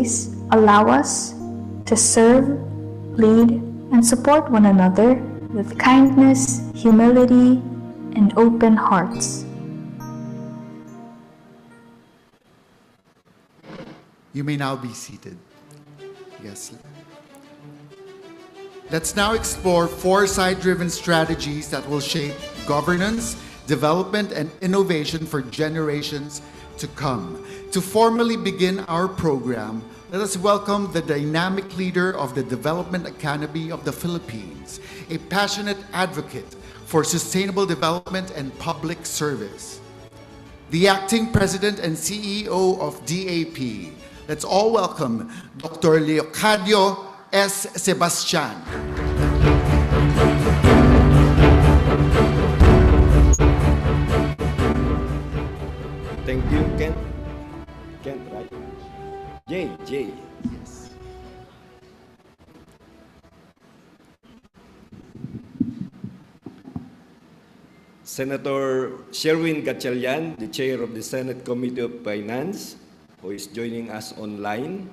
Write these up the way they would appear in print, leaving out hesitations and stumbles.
space allow us to serve, lead, and support one another with kindness, humility, and open hearts. You may now be seated. Yes. Let's now explore foresight-driven strategies that will shape governance, development, and innovation for generations to come. To formally begin our program, let us welcome the dynamic leader of the Development Academy of the Philippines, a passionate advocate for sustainable development and public service. The acting president and CEO of DAP. Let's all welcome Dr. Leocadio S. Sebastian. Thank you, Ken. Ken, right? Jay. Yes. Senator Sherwin Gatchalian, the chair of the Senate Committee of Finance, who is joining us online.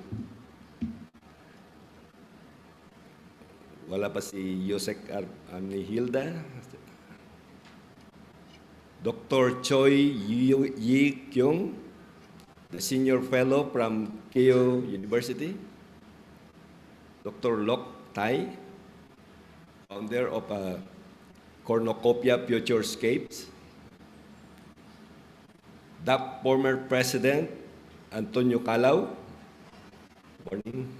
Wala pa si Yosek Hilda. Dr. Choi Yi Kyung, the senior fellow from Keio University. Dr. Lok Tai, founder of Cornucopia Futurescapes. DAP former President Antonio Calao. Morning.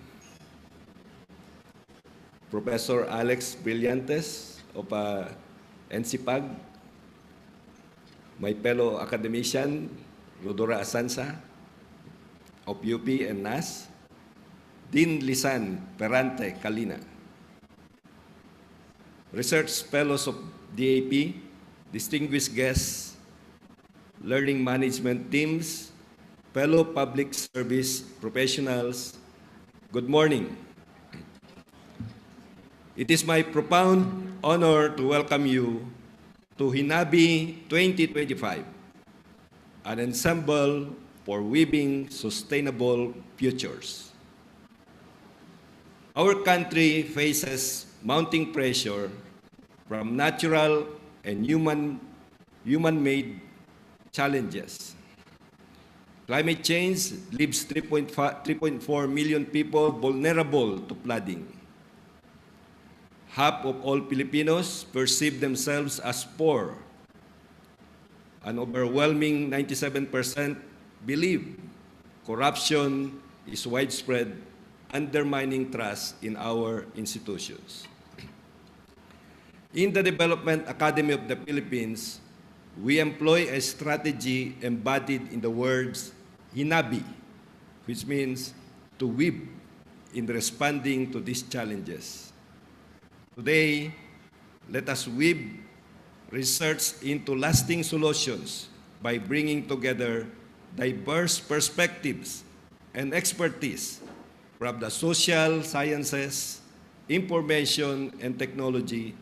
Professor Alex Brillantes of NCPAG. My fellow academician, Rodora Asansa of UP and NAS. Dean Lisan Perante Kalina. Research fellows of DAP, distinguished guests, learning management teams, fellow public service professionals, good morning. It is my profound honor to welcome you to HINABI 2025, an ensemble for weaving sustainable futures. Our country faces mounting pressure from natural and human-made challenges. Climate change leaves 3.4 million people vulnerable to flooding. Half of all Filipinos perceive themselves as poor. An overwhelming 97% believe corruption is widespread, undermining trust in our institutions. In the Development Academy of the Philippines, we employ a strategy embodied in the words HINABI, which means to weave in responding to these challenges. Today, let us weave research into lasting solutions by bringing together diverse perspectives and expertise from the social sciences, information and technology,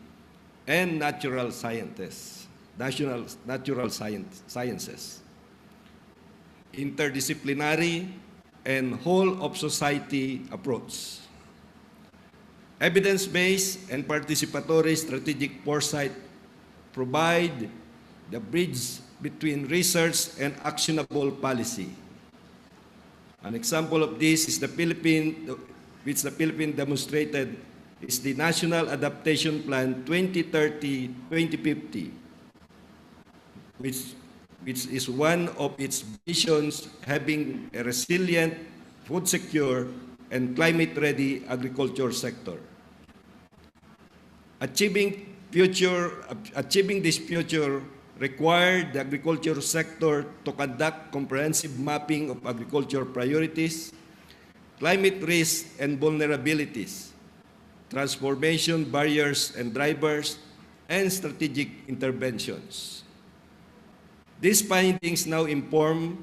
and natural sciences. Interdisciplinary and whole-of-society approach. Evidence-based and participatory strategic foresight provide the bridge between research and actionable policy. An example of this is which the Philippines demonstrated is the National Adaptation Plan 2030-2050, which is one of its visions having a resilient, food-secure, and climate-ready agriculture sector. Achieving this future required the agriculture sector to conduct comprehensive mapping of agriculture priorities, climate risks and vulnerabilities, transformation barriers and drivers, and strategic interventions. These findings now inform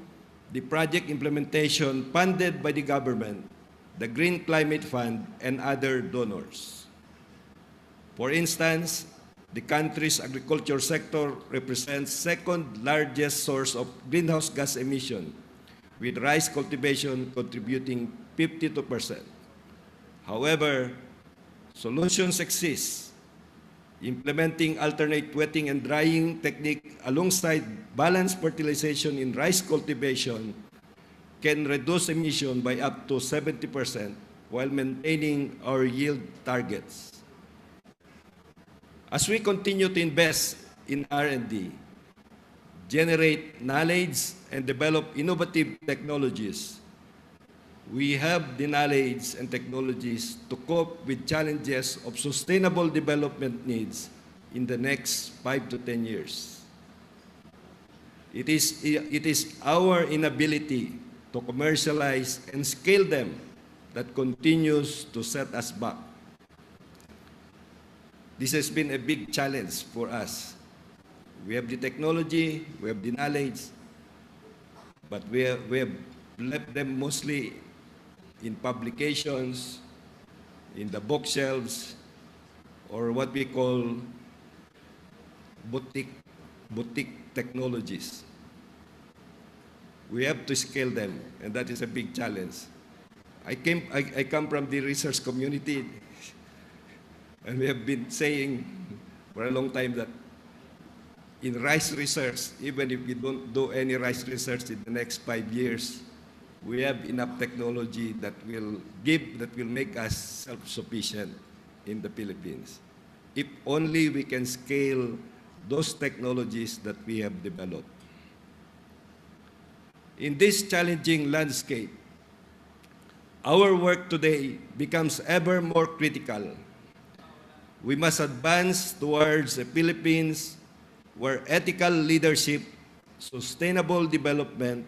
the project implementation funded by the government, the Green Climate Fund, and other donors. For instance, the country's agriculture sector represents second largest source of greenhouse gas emission, with rice cultivation contributing 52%. However, solutions exist. Implementing alternate wetting and drying technique alongside balanced fertilization in rice cultivation can reduce emission by up to 70% while maintaining our yield targets. As we continue to invest in R&D, generate knowledge, and develop innovative technologies, we have the knowledge and technologies to cope with challenges of sustainable development needs in the next 5 to 10 years. It is our inability to commercialize and scale them that continues to set us back. This has been a big challenge for us. We have the technology, we have the knowledge, but we have left them mostly in publications, in the bookshelves, or what we call boutique technologies. We have to scale them, and that is a big challenge. I come from the research community, and we have been saying for a long time that in rice research, even if we don't do any rice research in the next 5 years, we have enough technology that will make us self-sufficient in the Philippines. If only we can scale those technologies that we have developed. In this challenging landscape, our work today becomes ever more critical. We must advance towards a Philippines where ethical leadership, sustainable development,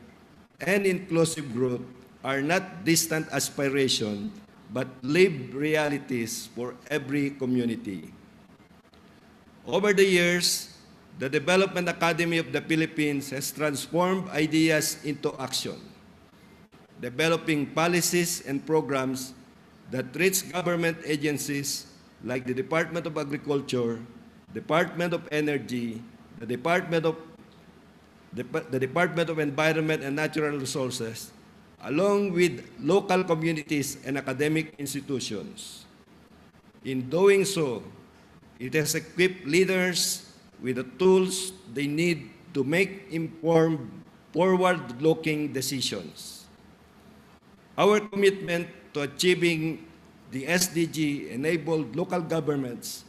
and inclusive growth are not distant aspirations, but lived realities for every community. Over the years, the Development Academy of the Philippines has transformed ideas into action, developing policies and programs that reach government agencies like the Department of Agriculture, Department of Energy, the Department of Environment and Natural Resources, along with local communities and academic institutions. In doing so, it has equipped leaders with the tools they need to make informed, forward-looking decisions. Our commitment to achieving the SDG enabled local governments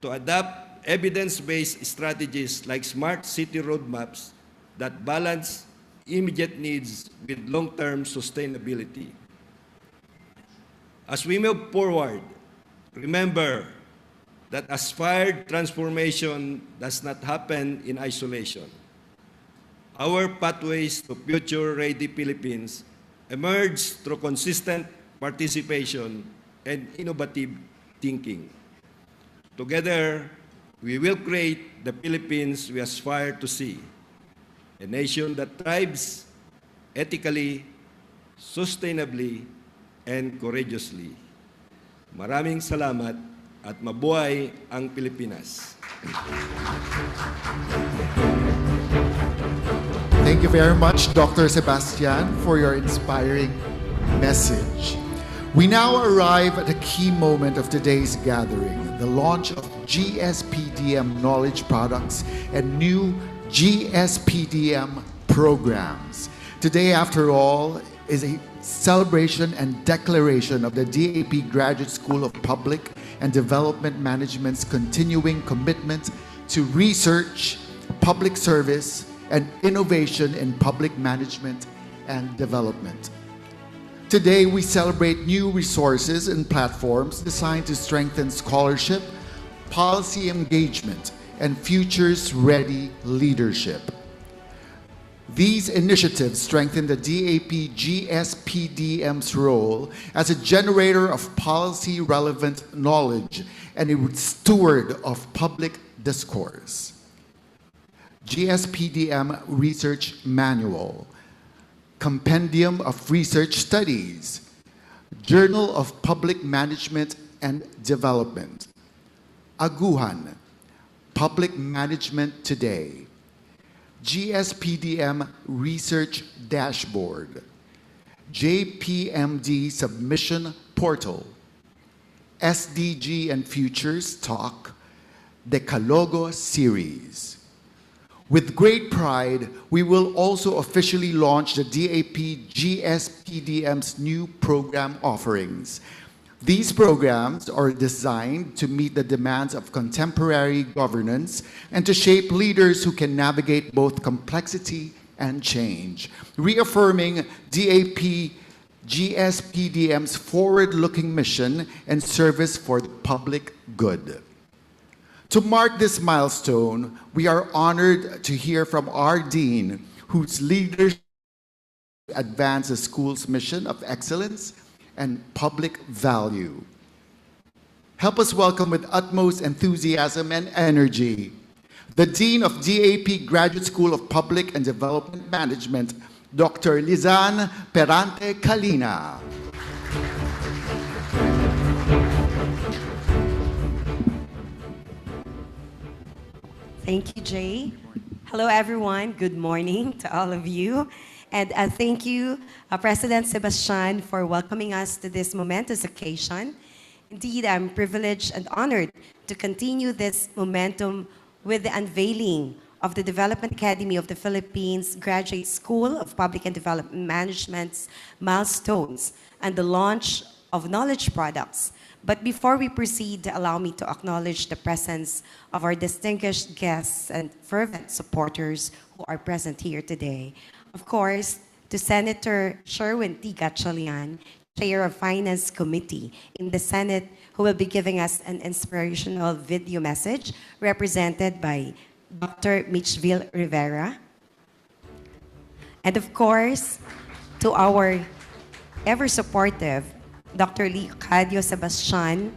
to adopt evidence-based strategies like smart city roadmaps that balance immediate needs with long-term sustainability. As we move forward, remember that aspired transformation does not happen in isolation. Our pathways to future-ready Philippines emerge through consistent participation and innovative thinking. Together, we will create the Philippines we aspire to see, a nation that thrives ethically, sustainably, and courageously. Maraming salamat at mabuhay ang Pilipinas. Thank you very much, Dr. Sebastian, for your inspiring message. We now arrive at a key moment of today's gathering, the launch of GSPDM knowledge products and new GSPDM programs. Today, after all, is a celebration and declaration of the DAP Graduate School of Public and Development Management's continuing commitment to research, public service, and innovation in public management and development. Today, we celebrate new resources and platforms designed to strengthen scholarship, policy engagement, and futures-ready leadership. These initiatives strengthen the DAP GSPDM's role as a generator of policy-relevant knowledge and a steward of public discourse. GSPDM Research Manual, Compendium of Research Studies, Journal of Public Management and Development, Aguhan, Public Management Today, GSPDM Research Dashboard, JPMD Submission Portal, SDG and Futures Talk, Decalogo Series. With great pride, we will also officially launch the DAP GSPDM's new program offerings. These programs are designed to meet the demands of contemporary governance and to shape leaders who can navigate both complexity and change, reaffirming DAP GSPDM's forward-looking mission and service for the public good. To mark this milestone, we are honored to hear from our Dean, whose leadership advances the school's mission of excellence and public value. Help us welcome with utmost enthusiasm and energy the Dean of DAP Graduate School of Public and Development Management, Dr. Lizan Perante Calina. Thank you, Jay. Hello, everyone. Good morning to all of you. And thank you, President Sebastian, for welcoming us to this momentous occasion. Indeed, I'm privileged and honored to continue this momentum with the unveiling of the Development Academy of the Philippines Graduate School of Public and Development Management's milestones and the launch of knowledge products. But before we proceed, allow me to acknowledge the presence of our distinguished guests and fervent supporters who are present here today. Of course, to Senator Sherwin T. Gatchalian, Chair of Finance Committee in the Senate, who will be giving us an inspirational video message represented by Dr. Mitchville Rivera. And of course, to our ever-supportive Dr. Leocadio Sebastian,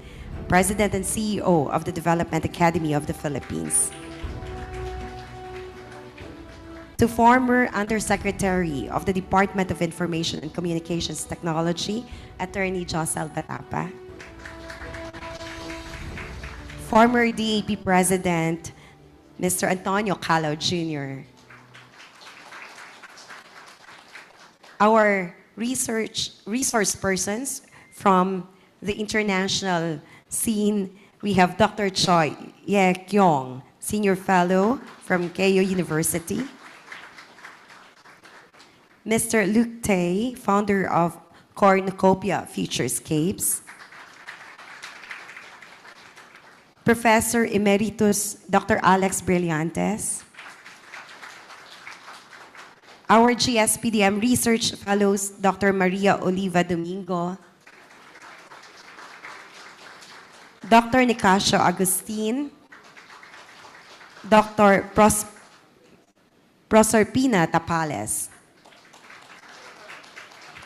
President and CEO of the Development Academy of the Philippines. To former Undersecretary of the Department of Information and Communications Technology, Attorney Josel Batapa. Former DAP President, Mr. Antonio Calao Jr. Our resource persons from the international scene, we have Dr. Choi Ye Kyong, Senior Fellow from Keio University. Mr. Luke Tay, founder of Cornucopia Futurescapes. Professor Emeritus Dr. Alex Brillantes. Our GSPDM Research Fellows, Dr. Maria Oliva Domingo. Dr. Nicasio Agustin. Dr. Proserpina Tapales.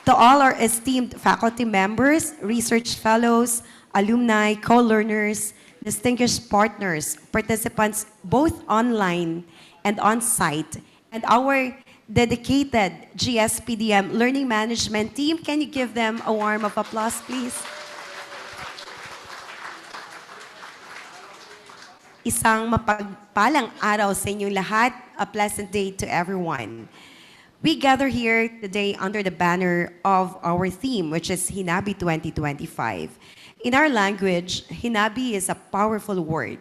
To all our esteemed faculty members, research fellows, alumni, co-learners, distinguished partners, participants both online and on-site, and our dedicated GSPDM Learning Management team. Can you give them a warm of applause, please? Isang mapagpalang araw sa inyong lahat. A pleasant day to everyone. We gather here today under the banner of our theme, which is HINABI 2025. In our language, HINABI is a powerful word.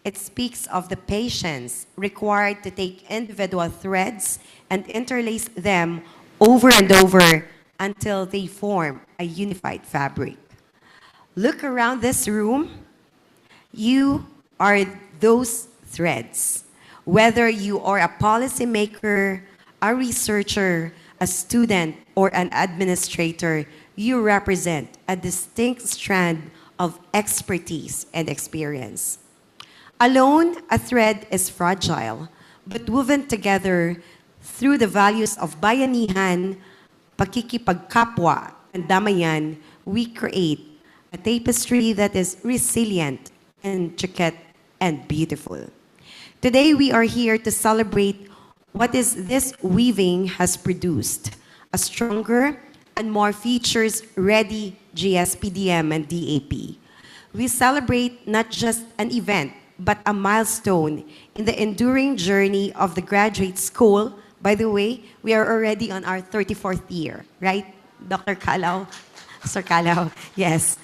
It speaks of the patience required to take individual threads and interlace them over and over until they form a unified fabric. Look around this room. You are those threads. Whether you are a policymaker, a researcher, a student, or an administrator, you represent a distinct strand of expertise and experience. Alone, a thread is fragile, but woven together through the values of bayanihan, pakikipagkapwa, and damayan, we create a tapestry that is resilient, intricate, and beautiful. Today, we are here to celebrate what is this weaving has produced, a stronger and more features-ready GSPDM and DAP. We celebrate not just an event, but a milestone in the enduring journey of the graduate school. By the way, we are already on our 34th year, right? Dr. Kalau, Sir Kalau, yes.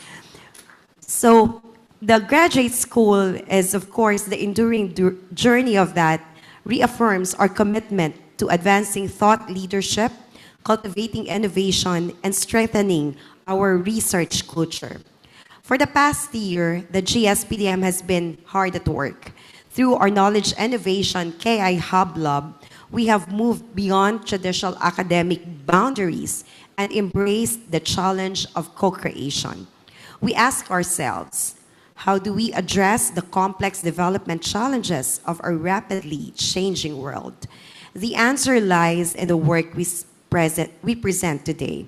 So the graduate school is, of course, the enduring journey of that reaffirms our commitment to advancing thought leadership, cultivating innovation, and strengthening our research culture. For the past year, the GSPDM has been hard at work. Through our Knowledge Innovation KI Hub Lab, we have moved beyond traditional academic boundaries and embraced the challenge of co-creation. We ask ourselves, how do we address the complex development challenges of our rapidly changing world? The answer lies in the work we present today.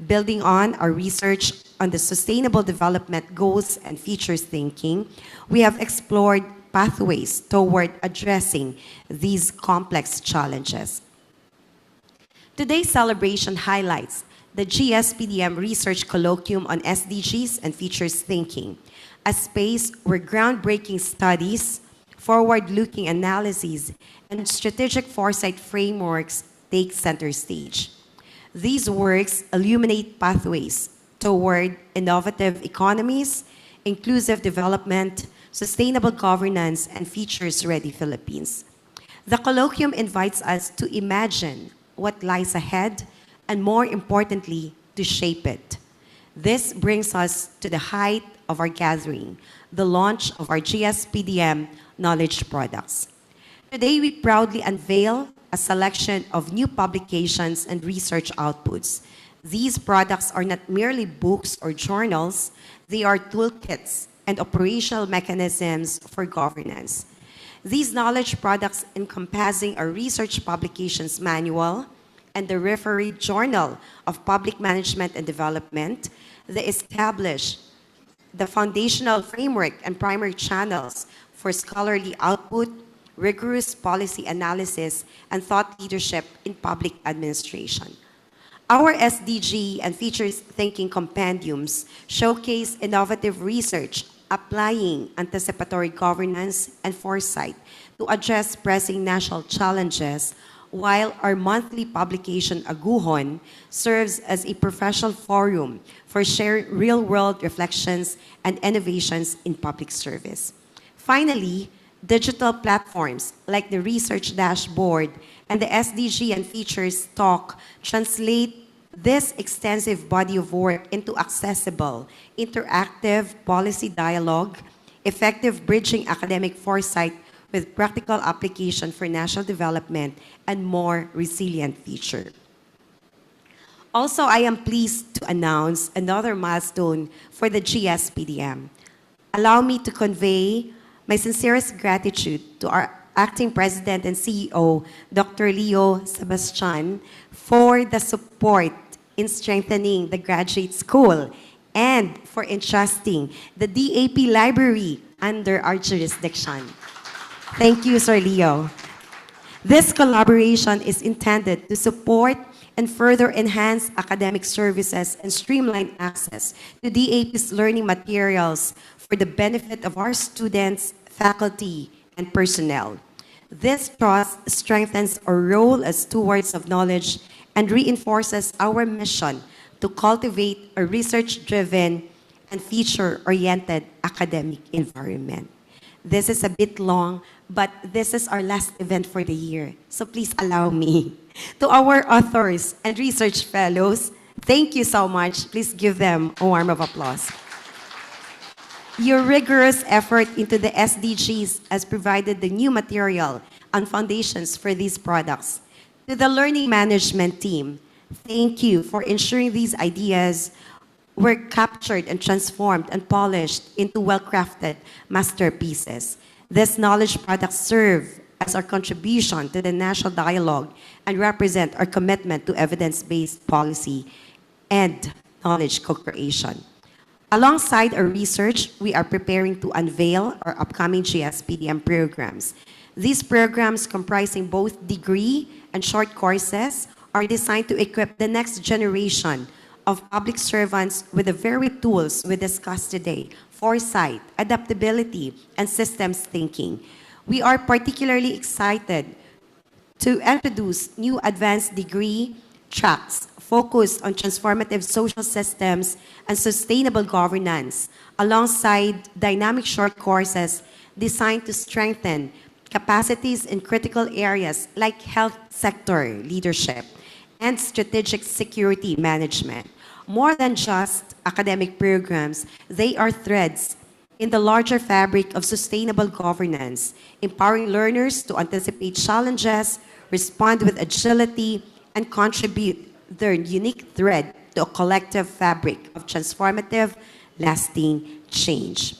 Building on our research on the Sustainable Development Goals and Futures thinking, we have explored pathways toward addressing these complex challenges. Today's celebration highlights the GSPDM Research Colloquium on SDGs and Futures Thinking, a space where groundbreaking studies, forward-looking analyses, and strategic foresight frameworks take center stage. These works illuminate pathways toward innovative economies, inclusive development, sustainable governance, and futures-ready Philippines. The colloquium invites us to imagine what lies ahead and, more importantly, to shape it. This brings us to the height of our gathering, the launch of our GSPDM knowledge products. Today, we proudly unveil a selection of new publications and research outputs. These products are not merely books or journals, they are toolkits and operational mechanisms for governance. These knowledge products encompassing a research publications manual and the referee journal of public management and development, they establish the foundational framework and primary channels for scholarly output, rigorous policy analysis, and thought leadership in public administration. Our SDG and Futures Thinking compendiums showcase innovative research applying anticipatory governance and foresight to address pressing national challenges, while our monthly publication, Aguhon, serves as a professional forum for sharing real-world reflections and innovations in public service. Finally, digital platforms like the Research Dashboard and the SDG and Features Talk translate this extensive body of work into accessible, interactive policy dialogue, effective bridging academic foresight with practical application for national development and more resilient future. Also, I am pleased to announce another milestone for the GSPDM. Allow me to convey my sincerest gratitude to our Acting President and CEO, Dr. Leo Sebastian, for the support in strengthening the graduate school and for entrusting the DAP library under our jurisdiction. Thank you, Sir Leo. This collaboration is intended to support and further enhance academic services and streamline access to DAP's learning materials for the benefit of our students, faculty, and personnel. This trust strengthens our role as stewards of knowledge and reinforces our mission to cultivate a research-driven and future-oriented academic environment. This is a bit long, but this is our last event for the year, so please allow me. To our authors and research fellows, thank you so much. Please give them a warm of applause. Your rigorous effort into the SDGs has provided the new material and foundations for these products. To the learning management team, thank you for ensuring these ideas were captured and transformed and polished into well-crafted masterpieces. These knowledge products serve as our contribution to the national dialogue and represent our commitment to evidence-based policy and knowledge co-creation. Alongside our research, we are preparing to unveil our upcoming GSPDM programs. These programs, comprising both degree and short courses, are designed to equip the next generation of public servants with the very tools we discussed today: foresight, adaptability, and systems thinking. We are particularly excited to introduce new advanced degree tracks focused on transformative social systems and sustainable governance, alongside dynamic short courses designed to strengthen capacities in critical areas like health sector leadership and strategic security management. More than just academic programs, they are threads in the larger fabric of sustainable governance, empowering learners to anticipate challenges, respond with agility, and contribute their unique thread to a collective fabric of transformative, lasting change.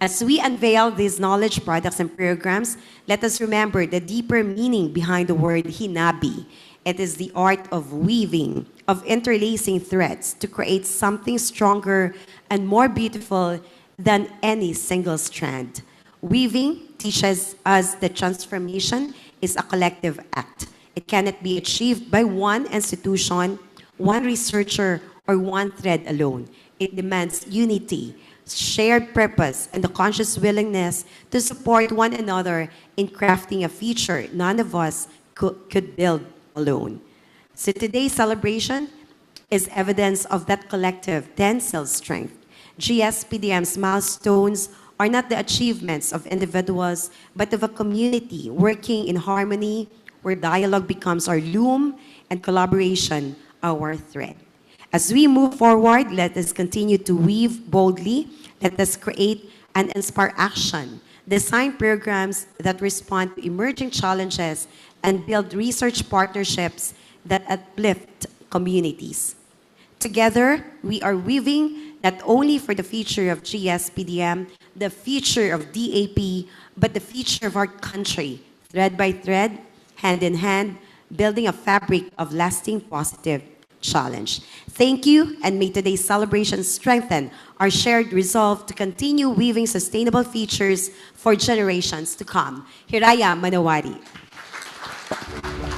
As we unveil these knowledge products and programs, let us remember the deeper meaning behind the word HINABI. It is the art of weaving, of interlacing threads to create something stronger and more beautiful than any single strand. Weaving teaches us that transformation is a collective act. It cannot be achieved by one institution, one researcher, or one thread alone. It demands unity, shared purpose, and the conscious willingness to support one another in crafting a future none of us could build alone. So today's celebration is evidence of that collective tensile strength. GSPDM's milestones are not the achievements of individuals, but of a community working in harmony, where dialogue becomes our loom and collaboration our thread. As we move forward, let us continue to weave boldly. Let us create and inspire action, design programs that respond to emerging challenges, and build research partnerships that uplift communities. Together, we are weaving not only for the future of GSPDM, the future of DAP, but the future of our country, thread by thread, hand in hand, building a fabric of lasting positive challenge. Thank you, and may today's celebration strengthen our shared resolve to continue weaving sustainable futures for generations to come. Hiraya Manawari.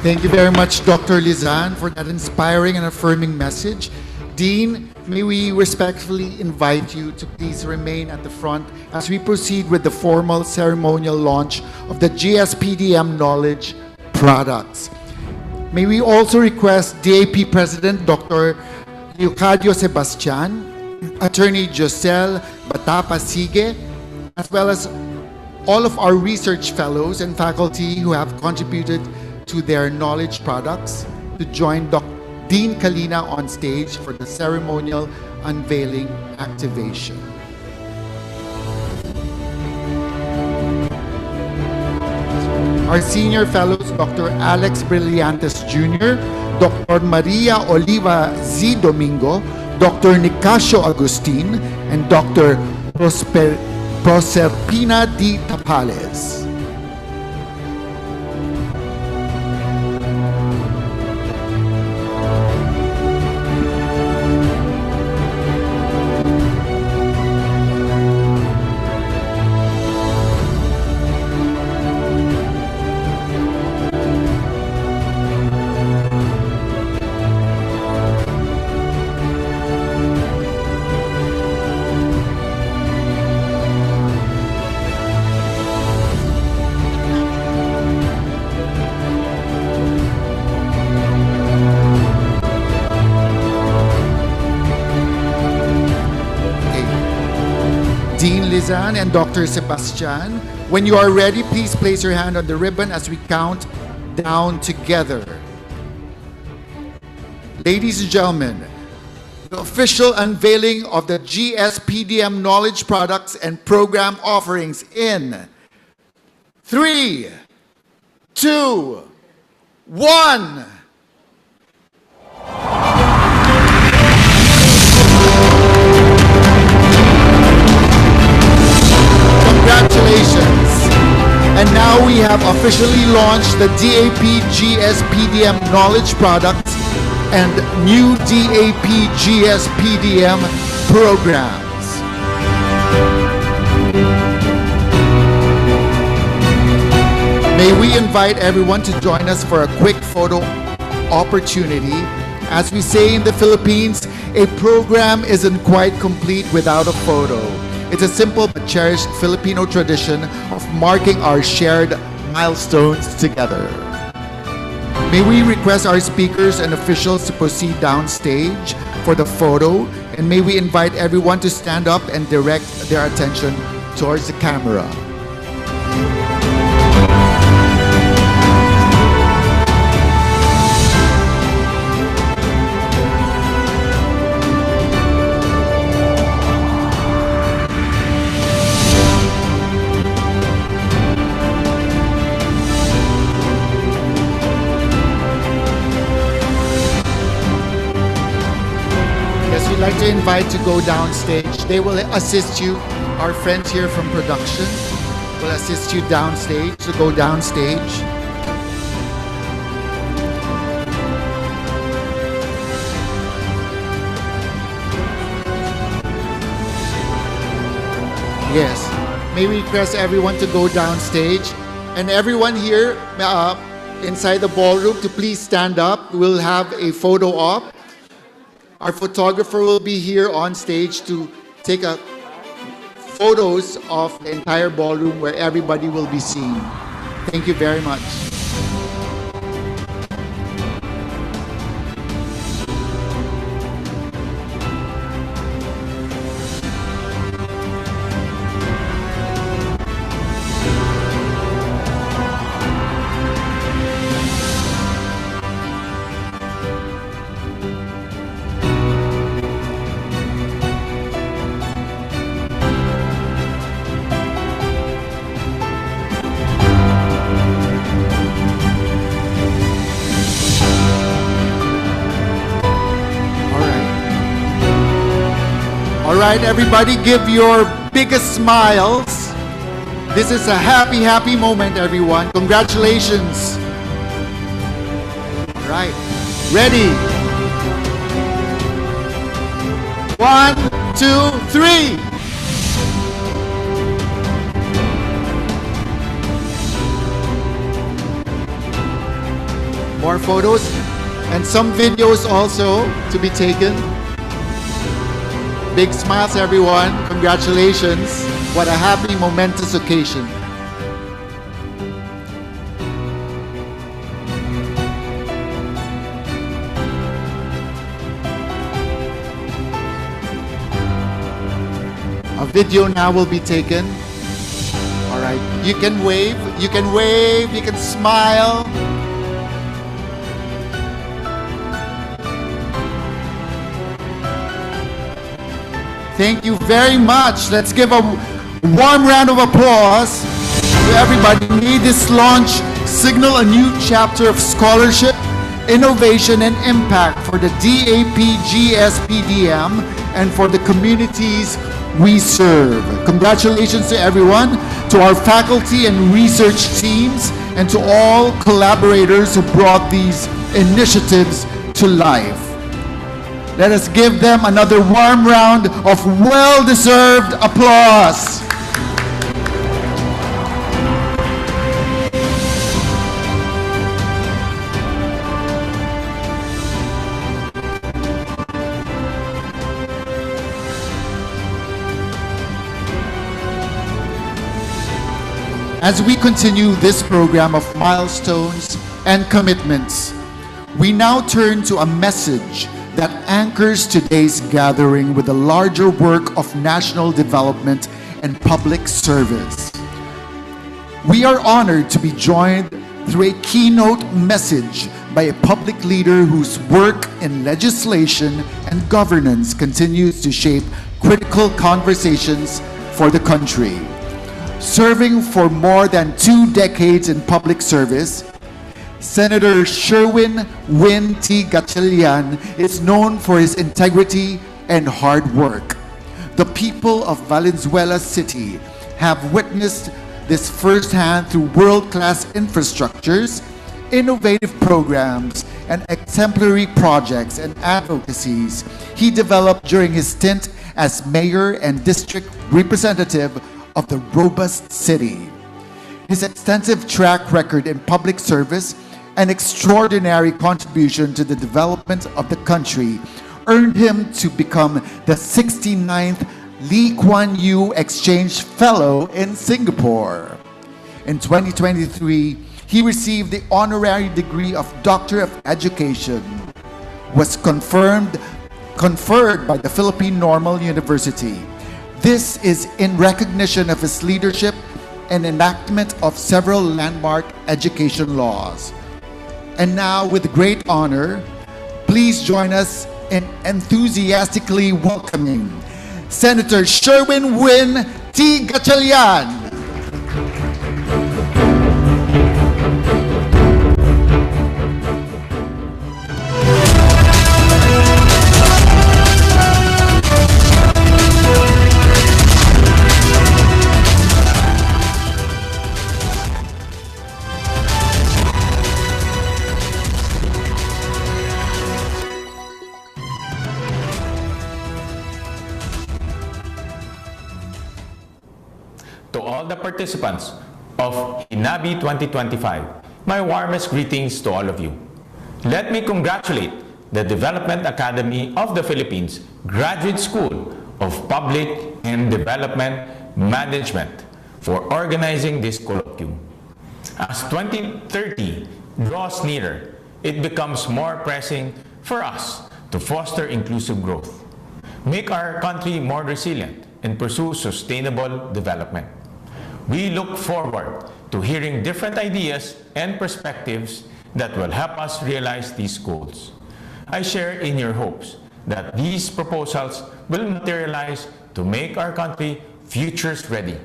Thank you very much, Dr. Lizan, for that inspiring and affirming message. Dean, may we respectfully invite you to please remain at the front as we proceed with the formal ceremonial launch of the GSPDM Knowledge products. May we also request DAP President Dr. Leocadio Sebastian, Attorney Josel Batapa-Sige, as well as all of our research fellows and faculty who have contributed to their knowledge products to join Dean Kalina on stage for the ceremonial unveiling activation. Our senior fellows, Dr. Alex Brillantes Jr., Dr. Maria Oliva Z. Domingo, Dr. Nicasio Agustin, and Dr. Proserpina D. Tapales. And Dr. Sebastian, when you are ready, please place your hand on the ribbon as we count down together. Ladies and gentlemen, the official unveiling of the GSPDM knowledge products and program offerings in 3, 2, 1. Congratulations! And now we have officially launched the DAP GSPDM knowledge products and new DAP GSPDM programs. May we invite everyone to join us for a quick photo opportunity. As we say in the Philippines, a program isn't quite complete without a photo. It's a simple but cherished Filipino tradition of marking our shared milestones together. May we request our speakers and officials to proceed downstage for the photo, and may we invite everyone to stand up and direct their attention towards the camera. We'd like to invite to go downstage. They will assist you. Our friends here from production will assist you downstage, so go downstage. Yes. May we request everyone to go downstage, and everyone here inside the ballroom to please stand up. We'll have a photo op. Our photographer will be here on stage to take photos of the entire ballroom where everybody will be seen. Thank you very much. All right, everybody, give your biggest smiles. This is a happy, happy moment, everyone. Congratulations. All right, ready? 1, 2, 3. More photos and some videos also to be taken. Big smiles, everyone. Congratulations. What a happy, momentous occasion. A video now will be taken. All right. You can wave. You can wave. You can smile. Thank you very much. Let's give a warm round of applause to everybody. May this launch signal a new chapter of scholarship, innovation, and impact for the DAP GSPDM and for the communities we serve. Congratulations to everyone, to our faculty and research teams, and to all collaborators who brought these initiatives to life. Let us give them another warm round of well-deserved applause. As we continue this program of milestones and commitments, we now turn to a message that anchors today's gathering with the larger work of national development and public service. We are honored to be joined through a keynote message by a public leader whose work in legislation and governance continues to shape critical conversations for the country. Serving for more than 2 decades in public service, Senator Sherwin Win T. Gatchalian is known for his integrity and hard work. The people of Valenzuela City have witnessed this firsthand through world-class infrastructures, innovative programs, and exemplary projects and advocacies he developed during his stint as mayor and district representative of the robust city. His extensive track record in public service and extraordinary contribution to the development of the country earned him to become the 69th Lee Kuan Yew Exchange Fellow in Singapore. In 2023, he received the honorary degree of Doctor of Education, was conferred by the Philippine Normal University. This is in recognition of his leadership and enactment of several landmark education laws. And now, with great honor, please join us in enthusiastically welcoming Senator Sherwin Win T. Gatchalian. To all the participants of HINABI 2025, my warmest greetings to all of you. Let me congratulate the Development Academy of the Philippines Graduate School of Public and Development Management for organizing this colloquium. As 2030 draws nearer, it becomes more pressing for us to foster inclusive growth, make our country more resilient, and pursue sustainable development. We look forward to hearing different ideas and perspectives that will help us realize these goals. I share in your hopes that these proposals will materialize to make our country futures ready.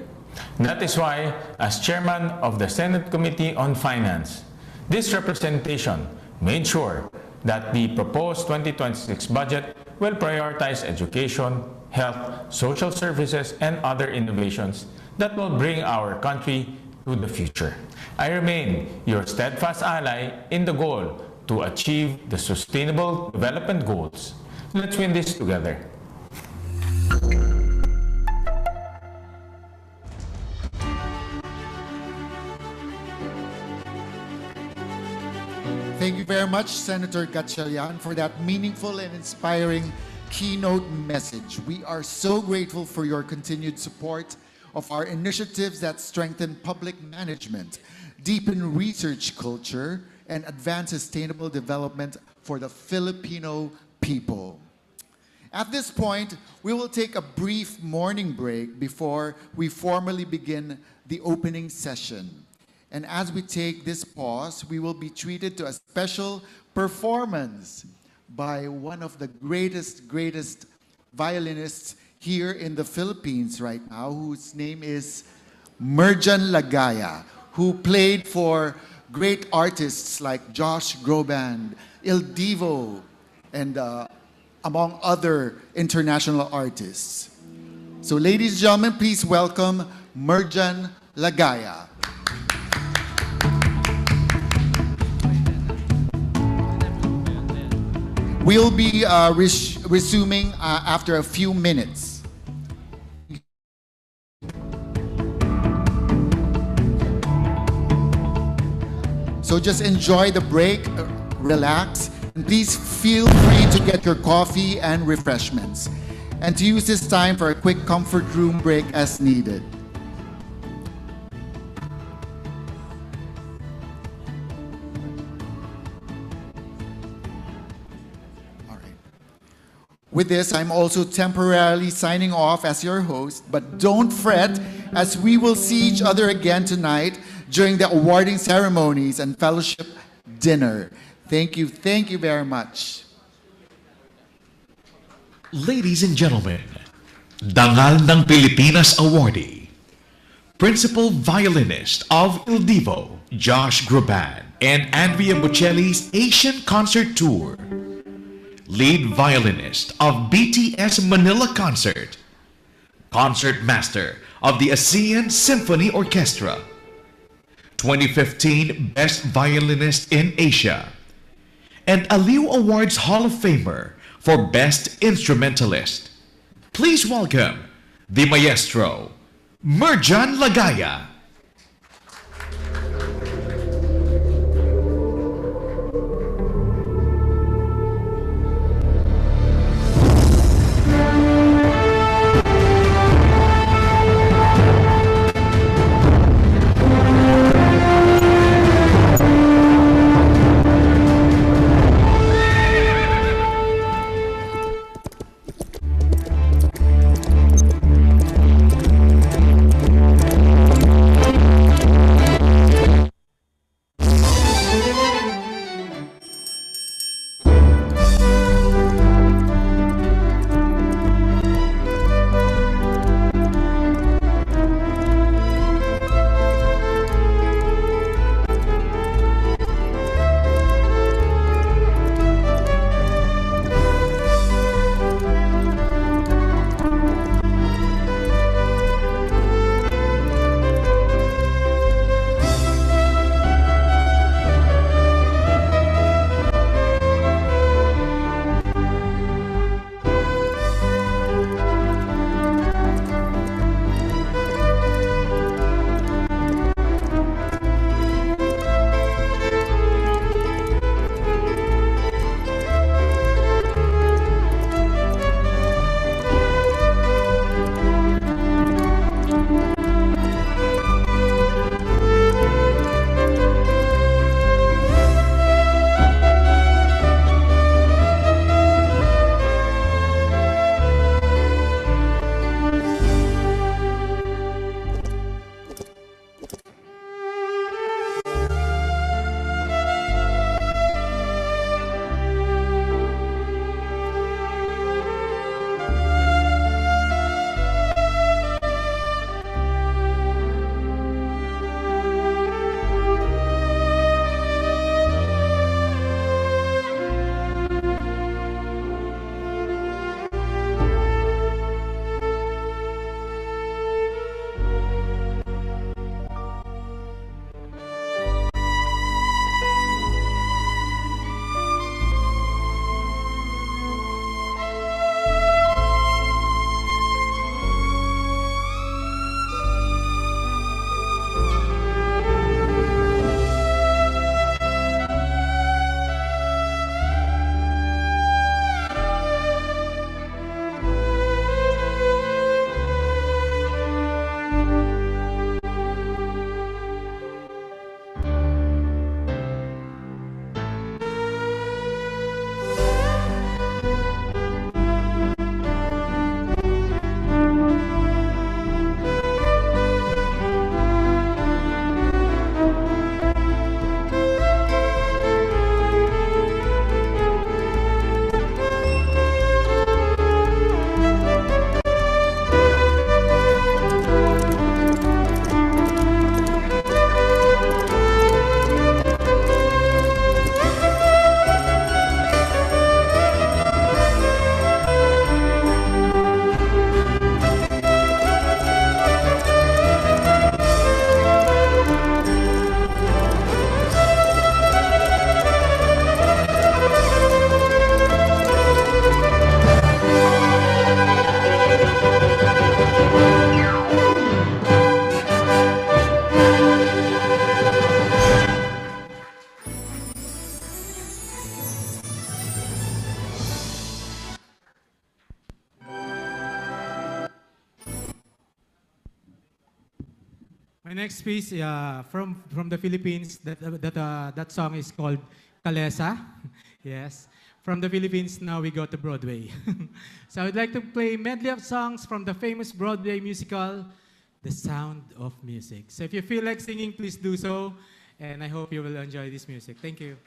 That is why, as chairman of the Senate Committee on Finance, this representation made sure that the proposed 2026 budget will prioritize education, health, social services, and other innovations that will bring our country to the future. I remain your steadfast ally in the goal to achieve the Sustainable Development Goals. Let's win this together. Thank you very much, Senator Gatchalian, for that meaningful and inspiring keynote message. We are so grateful for your continued support of our initiatives that strengthen public management, deepen research culture, and advance sustainable development for the Filipino people. At this point, we will take a brief morning break before we formally begin the opening session. And as we take this pause, we will be treated to a special performance by one of the greatest violinists here in the Philippines right now, whose name is Merjan Lagaya, who played for great artists like Josh Groban, Il Divo, and among other international artists. So ladies and gentlemen, please welcome Merjan Lagaya. We'll be resuming after a few minutes. So just enjoy the break, relax, and please feel free to get your coffee and refreshments, and to use this time for a quick comfort room break as needed. With this, I'm also temporarily signing off as your host, but don't fret, as we will see each other again tonight during the awarding ceremonies and fellowship dinner. Thank you very much. Ladies and gentlemen, Dangal ng Pilipinas awardee, Principal Violinist of Il Divo, Josh Groban, and Andrea Bocelli's Asian Concert Tour, Lead Violinist of BTS Manila Concert, Concert Master of the ASEAN Symphony Orchestra, 2015 Best Violinist in Asia, and Aliw Awards Hall of Famer for Best Instrumentalist. Please welcome the Maestro, Merjan Lagaya. My next piece from the Philippines. That song is called Kalesa. Yes. From the Philippines, now we go to Broadway. So I would like to play medley of songs from the famous Broadway musical, The Sound of Music. So if you feel like singing, please do so. And I hope you will enjoy this music. Thank you.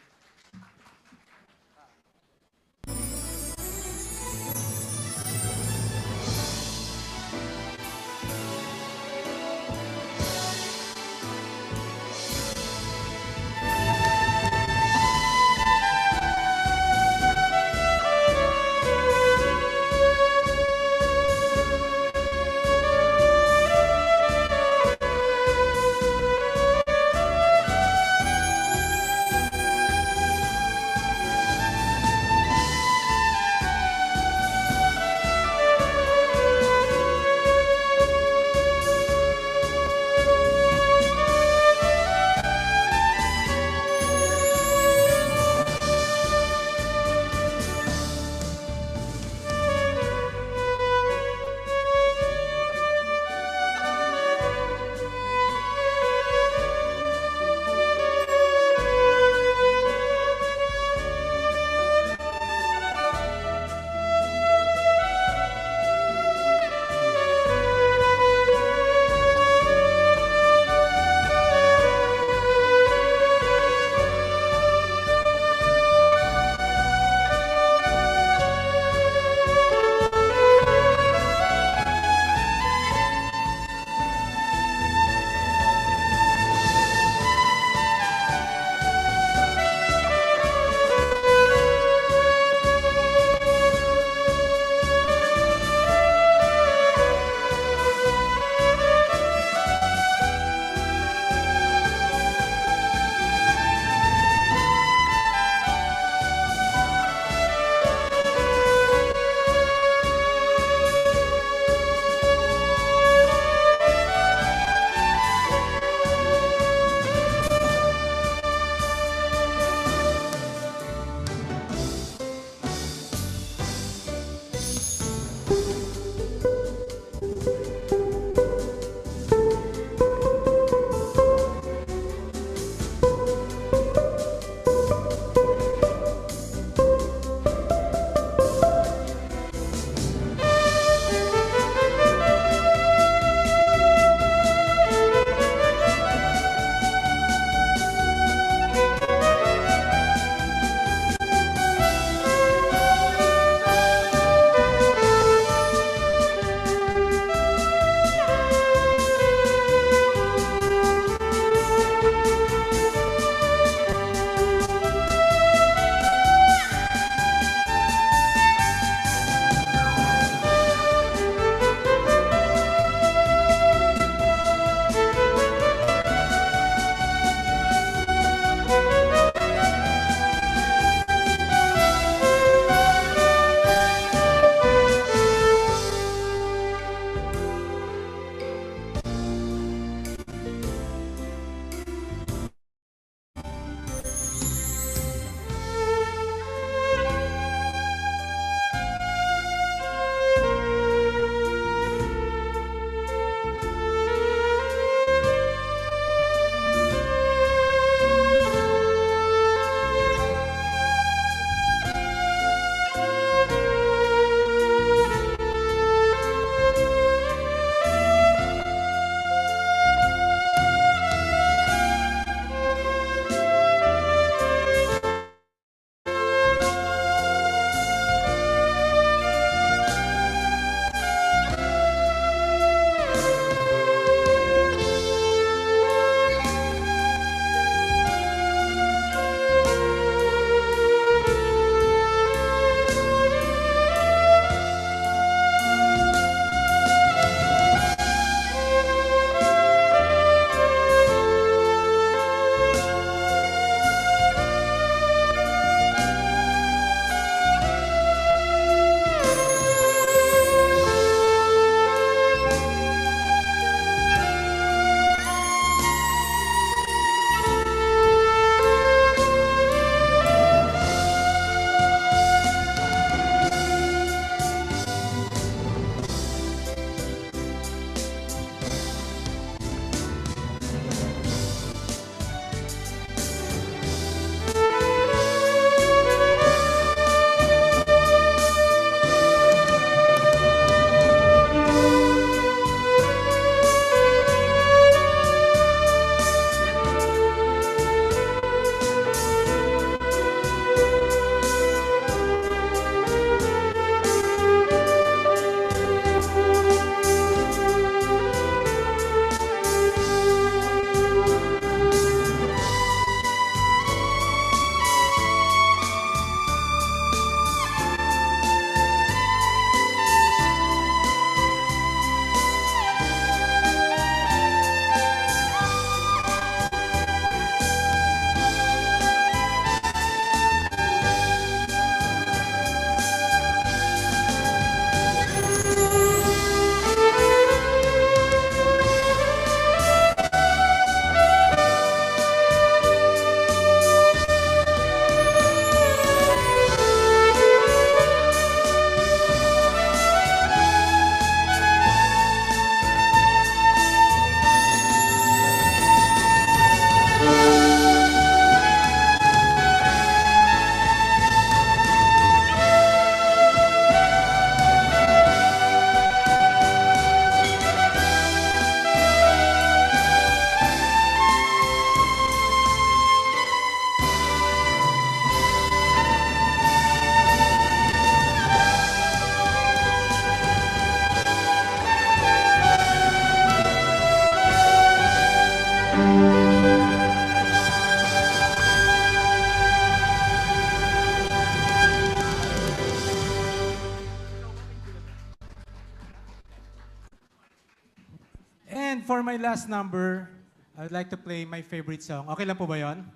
And for my last number, I would like to play my favorite song. Okay lang po ba yun?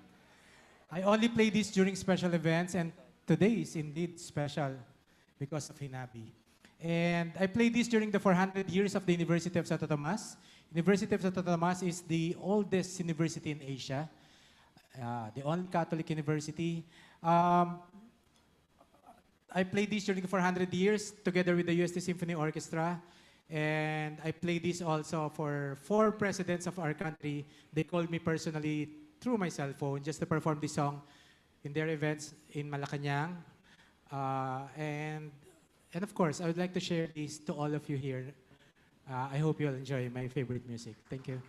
I only play this during special events, and today is indeed special because of HINABI. And I played this during the 400 years of the University of Santo Tomas. University of Santo Tomas is the oldest university in Asia, the only Catholic university. I played this during the 400 years together with the UST Symphony Orchestra. And I played this also for 4 presidents of our country. They called me personally through my cell phone just to perform this song in their events in Malacanang. And of course, I would like to share this to all of you here. I hope you'll enjoy my favorite music. Thank you.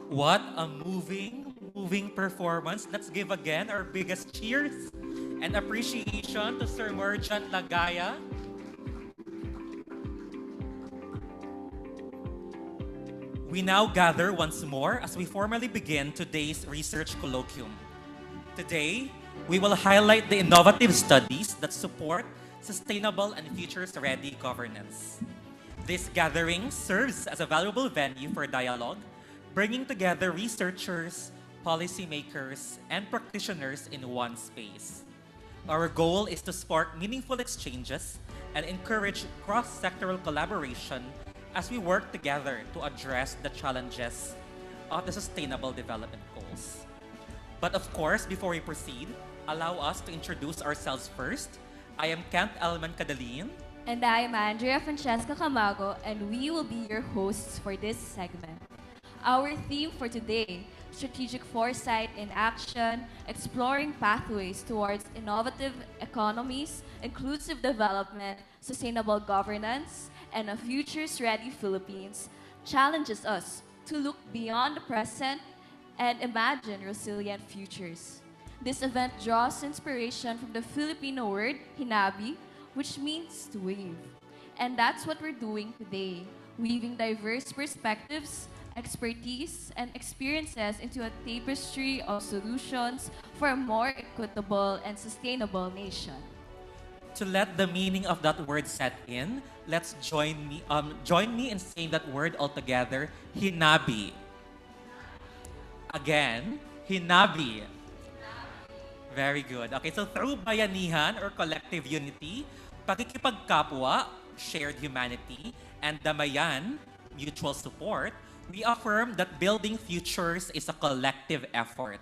What a moving performance. Let's give again our biggest cheers and appreciation to Sir Merchant Lagaya. We now gather once more as we formally begin today's research colloquium. Today, we will highlight the innovative studies that support sustainable and futures-ready governance. This gathering serves as a valuable venue for dialogue, bringing together researchers, policymakers, and practitioners in one space. Our goal is to spark meaningful exchanges and encourage cross-sectoral collaboration as we work together to address the challenges of the Sustainable Development Goals. But of course, before we proceed, allow us to introduce ourselves first. I am Kent Elman Cadalin. And I am Andrea Francesca Camago, and we will be your hosts for this segment. Our theme for today, Strategic Foresight in Action, Exploring Pathways Towards Innovative Economies, Inclusive Development, Sustainable Governance, and a Futures-Ready Philippines, challenges us to look beyond the present and imagine resilient futures. This event draws inspiration from the Filipino word, HINABI, which means to weave. And that's what we're doing today, weaving diverse perspectives, expertise, and experiences into a tapestry of solutions for a more equitable and sustainable nation. To let the meaning of that word set in, let's join me in saying that word all together, HINABI. Again, HINABI. Very good. Okay, so through bayanihan or collective unity, pakikipagkapwa, shared humanity, and damayan, mutual support, we affirm that building futures is a collective effort.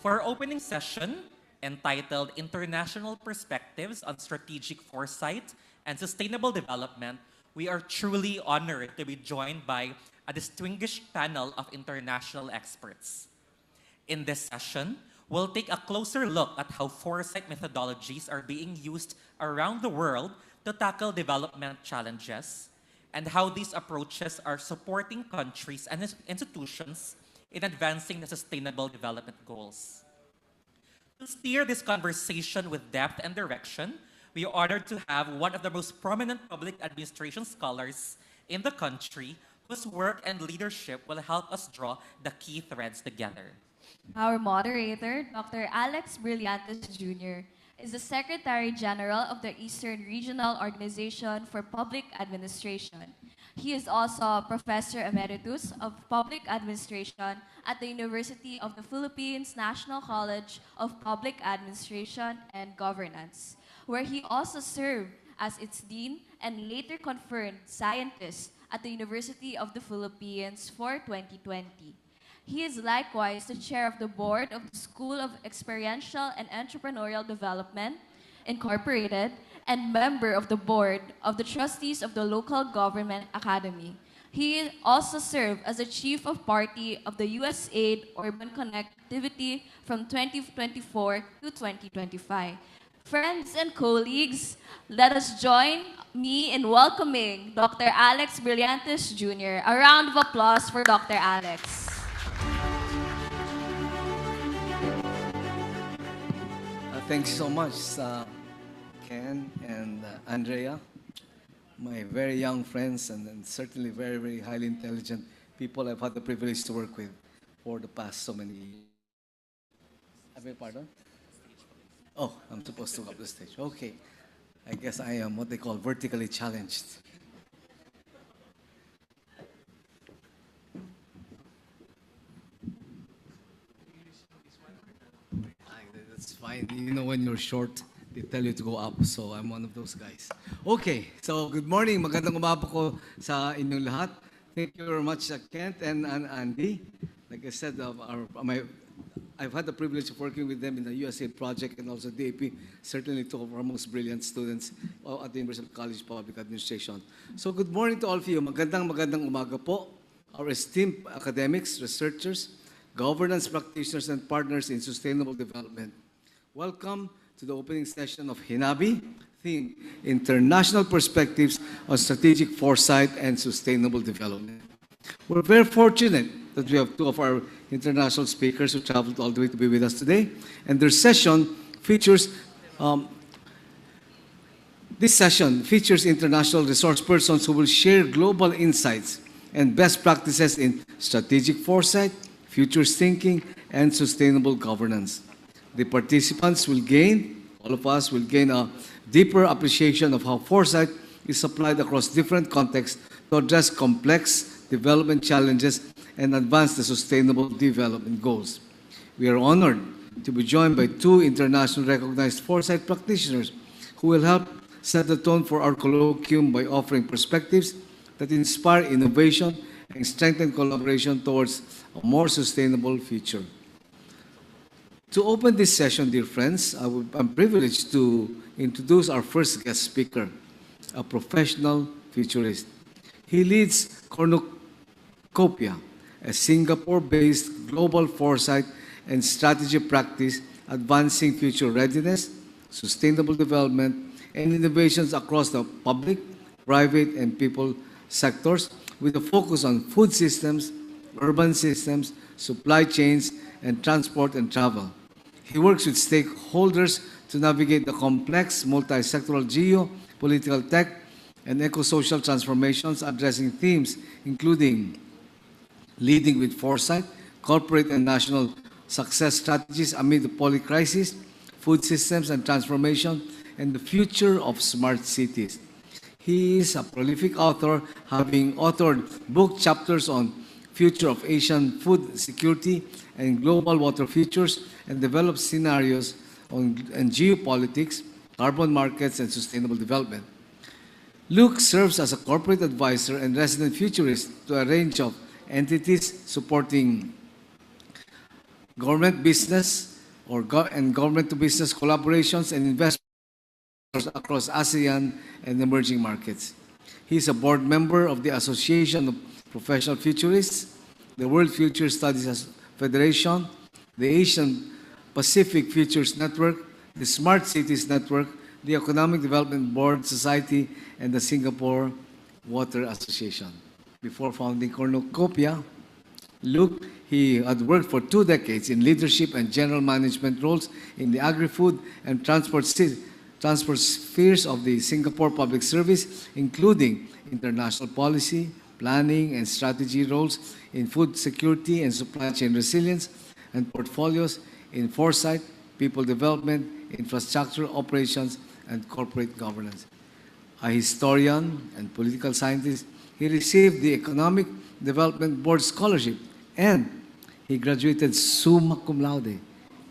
For our opening session, entitled International Perspectives on Strategic Foresight and Sustainable Development, we are truly honored to be joined by a distinguished panel of international experts. In this session, we'll take a closer look at how foresight methodologies are being used around the world to tackle development challenges, and how these approaches are supporting countries and institutions in advancing the Sustainable Development Goals. To steer this conversation with depth and direction, we are honored to have one of the most prominent public administration scholars in the country, whose work and leadership will help us draw the key threads together. Our moderator, Dr. Alex Brillantes Jr., is the Secretary General of the Eastern Regional Organization for Public Administration. He is also a Professor Emeritus of Public Administration at the University of the Philippines National College of Public Administration and Governance, where he also served as its Dean and later confirmed scientist at the University of the Philippines for 2020. He is likewise the chair of the board of the School of Experiential and Entrepreneurial Development, Incorporated, and member of the board of the trustees of the Local Government Academy. He also served as the chief of party of the USAID Urban Connectivity from 2024 to 2025. Friends and colleagues, let us join me in welcoming Dr. Alex Brillantes Jr. A round of applause for Dr. Alex. Thanks so much, Ken and Andrea, my very young friends and certainly very, very highly intelligent people I've had the privilege to work with for the past so many years. I beg pardon? Oh, I'm supposed to go up the stage. Okay. I guess I am what they call vertically challenged. That's fine. You know, when you're short, they tell you to go up. So I'm one of those guys. Okay. So good morning. Magandang umaga po sa inyong lahat. Thank you very much, Kent and Andy. Like I said, I've had the privilege of working with them in the USAID project and also DAP, certainly two of our most brilliant students at the University College of Public Administration. So good morning to all of you. Magandang umaga po. Our esteemed academics, researchers, governance practitioners, and partners in sustainable development. Welcome to the opening session of HINABI, theme, International Perspectives on Strategic Foresight and Sustainable Development. We're very fortunate that we have two of our international speakers who traveled all the way to be with us today. And their session features, this session features international resource persons who will share global insights and best practices in strategic foresight, futures thinking, and sustainable governance. The participants will gain, all of us will gain a deeper appreciation of how foresight is applied across different contexts to address complex development challenges and advance the sustainable development goals. We are honored to be joined by two internationally recognized foresight practitioners who will help set the tone for our colloquium by offering perspectives that inspire innovation and strengthen collaboration towards a more sustainable future. To open this session, dear friends, I'm privileged to introduce our first guest speaker, a professional futurist. He leads Cornucopia, a Singapore-based global foresight and strategy practice advancing future readiness, sustainable development, and innovations across the public, private, and people sectors with a focus on food systems, urban systems, supply chains, and transport and travel. He works with stakeholders to navigate the complex multi-sectoral geo-political tech and eco-social transformations addressing themes including leading with foresight, corporate and national success strategies amid the poly-crisis, food systems and transformation, and the future of smart cities. He is a prolific author, having authored book chapters on future of Asian food security and global water futures, and developed scenarios on geopolitics, carbon markets, and sustainable development. Luke serves as a corporate advisor and resident futurist to a range of entities supporting government business and government-to-business collaborations and investments across ASEAN and emerging markets. He is a board member of the Association of Professional Futurists, the World Future Studies Federation, the Asian Pacific Futures Network, the Smart Cities Network, the Economic Development Board Society, and the Singapore Water Association. Before founding Cornucopia, Luke, he had worked for 2 decades in leadership and general management roles in the agri-food and transport spheres of the Singapore Public Service, including international policy, planning, and strategy roles in food security and supply chain resilience, and portfolios in foresight, people development, infrastructure operations, and corporate governance. A historian and political scientist, he received the Economic Development Board Scholarship, and he graduated summa cum laude,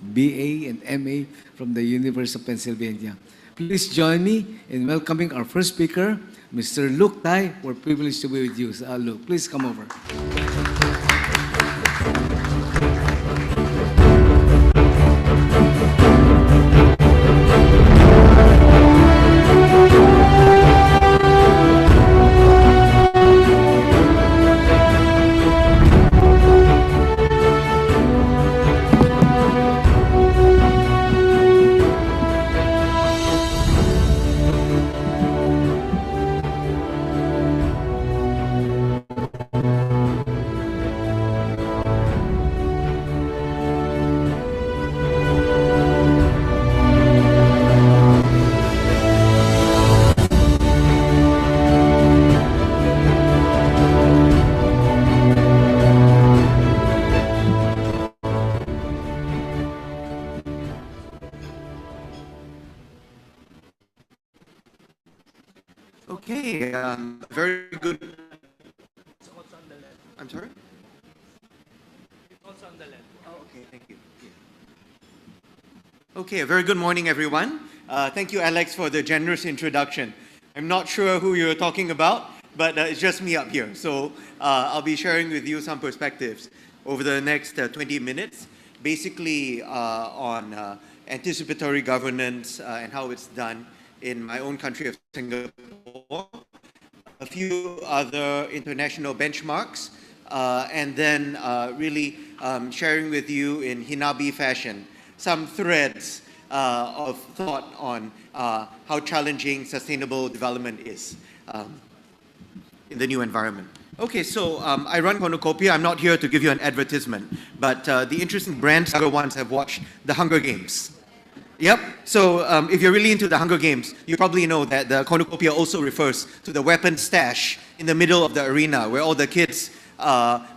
BA and MA from the University of Pennsylvania. Please join me in welcoming our first speaker, Mr. Luke Tai. We're privileged to be with you. Luke, please come over. Okay, very good. I'm sorry? It's also on the left. Oh, okay, thank you. Yeah. Okay, a very good morning, everyone. Thank you, Alex, for the generous introduction. I'm not sure who you're talking about, but it's just me up here. So I'll be sharing with you some perspectives over the next 20 minutes, basically on anticipatory governance and how it's done in my own country of Singapore, a few other international benchmarks, and then really sharing with you in HINABI fashion some threads of thought on how challenging sustainable development is in the new environment. Okay, so I run Cornucopia. I'm not here to give you an advertisement, but the interesting brands, younger ones have watched the Hunger Games. Yep. So if you're really into the Hunger Games, you probably know that the cornucopia also refers to the weapon stash in the middle of the arena where all the kids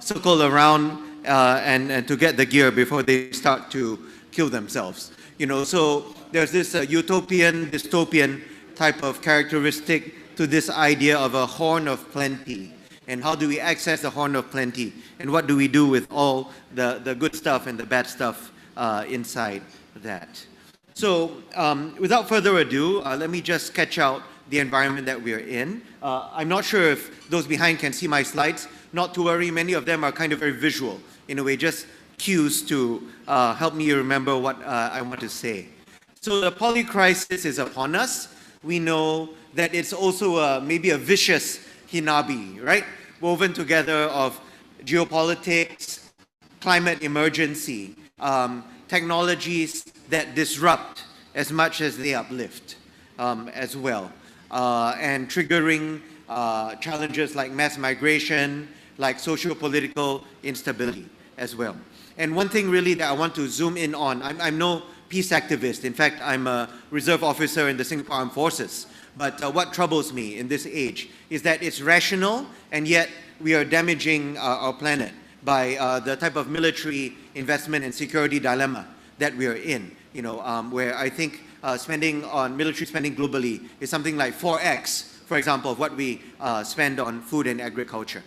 circle around and to get the gear before they start to kill themselves. You know, so there's this utopian, dystopian type of characteristic to this idea of a horn of plenty. And how do we access the horn of plenty? And what do we do with all the good stuff and the bad stuff inside that? So without further ado, let me just sketch out the environment that we're in. I'm not sure if those behind can see my slides. Not to worry, many of them are kind of very visual, in a way, just cues to help me remember what I want to say. So the poly crisis is upon us. We know that it's also maybe a vicious HINABI, right? Woven together of geopolitics, climate emergency, technologies that disrupt as much as they uplift as well, and triggering challenges like mass migration, like socio-political instability as well. And one thing really that I want to zoom in on, I'm no peace activist. In fact, I'm a reserve officer in the Singapore Armed Forces. But what troubles me in this age is that it's rational, and yet we are damaging our planet by the type of military investment and security dilemma that we are in, you know, where I think spending on military spending globally is something like 4x, for example, of what we spend on food and agriculture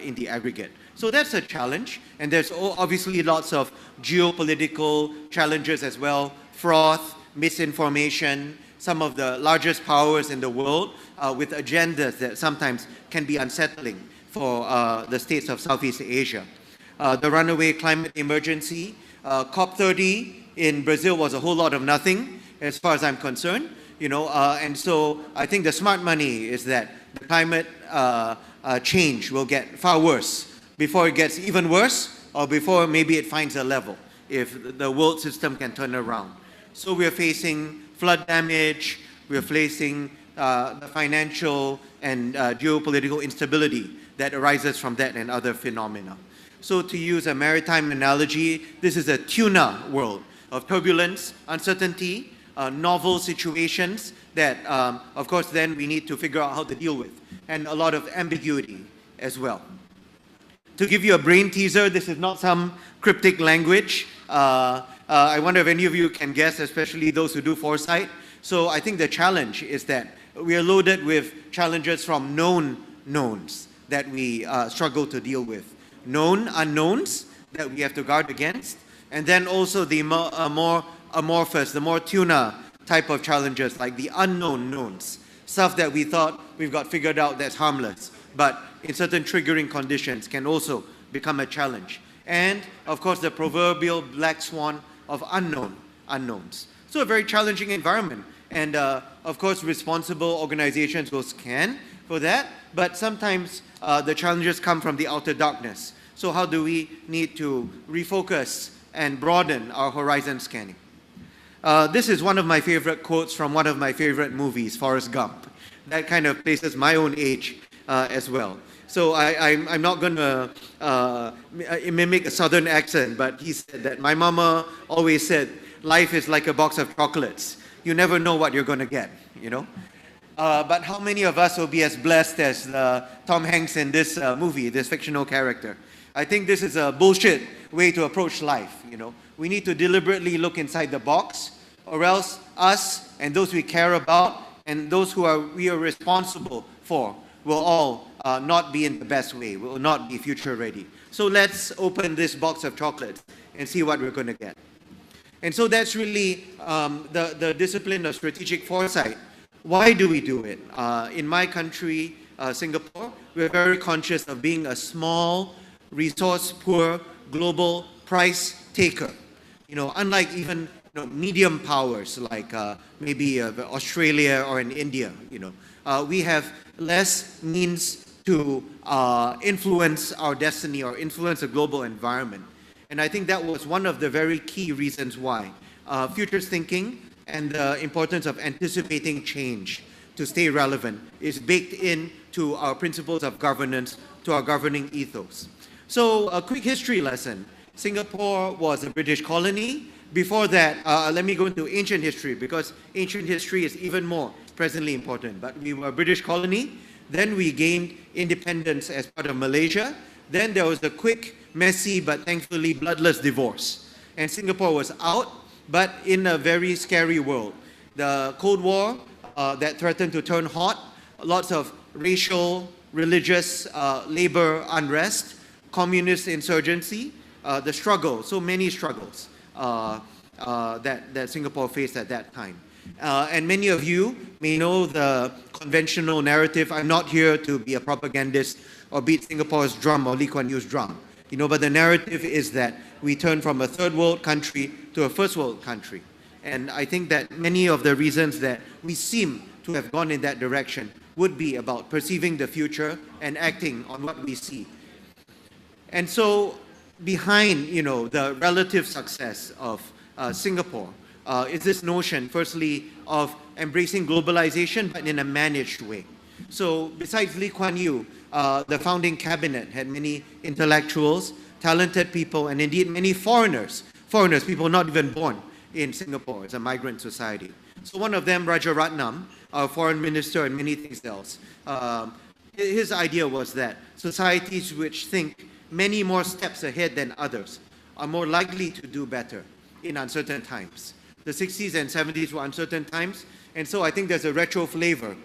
in the aggregate. So that's a challenge, and there's obviously lots of geopolitical challenges as well, froth, misinformation, some of the largest powers in the world with agendas that sometimes can be unsettling for the states of Southeast Asia. The runaway climate emergency, COP30 in Brazil was a whole lot of nothing as far as I'm concerned, you know, and so I think the smart money is that the climate change will get far worse before it gets even worse, or before maybe it finds a level, if the world system can turn around. So we're facing flood damage, we're facing the financial and geopolitical instability that arises from that and other phenomena. So to use a maritime analogy, this is a tuna world of turbulence, uncertainty, novel situations that, of course, then we need to figure out how to deal with, and a lot of ambiguity as well. To give you a brain teaser, this is not some cryptic language. I wonder if any of you can guess, especially those who do foresight. So I think the challenge is that we are loaded with challenges from known knowns that we struggle to deal with. Known unknowns that we have to guard against. And then also the more amorphous, the more tuna type of challenges, like the unknown knowns. Stuff that we thought we've got figured out that's harmless, but in certain triggering conditions can also become a challenge. And of course the proverbial black swan of unknowns. So a very challenging environment. And of course responsible organizations will scan for that, but sometimes the challenges come from the outer darkness. So how do we need to refocus and broaden our horizon scanning? This is one of my favorite quotes from one of my favorite movies, Forrest Gump. That kind of places my own age as well. So I'm not going to mimic a southern accent, but he said that my mama always said, life is like a box of chocolates. You never know what you're going to get, you know? But how many of us will be as blessed as Tom Hanks in this movie, this fictional character? I think this is a bullshit way to approach life, you know? We need to deliberately look inside the box, or else us and those we care about and those who we are responsible for will all not be in the best way, will not be future ready. So let's open this box of chocolates and see what we're going to get. And so that's really the discipline of strategic foresight. Why do we do it? In my country, Singapore, we're very conscious of being a small, resource-poor, global price taker. You know, unlike even medium powers like maybe Australia or in India, you know, we have less means to influence our destiny or influence the global environment. And I think that was one of the very key reasons why futures thinking and the importance of anticipating change to stay relevant is baked into our principles of governance to our governing ethos. So a quick history lesson. Singapore was a British colony. Before that, let me go into ancient history, because ancient history is even more presently important. But we were a British colony. Then we gained independence as part of Malaysia. Then there was a quick, messy, but thankfully bloodless divorce. And Singapore was out, but in a very scary world. The Cold War that threatened to turn hot, lots of racial, religious, labor unrest, communist insurgency, the struggle, so many struggles that Singapore faced at that time. And many of you may know the conventional narrative. I'm not here to be a propagandist or beat Singapore's drum or Lee Kuan Yew's drum. But the narrative is that we turn from a third world country to a first world country. And I think that many of the reasons that we seem to have gone in that direction would be about perceiving the future and acting on what we see. And so behind, the relative success of Singapore is this notion, firstly, of embracing globalization, but in a managed way. So besides Lee Kuan Yew, the founding cabinet had many intellectuals, talented people, and indeed many foreigners, people not even born in Singapore. It's a migrant society. So one of them, Rajaratnam, our foreign minister, and many things else, his idea was that societies which think many more steps ahead than others are more likely to do better in uncertain times. The 60s and 70s were uncertain times, and so I think there's a retro flavor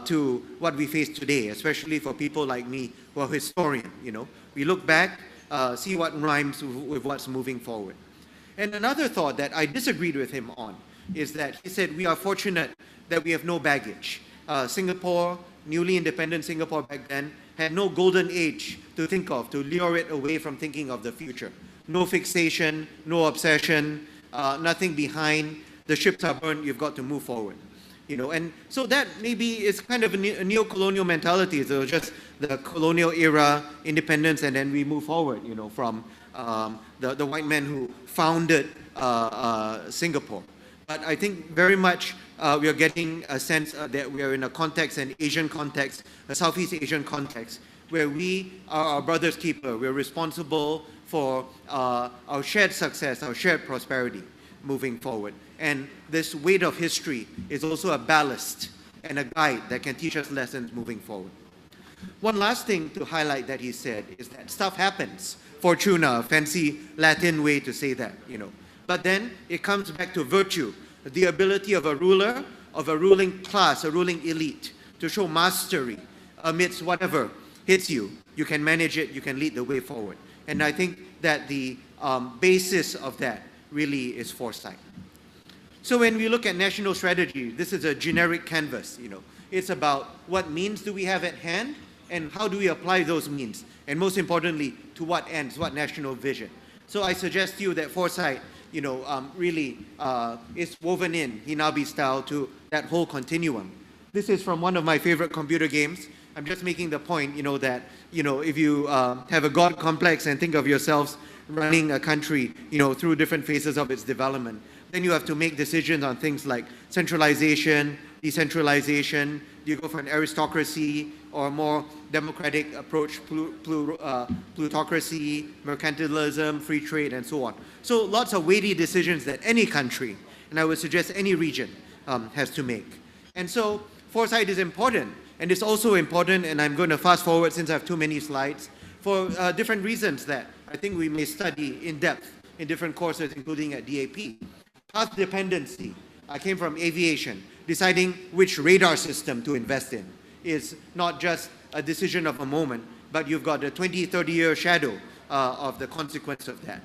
to what we face today, especially for people like me who are historian. We look back, see what rhymes with what's moving forward. And another thought that I disagreed with him on is that he said we are fortunate that we have no baggage. Singapore, newly independent Singapore back then, had no golden age to think of, to lure it away from thinking of the future. No fixation, no obsession, nothing behind. The ships are burned, you've got to move forward. And so that maybe is kind of a neo-colonial mentality. So just the colonial era, independence, and then we move forward, from the white men who founded Singapore. But I think very much we are getting a sense that we are in a context, an Asian context, a Southeast Asian context, where we are our brother's keeper. We're responsible for our shared success, our shared prosperity moving forward. And this weight of history is also a ballast and a guide that can teach us lessons moving forward. One last thing to highlight that he said is that stuff happens. Fortuna, a fancy Latin way to say that, But then it comes back to virtue, the ability of a ruler, of a ruling class, a ruling elite, to show mastery amidst whatever hits you. You can manage it, you can lead the way forward. And I think that the basis of that really is foresight. So when we look at national strategy, this is a generic canvas, It's about what means do we have at hand and how do we apply those means? And most importantly, to what ends, what national vision? So I suggest to you that foresight, really is woven in HINABI style to that whole continuum. This is from one of my favorite computer games. I'm just making the point, that, if you have a God complex and think of yourselves running a country, through different phases of its development, then you have to make decisions on things like centralization, decentralization. Do you go for an aristocracy or a more democratic approach, plutocracy, mercantilism, free trade, and so on? So lots of weighty decisions that any country, and I would suggest any region, has to make. And so foresight is important. And it's also important, and I'm going to fast forward since I have too many slides, for different reasons that I think we may study in depth in different courses, including at DAP. Path dependency. I came from aviation. Deciding which radar system to invest in is not just a decision of a moment, but you've got a 20, 30-year shadow of the consequence of that.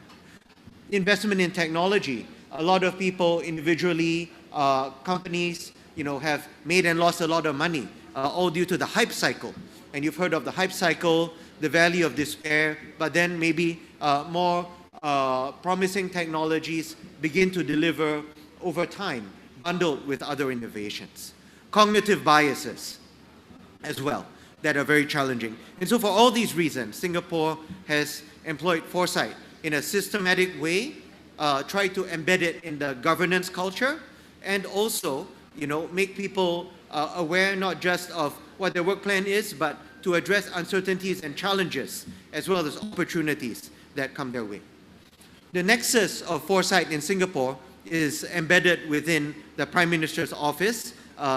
Investment in technology. A lot of people individually, companies, have made and lost a lot of money, all due to the hype cycle. And you've heard of the hype cycle, the valley of despair, but then maybe more promising technologies begin to deliver over time, bundled with other innovations. Cognitive biases as well that are very challenging. And so for all these reasons, Singapore has employed foresight in a systematic way, tried to embed it in the governance culture, and also, make people aware not just of what their work plan is, but to address uncertainties and challenges, as well as opportunities that come their way. The nexus of foresight in Singapore is embedded within the Prime Minister's office,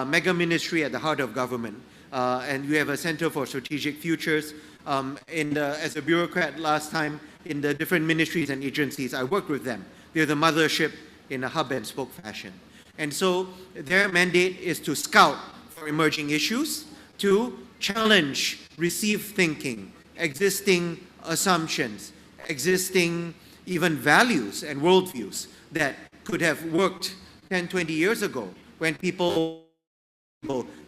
mega ministry at the heart of government. And we have a Center for Strategic Futures. As a bureaucrat last time in the different ministries and agencies, I worked with them. They're the mothership in a hub and spoke fashion. And so their mandate is to scout for emerging issues, to challenge received thinking, existing assumptions, existing even values and worldviews that could have worked 10, 20 years ago when people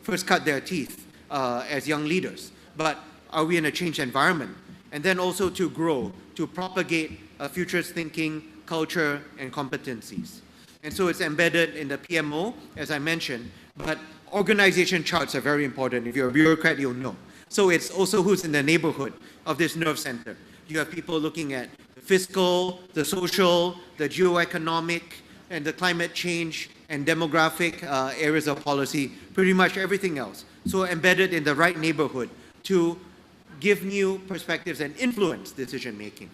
first cut their teeth as young leaders. But are we in a changed environment? And then also to grow, to propagate a futures thinking culture and competencies. And so it's embedded in the PMO, as I mentioned, but organization charts are very important. If you're a bureaucrat, you'll know. So it's also who's in the neighborhood of this nerve center. You have people looking at the fiscal, the social, the geoeconomic, and the climate change and demographic areas of policy, pretty much everything else. So embedded in the right neighborhood to give new perspectives and influence decision making.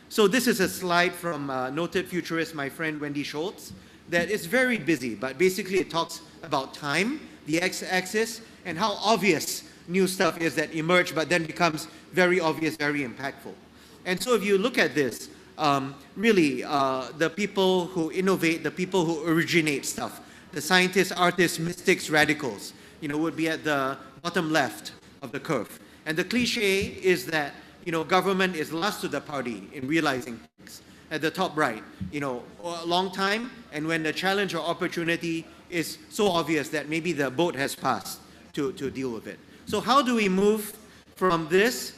So this is a slide from noted futurist, my friend Wendy Schultz, that is very busy, but basically it talks about time, the x-axis, and how obvious new stuff is that emerge, but then becomes very obvious, very impactful. And so if you look at this, really, the people who innovate, the people who originate stuff, the scientists, artists, mystics, radicals, would be at the bottom left of the curve. And the cliche is that, government is last to the party in realizing things. At the top right, a long time, and when the challenge or opportunity is so obvious that maybe the boat has passed to deal with it. So how do we move from this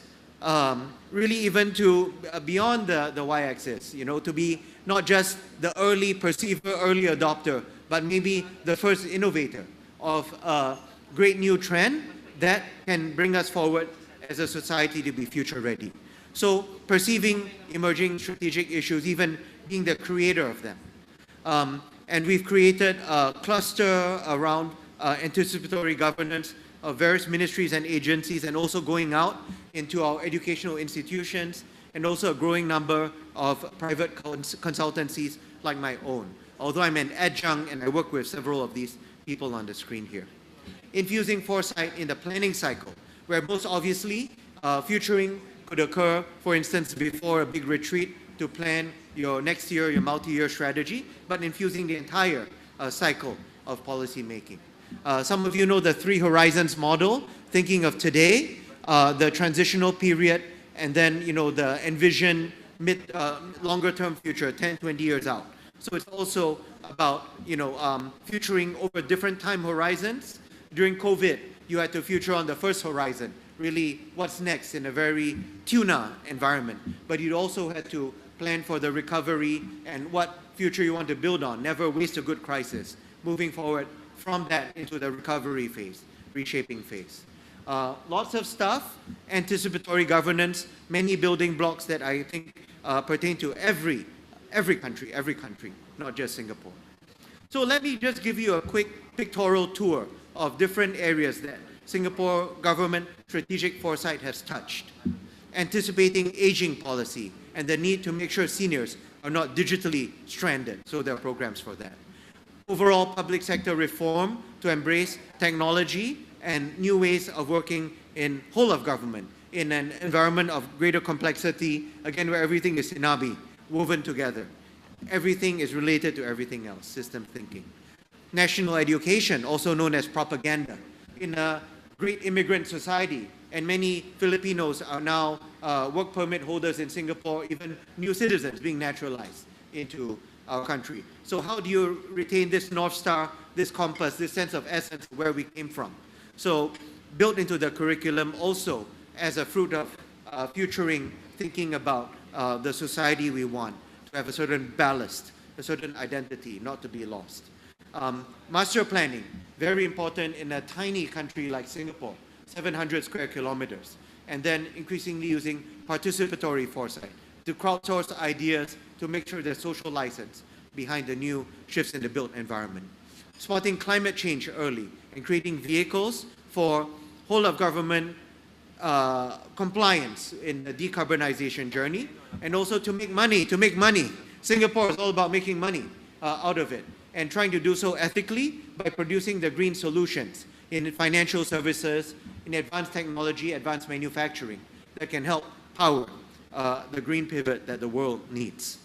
really even to beyond the y-axis, to be not just the early perceiver, early adopter, but maybe the first innovator of a great new trend that can bring us forward as a society to be future ready. So perceiving emerging strategic issues, even being the creator of them. And we've created a cluster around anticipatory governance of various ministries and agencies, and also going out into our educational institutions, and also a growing number of private consultancies like my own. Although I'm an adjunct and I work with several of these people on the screen here. Infusing foresight in the planning cycle, where most obviously futuring could occur, for instance, before a big retreat to plan your next year, your multi-year strategy, but infusing the entire cycle of policy making. Some of you know the 3 horizons model, thinking of today, the transitional period, and then the envision longer term future, 10, 20 years out. So it's also about futuring over different time horizons. During COVID, you had to future on the first horizon, really what's next in a very tuna environment. But you also had to plan for the recovery and what future you want to build on. Never waste a good crisis. Moving forward from that into the recovery phase, reshaping phase. Lots of stuff, anticipatory governance, many building blocks that I think pertain to every country, not just Singapore. So let me just give you a quick pictorial tour of different areas that Singapore government strategic foresight has touched. Anticipating aging policy and the need to make sure seniors are not digitally stranded, so there are programs for that. Overall public sector reform to embrace technology and new ways of working in whole of government, in an environment of greater complexity, again, where everything is HINABI, woven together. Everything is related to everything else, system thinking. National education, also known as propaganda. In a great immigrant society, and many Filipinos are now work permit holders in Singapore, even new citizens being naturalized into our country. So how do you retain this North Star, this compass, this sense of essence of where we came from? So built into the curriculum also as a fruit of futuring, thinking about the society we want, to have a certain ballast, a certain identity, not to be lost. Master planning, very important in a tiny country like Singapore, 700 square kilometers. And then increasingly using participatory foresight to crowdsource ideas to make sure there's social license behind the new shifts in the built environment. Spotting climate change early and creating vehicles for whole of government compliance in the decarbonization journey, and also to make money. Singapore is all about making money out of it, and trying to do so ethically by producing the green solutions in financial services, in advanced technology, advanced manufacturing that can help power the green pivot that the world needs.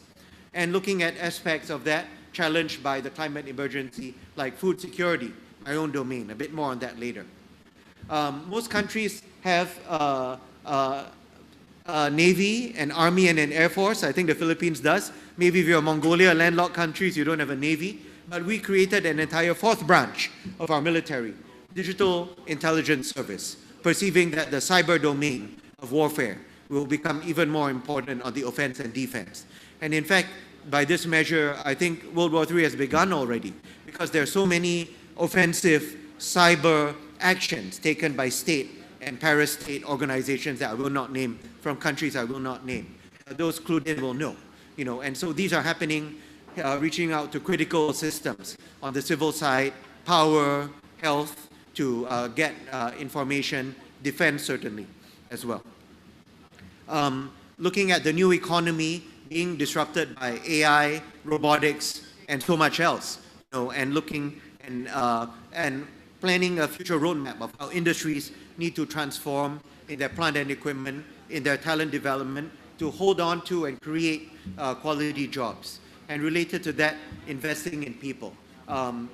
And looking at aspects of that challenged by the climate emergency, like food security, my own domain, a bit more on that later. Most countries have Navy, an Army, and an Air Force. I think the Philippines does. Maybe if you're Mongolia, landlocked countries, you don't have a Navy. But we created an entire fourth branch of our military, Digital Intelligence Service, perceiving that the cyber domain of warfare will become even more important on the offense and defense. And in fact, by this measure, I think World War III has begun already, because there are so many offensive cyber actions taken by state and para-state organizations that I will not name, from countries I will not name. Those clued in will know. And so these are happening, reaching out to critical systems on the civil side, power, health, to get information, defense certainly as well. Looking at the new economy being disrupted by AI, robotics, and so much else, and looking and planning a future roadmap of how industries need to transform in their plant and equipment, in their talent development, to hold on to and create quality jobs. And related to that, investing in people.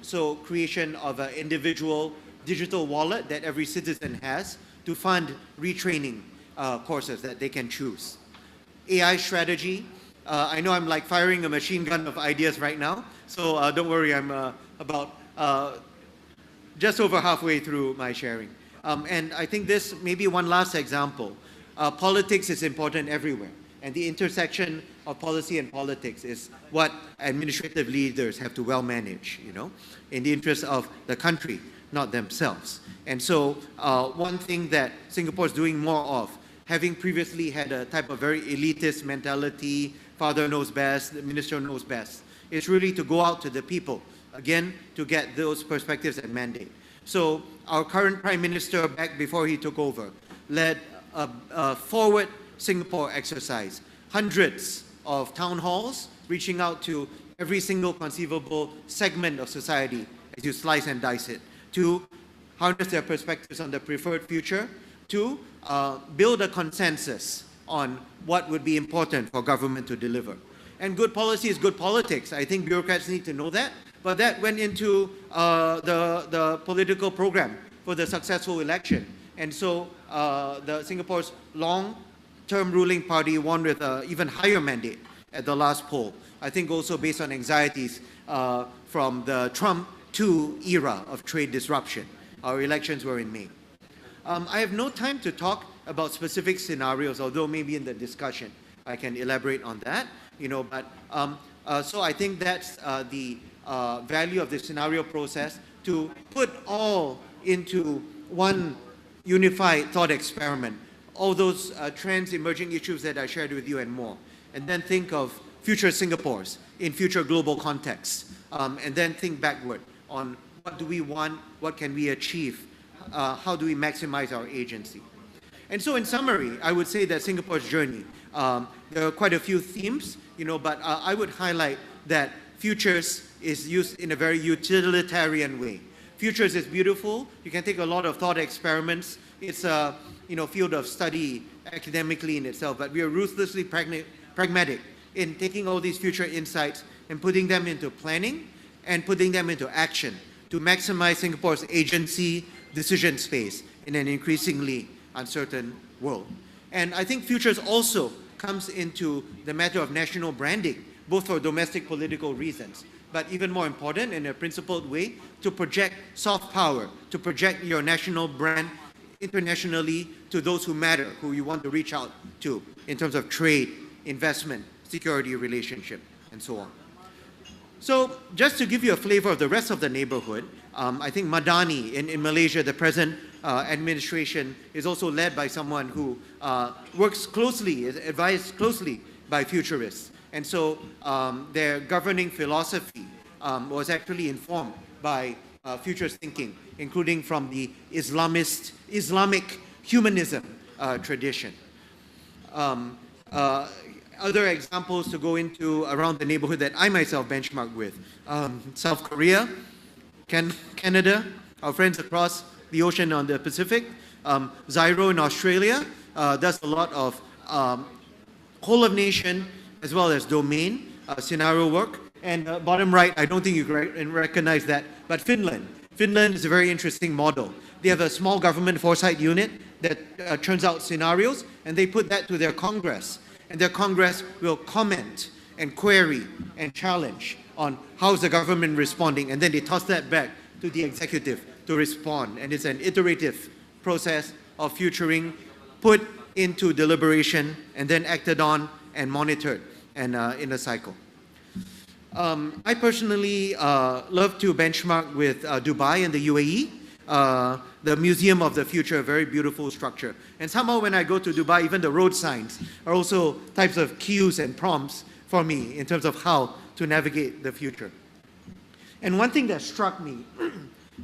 So creation of an individual digital wallet that every citizen has to fund retraining courses that they can choose. AI strategy. I know I'm like firing a machine gun of ideas right now, so don't worry, I'm about just over halfway through my sharing. And I think this may be one last example. Politics is important everywhere, and the intersection of policy and politics is what administrative leaders have to well manage, in the interest of the country, not themselves. And so one thing that Singapore is doing more of, having previously had a type of very elitist mentality, father knows best, the minister knows best, is really to go out to the people, again, to get those perspectives and mandate. So our current Prime Minister, back before he took over, led a Forward Singapore exercise, hundreds of town halls, reaching out to every single conceivable segment of society as you slice and dice it, to harness their perspectives on the preferred future, to build a consensus on what would be important for government to deliver. And good policy is good politics. I think bureaucrats need to know that. But that went into the political program for the successful election. And so the Singapore's long-term ruling party won with an even higher mandate at the last poll. I think also based on anxieties from the Trump 2 era of trade disruption. Our elections were in May. I have no time to talk about specific scenarios, although maybe in the discussion I can elaborate on that. So I think that's the value of the scenario process, to put all into one unified thought experiment, all those trends, emerging issues that I shared with you and more, and then think of future Singapores in future global contexts, and then think backward on what do we want, what can we achieve, how do we maximize our agency. And so in summary, I would say that Singapore's journey, there are quite a few themes, but I would highlight that futures is used in a very utilitarian way. Futures is beautiful. You can take a lot of thought experiments. It's a field of study academically in itself, but we are ruthlessly pragmatic in taking all these future insights and putting them into planning and putting them into action to maximize Singapore's agency, decision space in an increasingly uncertain world. And I think futures also comes into the matter of national branding, both for domestic political reasons, but even more important, in a principled way, to project soft power, to project your national brand internationally to those who matter, who you want to reach out to in terms of trade, investment, security relationship, and so on. So just to give you a flavor of the rest of the neighborhood, I think Madani in Malaysia, the present administration, is also led by someone who works closely, is advised closely by futurists. And so their governing philosophy was actually informed by futurist thinking, including from the Islamic humanism tradition. Other examples to go into around the neighborhood that I myself benchmark with. South Korea, Canada, our friends across the ocean on the Pacific. Zyro in Australia does a lot of whole of nation as well as domain scenario work. And bottom right, I don't think you recognize that, but Finland. Finland is a very interesting model. They have a small government foresight unit that churns out scenarios, and they put that to their Congress. And their Congress will comment and query and challenge on how's the government responding, and then they toss that back to the executive to respond. And it's an iterative process of futuring, put into deliberation, and then acted on and monitored and in a cycle. I personally love to benchmark with Dubai and the UAE. The Museum of the Future, a very beautiful structure. And somehow when I go to Dubai, even the road signs are also types of cues and prompts for me in terms of how to navigate the future. And one thing that struck me,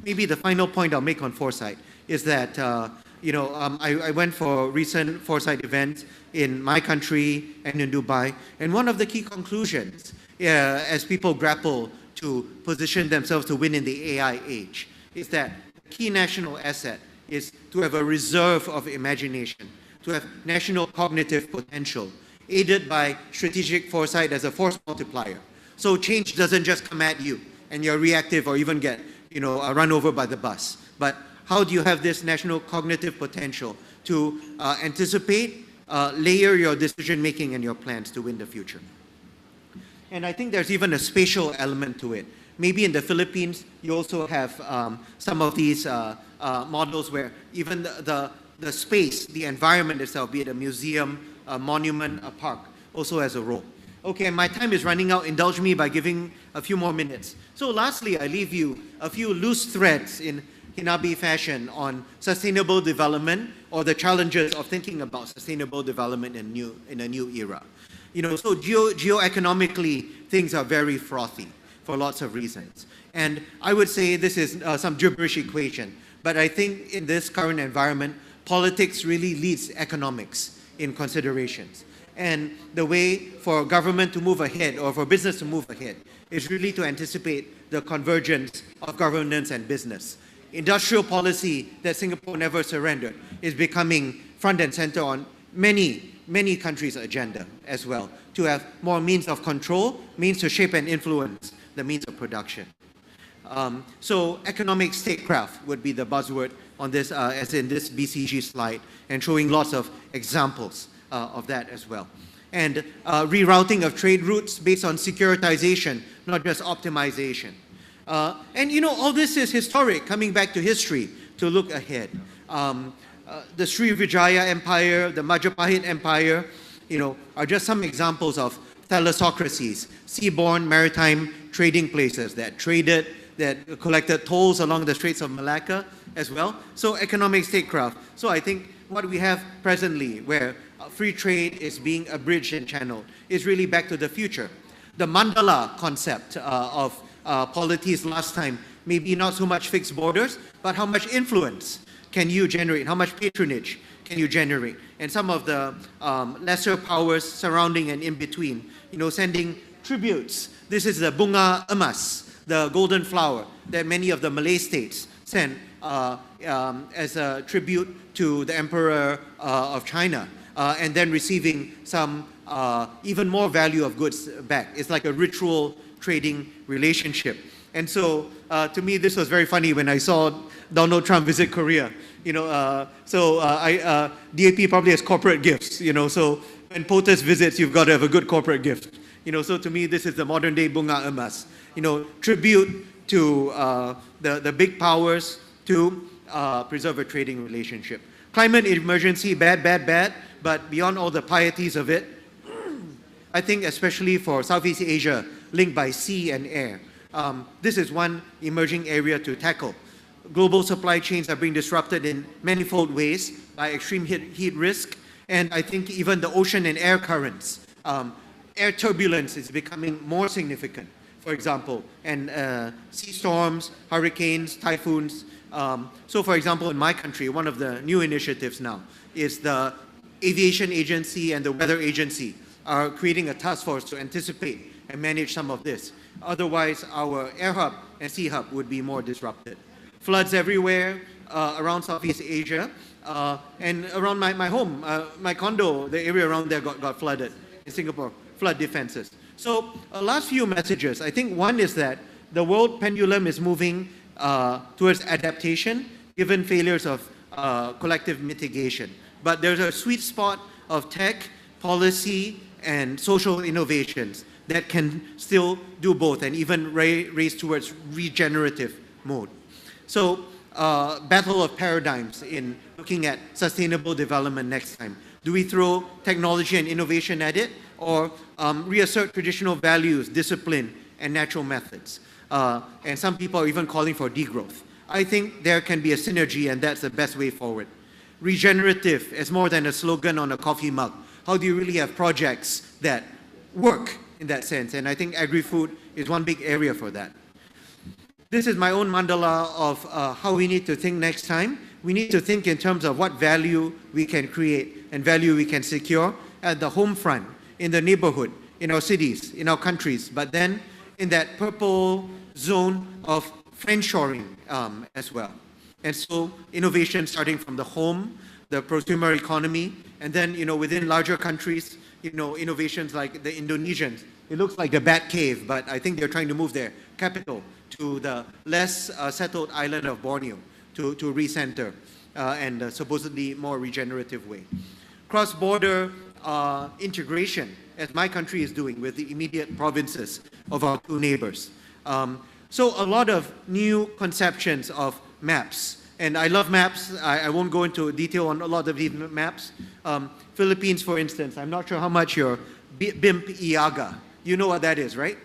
maybe the final point I'll make on foresight, is that I went for recent foresight events in my country and in Dubai, and one of the key conclusions as people grapple to position themselves to win in the AI age is that the key national asset is to have a reserve of imagination, to have national cognitive potential, aided by strategic foresight as a force multiplier. So change doesn't just come at you and you're reactive or even get run over by the bus. But how do you have this national cognitive potential to anticipate, layer your decision making and your plans to win the future? And I think there's even a spatial element to it. Maybe in the Philippines, you also have some of these models where even the space, the environment itself, be it a museum, a monument, a park, also has a role. Okay, my time is running out. Indulge me by giving a few more minutes. So lastly, I leave you a few loose threads in HINABI fashion on sustainable development or the challenges of thinking about sustainable development in a new era. So geoeconomically, things are very frothy for lots of reasons. And I would say this is some gibberish equation, but I think in this current environment, politics really leads economics in considerations. And the way for government to move ahead or for business to move ahead is really to anticipate the convergence of governance and business. Industrial policy that Singapore never surrendered is becoming front and center on many countries' agenda as well, to have more means of control, means to shape and influence the means of production. So economic statecraft would be the buzzword on this, as in this BCG slide, and showing lots of examples of that as well. And rerouting of trade routes based on securitization, not just optimization. And all this is historic, coming back to history to look ahead. The Srivijaya Empire, the Majapahit Empire, are just some examples of thalassocracies, seaborne maritime trading places that traded, that collected tolls along the Straits of Malacca as well. So economic statecraft. So I think what we have presently, where free trade is being abridged and channeled, is really back to the future. The mandala concept of polities last time, maybe not so much fixed borders, but how much influence can you generate? How much patronage can you generate? And some of the lesser powers surrounding and in between, sending tributes. This is the bunga emas, the golden flower that many of the Malay states send as a tribute to the Emperor of China, and then receiving some even more value of goods back. It's like a ritual trading relationship. And so, to me, this was very funny when I saw Donald Trump visit Korea. DAP probably has corporate gifts. So when POTUS visits, you've got to have a good corporate gift. So to me, this is the modern day bunga emas. Tribute to the big powers to preserve a trading relationship. Climate emergency, bad. But beyond all the pieties of it, I think especially for Southeast Asia, linked by sea and air, this is one emerging area to tackle. Global supply chains are being disrupted in manifold ways by extreme heat risk, and I think even the ocean and air currents, air turbulence is becoming more significant, for example, and sea storms, hurricanes, typhoons, So for example, in my country, one of the new initiatives now is the Aviation Agency and the Weather Agency are creating a task force to anticipate and manage some of this. Otherwise, our air hub and sea hub would be more disrupted. Floods everywhere around Southeast Asia and around my home, my condo, the area around there got flooded in Singapore, flood defenses. So last few messages, I think one is that the world pendulum is moving towards adaptation given failures of collective mitigation. But there's a sweet spot of tech, policy, and social innovations that can still do both and even race towards regenerative mode. So, battle of paradigms in looking at sustainable development next time. Do we throw technology and innovation at it, or reassert traditional values, discipline, and natural methods? And some people are even calling for degrowth. I think there can be a synergy, and that's the best way forward. Regenerative is more than a slogan on a coffee mug. How do you really have projects that work in that sense? And I think agri-food is one big area for that. This is my own mandala of how we need to think next time. We need to think in terms of what value we can create and value we can secure at the home front, in the neighborhood, in our cities, in our countries, but then in that purple zone of friendshoring as well. And so innovation starting from the home, the prosumer economy, and then, within larger countries, innovations like the Indonesians. It looks like the Bat Cave, but I think they're trying to move their capital to the less settled island of Borneo to recenter and supposedly more regenerative way. Cross-border integration, as my country is doing with the immediate provinces of our two neighbors. So a lot of new conceptions of maps. And I love maps. I won't go into detail on a lot of these maps. Philippines, for instance, I'm not sure how much your BIMP IAGA. You know what that is, right?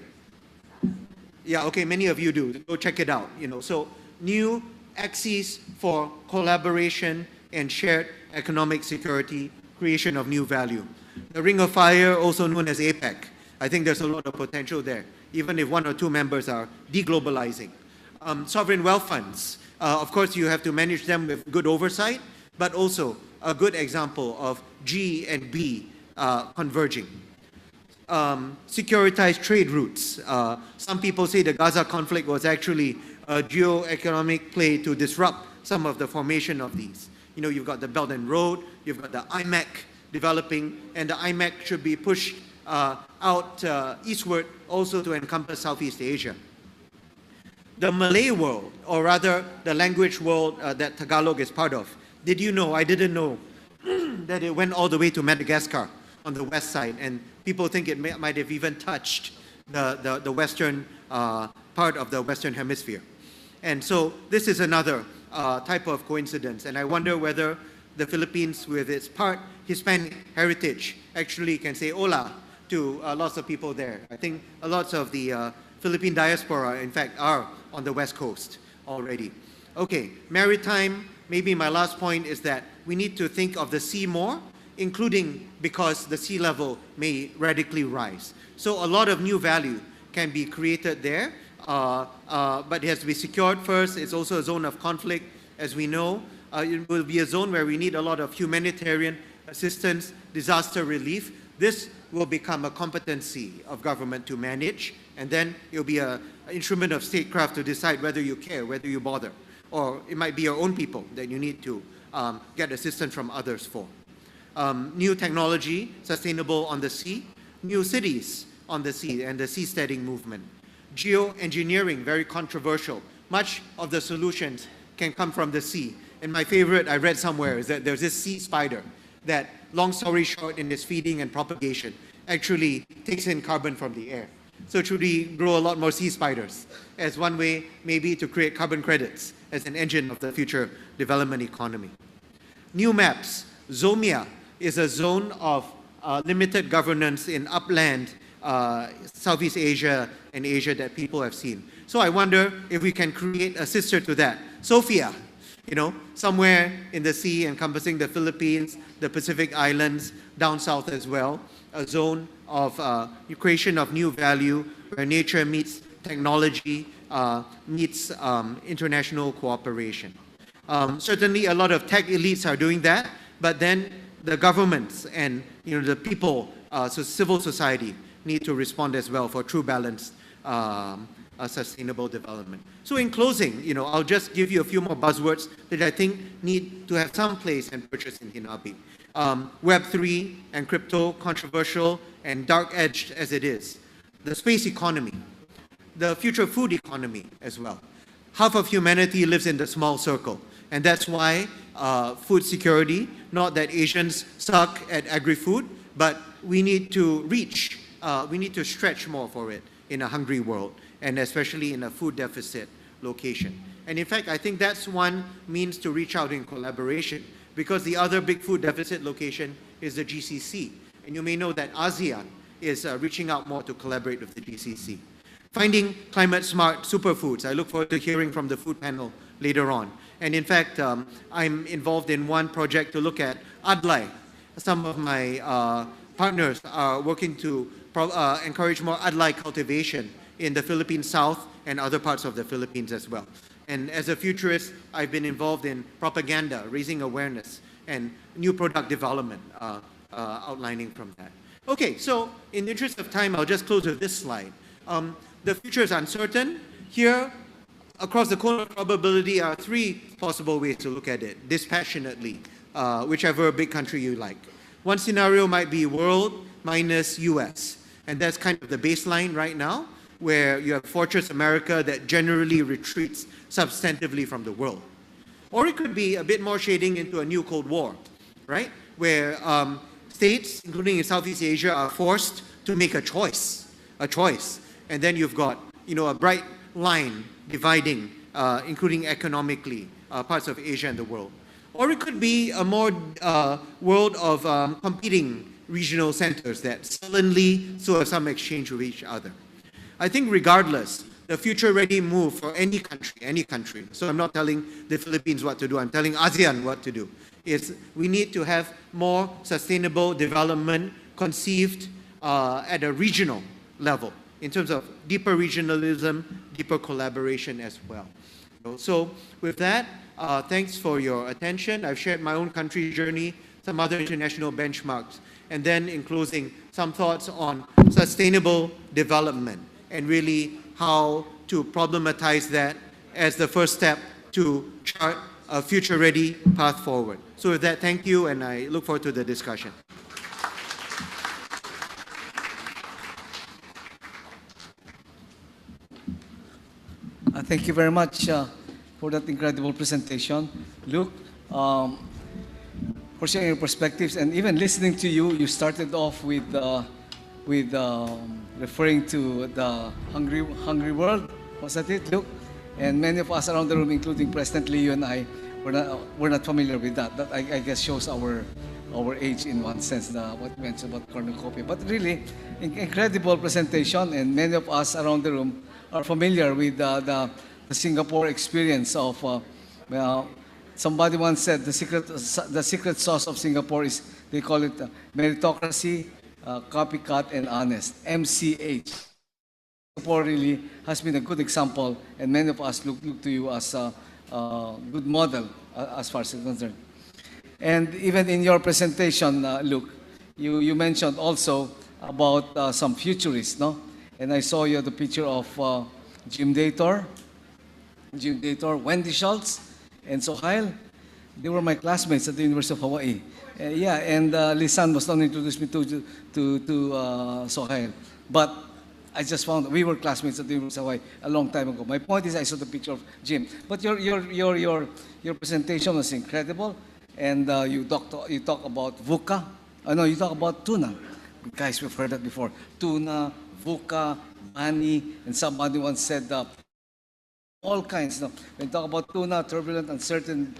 Yeah, okay, many of you do. Go check it out. So new axes for collaboration and shared economic security, creation of new value. The Ring of Fire, also known as APEC. I think there's a lot of potential there, even if one or two members are deglobalizing. Sovereign wealth funds. Of course, you have to manage them with good oversight, but also a good example of G and B converging. Securitized trade routes. Some people say the Gaza conflict was actually a geo-economic play to disrupt some of the formation of these. You've got the Belt and Road, you've got the IMEC developing, and the IMEC should be pushed out eastward also to encompass Southeast Asia. The Malay world, or rather the language world that Tagalog is part of. Did you know, I didn't know, that it went all the way to Madagascar on the west side, and people think it might have even touched the western part of the Western Hemisphere. And so this is another type of coincidence, and I wonder whether the Philippines, with its part Hispanic heritage, actually can say hola to lots of people there. I think lots of the Philippine diaspora, in fact, are on the West Coast already. Okay, maritime, maybe my last point is that we need to think of the sea more, including because the sea level may radically rise. So a lot of new value can be created there, but it has to be secured first. It's also a zone of conflict, as we know. It will be a zone where we need a lot of humanitarian assistance, disaster relief. This will become a competency of government to manage, and then it will be an instrument of statecraft to decide whether you care, whether you bother. Or it might be your own people that you need to get assistance from others for. New technology, sustainable on the sea, new cities on the sea, and the seasteading movement. Geoengineering, very controversial. Much of the solutions can come from the sea. And my favorite, I read somewhere, is that there's this sea spider that, long story short, in its feeding and propagation, actually takes in carbon from the air. So should we grow a lot more sea spiders as one way maybe to create carbon credits as an engine of the future development economy? New maps. Zomia is a zone of limited governance in upland Southeast Asia and Asia that people have seen. So I wonder if we can create a sister to that. Sophia, somewhere in the sea encompassing the Philippines, the Pacific Islands, down south as well, a zone of creation of new value where nature meets technology needs international cooperation. Certainly, a lot of tech elites are doing that, but then the governments and the people, so civil society, need to respond as well for true balanced sustainable development. So in closing, I'll just give you a few more buzzwords that I think need to have some place and purchase in HINABI. Web3 and crypto, controversial and dark-edged as it is. The space economy, the future food economy as well. Half of humanity lives in the small circle, and that's why food security, not that Asians suck at agri-food, but we need to reach, we need to stretch more for it in a hungry world, and especially in a food deficit location. And in fact, I think that's one means to reach out in collaboration, because the other big food deficit location is the GCC. And you may know that ASEAN is reaching out more to collaborate with the GCC. Finding climate-smart superfoods. I look forward to hearing from the food panel later on. And in fact, I'm involved in one project to look at adlai. Some of my partners are working to encourage more adlai cultivation in the Philippine South and other parts of the Philippines as well. And as a futurist, I've been involved in propaganda, raising awareness, and new product development, outlining from that. Okay, so in the interest of time, I'll just close with this slide. The future is uncertain. Here, across the cone of probability are three possible ways to look at it, dispassionately, whichever big country you like. One scenario might be world minus US, and that's kind of the baseline right now, where you have Fortress America that generally retreats substantively from the world. Or it could be a bit more shading into a new Cold War, right? Where states, including in Southeast Asia, are forced to make a choice. And then you've got, a bright line dividing, including economically, parts of Asia and the world. Or it could be a more world of competing regional centers that sullenly still have some exchange with each other. I think regardless, the future-ready move for any country, so I'm not telling the Philippines what to do, I'm telling ASEAN what to do, is we need to have more sustainable development conceived at a regional level, in terms of deeper regionalism, deeper collaboration as well. So with that, thanks for your attention. I've shared my own country journey, some other international benchmarks, and then in closing, some thoughts on sustainable development and really how to problematize that as the first step to chart a future-ready path forward. So with that, thank you, and I look forward to the discussion. Thank you very much for that incredible presentation, Luke. For sharing your perspectives, and even listening to you, you started off with referring to the hungry world. Was that it, Luke? And many of us around the room, including President Lee, you and I, we're not familiar with that. That I guess shows our age in one sense, what you mentioned about cornucopia. But really, incredible presentation, and many of us around the room are familiar with the Singapore experience of, somebody once said the secret sauce of Singapore is, they call it meritocracy, copycat, and honest, MCH. Singapore really has been a good example, and many of us look to you as a good model as far as it's concerned. And even in your presentation, Luke, you mentioned also about some futurists, no? And I saw you the picture of Jim Dator, Wendy Schultz, and Sohail. They were my classmates at the University of Hawaii. Yeah, and Lisan was not introduced me to Sohail. But I just found we were classmates at the University of Hawaii a long time ago. My point is, I saw the picture of Jim. But your presentation was incredible, and you talk about VUCA. No, you talk about tuna. Guys, we've heard that before. Tuna, VUCA, BANI, and somebody once said all kinds. No? When you talk about tuna, turbulent, uncertain,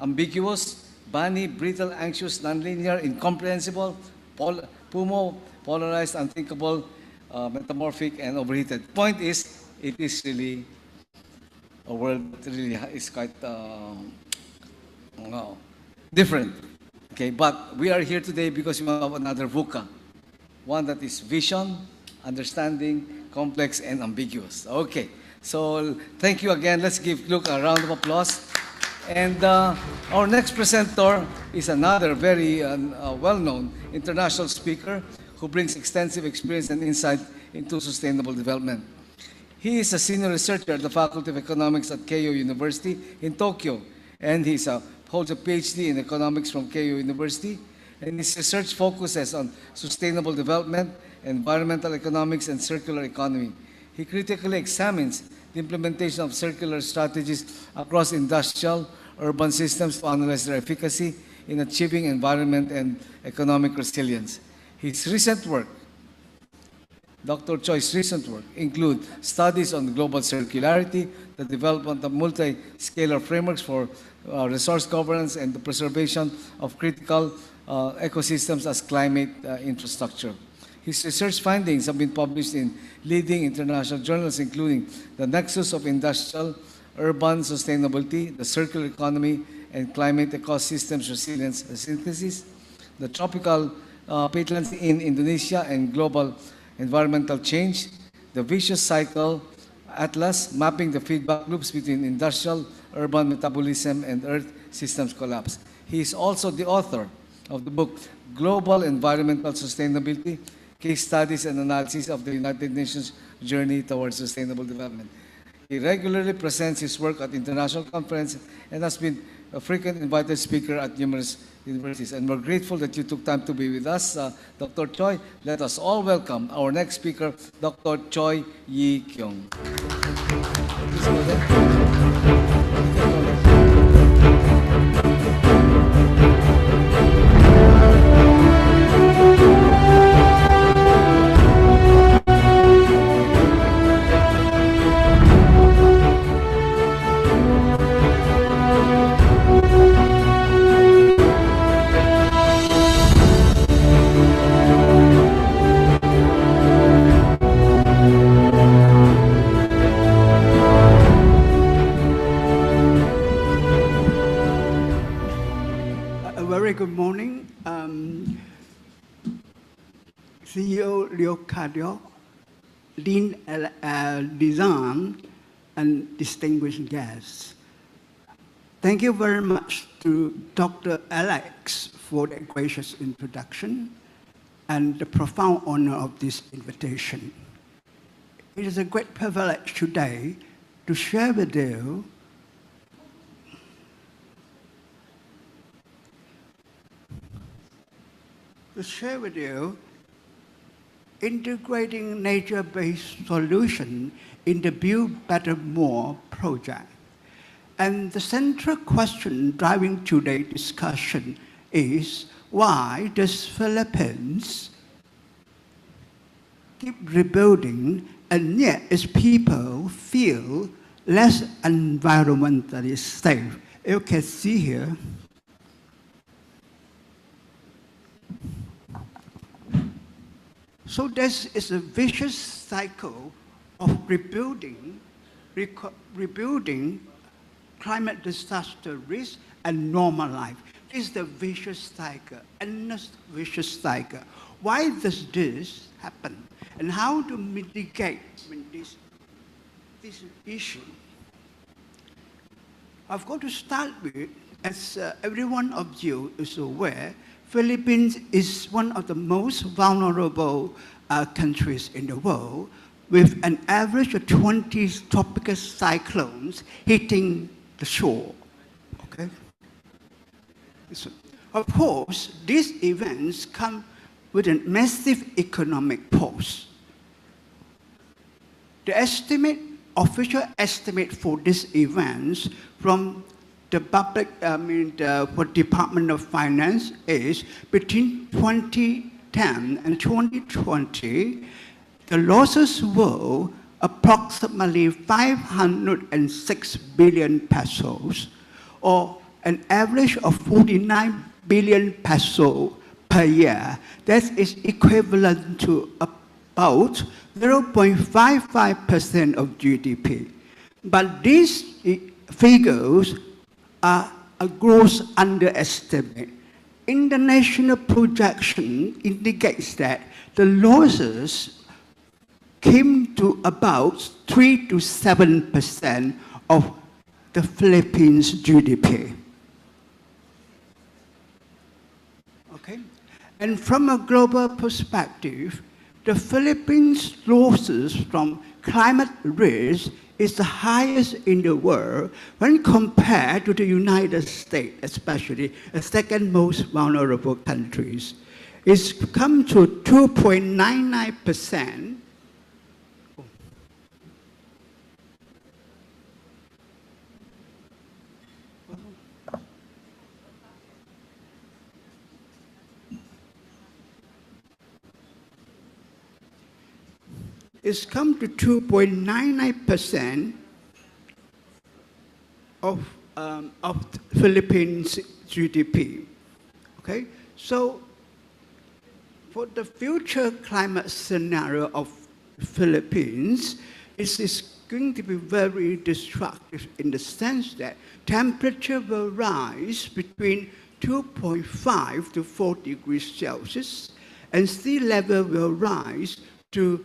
ambiguous, BANI, brittle, anxious, nonlinear, incomprehensible, PUMO, polarized, unthinkable, metamorphic, and overheated. Point is, it is really a world that really is quite different. Okay, but we are here today because we have another VUCA, one that is vision, understanding, complex and ambiguous. Okay, so thank you again. Let's give Luke a round of applause. And our next presenter is another very well-known international speaker who brings extensive experience and insight into sustainable development. He is a senior researcher at the Faculty of Economics at Keio University in Tokyo, and he holds a PhD in economics from Keio University, and his research focuses on sustainable development, environmental economics, and circular economy. He critically examines the implementation of circular strategies across industrial, urban systems to analyze their efficacy in achieving environment and economic resilience. His recent work, Dr. Choi's recent work, include studies on global circularity, the development of multi-scalar frameworks for resource governance, and the preservation of critical ecosystems as climate infrastructure. His research findings have been published in leading international journals, including The Nexus of Industrial, Urban Sustainability, the Circular Economy, and Climate Ecosystems Resilience Synthesis, The Tropical Peatlands in Indonesia and Global Environmental Change, The Vicious Cycle Atlas, mapping the feedback loops between industrial, urban metabolism, and Earth systems collapse. He is also the author of the book Global Environmental Sustainability, Case Studies and Analysis of the United Nations Journey Towards Sustainable Development. He regularly presents his work at international conferences and has been a frequent invited speaker at numerous universities. And we're grateful that you took time to be with us, Dr. Choi. Let us all welcome our next speaker, Dr. Choi Yi Kyung. Please go ahead. Good morning, CEO Leo Cardio, Dean Design, and distinguished guests. Thank you very much to Dr. Alex for the gracious introduction and the profound honor of this invitation. It is a great privilege today to share with you integrating nature-based solution in the Build Better More project. And the central question driving today's discussion is, why does Philippines keep rebuilding and yet its people feel less environmentally safe? You can see here, so this is a vicious cycle of rebuilding climate disaster risk and normal life. This is the vicious cycle, endless vicious cycle. Why does this happen? And how to mitigate this issue? I've got to start with, as every one of you is aware, Philippines is one of the most vulnerable countries in the world, with an average of 20 tropical cyclones hitting the shore. Okay? So, of course, these events come with a massive economic pause. The official estimate for these events from the Department of Finance is between 2010 and 2020, the losses were approximately 506 billion pesos, or an average of 49 billion peso per year. That is equivalent to about 0.55% of GDP. But these figures are a gross underestimate. International projection indicates that the losses came to about 3 to 7% of the Philippines' GDP. Okay? And from a global perspective, the Philippines' losses from climate risk is the highest in the world when compared to the United States, especially the second most vulnerable countries. It's come to 2.99%. It's come to 2.99% of Philippines' GDP. Okay, so for the future climate scenario of Philippines, it is going to be very destructive in the sense that temperature will rise between 2.5 to 4 degrees Celsius, and sea level will rise to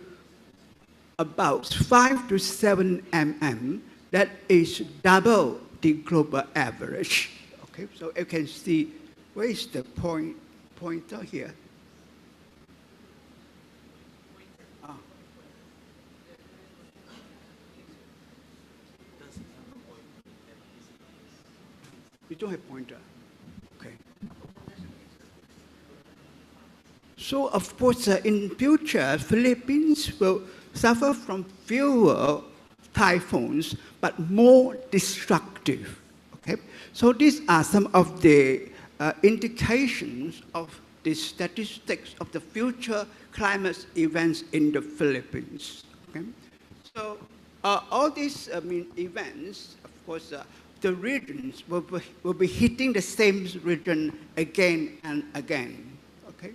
about 5 to 7 mm. That is double the global average. Okay, so you can see where is the pointer here. You don't have pointer. Okay. So of course, in future, Philippines will suffer from fewer typhoons, but more destructive. Okay? So these are some of the indications of the statistics of the future climate events in the Philippines. Okay? So all these events, of course, the regions will be hitting the same region again and again. Okay?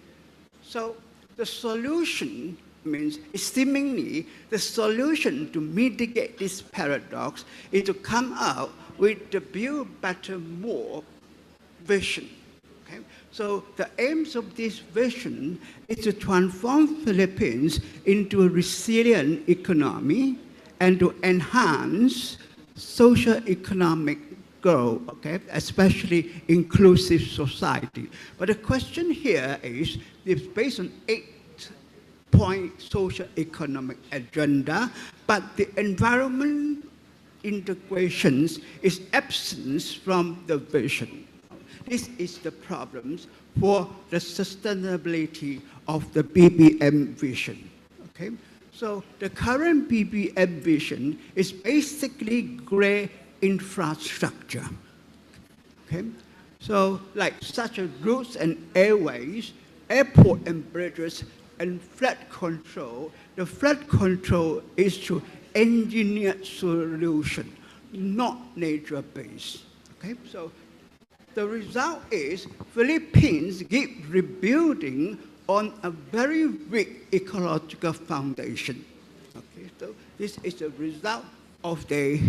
So the solution means seemingly the solution to mitigate this paradox is to come out with the build better more vision. Okay? So the aims of this vision is to transform Philippines into a resilient economy and to enhance socio-economic growth, okay? Especially inclusive society. But the question here is, it's based on 8-point socio-economic agenda, but the environment integrations is absence from the vision. This is the problems for the sustainability of the BBM vision. Okay? So the current BBM vision is basically gray infrastructure. Okay? So like such as roads and airways, airport and bridges, and flood control. The flood control is to engineered solution, not nature-based. Okay? So the result is Philippines keep rebuilding on a very weak ecological foundation. Okay? So this is the result of the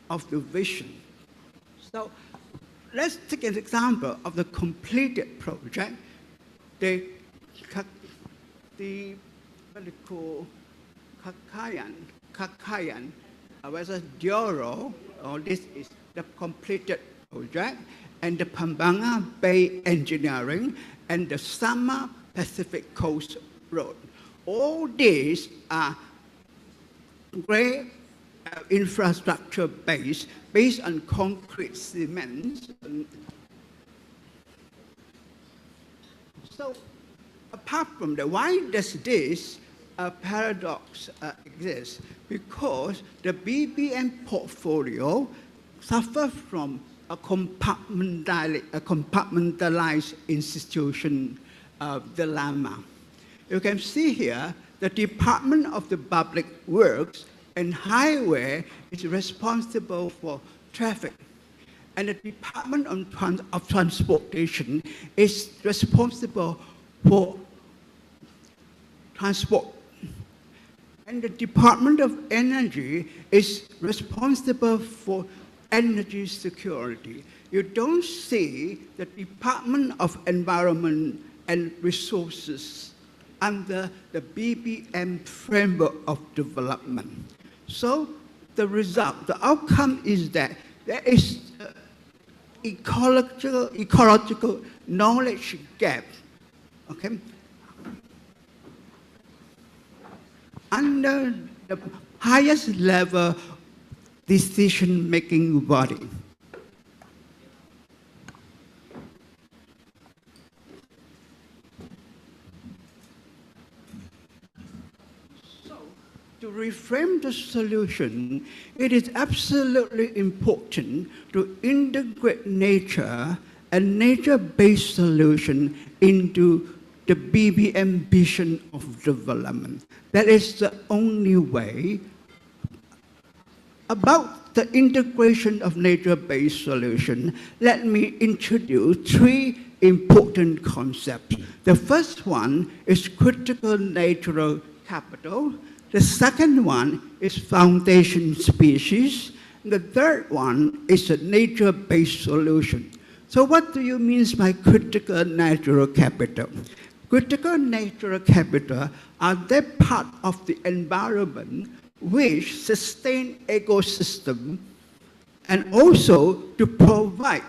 vision. So let's take an example of the completed project. The what they call Kakayan, whether Dioro, or this is the completed project, and the Pampanga Bay Engineering, and the Sama Pacific Coast Road. All these are great infrastructure based on concrete cement. So apart from that, why does this paradox exist? Because the BBM portfolio suffers from a compartmentalized institution dilemma. You can see here the Department of the Public Works and Highway is responsible for traffic, and the Department of Transportation is responsible for transport. And the Department of Energy is responsible for energy security. You don't see the Department of Environment and Resources under the BBM framework of development. So the result, the outcome is that there is ecological knowledge gap, okay? Under the highest level decision-making body. To reframe the solution, it is absolutely important to integrate nature and nature-based solution into the BBM vision of development. That is the only way. About the integration of nature-based solution, let me introduce three important concepts. The first one is critical natural capital. The second one is foundation species. The third one is a nature-based solution. So what do you mean by critical natural capital? Critical natural capital are that part of the environment which sustain ecosystem and also to provide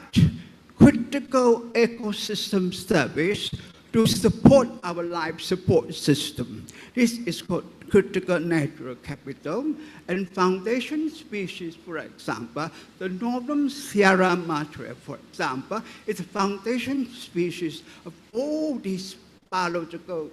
critical ecosystem service to support our life support system. This is called critical natural capital. And foundation species, for example, the northern Sierra Madre, for example, is a foundation species of all these biological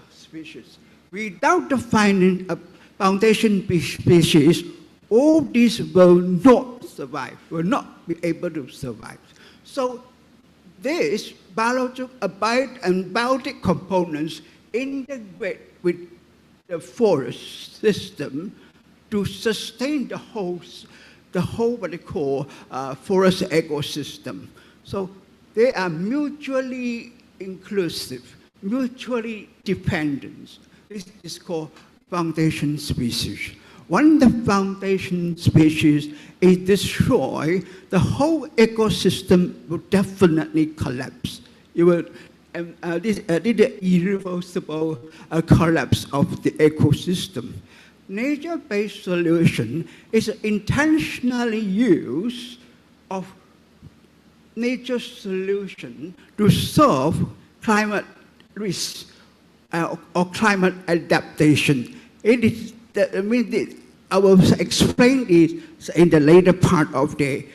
species. Without the finding of foundation species, all these will not survive, will not be able to survive. So these biological and biotic components integrate with the forest system to sustain the whole what they call forest ecosystem. So they are mutually inclusive, mutually dependent. This is called foundation species. When the foundation species is destroyed, the whole ecosystem will definitely collapse. It will, this is irreversible collapse of the ecosystem. Nature-based solution is intentionally use of nature solution to solve climate risk or climate adaptation. It is I will explain this in the later part of the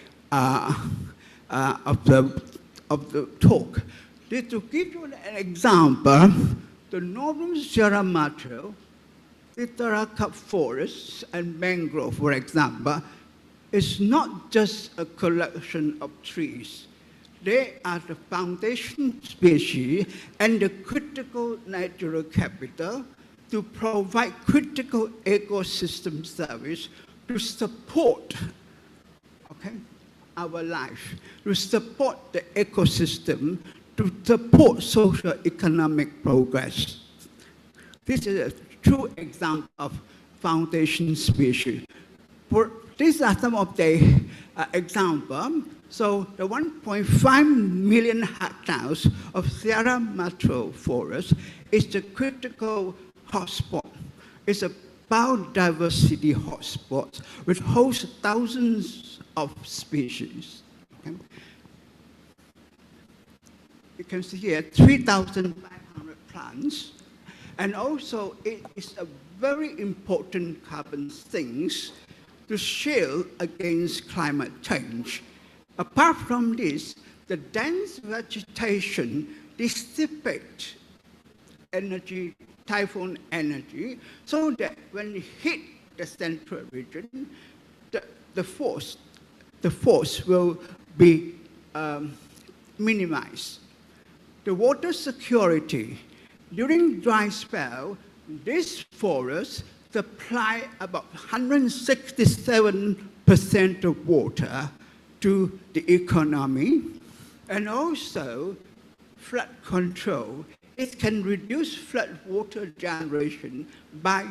talk. To give you an example, the northern Sierra Madre, Titaraca forests and mangrove, for example, is not just a collection of trees. They are the foundation species and the critical natural capital to provide critical ecosystem service to support our life, to support the ecosystem, to support social economic progress. This is a true example of foundation species. These are some of the examples. So the 1.5 million hectares of Sierra Madre forest is the critical hotspot. It's a biodiversity hotspot which hosts thousands of species. Okay? You can see here 3,500 plants. And also it is a very important carbon sink to shield against climate change. Apart from this, the dense vegetation dissipates energy, typhoon energy, so that when it hit the central region, the force will be minimized. The water security. During dry spell, this forest supply about 167% of water to the economy, and also flood control. It can reduce flood water generation by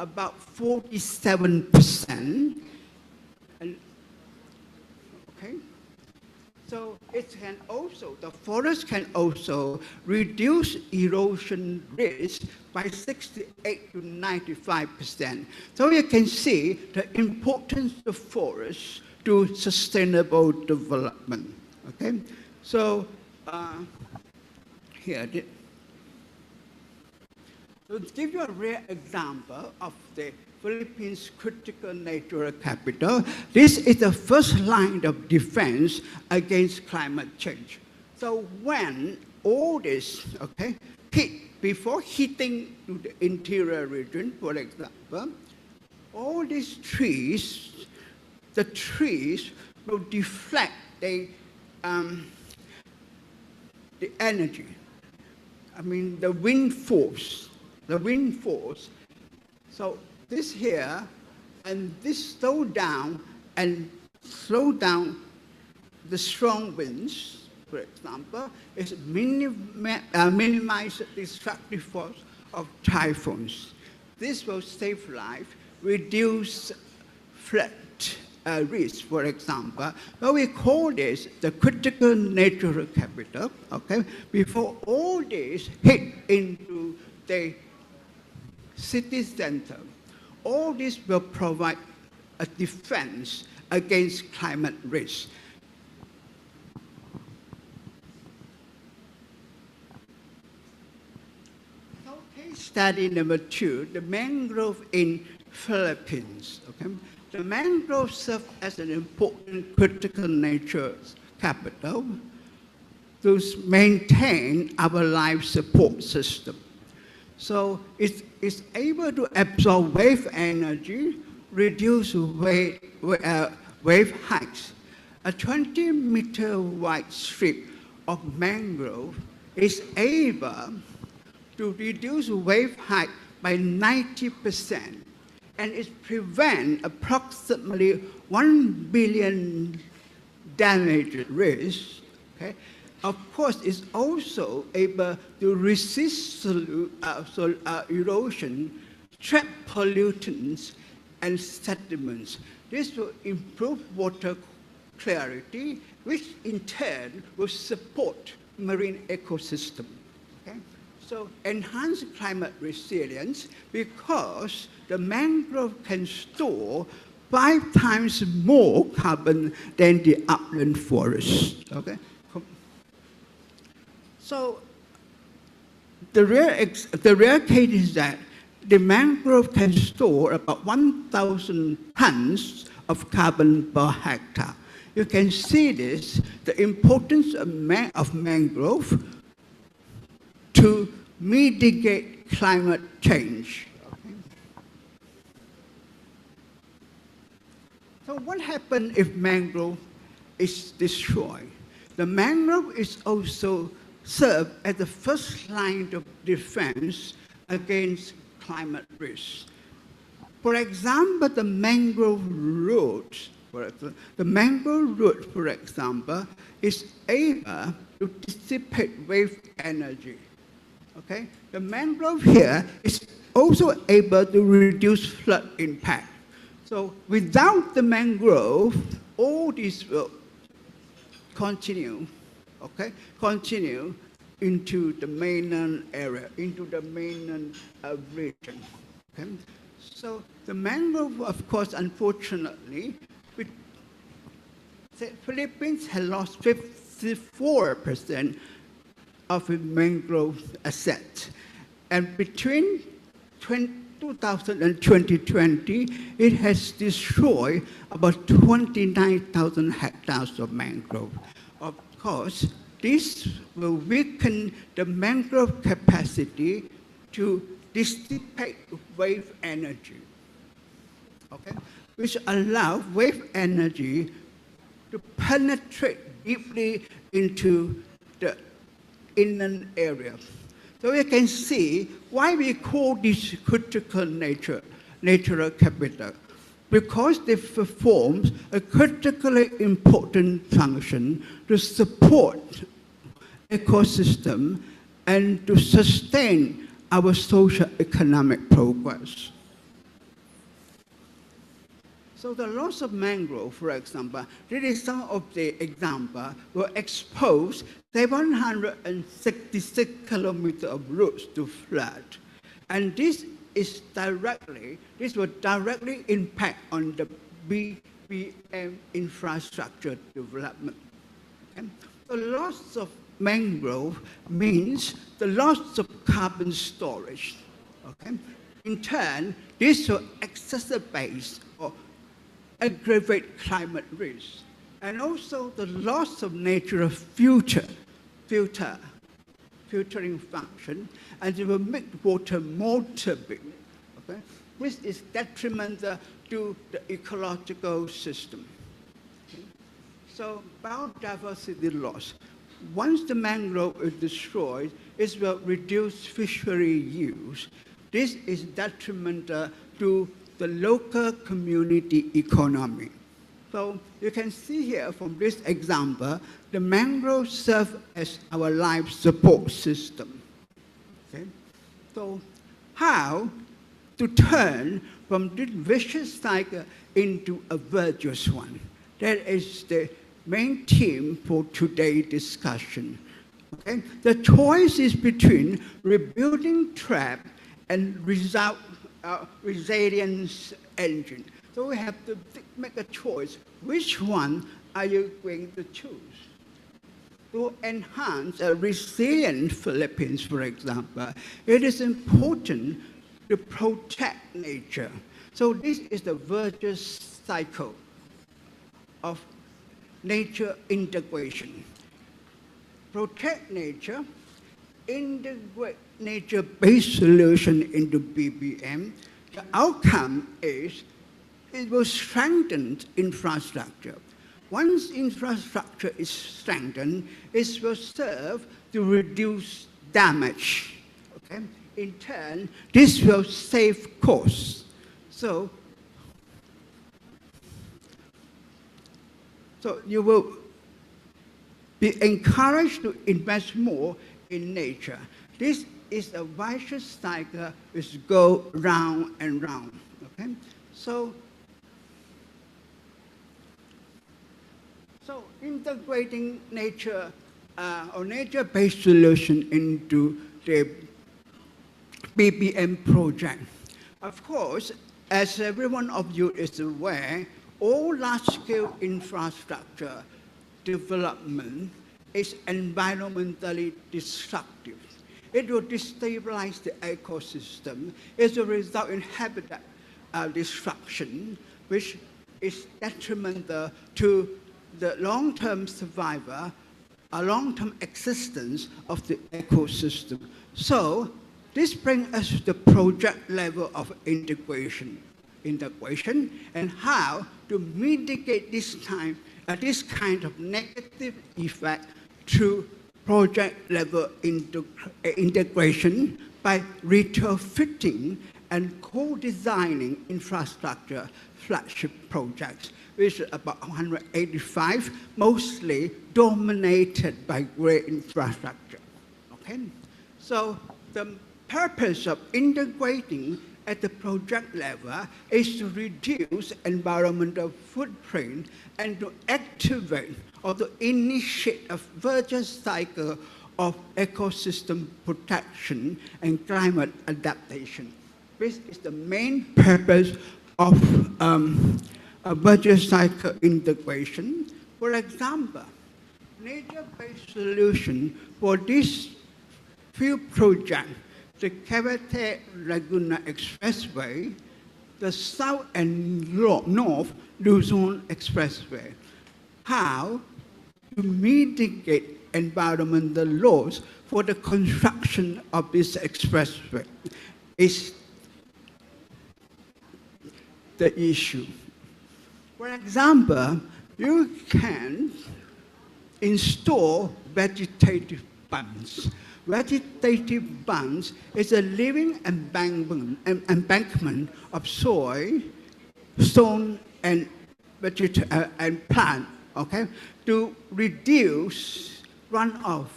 about 47%. And, okay? So it can also, the forest can also reduce erosion risk by 68 to 95%. So you can see the importance of forests to sustainable development. Okay, so here, to give you a rare example of the Philippines critical natural capital, this is the first line of defense against climate change. So when all this, okay, hit, before hitting to the interior region, for example, all these trees, the trees will deflect the energy. I mean, the wind force. So this here, and this slow down the strong winds, for example, is minimize the destructive force of typhoons. This will save life, reduce flood risk, for example. So we call this the critical natural capital, okay? Before all this hit into the city center, all this will provide a defense against climate risk. So case study number 2, the mangrove in Philippines. Okay? The mangrove serve as an important critical nature capital to maintain our life support system. So it's able to absorb wave energy, reduce wave heights. A 20-meter wide strip of mangrove is able to reduce wave height by 90%, and it prevents approximately 1 billion damage risk. Okay? Of course, it's also able to resist erosion, trap pollutants, and sediments. This will improve water clarity, which in turn will support marine ecosystem. Okay? So enhance climate resilience because the mangrove can store 5 times more carbon than the upland forest. Okay? So the rare case is that the mangrove can store about 1,000 tons of carbon per hectare. You can see this, the importance of mangrove to mitigate climate change. Okay. So what happens if mangrove is destroyed? The mangrove is also serve as the first line of defense against climate risk. For example, the mangrove root, for example, is able to dissipate wave energy. Okay? The mangrove here is also able to reduce flood impact. So without the mangrove, all this will continue. Okay, continue into the mainland area, into the mainland region. Okay? So the mangrove, of course, unfortunately, the Philippines has lost 54% of its mangrove assets. And between 2000 and 2020, it has destroyed about 29,000 hectares of mangrove. Of course, this will weaken the mangrove capacity to dissipate wave energy, okay? Which allows wave energy to penetrate deeply into the inland area. So you can see why we call this critical natural capital. Because they perform a critically important function to support ecosystem and to sustain our social economic progress. So the loss of mangrove, for example, this is some of the example, will expose 766 kilometers of roots to flood. And this will directly impact on the BBM infrastructure development. Okay? The loss of mangrove means the loss of carbon storage. Okay? In turn, this will exacerbate or aggravate climate risk, and also the loss of natural filtering function, and it will make water more turbid, okay? Which is detrimental to the ecological system. Okay? So biodiversity loss. Once the mangrove is destroyed, it will reduce fishery use. This is detrimental to the local community economy. So you can see here from this example, the mangroves serve as our life support system. Okay? So how to turn from this vicious cycle into a virtuous one? That is the main theme for today's discussion. Okay? The choice is between rebuilding trap and resilience engine. So we have to make a choice. Which one are you going to choose? To enhance a resilient Philippines, for example, it is important to protect nature. So this is the virtuous cycle of nature integration. Protect nature, integrate nature-based solution into BBM. The outcome is it will strengthen infrastructure. Once infrastructure is strengthened, it will serve to reduce damage. Okay? In turn, this will save costs. So you will be encouraged to invest more in nature. This is a vicious cycle which goes round and round. Okay? So integrating nature or nature-based solution into the BBM project. Of course, as every one of you is aware, all large-scale infrastructure development is environmentally destructive. It will destabilize the ecosystem. It will result in habitat destruction, which is detrimental to the long-term survival, a long-term existence of the ecosystem. So this brings us to the project level of integration and how to mitigate this kind of negative effect through project level integration by retrofitting and co-designing infrastructure flagship projects, which is about 185, mostly dominated by gray infrastructure. Okay? So the purpose of integrating at the project level is to reduce environmental footprint and to activate or to initiate a virtuous cycle of ecosystem protection and climate adaptation. This is the main purpose of a virtuous cycle integration. For example, nature-based solution for this few projects, the Cavite Laguna Expressway, the South and North Luzon Expressway. How to mitigate environmental laws for the construction of this expressway is the issue. For example, you can install vegetative bunds. Vegetative bunds is a living embankment of soil, stone, and plant, okay, to reduce runoff,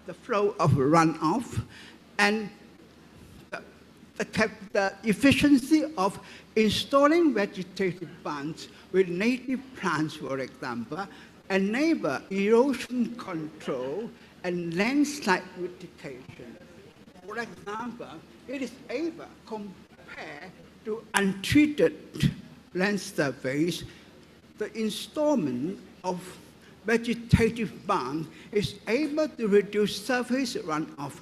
the flow of runoff, and the efficiency of installing vegetative bands with native plants, for example, enable erosion control and landslide mitigation. For example, it is able, compared to untreated land surface, the installment of vegetative band is able to reduce surface runoff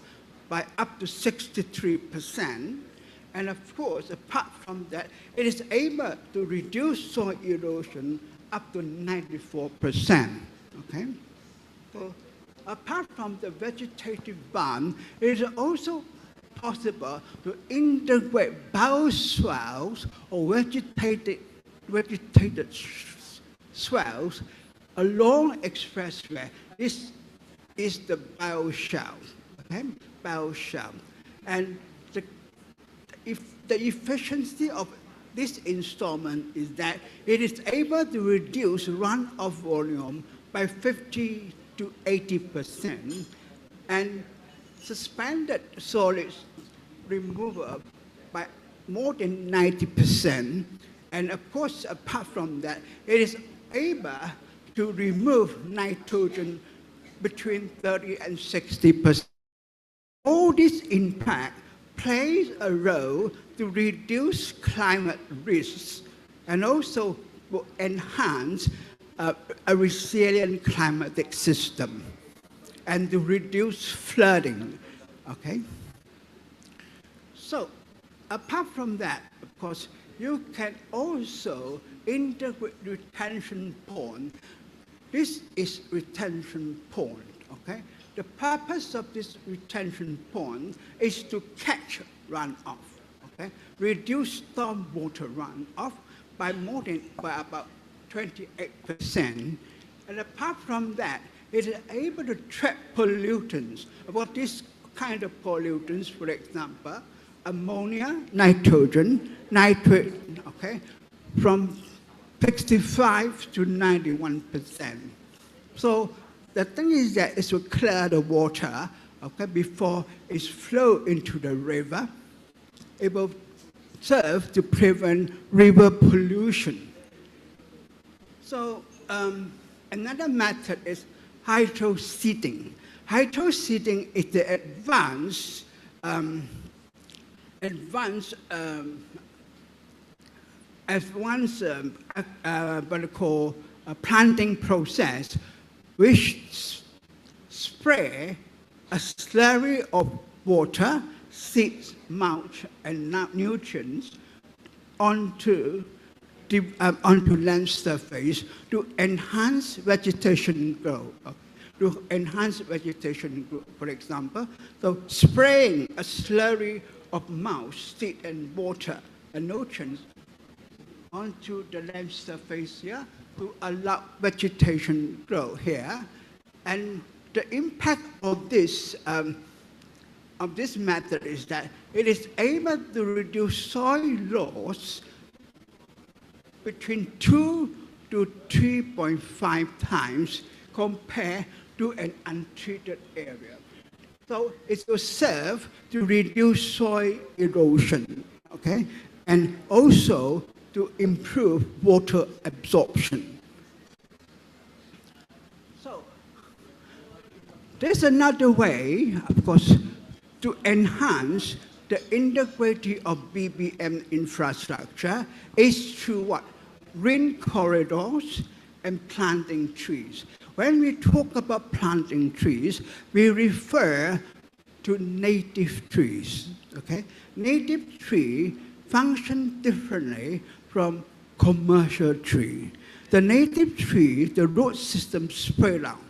by up to 63%. And of course, apart from that, it is able to reduce soil erosion up to 94%. Okay? So apart from the vegetative band, it is also possible to integrate bioswales or vegetated swales along expressway. This is the bioshell, okay? Bioshell. And the efficiency of this installment is that it is able to reduce runoff volume by 50 to 80%, and suspended solids removal by more than 90%. And of course, apart from that, it is able to remove nitrogen between 30 and 60%. All this impact plays a role to reduce climate risks and also will enhance a resilient climatic system and to reduce flooding, okay? So, apart from that, of course, you can also integrate retention pond. This is retention pond, okay? The purpose of this retention pond is to catch runoff, okay? Reduce stormwater runoff by about 28%. And apart from that, it is able to trap pollutants. About this kind of pollutants, for example, ammonia, nitrogen, nitrate, okay, from 65 to 91%. So the thing is that it will clear the water, okay, before it's flow into the river. It will serve to prevent river pollution. So another method is hydroseeding. Hydroseeding is the advanced what we call a planting process, which spray a slurry of water, seeds, mulch, and nutrients onto land surface to enhance vegetation growth. For example, so spraying a slurry of mulch, seed, and water and nutrients onto the land surface here to allow vegetation grow here. And the impact of this method is that it is able to reduce soil loss between 2 to 3.5 times compared to an untreated area. So it will serve to reduce soil erosion, okay, and also to improve water absorption. So there's another way, of course, to enhance the integrity of BBM infrastructure is through what? Green corridors and planting trees. When we talk about planting trees, we refer to native trees, okay? Native tree function differently from commercial tree. The native tree, the root system spread out.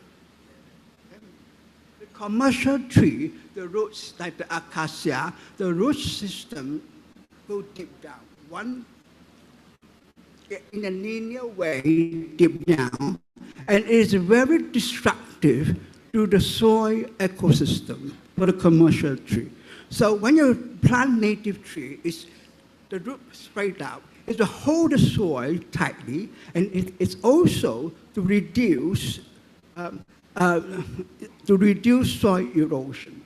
The commercial tree, the roots like the acacia, the root system go deep down. One in a linear way deep down, and it is very destructive to the soil ecosystem for the commercial tree. So when you plant native tree, the root spread out. It's to hold the soil tightly, and it's also to reduce soil erosion.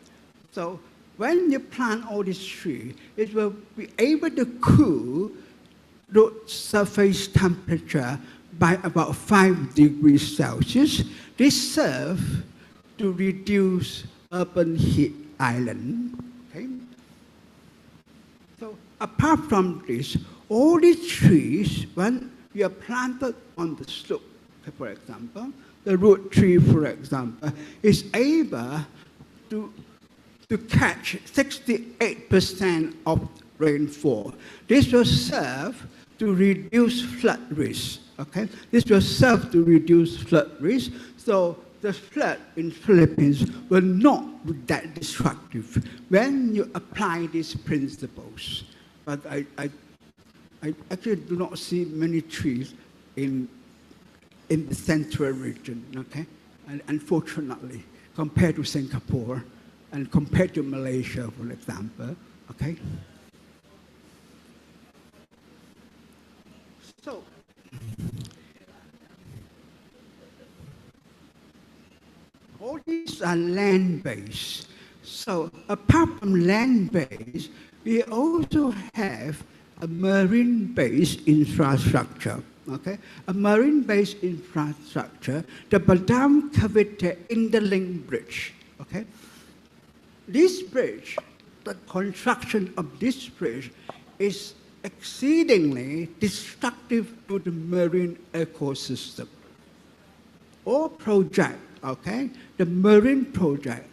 So when you plant all these trees, it will be able to cool the surface temperature by about 5 degrees Celsius. This serves to reduce urban heat island. Okay? So apart from this, all these trees, when we are planted on the slope, for example, the root tree, for example, is able to catch 68% of rainfall. This will serve to reduce flood risk. Okay? This will serve to reduce flood risk. So the flood in Philippines will not be that destructive when you apply these principles. But I actually do not see many trees in the central region, okay? And unfortunately, compared to Singapore and compared to Malaysia, for example, okay? So, all these are land-based. So, apart from land-based, we also have a marine-based infrastructure. Okay, a marine-based infrastructure, the Badam Cavite Interlink Bridge. Okay, this bridge, the construction of this bridge, is exceedingly destructive to the marine ecosystem. All project, okay, the marine project,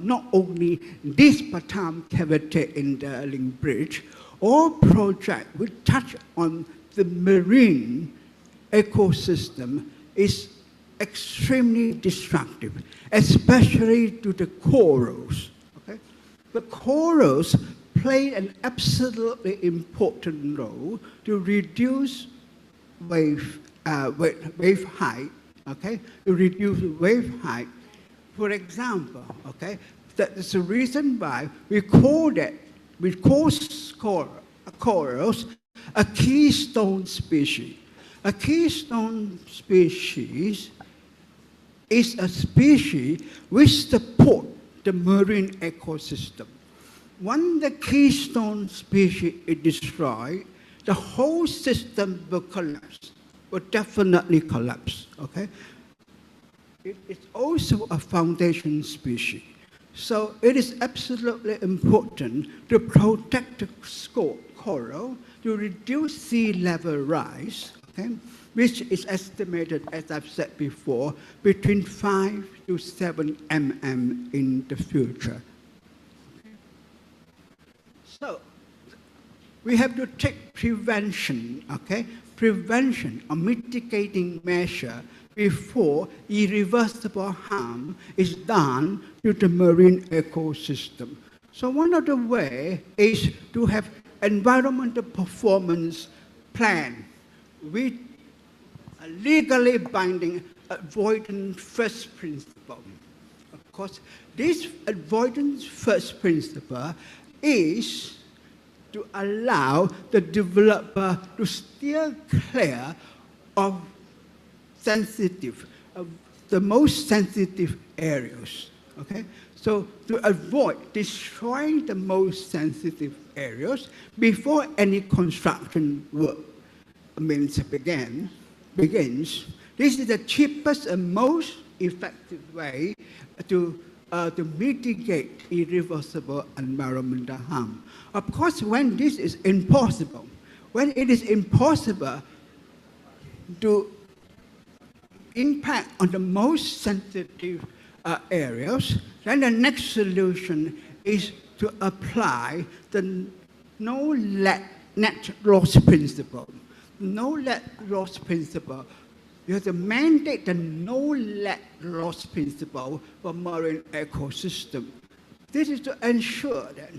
not only this Batam Cavite Interlink Bridge, all projects which touch on the marine ecosystem is extremely destructive, especially to the corals. Okay? The corals play an absolutely important role to reduce wave height. Okay, to reduce wave height. For example, okay, that is the reason why we call corals a keystone species. A keystone species is a species which supports the marine ecosystem. When the keystone species is destroyed, the whole system will collapse, will definitely collapse, okay? It is also a foundation species. So it is absolutely important to protect the coral, to reduce sea level rise, okay, which is estimated, as I've said before, between 5 to 7 mm in the future. So we have to take prevention, okay, prevention or mitigating measure before irreversible harm is done to the marine ecosystem. So one of the ways is to have environmental performance plan with a legally binding avoidance first principle. Of course, this avoidance first principle is to allow the developer to steer clear of the most sensitive areas, okay? So to avoid destroying the most sensitive areas before any construction work begins, this is the cheapest and most effective way to mitigate irreversible environmental harm. Of course, when this is impossible, when it is impossible to impact on the most sensitive areas, then the next solution is to apply the no net loss principle. No net loss principle. You have to mandate the no net loss principle for marine ecosystem. This is to ensure that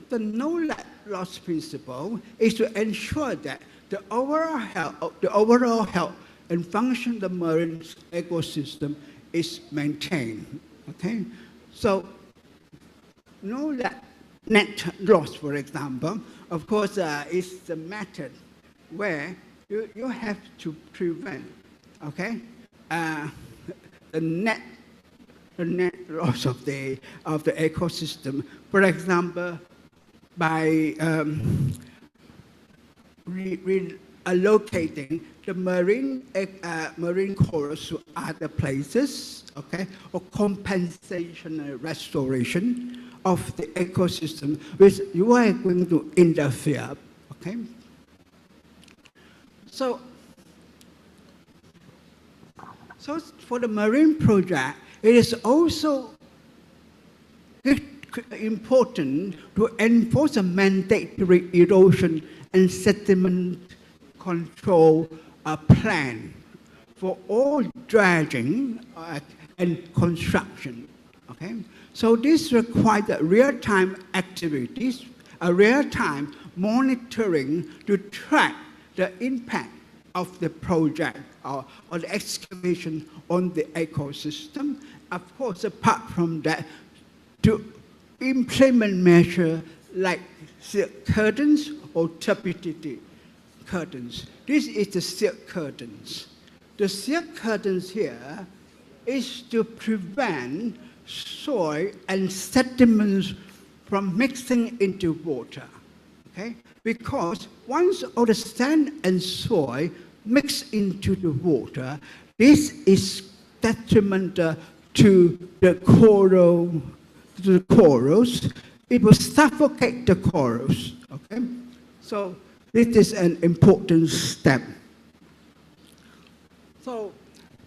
the no net loss principle is to ensure that the overall health and function of the marine ecosystem is maintained. Okay, so no net loss, for example, of course, is the method where you have to prevent, okay, the the net loss of the ecosystem. For example, by reallocating the marine corals to other places, okay, or compensation and restoration of the ecosystem, which you are going to interfere, okay? So for the marine project, it is also important to enforce a mandatory erosion and sediment control plan for all dredging and construction. Okay, so this requires real-time activities, real-time monitoring to track the impact of the project or the excavation on the ecosystem. Of course, apart from that, to implement measures like silk curtains or turbidity curtains. This is the silk curtains. The silk curtains here is to prevent soil and sediments from mixing into water, okay? Because once all the sand and soil mix into the water, this is detrimental to the corals. It will suffocate the corals, okay? So this is an important step. So,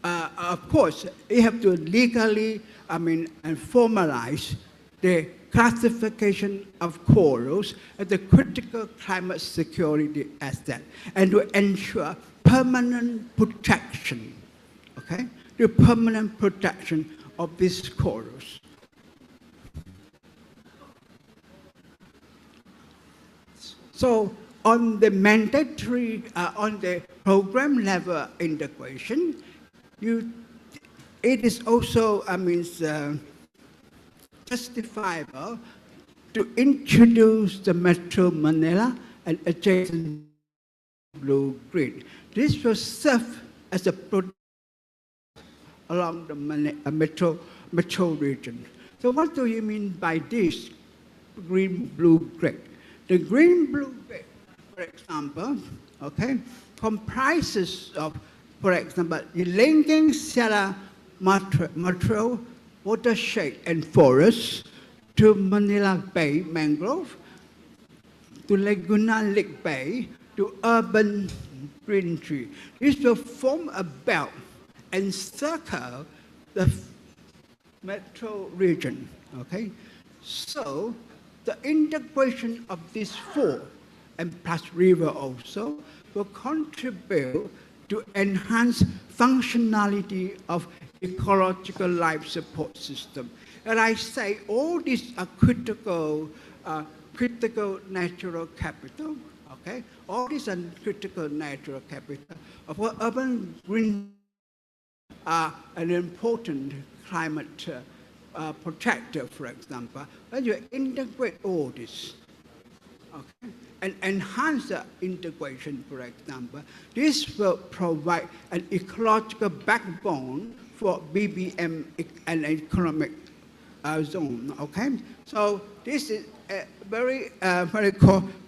of course, you have to legally, and formalize the classification of corals as a critical climate security asset and to ensure permanent protection, okay? The permanent protection of these corals. So on the mandatory, on the program level integration, it is also, justifiable to introduce the Metro Manila and adjacent blue grid. This will serve as a product along the metro region. So what do you mean by this green-blue grid? The green-blue grid, for example, okay, comprises of, for example, the linking Sierra Madre watershed and forests to Manila Bay mangrove, to Laguna Lake Bay, to urban green tree. This will form a belt and circle the metro region, okay? So the integration of these four, and plus river also, will contribute to enhance functionality of ecological life support system. And I say all these are critical natural capital, okay? All these are critical natural capital of what urban green are an important climate protector, for example. When you integrate all this, okay, and enhance the integration, for example, this will provide an ecological backbone for BBM and economic zone, okay? So this is a very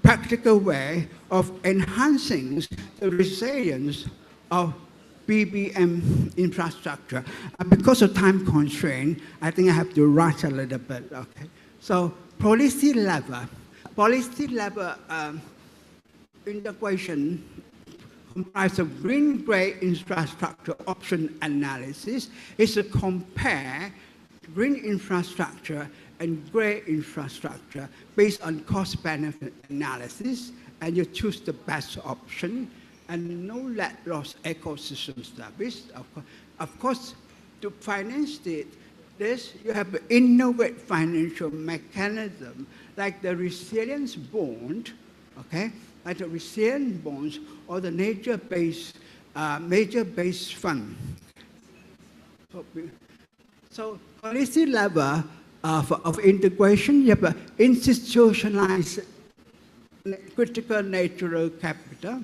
practical way of enhancing the resilience of BBM infrastructure. Because of time constraint, I think I have to rush a little bit, okay? So policy level integration comprised of green-gray infrastructure option analysis is to compare green infrastructure and gray infrastructure based on cost-benefit analysis, and you choose the best option, and no net loss ecosystem service. Of course, to finance this, you have to innovate financial mechanism like the resilience bond, okay? Like the resilience bonds or the nature-based fund. So policy level of integration, you have institutionalized critical natural capital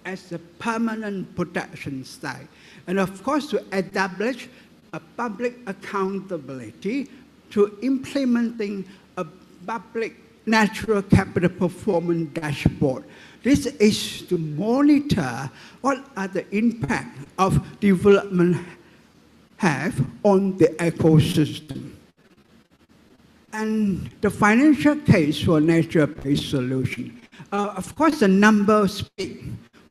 as a permanent protection site. And of course, to establish a public accountability through implementing a public natural capital performance dashboard. This is to monitor what are the impact of development have on the ecosystem. And the financial case for nature-based solution. Of course, the numbers speak.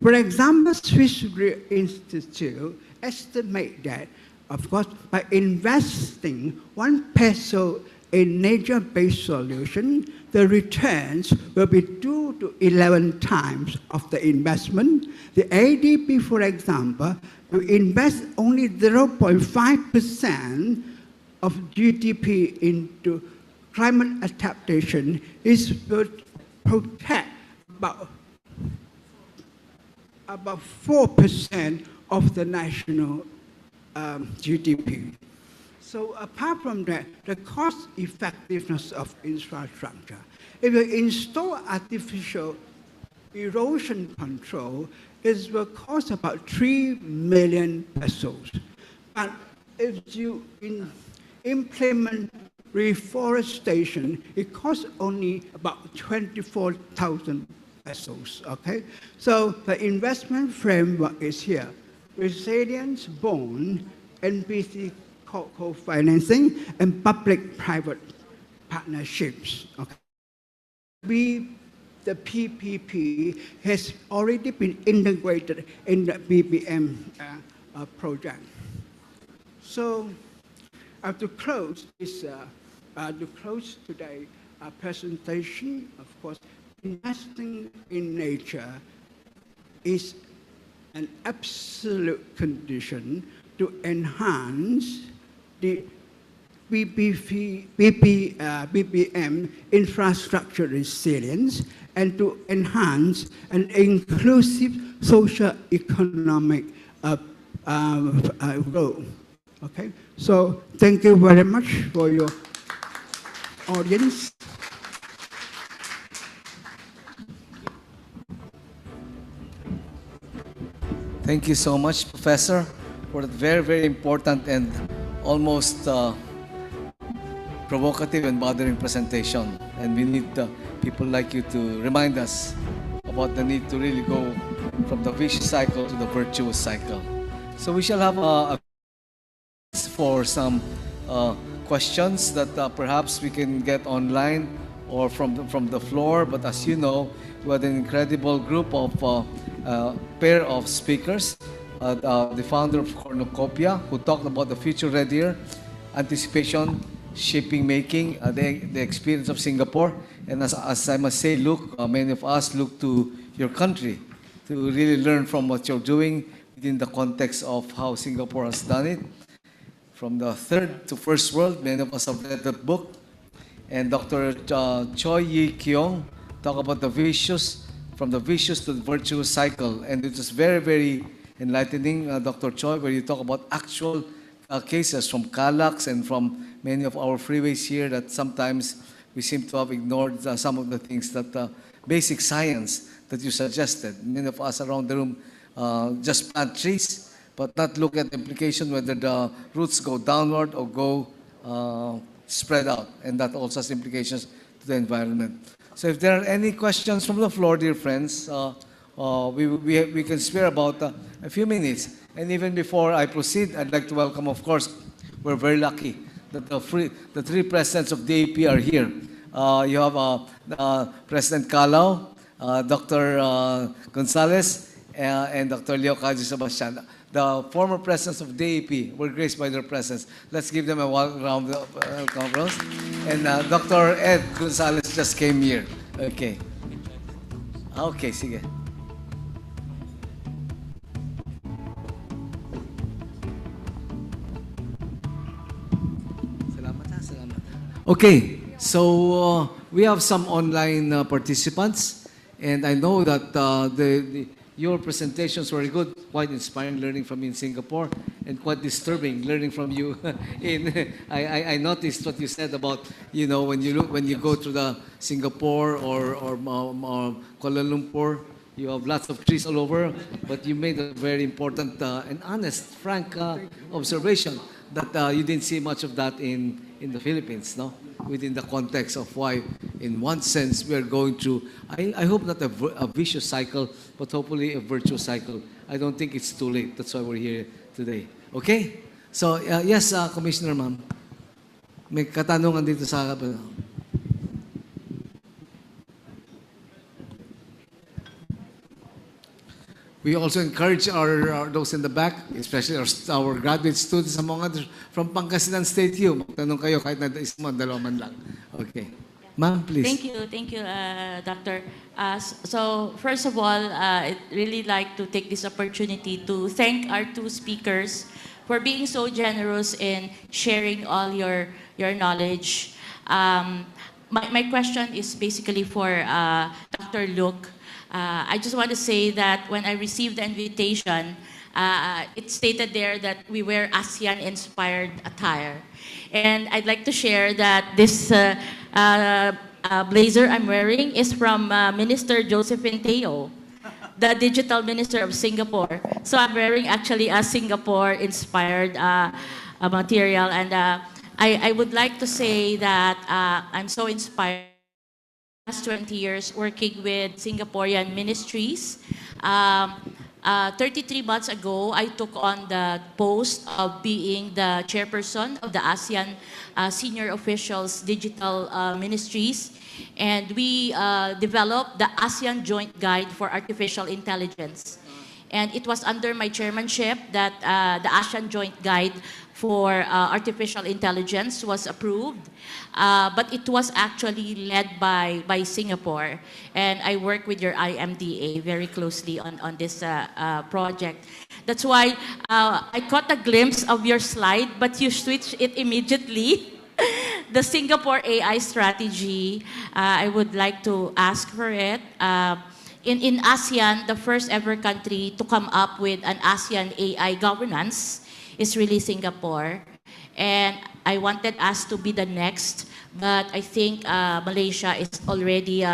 For example, Swiss Re Institute estimate that, of course, by investing 1 peso in nature-based solution, the returns will be 2 to 11 times of the investment. The ADB, for example, will invest only 0.5% of GDP into climate adaptation, is will protect about 4% of the national GDP. So apart from that, the cost effectiveness of infrastructure. If you install artificial erosion control, it will cost about 3 million pesos. But if you implement reforestation, it costs only about 24,000 pesos, okay? So the investment framework is here. Resilience bond, NPC co-financing, and public-private partnerships. Okay. The PPP has already been integrated in the BBM project. So to close this, today's presentation, of course, investing in nature is an absolute condition to enhance the BBM infrastructure resilience and to enhance an inclusive social-economic growth. Okay, so thank you very much for your audience. Thank you so much, Professor, for that very, very important and almost provocative and bothering presentation. And we need people like you to remind us about the need to really go from the vicious cycle to the virtuous cycle. So we shall have for some questions that perhaps we can get online or from the floor. But as you know, we had an incredible group of pair of speakers. The founder of Cornucopia, who talked about the future readier, anticipation, shaping making, the experience of Singapore. And as I must say, look, many of us look to your country to really learn from what you're doing within the context of how Singapore has done it. From the third to first world, many of us have read that book. And Dr. Choi Yi Kyung talked about the vicious, from the vicious to the virtuous cycle. And it was very, very enlightening, Dr. Choi, where you talk about actual cases from Calax and from many of our freeways here that sometimes we seem to have ignored some of the things that basic science that you suggested. Many of us around the room just plant trees, but not look at the implication whether the roots go downward or go spread out, and that also has implications to the environment. So if there are any questions from the floor, dear friends, we can spare about a few minutes. And even before I proceed, I'd like to welcome, of course, we're very lucky that the three presidents of DAP are here. You have President Calao, Dr. Gonzalez, and Dr. Leo Cajo Sebastian. The former presidents of DAP were graced by their presence. Let's give them a round of applause. And Dr. Ed Gonzalez just came here. Okay. Okay, sige. Okay, so we have some online participants, and I know that your presentations were good, quite inspiring learning from you in Singapore, and quite disturbing learning from you in. I noticed what you said about, you know, when you go to the Singapore or Kuala Lumpur, you have lots of trees all over, but you made a very important and honest, frank observation that you didn't see much of that in the Philippines, no? Within the context of why, in one sense, we are going through, I hope not a vicious cycle, but hopefully a virtuous cycle. I don't think it's too late. That's why we're here today. Okay? So, yes, Commissioner, ma'am. May katanungan dito sa... We also encourage those in the back, especially our graduate students among others from Pangasinan State U. Magtanong kayo kahit na isang dalawa man lang. Okay. Ma'am, please. Thank you, Doctor. So first of all, I'd really like to take this opportunity to thank our two speakers for being so generous in sharing all your knowledge. My question is basically for Dr. Luke. I just want to say that when I received the invitation, it stated there that we wear ASEAN-inspired attire. And I'd like to share that this blazer I'm wearing is from Minister Josephine Teo, the Digital Minister of Singapore. So I'm wearing actually a Singapore-inspired material. And I would like to say that I'm so inspired. Last 20 years working with Singaporean ministries. 33 months ago, I took on the post of being the chairperson of the ASEAN Senior Officials Digital Ministries. And we developed the ASEAN Joint Guide for Artificial Intelligence. And it was under my chairmanship that the ASEAN Joint Guide for Artificial Intelligence was approved. But it was actually led by Singapore. And I work with your IMDA very closely on this project. That's why I caught a glimpse of your slide, but you switched it immediately. The Singapore AI strategy, I would like to ask for it. In ASEAN, the first ever country to come up with an ASEAN AI governance is really Singapore. And I wanted us to be the next, but I think Malaysia is already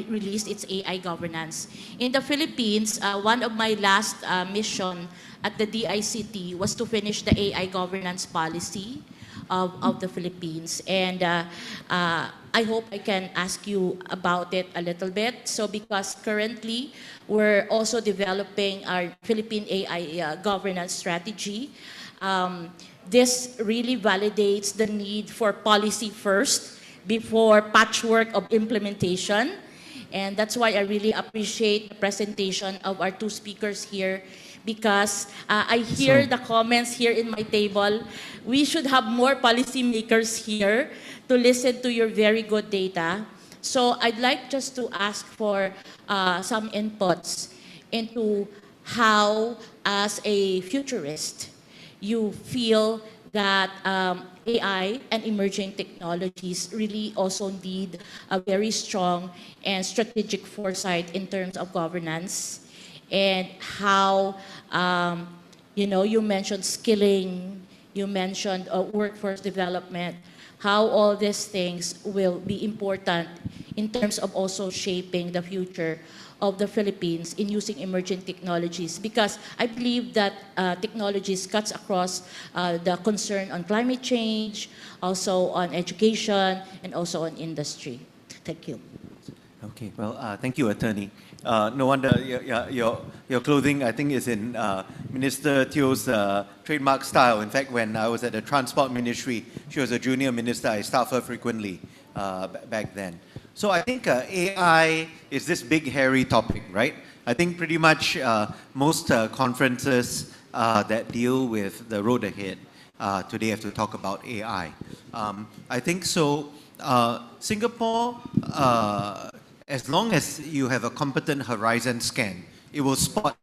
released its AI governance. In the Philippines, one of my last mission at the DICT was to finish the AI governance policy of the Philippines. And I hope I can ask you about it a little bit. So because currently we're also developing our Philippine AI governance strategy. This really validates the need for policy first before patchwork of implementation. And that's why I really appreciate the presentation of our two speakers here, because I hear the comments here in my table. We should have more policymakers here to listen to your very good data. So I'd like just to ask for some inputs into how, as a futurist, you feel that AI and emerging technologies really also need a very strong and strategic foresight in terms of governance, and how, you mentioned skilling, you mentioned workforce development, how all these things will be important in terms of also shaping the future of the Philippines in using emerging technologies, because I believe that technologies cuts across the concern on climate change, also on education, and also on industry. Thank you. Okay, well, thank you, Attorney. No wonder your clothing, I think, is in Minister Teo's trademark style. In fact, when I was at the Transport Ministry, she was a junior minister. I staffed her frequently back then. So I think AI is this big, hairy topic, right? I think pretty much most conferences that deal with the road ahead today have to talk about AI. I think so. Singapore, as long as you have a competent horizon scan, it will spot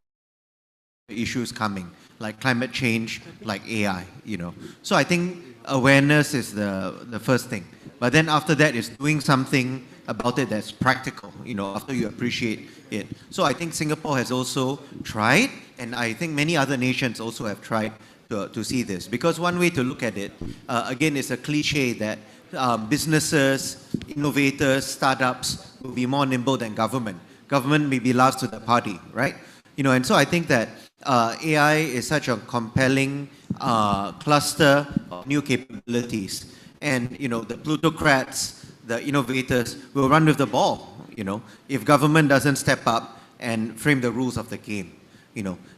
issues coming, like climate change, like AI, So I think awareness is the first thing. But then after that is doing something about it that's practical, after you appreciate it. So I think Singapore has also tried, and I think many other nations also have tried to see this. Because one way to look at it, again, it's a cliche that businesses, innovators, startups will be more nimble than government. Government may be last to the party, right? And so I think that AI is such a compelling cluster of new capabilities. And, the plutocrats, the innovators will run with the ball, if government doesn't step up and frame the rules of the game,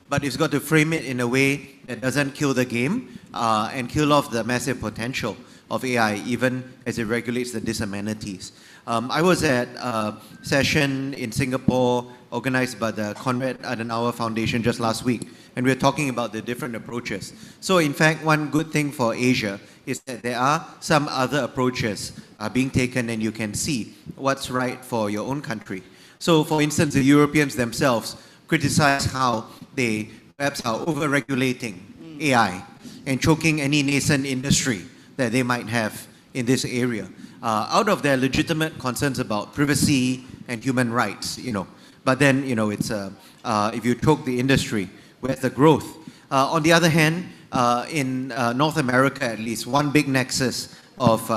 But it's got to frame it in a way that doesn't kill the game and kill off the massive potential of AI, even as it regulates the disamenities. I was at a session in Singapore organized by the Konrad Adenauer Foundation just last week, and we were talking about the different approaches. So in fact, one good thing for Asia is that there are some other approaches being taken, and you can see what's right for your own country. So for instance, the Europeans themselves criticize how they perhaps are over-regulating AI and choking any nascent industry that they might have in this area, out of their legitimate concerns about privacy and human rights, But then, it's if you choke the industry, where's the growth? On the other hand, in North America, at least, one big nexus of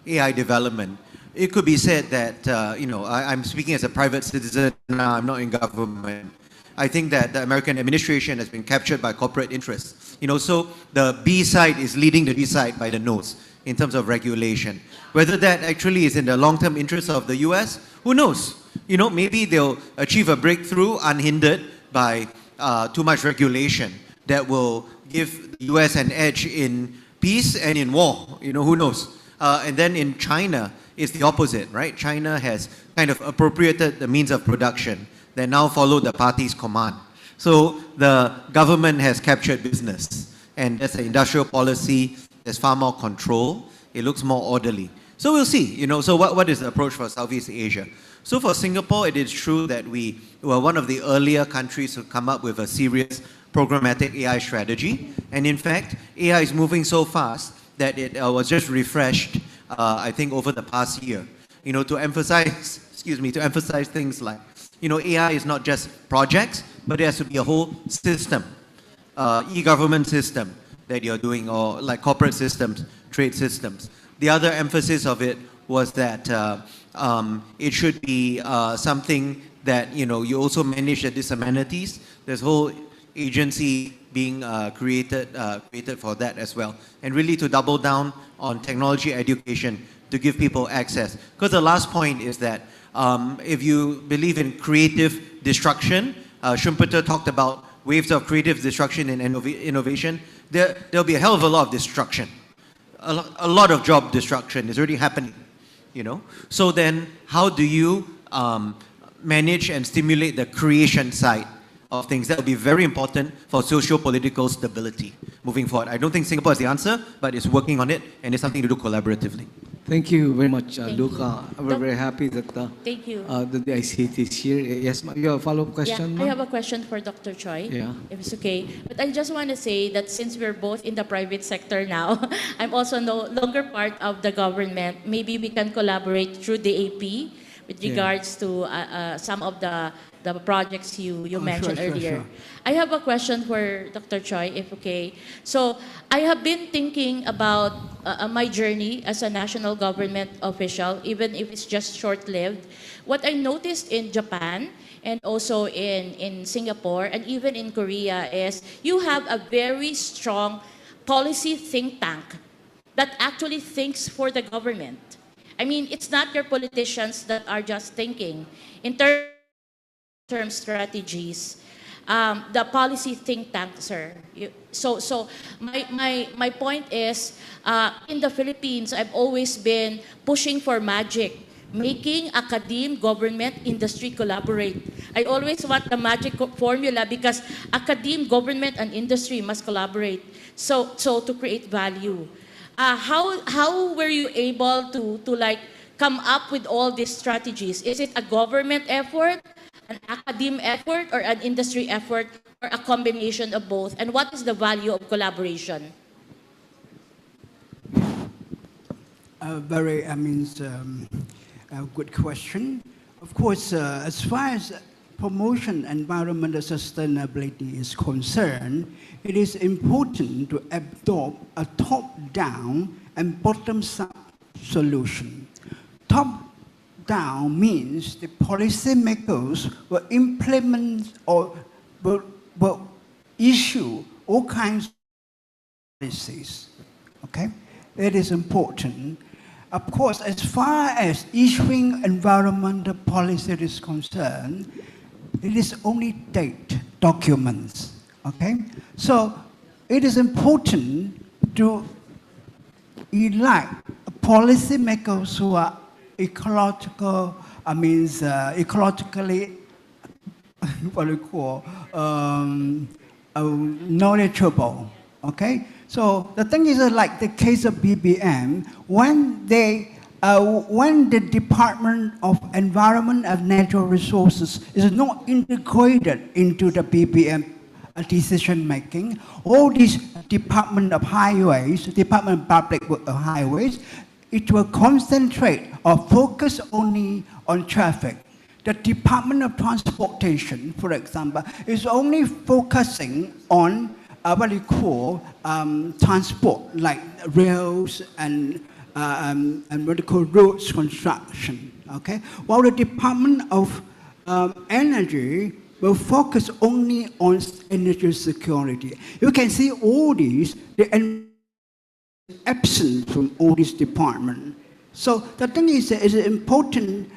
AI development, it could be said that, I'm speaking as a private citizen now, I'm not in government. I think that the American administration has been captured by corporate interests. So the B side is leading the D side by the nose in terms of regulation. Whether that actually is in the long-term interest of the US, who knows? Maybe they'll achieve a breakthrough unhindered by too much regulation that will give the US an edge in peace and in war. Who knows? And then in China, it's the opposite, right? China has kind of appropriated the means of production that now follow the party's command. So the government has captured business, and there's an industrial policy, there's far more control, it looks more orderly. So we'll see, so what is the approach for Southeast Asia? So for Singapore, it is true that we were one of the earlier countries to come up with a serious programmatic AI strategy. And in fact, AI is moving so fast that it was just refreshed, I think, over the past year, to emphasize things like, AI is not just projects, but it has to be a whole system, e-government system that you're doing, or like corporate systems, trade systems. The other emphasis of it was that it should be something that, you also manage the disamenities. There's a whole agency being created for that as well. And really to double down on technology education to give people access. Because the last point is that if you believe in creative destruction, Schumpeter talked about waves of creative destruction and innovation. There'll be a hell of a lot of destruction. A lot of job destruction is already happening, So then how do you manage and stimulate the creation side of things? That will be very important for socio-political stability moving forward. I don't think Singapore is the answer, but it's working on it, and it's something to do collaboratively. Thank you very much, Luca. We're very happy that Thank you. the ICT is here. Yes, you have a follow-up question? Yeah, I have a question for Dr. Choi, if it's okay. But I just want to say that since we're both in the private sector now, I'm also no longer part of the government. Maybe we can collaborate through the AP with regards to some of the projects you mentioned earlier. Sure. I have a question for Dr. Choi, if okay. So I have been thinking about my journey as a national government official, even if it's just short-lived. What I noticed in Japan and also in Singapore and even in Korea is you have a very strong policy think tank that actually thinks for the government. I mean, it's not your politicians that are just thinking. In term strategies, the policy think tank, sir. So my point is, in the Philippines, I've always been pushing for magic, making academe, government, industry collaborate. I always want the magic formula because academe, government, and industry must collaborate. So to create value. How were you able to like come up with all these strategies? Is it a government effort, an academe effort, or an industry effort, or a combination of both? And what is the value of collaboration? A good question. Of course, as far as promotion environmental sustainability is concerned, it is important to adopt a top-down and bottom-up solution. Top-down means the policymakers will implement or will issue all kinds of policies. Okay? It is important. Of course, as far as issuing environmental policy is concerned, it is only date documents. Okay? So it is important to elect policymakers who are ecologically what we call knowledgeable. Okay, so the thing is like the case of BBM, when the Department of Environment and Natural Resources is not integrated into the BBM decision making, all these Department of Highways, Department of Public Highways, it will concentrate or focus only on traffic. The Department of Transportation, for example, is only focusing on what you call transport, like rails and what you call roads construction. Okay, while the Department of Energy will focus only on energy security. You can see all these, the absent from all these departments. So the thing is, it's important,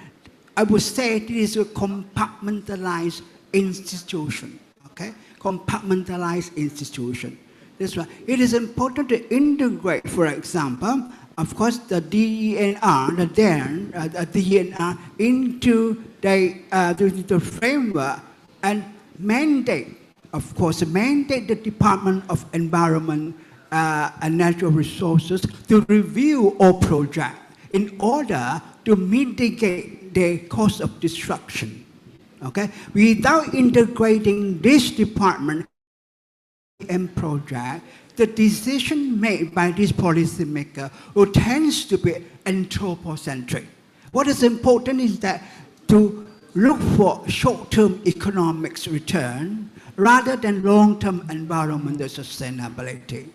I would say it is a compartmentalized institution, okay? Compartmentalized institution. That's why it is important to integrate, for example, of course, the DENR, the DENR into the framework and mandate, of course, mandate the Department of Environment and Natural Resources to review all projects in order to mitigate the cost of destruction. Okay? Without integrating this department and project, the decision made by this policymaker who tends to be anthropocentric. What is important is that to look for short-term economics return rather than long-term environmental sustainability.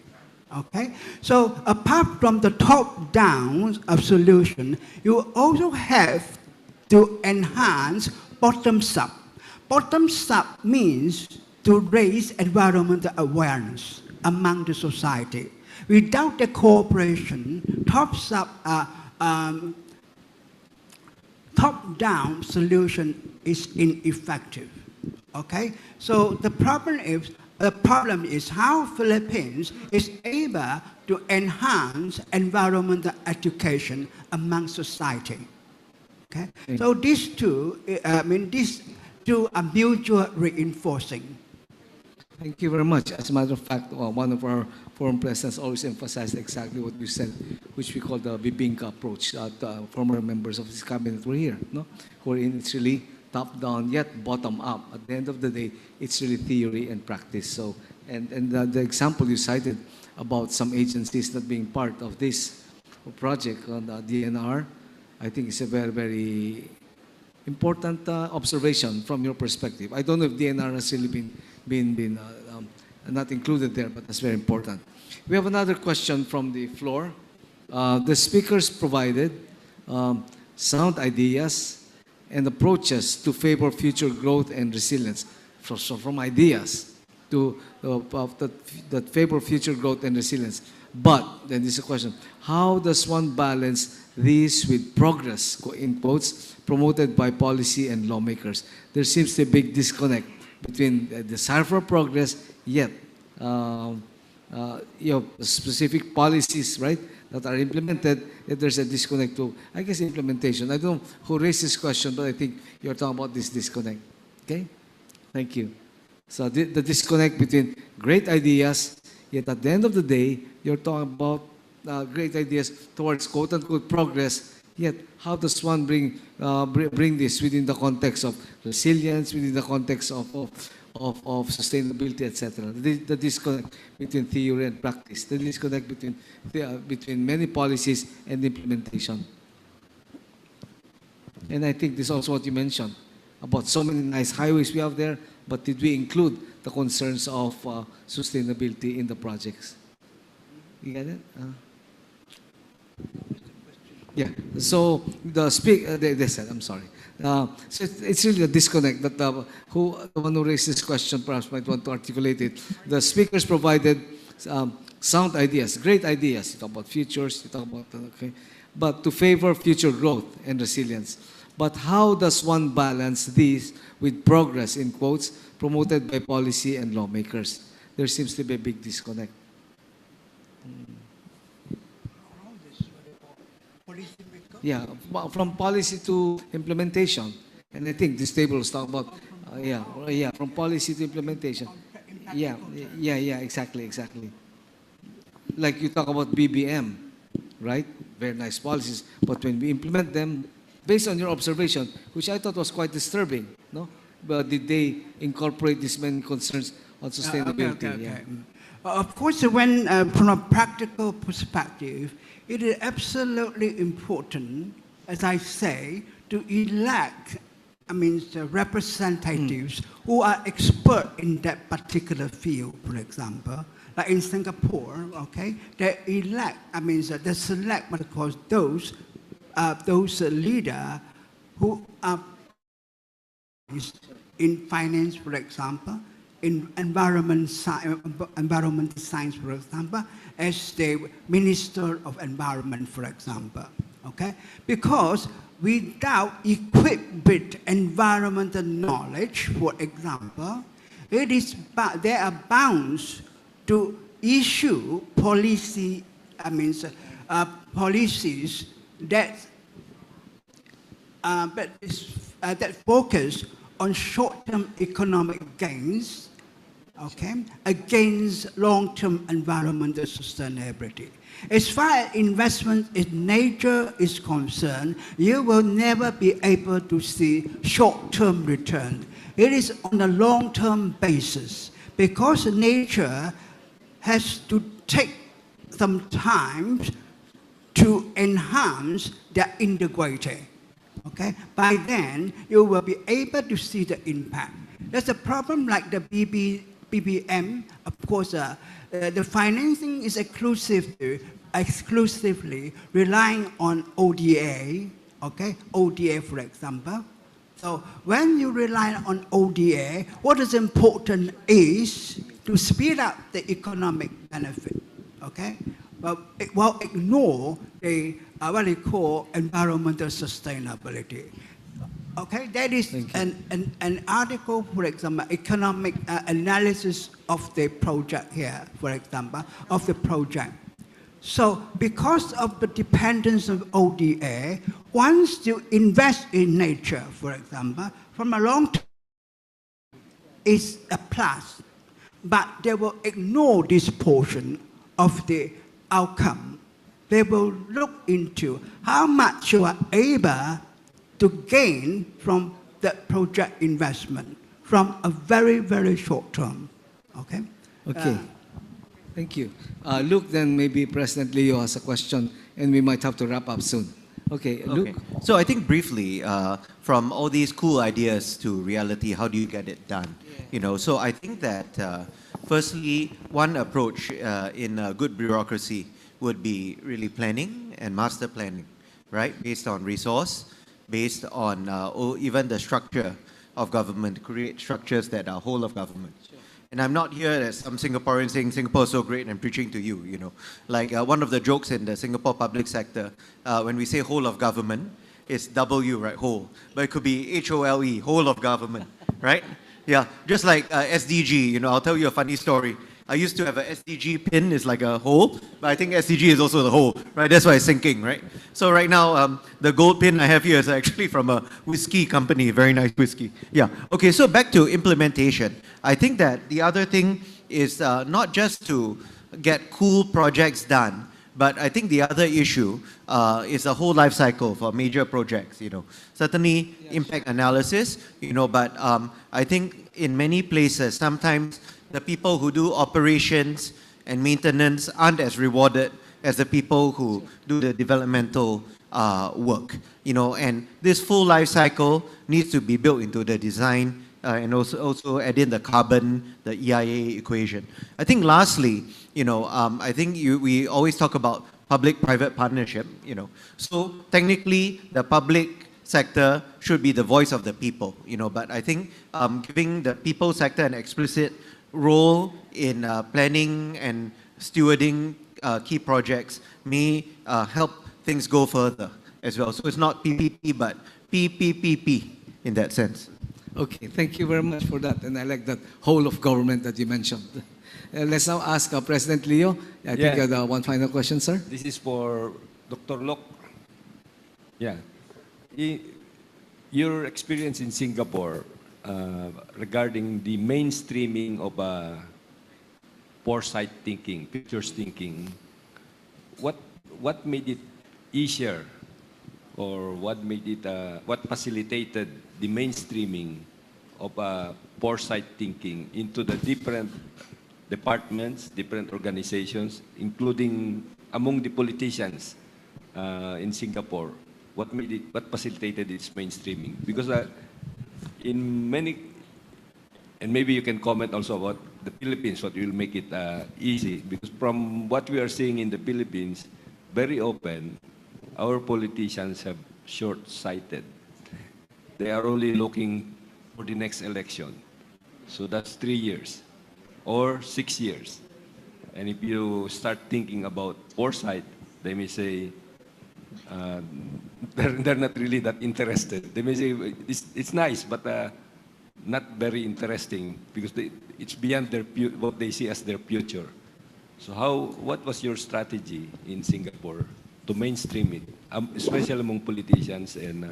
Okay? So apart from the top-down solution, you also have to enhance bottom-up. Bottom-up means to raise environmental awareness among the society. Without the cooperation, top-down solution is ineffective. Okay? So the problem is how Philippines is able to enhance environmental education among society. Okay? So these two are mutually reinforcing. Thank you very much. As a matter of fact, one of our foreign presidents always emphasized exactly what you said, which we call the Bibingka approach. Former members of this cabinet were here, no? Wherein it's really top-down yet bottom-up. At the end of the day, it's really theory and practice. So, and the example you cited about some agencies not being part of this project on the DNR, I think is a very, very important observation from your perspective. I don't know if DNR has really been not included there, but that's very important. We have another question from the floor. The speakers provided sound ideas and approaches to favor future growth and resilience. So from ideas to that favor future growth and resilience. But then this is a question: how does one balance these with progress, in quotes, promoted by policy and lawmakers? There seems to be a big disconnect between the desire for progress, yet specific policies, right, that are implemented, yet there's a disconnect to, I guess, implementation. I don't know who raised this question, but I think you're talking about this disconnect. Okay? Thank you. So the disconnect between great ideas, yet at the end of the day, you're talking about great ideas towards quote-unquote progress, yet how does one bring this within the context of resilience, within the context of sustainability, etc. The disconnect between theory and practice, the disconnect between many policies and implementation. And I think this is also what you mentioned about so many nice highways we have there, but did we include the concerns of sustainability in the projects? You get it? Yeah. So they said, I'm sorry. So it's really a disconnect that the one who raised this question perhaps might want to articulate it. The speakers provided sound ideas, great ideas. You talk about futures, you talk about, okay, but to favor future growth and resilience. But how does one balance these with progress, in quotes, promoted by policy and lawmakers? There seems to be a big disconnect. Yeah, from policy to implementation. And I think this table is talking about, from policy to implementation. Yeah, exactly. Like you talk about BBM, right? Very nice policies, but when we implement them, based on your observation, which I thought was quite disturbing, no? But did they incorporate these many concerns on sustainability? Okay. Yeah. Of course, when from a practical perspective, it is absolutely important, as I say, to elect, the representatives who are expert in that particular field, for example. Like in Singapore, okay, they elect, they select what calls those leaders who are in finance, for example, in environmental science, for example, as the Minister of Environment, for example, okay? Because without equipped with environmental knowledge, for example, they are bound to issue policies that focus on short-term economic gains, okay, against long-term environmental sustainability. As far as investment in nature is concerned, you will never be able to see short-term return. It is on a long-term basis because nature has to take some time to enhance their integrity. Okay? By then, you will be able to see the impact. There's a problem like the BBM. Of course, the financing is exclusively relying on ODA, okay? ODA, for example. So when you rely on ODA, what is important is to speed up the economic benefit, okay? While ignore the what they call environmental sustainability. Okay, that is an article, for example, economic analysis of the project here, for example, of the project. So because of the dependence of ODA, once you invest in nature, for example, from a long term, it's a plus, but they will ignore this portion of the outcome. They will look into how much you are able to gain from that project investment from a very, very short term. Okay? Okay. Thank you. Luke, then maybe President Leo has a question, and we might have to wrap up soon. Okay, Luke. Okay. So I think briefly, from all these cool ideas to reality, how do you get it done? So I think that firstly, one approach in good bureaucracy would be really planning and master planning, right? Based on resource, based on even the structure of government, create structures that are whole of government. Sure. And I'm not here as some Singaporean saying Singapore is so great and I'm preaching to you, Like one of the jokes in the Singapore public sector, when we say whole of government, it's W, right, whole. But it could be HOLE, whole of government, right? Yeah, just like SDG, I'll tell you a funny story. I used to have a SDG pin, it's like a hole, but I think SDG is also the hole, right? That's why it's sinking, right? So right now, the gold pin I have here is actually from a whiskey company, very nice whiskey. Yeah, okay, so back to implementation. I think that the other thing is not just to get cool projects done, but I think the other issue is the whole life cycle for major projects, Certainly impact analysis, but I think in many places, sometimes the people who do operations and maintenance aren't as rewarded as the people who do the developmental work, and this full life cycle needs to be built into the design and also add in the carbon, the EIA equation. I think lastly, I think we always talk about public-private partnership, So technically, the public sector should be the voice of the people, But I think giving the people sector an explicit role in planning and stewarding key projects may help things go further as well. So it's not PPP, but PPPP in that sense. Okay, thank you very much for that. And I like that whole of government that you mentioned. Let's now ask President Leo. I think you had one final question, sir. This is for Dr. Lok. Yeah. Your experience in Singapore regarding the mainstreaming of foresight thinking, pictures thinking, what made it easier, or what facilitated the mainstreaming of foresight thinking into the different departments, different organizations, including among the politicians in Singapore? What facilitated its mainstreaming? Because in many, and maybe you can comment also about the Philippines, what will make it easy. Because from what we are seeing in the Philippines, very often, our politicians have short-sighted. They are only looking for the next election. So that's 3 years or 6 years. And if you start thinking about foresight, they may say, they're not really that interested. They may say, it's nice, but not very interesting, because it's beyond what they see as their future. So what was your strategy in Singapore to mainstream it, especially among politicians and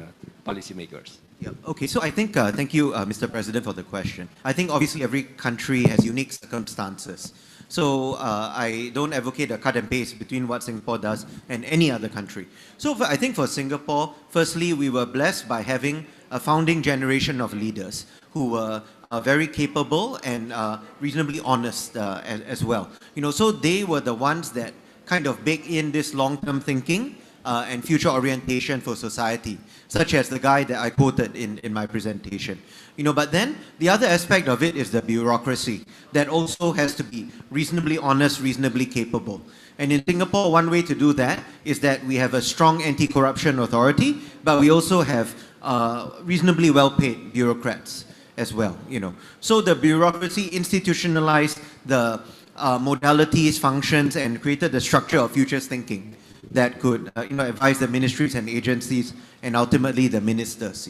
policymakers? Yeah. Okay, so I think, thank you, Mr. President, for the question. I think obviously every country has unique circumstances. So I don't advocate a cut and paste between what Singapore does and any other country. So I think for Singapore, firstly, we were blessed by having a founding generation of leaders who were very capable and reasonably honest as well. So they were the ones that kind of bake in this long-term thinking and future orientation for society, such as the guy that I quoted in my presentation. But then the other aspect of it is the bureaucracy that also has to be reasonably honest, reasonably capable. And in Singapore, one way to do that is that we have a strong anti-corruption authority, but we also have reasonably well-paid bureaucrats as well. So the bureaucracy institutionalized the modalities, functions, and created the structure of futures thinking that could advise the ministries and agencies and ultimately the ministers.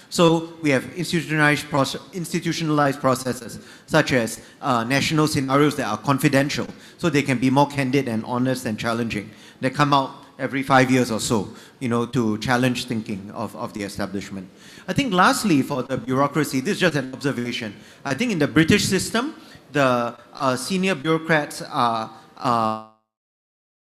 So we have institutionalized processes such as national scenarios that are confidential, so they can be more candid and honest and challenging. They come out every 5 years or so, to challenge thinking of the establishment. I think lastly, for the bureaucracy, this is just an observation. I think in the British system, the senior bureaucrats are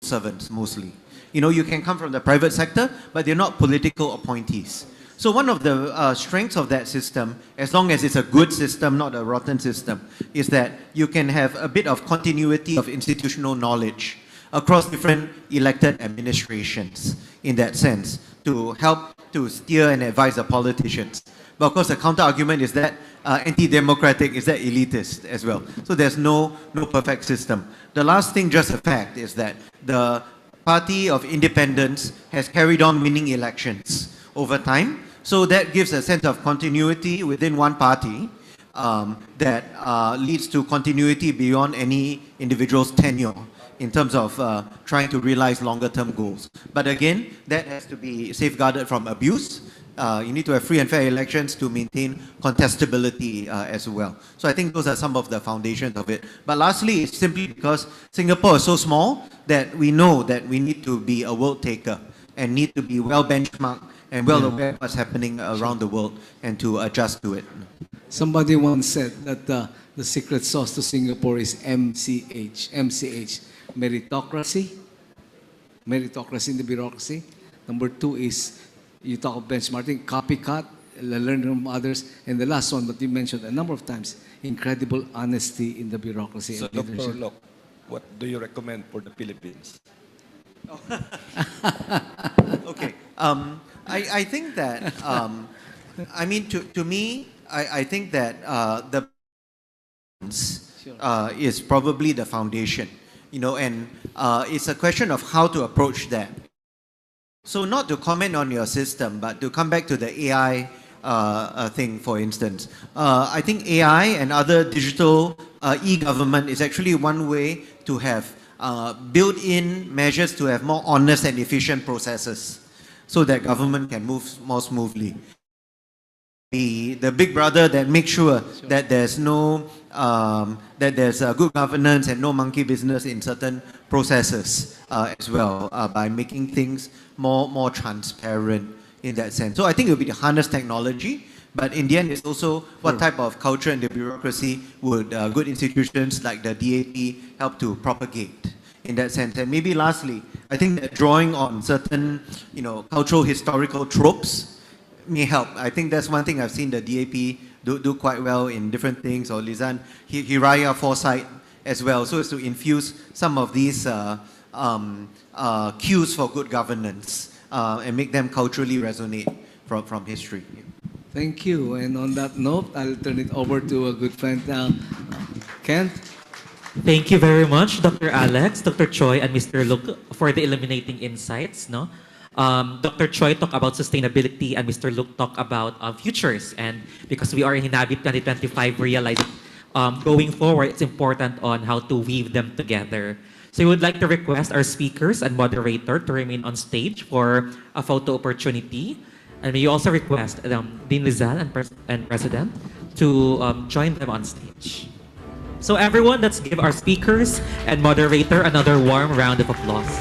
servants mostly. You can come from the private sector, but they're not political appointees. So one of the strengths of that system, as long as it's a good system, not a rotten system, is that you can have a bit of continuity of institutional knowledge across different elected administrations in that sense, to help to steer and advise the politicians. But of course, the counter-argument is that anti-democratic, is that elitist as well. So there's no perfect system. The last thing, just a fact, is that the Party of Independence has carried on winning elections over time. So that gives a sense of continuity within one party that leads to continuity beyond any individual's tenure in terms of trying to realize longer-term goals. But again, that has to be safeguarded from abuse. You need to have free and fair elections to maintain contestability as well. So I think those are some of the foundations of it. But lastly, it's simply because Singapore is so small that we know that we need to be a world taker and need to be well benchmarked and well aware of what's happening around the world and to adjust to it. Somebody once said that the secret sauce to Singapore is MCH. MCH, meritocracy. Meritocracy in the bureaucracy. Number 2 is, you talk of benchmarking, copycat, learn from others. And the last one that you mentioned a number of times, incredible honesty in the bureaucracy. So, and Dr. leadership. Lok, what do you recommend for the Philippines? Okay. I think that, I mean, to me, I think that the is probably the foundation. and it's a question of how to approach that. So not to comment on your system, but to come back to the AI thing, for instance. I think AI and other digital e-government is actually one way to have built-in measures to have more honest and efficient processes so that government can move more smoothly. The big brother that makes sure that there's no that there's good governance and no monkey business in certain processes as well, by making things more transparent in that sense. So I think it will be to harness technology, but in the end, it's also what type of culture in the bureaucracy would good institutions like the DAP help to propagate in that sense. And maybe lastly, I think that drawing on certain cultural historical tropes may help. I think that's one thing I've seen the DAP do quite well in different things, or Lizan Hiraya foresight as well, so as to infuse some of these cues for good governance and make them culturally resonate from history. Thank you. And on that note, I'll turn it over to a good friend now, Kent. Thank you very much, Dr. Alex, Dr. Choi, and Mr. Luke for the illuminating insights. No? Dr. Choi talked about sustainability and Mr. Luke talked about futures. And because we are in HINABI 2025, realize going forward, it's important on how to weave them together. So we would like to request our speakers and moderator to remain on stage for a photo opportunity. And we also request Dean Lizal and President to join them on stage. So everyone, let's give our speakers and moderator another warm round of applause.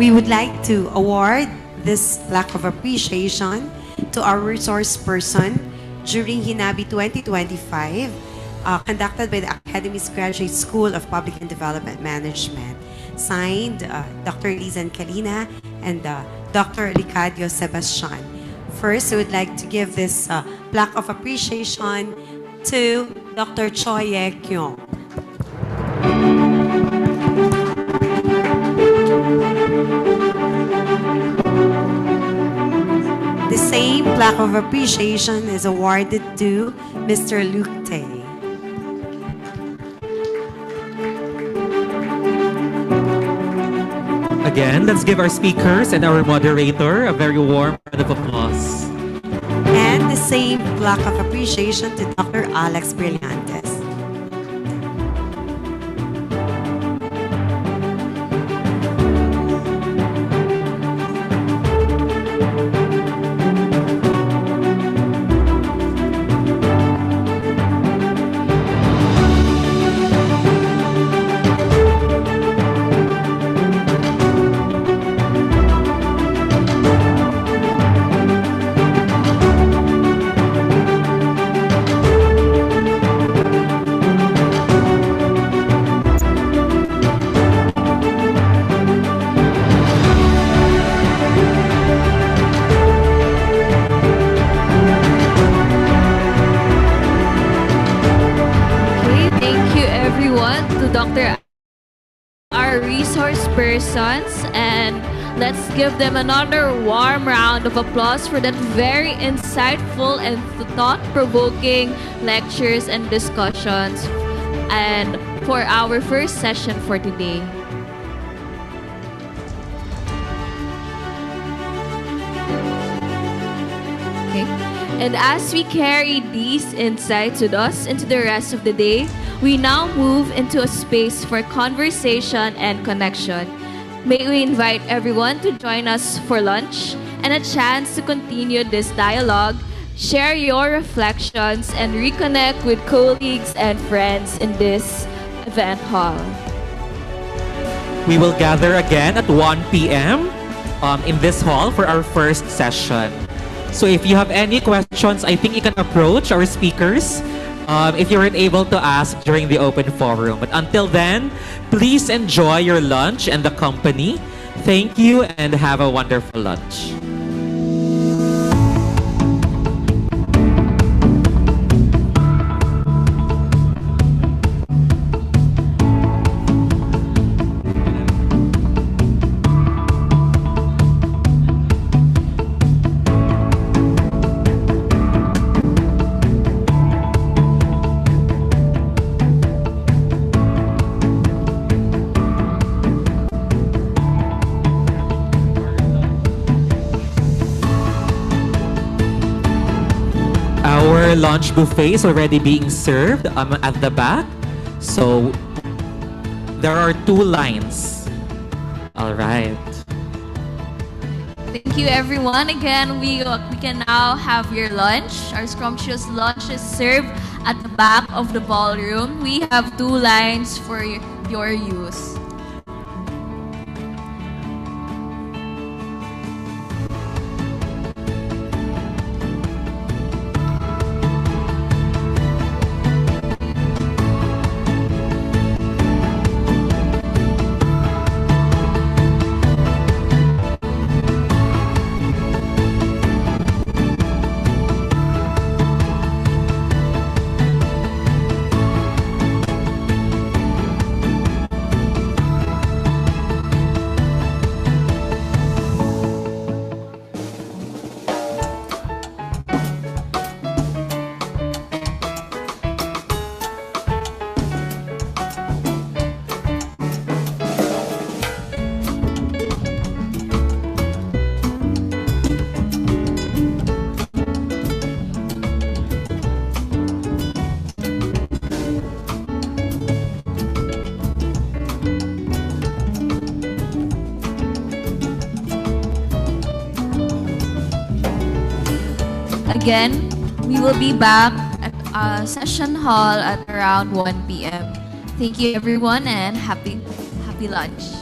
We would like to award this plaque of appreciation to our resource person during HINABI 2025, conducted by the Academy's Graduate School of Public and Development Management. Signed, Dr. Lizan Kalina and Dr. Ricardo Sebastian. First, we would like to give this plaque of appreciation to Dr. Choi Kyung. The same plaque of appreciation is awarded to Mr. Luke Tay. Again, let's give our speakers and our moderator a very warm round of applause. And the same plaque of appreciation to Dr. Alex Brillantes. And let's give them another warm round of applause for that very insightful and thought-provoking lectures and discussions, and for our first session for today. Okay. And as we carry these insights with us into the rest of the day, we now move into a space for conversation and connection. May we invite everyone to join us for lunch and a chance to continue this dialogue, share your reflections, and reconnect with colleagues and friends in this event hall. We will gather again at 1 p.m. In this hall for our first session. So if you have any questions, I think you can approach our speakers if you weren't able to ask during the open forum. But until then, please enjoy your lunch and the company. Thank you and have a wonderful lunch. Our lunch buffet is already being served at the back. So there are 2 lines. All right. Thank you, everyone. Again, we can now have your lunch. Our scrumptious lunch is served at the back of the ballroom. We have 2 lines for your use. Again, we will be back at session hall at around 1 p.m. Thank you, everyone, and happy lunch.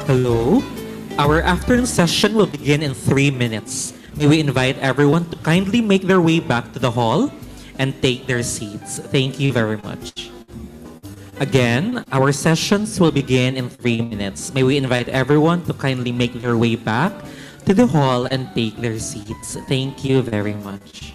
Hello. Our afternoon session will begin in 3 minutes. May we invite everyone to kindly make their way back to the hall and take their seats. Thank you very much. Again, our sessions will begin in 3 minutes. May we invite everyone to kindly make their way back to the hall and take their seats. Thank you very much.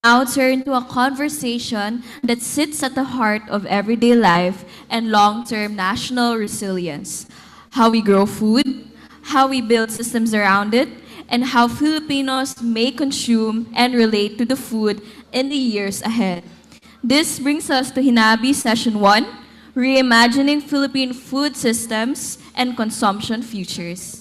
Now turn to a conversation that sits at the heart of everyday life and long-term national resilience. How we grow food, how we build systems around it, and how Filipinos may consume and relate to the food in the years ahead. This brings us to HINABI Session 1, Reimagining Philippine Food Systems and Consumption Futures.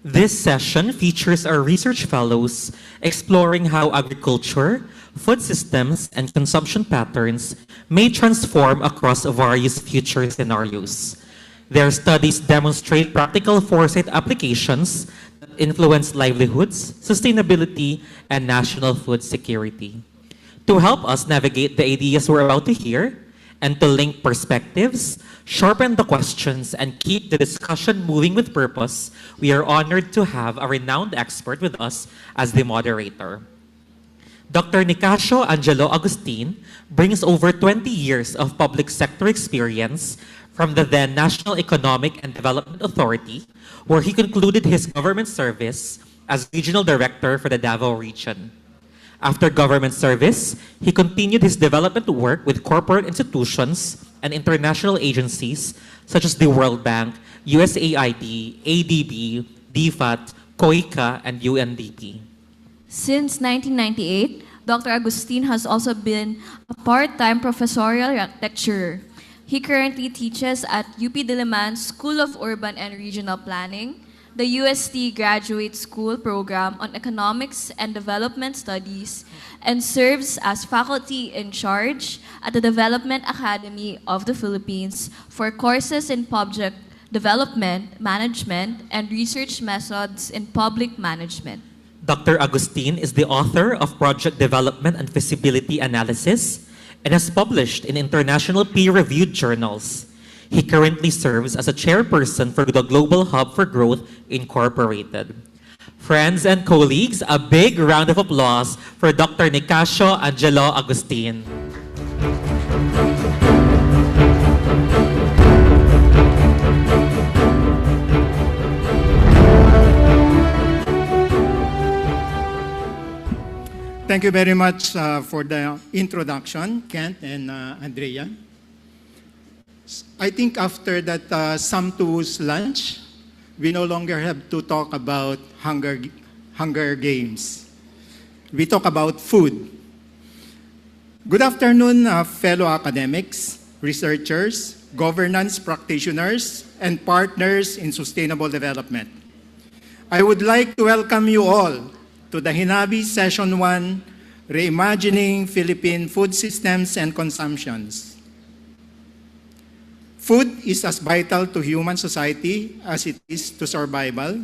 This session features our research fellows exploring how agriculture, food systems, and consumption patterns may transform across various future scenarios. Their studies demonstrate practical foresight applications that influence livelihoods, sustainability, and national food security. To help us navigate the ideas we're about to hear, and to link perspectives, sharpen the questions, and keep the discussion moving with purpose, we are honored to have a renowned expert with us as the moderator. Dr. Nicasio Angelo Agustin brings over 20 years of public sector experience from the then National Economic and Development Authority, where he concluded his government service as Regional Director for the Davao region. After government service, he continued his development work with corporate institutions and international agencies such as the World Bank, USAID, ADB, DFAT, COICA, and UNDP. Since 1998, Dr. Agustin has also been a part-time professorial lecturer. He currently teaches at UP Diliman School of Urban and Regional Planning, the UST Graduate School Program on Economics and Development Studies, and serves as faculty in charge at the Development Academy of the Philippines for courses in public development, management, and research methods in public management. Dr. Agustin is the author of Project Development and Feasibility Analysis and has published in international peer-reviewed journals. He currently serves as a chairperson for the Global Hub for Growth Incorporated. Friends and colleagues, a big round of applause for Dr. Nicasio Angelo Agustin. Thank you very much for the introduction, Kent and Andrea. I think after that sumptuous lunch, we no longer have to talk about Hunger Games. We talk about food. Good afternoon, fellow academics, researchers, governance practitioners, and partners in sustainable development. I would like to welcome you all to the HINABI Session 1, Reimagining Philippine Food Systems and Consumptions. Food is as vital to human society as it is to survival,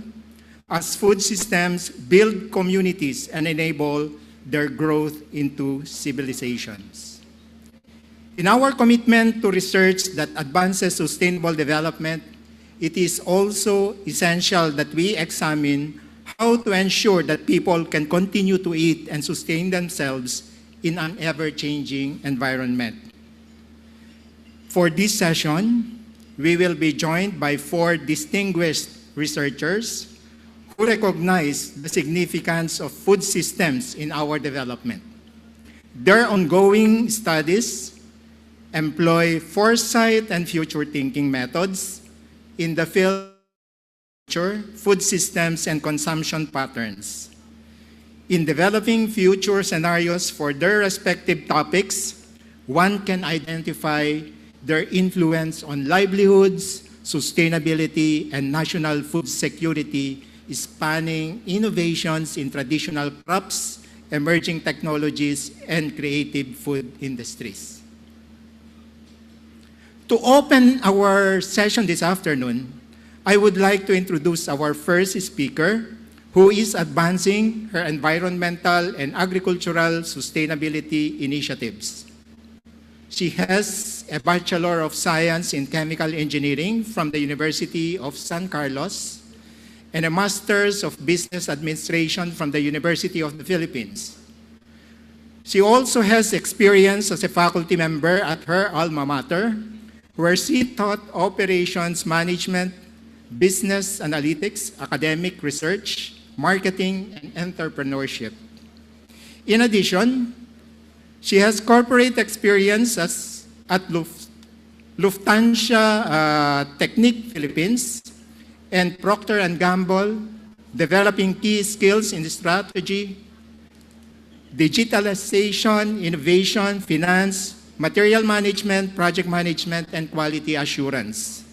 as food systems build communities and enable their growth into civilizations. In our commitment to research that advances sustainable development, it is also essential that we examine how to ensure that people can continue to eat and sustain themselves in an ever-changing environment. For this session, we will be joined by 4 distinguished researchers who recognize the significance of food systems in our development. Their ongoing studies employ foresight and future-thinking methods in the field of food systems and consumption patterns. In developing future scenarios for their respective topics, one can identify their influence on livelihoods, sustainability, and national food security, spanning innovations in traditional crops, emerging technologies, and creative food industries. To open our session this afternoon, I would like to introduce our first speaker, who is advancing her environmental and agricultural sustainability initiatives. She has a Bachelor of Science in Chemical Engineering from the University of San Carlos and a Master's of Business Administration from the University of the Philippines. She also has experience as a faculty member at her alma mater, where she taught operations management, business analytics, academic research, marketing, and entrepreneurship. In addition, she has corporate experience at Lufthansa Technique Philippines and Procter & Gamble, developing key skills in strategy, digitalization, innovation, finance, material management, project management, and quality assurance.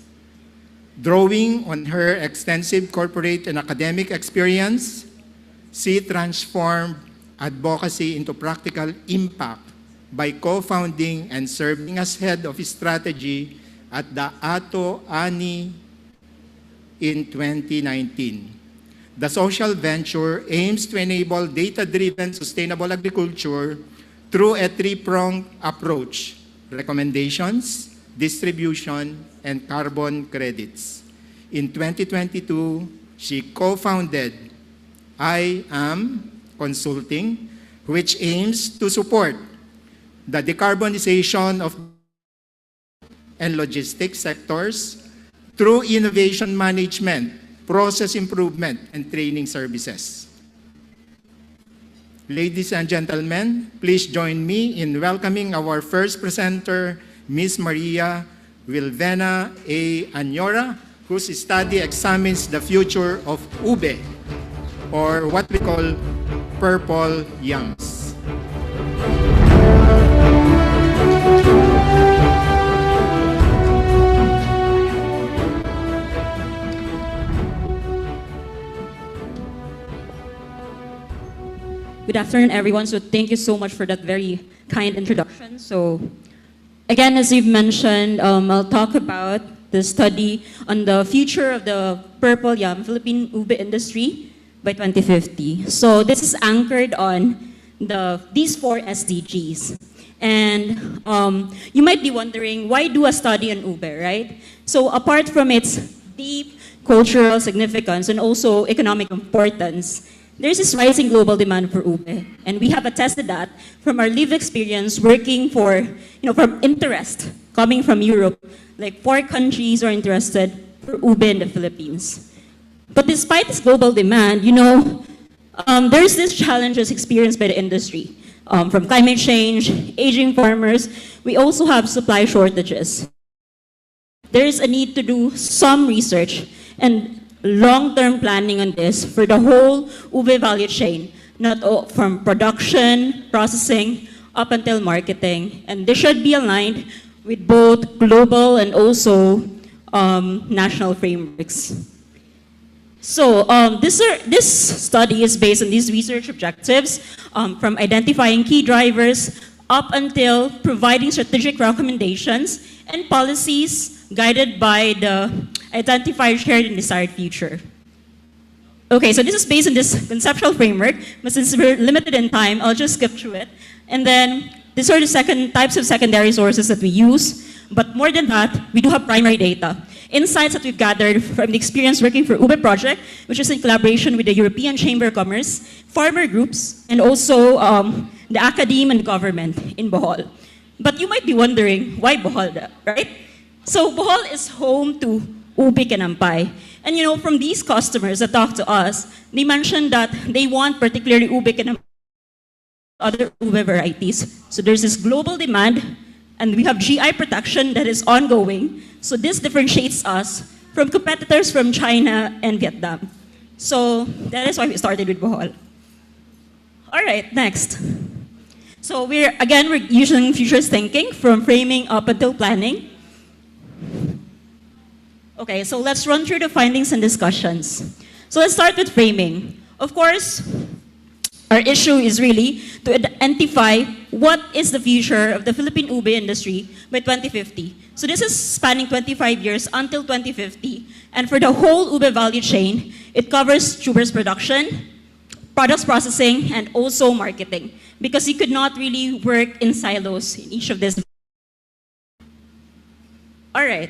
Drawing on her extensive corporate and academic experience, she transformed advocacy into practical impact by co-founding and serving as head of strategy at the Ato Ani in 2019. The social venture aims to enable data-driven sustainable agriculture through a three-pronged approach: recommendations, distribution, and carbon credits. In 2022, she co-founded I Am Consulting, which aims to support the decarbonization of and logistics sectors through innovation management, process improvement, and training services. Ladies and gentlemen, please join me in welcoming our first presenter, Ms. Maria Wilvena A. Anyora, whose study examines the future of ube, or what we call purple yams. Good afternoon, everyone. So thank you so much for that very kind introduction. So again, as you've mentioned, I'll talk about the study on the future of the purple yam Philippine ube industry by 2050. So this is anchored on these 4 SDGs. And you might be wondering, why do a study on ube, right? So apart from its deep cultural significance and also economic importance, there's this rising global demand for ube, and we have attested that from our lived experience working from interest coming from Europe. Like 4 countries are interested for ube in the Philippines. But despite this global demand, there's this challenges experienced by the industry. From climate change, aging farmers, we also have supply shortages. There is a need to do some research and long-term planning on this for the whole ube value chain, from production, processing, up until marketing. And this should be aligned with both global and also national frameworks. So this study is based on these research objectives, from identifying key drivers up until providing strategic recommendations and policies guided by the identified, shared, and desired future. Okay, so this is based on this conceptual framework, but since we're limited in time, I'll just skip through it. And then these are the types of secondary sources that we use, but more than that, we do have primary data. Insights that we've gathered from the experience working for ube project, which is in collaboration with the European Chamber of Commerce, farmer groups, and also the academe and government in Bohol. But you might be wondering, why Bohol, right? So Bohol is home to ube kinampay. And from these customers that talk to us, they mentioned that they want particularly ube kinampay, other ube varieties. So there's this global demand, and we have GI protection that is ongoing. So this differentiates us from competitors from China and Vietnam. So that is why we started with Bohol. All right, next. So we're using futures thinking from framing up until planning. Okay, so let's run through the findings and discussions. So let's start with framing. Of course, our issue is really to identify what is the future of the Philippine ube industry by 2050. So this is spanning 25 years until 2050. And for the whole ube value chain, it covers tubers production, products processing, and also marketing. Because you could not really work in silos in each of these. All right.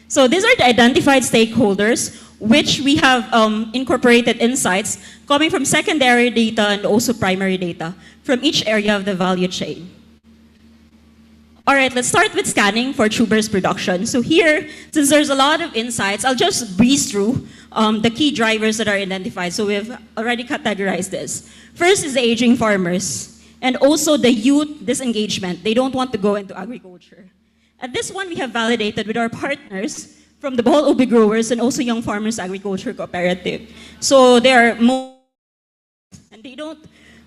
So these are the identified stakeholders, which we have incorporated insights coming from secondary data and also primary data from each area of the value chain. All right, let's start with scanning for tubers production. So here, since there's a lot of insights, I'll just breeze through the key drivers that are identified. So we've already categorized this. First is the aging farmers, and also the youth disengagement. They don't want to go into agriculture. And this one we have validated with our partners from the Bohol Ube Growers and also Young Farmers Agriculture Cooperative. So they are more, and they don't,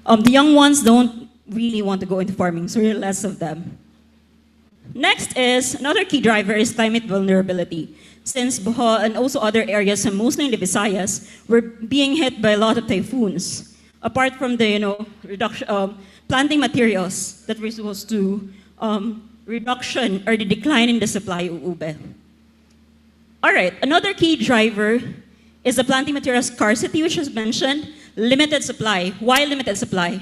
the young ones don't really want to go into farming, so there are less of them. Next is, another key driver is climate vulnerability. Since Bohol and also other areas, and mostly in the Visayas, were being hit by a lot of typhoons. Apart from the, reduction, planting materials that were supposed to reduction or the decline in the supply of ube. All right, another key driver is the planting material scarcity, which was mentioned, limited supply. Why limited supply?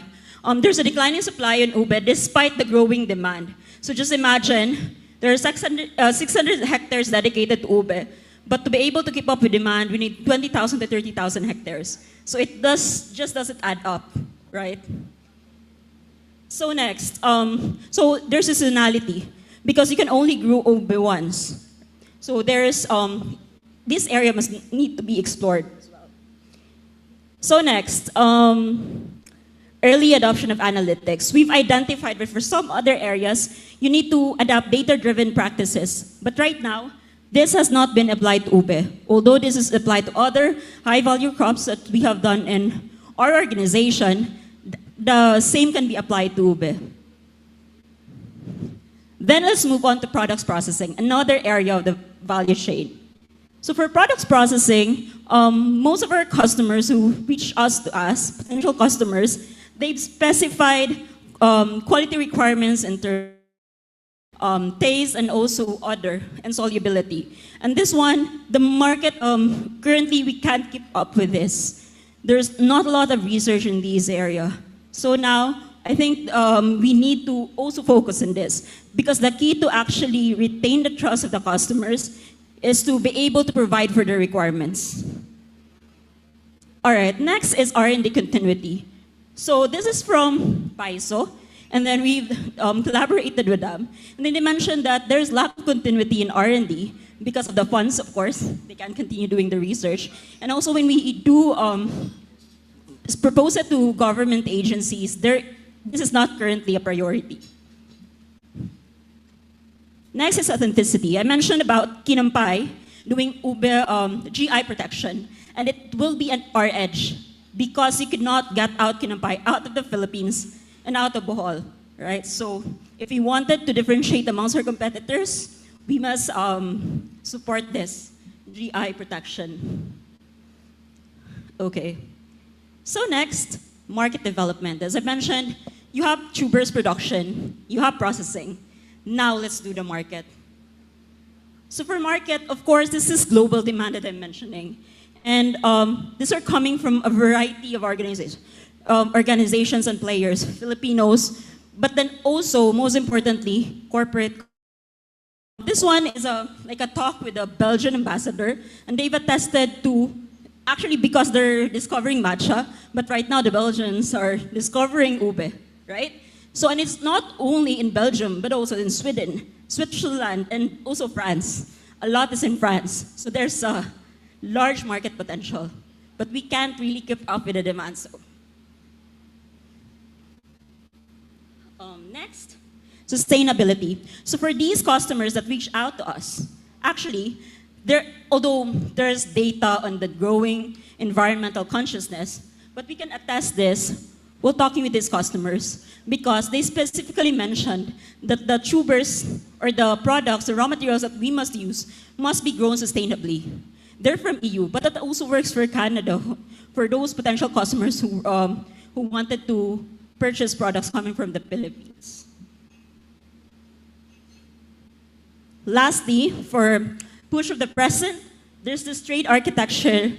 There's a decline in supply in ube despite the growing demand. So just imagine, there are 600 hectares dedicated to ube, but to be able to keep up with demand, we need 20,000 to 30,000 hectares. So it just doesn't add up, right? So next, so there's seasonality, because you can only grow ube once. So there's, this area must need to be explored as well. So next, early adoption of analytics. We've identified that for some other areas, you need to adopt data-driven practices. But right now, this has not been applied to ube, although this is applied to other high-value crops that we have done in our organization. The same can be applied to ube. Then let's move on to products processing, another area of the value chain. So for products processing, most of our customers who reach us to us, potential customers, they've specified quality requirements in terms of taste and also odor and solubility. And this one, the market, currently we can't keep up with this. There's not a lot of research in this area. So now, I think we need to also focus on this, because the key to actually retain the trust of the customers is to be able to provide for their requirements. All right, next is R&D continuity. So this is from PAISO, and then we've collaborated with them. And then they mentioned that there's lack of continuity in R&D because of the funds, of course. They can't continue doing the research. And also when we do propose it to government agencies, this is not currently a priority. Next is authenticity. I mentioned about Kinampay doing ube GI protection, and it will be our edge because you could not get out Kinampay out of the Philippines and out of Bohol, right? So if we wanted to differentiate amongst our competitors, we must support this GI protection. Okay. So next, market development. As I mentioned, you have tubers production, you have processing. Now let's do the market. So for market, of course, this is global demand that I'm mentioning. And these are coming from a variety of organizations and players, Filipinos, but then also, most importantly, corporate. This one is like a talk with a Belgian ambassador, and they've attested to, actually because they're discovering matcha, but right now the Belgians are discovering ube, right? So, and it's not only in Belgium, but also in Sweden, Switzerland, and also France. A lot is in France. So there's a large market potential, but we can't really keep up with the demand. So, next, sustainability. So for these customers that reach out to us, actually, although there's data on the growing environmental consciousness, but we can attest this while talking with these customers, because they specifically mentioned that the tubers or the products, the raw materials that we must use must be grown sustainably. They're from EU, but that also works for Canada, for those potential customers who wanted to purchase products coming from the Philippines. Lastly, for push of the present, there's this trade architecture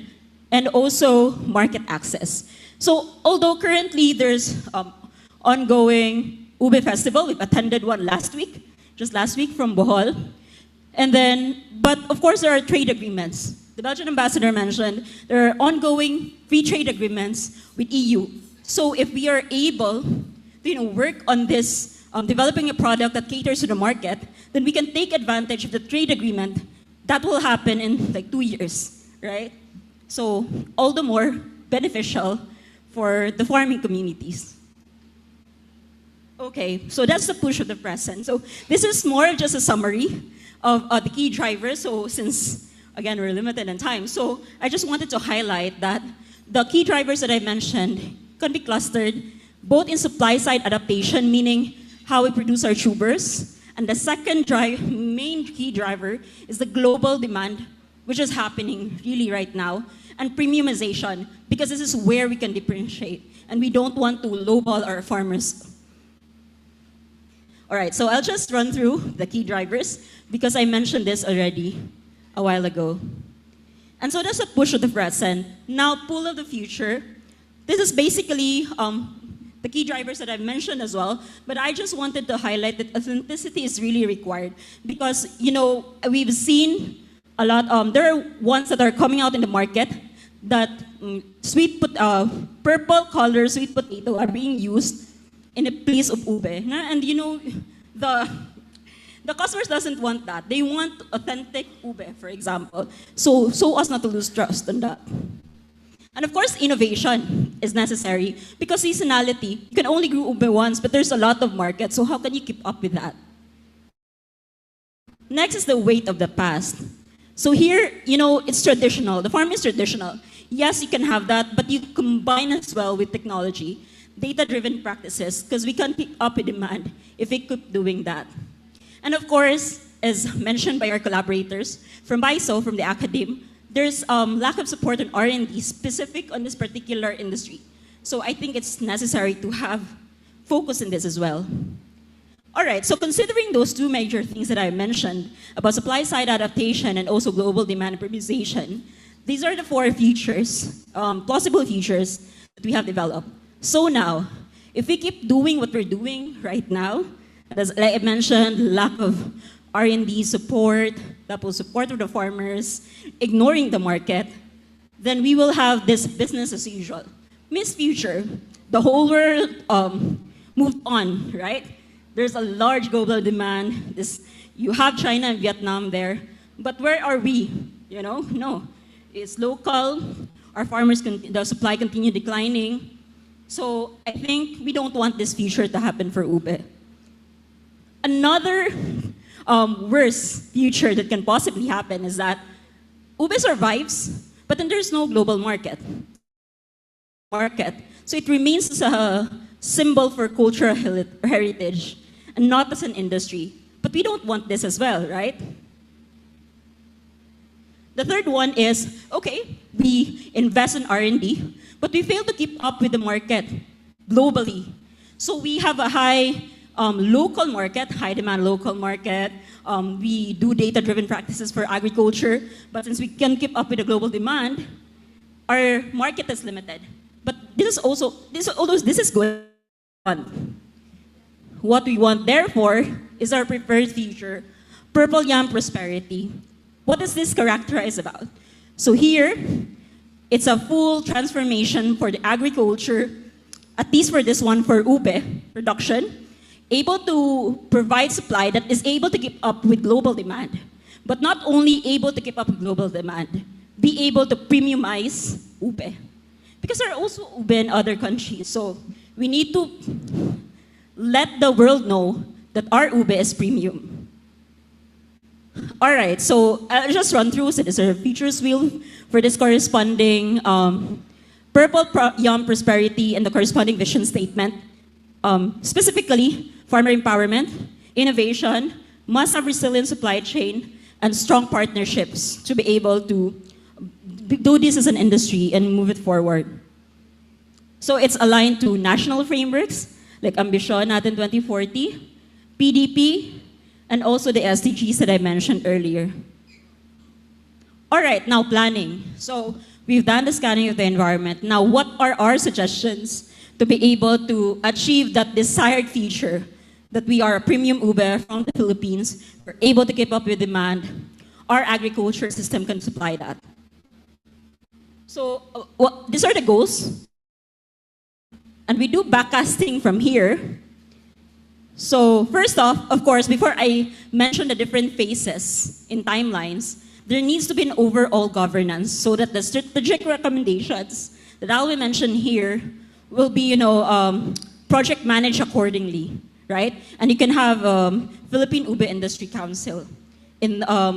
and also market access. So although currently there's ongoing Ube Festival, we've attended one just last week from Bohol. And then, but of course there are trade agreements. The Belgian ambassador mentioned there are ongoing free trade agreements with EU. So if we are able to work on this developing a product that caters to the market, then we can take advantage of the trade agreement that will happen in like 2 years, right? So all the more beneficial for the farming communities. Okay, so that's the push of the present. So this is more of just a summary of the key drivers. So since, again, we're limited in time, so I just wanted to highlight that the key drivers that I mentioned can be clustered both in supply side adaptation, meaning how we produce our tubers, and the second main key driver is the global demand, which is happening really right now, and premiumization, because this is where we can differentiate, and we don't want to lowball our farmers. All right, so I'll just run through the key drivers, because I mentioned this already a while ago. And so that's a push of the present. Now, pull of the future. This is basically the key drivers that I've mentioned as well, but I just wanted to highlight that authenticity is really required, because, you know, we've seen a lot, there are ones that are coming out in the market that purple color sweet potato are being used in the place of ube. And you know, the customers doesn't want that. They want authentic ube, for example. So as not to lose trust on that. And of course, innovation is necessary, because seasonality, you can only grow ube once, but there's a lot of markets, so how can you keep up with that? Next is the weight of the past. So here, you know, it's traditional. The farm is traditional. Yes, you can have that, but you combine as well with technology, data-driven practices, because we can't keep up with demand if we keep doing that. And of course, as mentioned by our collaborators, from BISO, from the academe, there's lack of support on R&D specific on this particular industry. So I think it's necessary to have focus in this as well. All right, so considering those two major things that I mentioned about supply-side adaptation and also global demand premiumization, these are the 4 features, plausible features that we have developed. So now, if we keep doing what we're doing right now, as like I mentioned, lack of R&D support, double support of the farmers, ignoring the market, then we will have this business as usual. Miss future, the whole world moved on, right? There's a large global demand. You have China and Vietnam there, but where are we? You know, no, it's local. Our farmers, the supply continue declining. So I think we don't want this future to happen for ube. Another worst future that can possibly happen is that ube survives, but then there's no global market. So it remains as a symbol for cultural heritage and not as an industry. But we don't want this as well, right? The third one is, okay, we invest in R&D, but we fail to keep up with the market globally. So we have a high local market, high demand local market. We do data-driven practices for agriculture, but since we can keep up with the global demand, our market is limited. But this is good. What we want, therefore, is our preferred future, purple yam prosperity. What is this characterized about? So here, it's a full transformation for the agriculture, at least for this one, for ube production, able to provide supply that is able to keep up with global demand, but not only able to keep up with global demand, be able to premiumize ube. Because there are also ube in other countries, so we need to let the world know that our ube is premium. All right, so I'll just run through. So there's a features wheel for this corresponding purple yam prosperity and the corresponding vision statement. Specifically, farmer empowerment, innovation, must have resilient supply chain, and strong partnerships to be able to do this as an industry and move it forward. So it's aligned to national frameworks like Ambisyon natin 2040, PDP, and also the SDGs that I mentioned earlier. All right, now planning. So we've done the scanning of the environment. Now, what are our suggestions to be able to achieve that desired feature that we are a premium ube from the Philippines, we're able to keep up with demand, our agriculture system can supply that. So these are the goals. And we do backcasting from here. So first off, of course, before I mention the different phases in timelines, there needs to be an overall governance so that the strategic recommendations that I will mention here will be, project managed accordingly, right? And you can have Philippine Ube Industry Council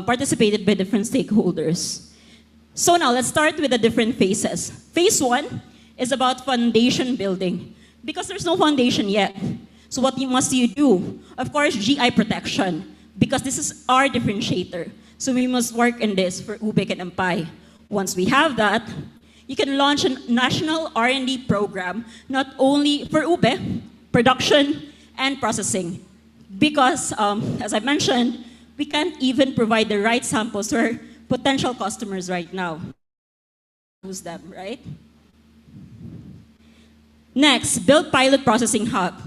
participated by different stakeholders. So now let's start with the different phases. Phase 1 is about foundation building because there's no foundation yet. So what must you do? Of course, GI protection, because this is our differentiator. So we must work in this for Ube and Pai. Once we have that, you can launch a national R&D program, not only for Ube, production and processing. Because, as I mentioned, we can't even provide the right samples to our potential customers right now. Use them, right? Next, build pilot processing hub.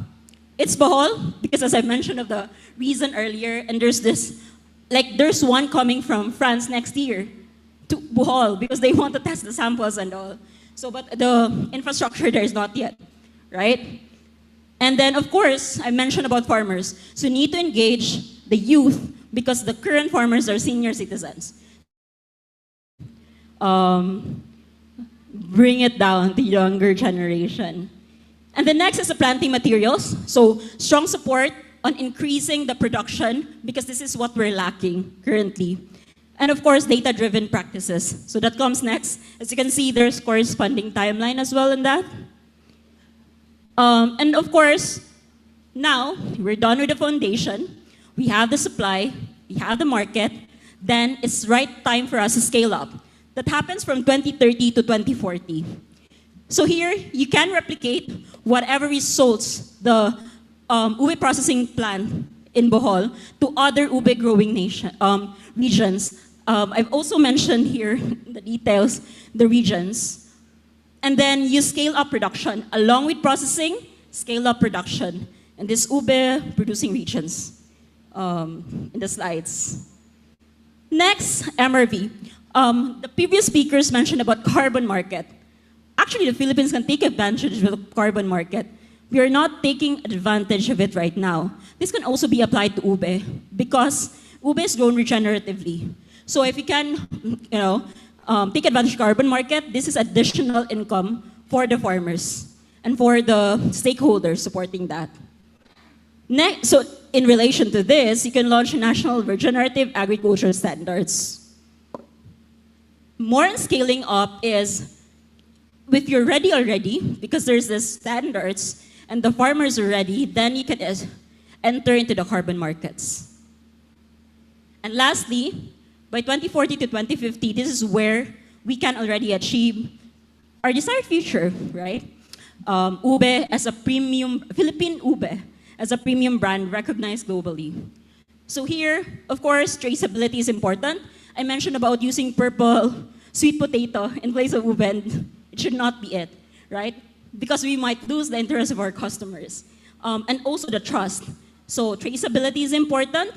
It's Bohol, because as I mentioned of the reason earlier, and there's one coming from France next year to Bohol because they want to test the samples and all. So, but the infrastructure there is not yet, right? And then, of course, I mentioned about farmers. So you need to engage the youth because the current farmers are senior citizens. Bring it down to younger generation. And the next is the planting materials. So strong support on increasing the production because this is what we're lacking currently. And of course, data-driven practices. So that comes next. As you can see, there's corresponding timeline as well in that. And of course, now we're done with the foundation. We have the supply, we have the market, then it's right time for us to scale up. That happens from 2030 to 2040. So here, you can replicate whatever results the ube processing plant in Bohol to other ube growing regions. I've also mentioned here the details, the regions. And then you scale up production. Along with processing, scale up production. And this ube producing regions in the slides. Next, MRV. The previous speakers mentioned about carbon market. Actually, the Philippines can take advantage of the carbon market. We are not taking advantage of it right now. This can also be applied to ube because ube is grown regeneratively. So if you can, take advantage of the carbon market, this is additional income for the farmers and for the stakeholders supporting that. Next, so in relation to this, you can launch national regenerative agriculture standards. More in scaling up is if you're ready already, because there's the standards and the farmers are ready, then you can enter into the carbon markets. And lastly, by 2040 to 2050, this is where we can already achieve our desired future, right? Ube as a premium, Philippine ube as a premium brand recognized globally. So here, of course, traceability is important. I mentioned about using purple sweet potato in place of ube, and it should not be it, right? Because we might lose the interest of our customers. And also the trust. So traceability is important,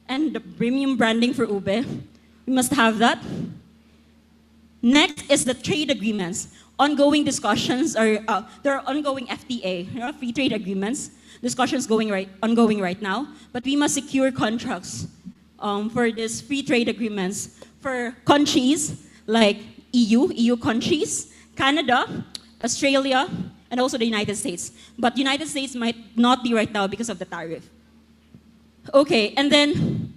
and the premium branding for ube, we must have that. Next is the trade agreements. Ongoing discussions are, there are ongoing FTA, free trade agreements, discussions ongoing right now, but we must secure contracts for these free trade agreements for countries like EU countries, Canada, Australia, and also the United States. But United States might not be right now because of the tariff. Okay, and then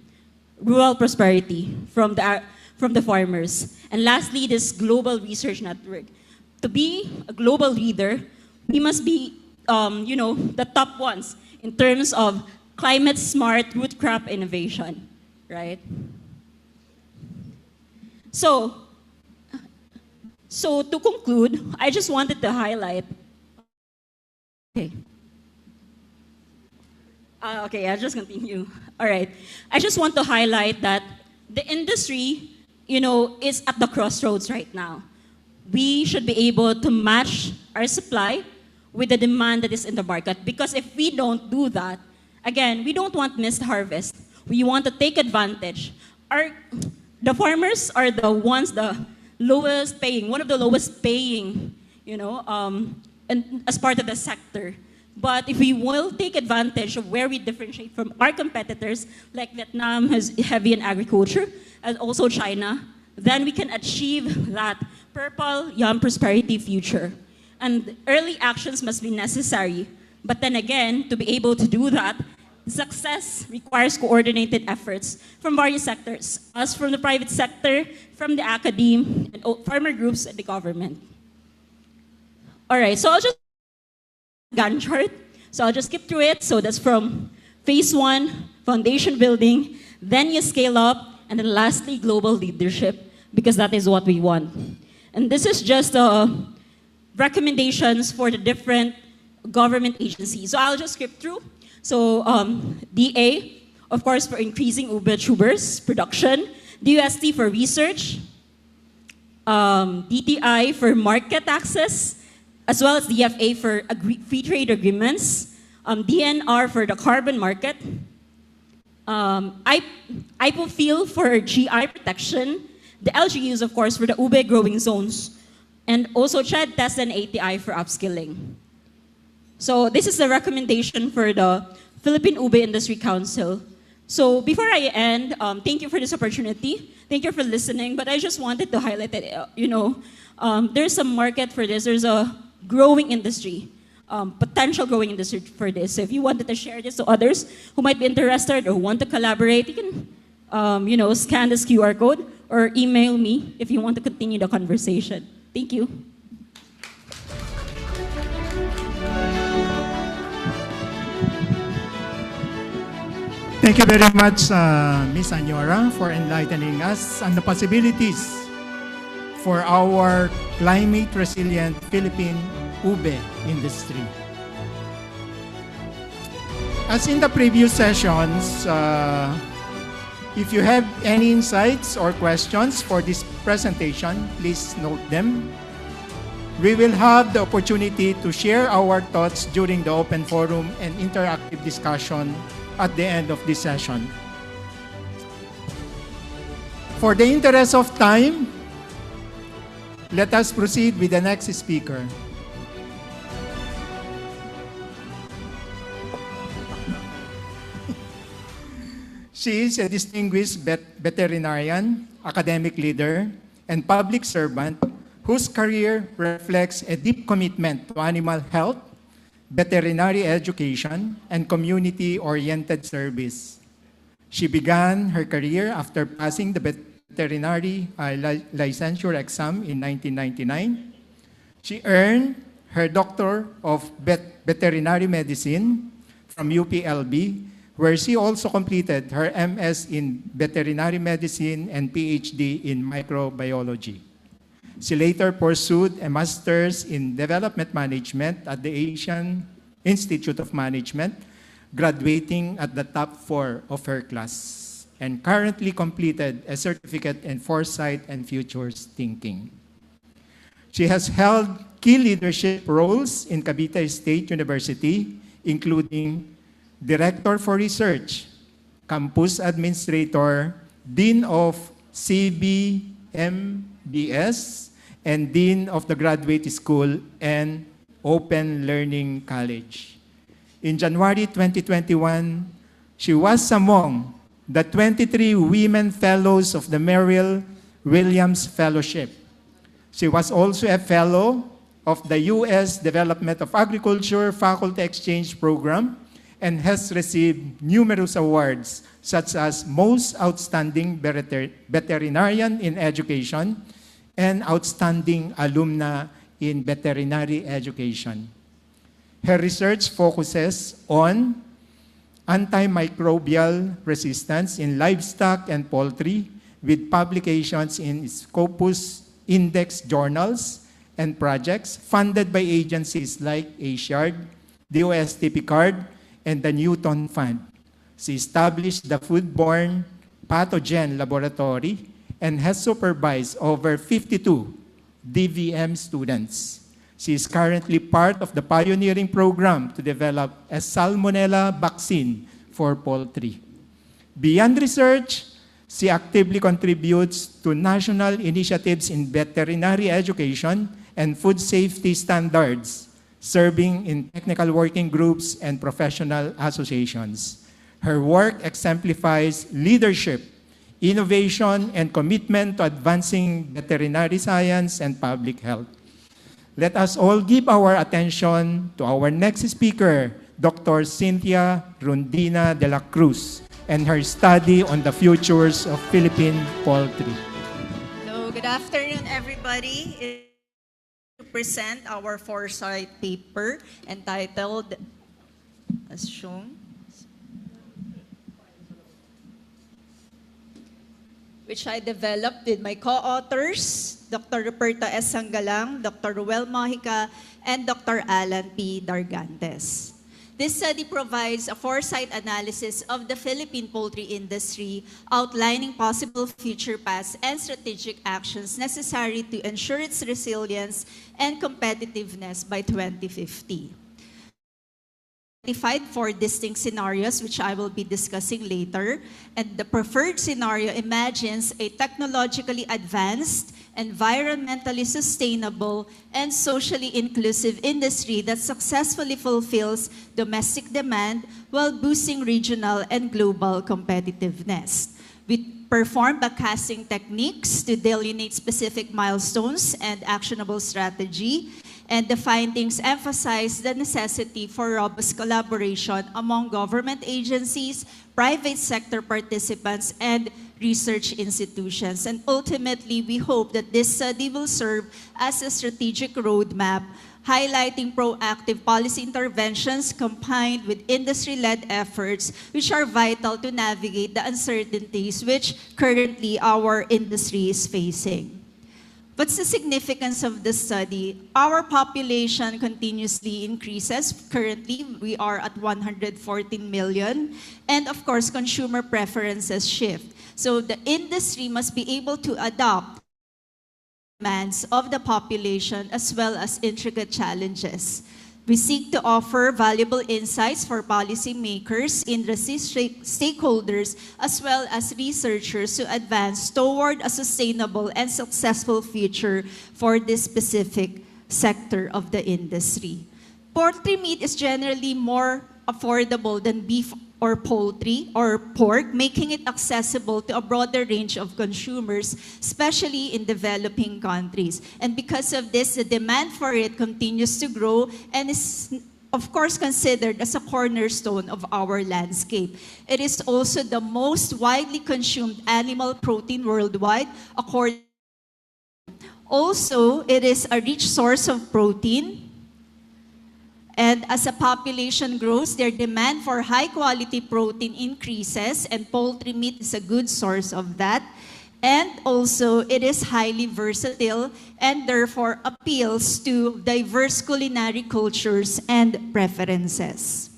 rural prosperity from the farmers. And lastly, this global research network. To be a global leader, we must be, the top ones in terms of climate-smart root crop innovation, right? So to conclude, I just wanted to highlight. Okay. Okay, I'll just continue. All right. I just want to highlight that the industry, is at the crossroads right now. We should be able to match our supply with the demand that is in the market. Because if we don't do that, again, we don't want missed harvest. We want to take advantage. The farmers are the ones, the lowest paying, one of the lowest paying, and as part of the sector. But if we will take advantage of where we differentiate from our competitors, like Vietnam has heavy in agriculture, and also China, then we can achieve that purple, young prosperity future. And early actions must be necessary. But then again, to be able to do that, success requires coordinated efforts from various sectors, us from the private sector, from the academe, and farmer groups and the government. All right, so I'll just Gantt chart. So I'll just skip through it. So that's from phase 1, foundation building, then you scale up, and then lastly, global leadership, because that is what we want. And this is just recommendations for the different government agencies. So I'll just skip through. So DA, of course, for increasing ube tubers production, DUST for research, DTI for market access, as well as DFA for free trade agreements, DNR for the carbon market, IPOFIL for GI protection, the LGUs, of course, for the ube growing zones, and also CHED, TEST, and ATI for upskilling. So this is the recommendation for the Philippine Ube Industry Council. So before I end, thank you for this opportunity. Thank you for listening, but I just wanted to highlight that, there's a market for this. There's a growing industry, potential growing industry for this. So if you wanted to share this to others who might be interested or want to collaborate, you can, scan this QR code or email me if you want to continue the conversation. Thank you. Thank you very much, Ms. Anyora, for enlightening us on the possibilities for our climate-resilient Philippine ube industry. As in the previous sessions, if you have any insights or questions for this presentation, please note them. We will have the opportunity to share our thoughts during the open forum and interactive discussion at the end of this session. For the interest of time, let us proceed with the next speaker. She is a distinguished veterinarian, academic leader, and public servant whose career reflects a deep commitment to animal health, veterinary education, and community-oriented service. She began her career after passing the veterinary licensure exam in 1999. She earned her Doctor of Veterinary Medicine from UPLB, where she also completed her MS in Veterinary Medicine and PhD in Microbiology. She later pursued a master's in development management at the Asian Institute of Management, graduating at the top 4 of her class, and currently completed a certificate in foresight and futures thinking. She has held key leadership roles in Cavite State University, including Director for Research, Campus Administrator, Dean of CBMBS, and Dean of the Graduate School and Open Learning College. In January 2021, she was among the 23 women fellows of the Merrill Williams Fellowship. She was also a fellow of the U.S. Department of Agriculture Faculty Exchange Program and has received numerous awards such as Most Outstanding Veterinarian in Education and Outstanding Alumna in Veterinary Education. Her research focuses on antimicrobial resistance in livestock and poultry with publications in Scopus Index journals and projects funded by agencies like ASHARD, the OSTP card, and the Newton Fund. She established the Foodborne Pathogen Laboratory and has supervised over 52 DVM students. She is currently part of the pioneering program to develop a Salmonella vaccine for poultry. Beyond research, she actively contributes to national initiatives in veterinary education and food safety standards, serving in technical working groups and professional associations. Her work exemplifies leadership, innovation, and commitment to advancing veterinary science and public health. Let us all give our attention to our next speaker, Dr. Cynthia Rondina de la Cruz, and her study on the futures of Philippine poultry. So, good afternoon, everybody. To present our foresight paper entitled, as shown, which I developed with my co-authors, Dr. Ruperta S. Sangalang, Dr. Ruel Mojica, and Dr. Alan P. Dargantes. This study provides a foresight analysis of the Philippine poultry industry, outlining possible future paths and strategic actions necessary to ensure its resilience and competitiveness by 2050. Identified 4 distinct scenarios, which I will be discussing later, and the preferred scenario imagines a technologically advanced, environmentally sustainable, and socially inclusive industry that successfully fulfills domestic demand while boosting regional and global competitiveness. We perform backcasting techniques to delineate specific milestones and actionable strategy, and the findings emphasize the necessity for robust collaboration among government agencies, private sector participants, and research institutions. And ultimately, we hope that this study will serve as a strategic roadmap, highlighting proactive policy interventions combined with industry-led efforts, which are vital to navigate the uncertainties which currently our industry is facing. What's the significance of the study? Our population continuously increases. Currently, we are at 114 million. And of course, consumer preferences shift. So the industry must be able to adopt demands of the population as well as intricate challenges. We seek to offer valuable insights for policymakers, industry stakeholders, as well as researchers to advance toward a sustainable and successful future for this specific sector of the industry. Poultry meat is generally more affordable than beef or poultry or pork, making it accessible to a broader range of consumers, especially in developing countries. And because of this, the demand for it continues to grow and is, of course, considered as a cornerstone of our landscape. It is also the most widely consumed animal protein worldwide, according. Also, it is a rich source of protein. And as a population grows, their demand for high-quality protein increases, and poultry meat is a good source of that. And also, it is highly versatile and therefore appeals to diverse culinary cultures and preferences.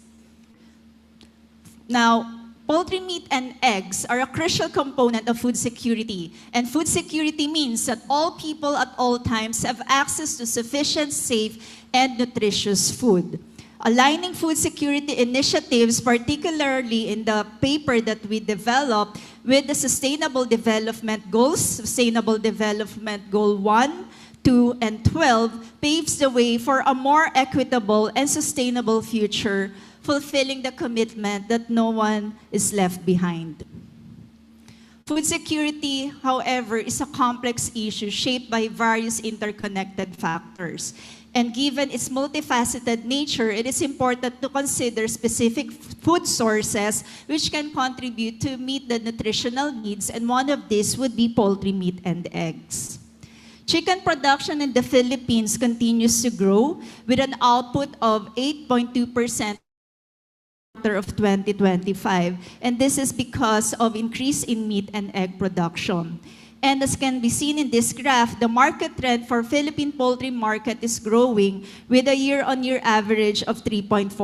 Now, poultry meat and eggs are a crucial component of food security. And food security means that all people at all times have access to sufficient, safe, and nutritious food. Aligning food security initiatives, particularly in the paper that we developed with the Sustainable Development Goals, Sustainable Development Goal 1, 2, and 12, paves the way for a more equitable and sustainable future, fulfilling the commitment that no one is left behind. Food security, however, is a complex issue shaped by various interconnected factors. And given its multifaceted nature, it is important to consider specific food sources which can contribute to meet the nutritional needs, and one of these would be poultry meat and eggs. Chicken production in the Philippines continues to grow with an output of 8.2% of 2025, and this is because of increase in meat and egg production. And as can be seen in this graph, the market trend for Philippine poultry market is growing with a year-on-year average of 3.4%.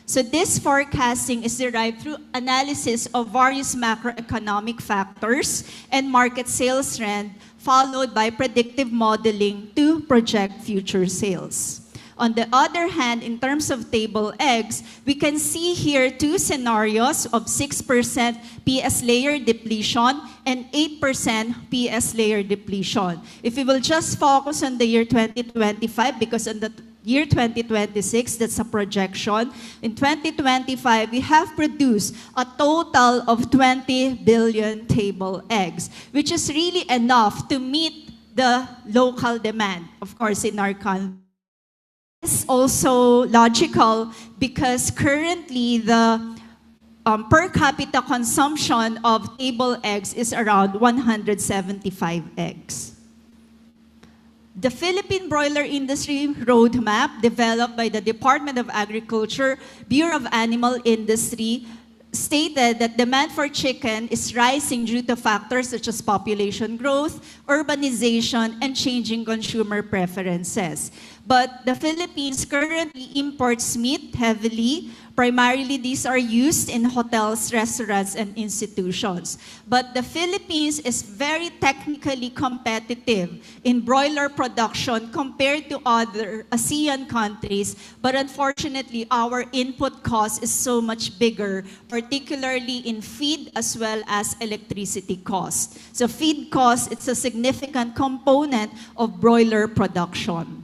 So this forecasting is derived through analysis of various macroeconomic factors and market sales trend, followed by predictive modeling to project future sales. On the other hand, in terms of table eggs, we can see here 2 scenarios of 6% PS layer depletion and 8% PS layer depletion. If we will just focus on the year 2025, because on the year 2026, that's a projection. In 2025, we have produced a total of 20 billion table eggs, which is really enough to meet the local demand, of course, in our country. It's also logical because currently the per capita consumption of table eggs is around 175 eggs. The Philippine Broiler Industry Roadmap, developed by the Department of Agriculture, Bureau of Animal Industry, stated that demand for chicken is rising due to factors such as population growth, urbanization, and changing consumer preferences. But the Philippines currently imports meat heavily. Primarily, these are used in hotels, restaurants, and institutions. But the Philippines is very technically competitive in broiler production compared to other ASEAN countries. But unfortunately, our input cost is so much bigger, particularly in feed as well as electricity cost. So feed cost, it's a significant component of broiler production.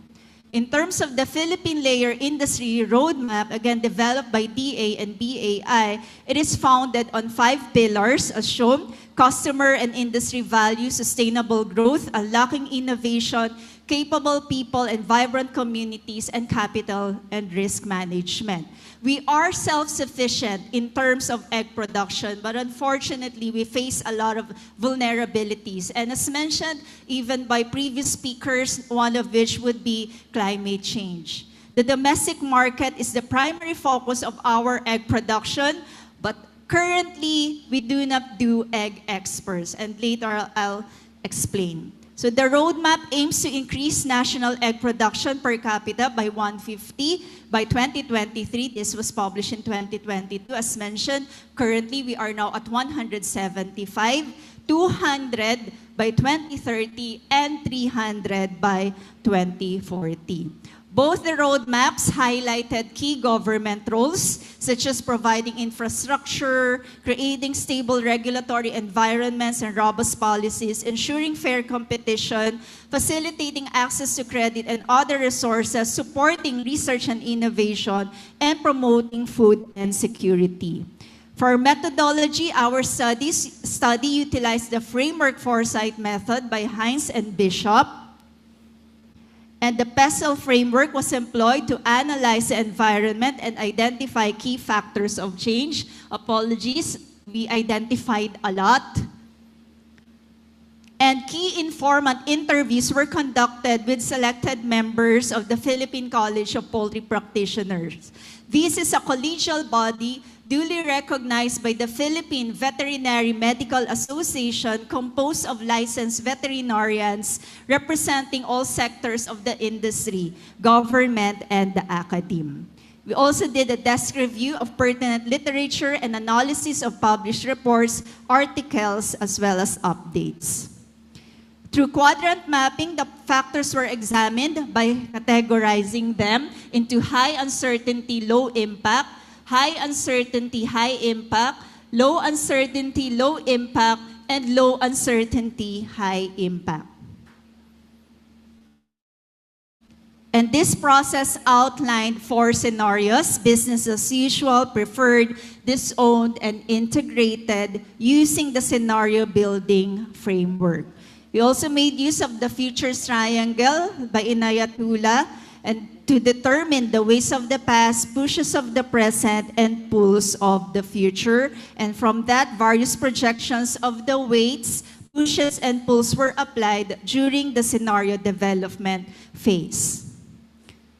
In terms of the Philippine Layer Industry Roadmap, again developed by DA and BAI, it is founded on 5 pillars as shown: customer and industry value, sustainable growth, unlocking innovation, capable people and vibrant communities, and capital and risk management. We are self-sufficient in terms of egg production, but unfortunately, we face a lot of vulnerabilities. And as mentioned, even by previous speakers, one of which would be climate change. The domestic market is the primary focus of our egg production, but currently, we do not do egg exports, and later I'll explain. So the roadmap aims to increase national egg production per capita by 150 by 2023. This was published in 2022. As mentioned, currently we are now at 175, 200 by 2030, and 300 by 2040. Both the roadmaps highlighted key government roles, such as providing infrastructure, creating stable regulatory environments and robust policies, ensuring fair competition, facilitating access to credit and other resources, supporting research and innovation, and promoting food and security. For methodology, our study utilized the framework foresight method by Hines and Bishop. And the PESEL framework was employed to analyze the environment and identify key factors of change. Apologies, we identified a lot. And key informant interviews were conducted with selected members of the Philippine College of Poultry Practitioners. This is a collegial body duly recognized by the Philippine Veterinary Medical Association, composed of licensed veterinarians representing all sectors of the industry, government, and the academe. We also did a desk review of pertinent literature and analysis of published reports, articles, as well as updates. Through quadrant mapping, the factors were examined by categorizing them into high uncertainty, low impact, high uncertainty, high impact, low uncertainty, low impact, and low uncertainty, high impact. And this process outlined 4 scenarios: business as usual, preferred, disowned, and integrated, using the scenario building framework. We also made use of the Futures Triangle by Inayatullah, and to determine the ways of the past, pushes of the present, and pulls of the future. And from that, various projections of the weights, pushes, and pulls were applied during the scenario development phase.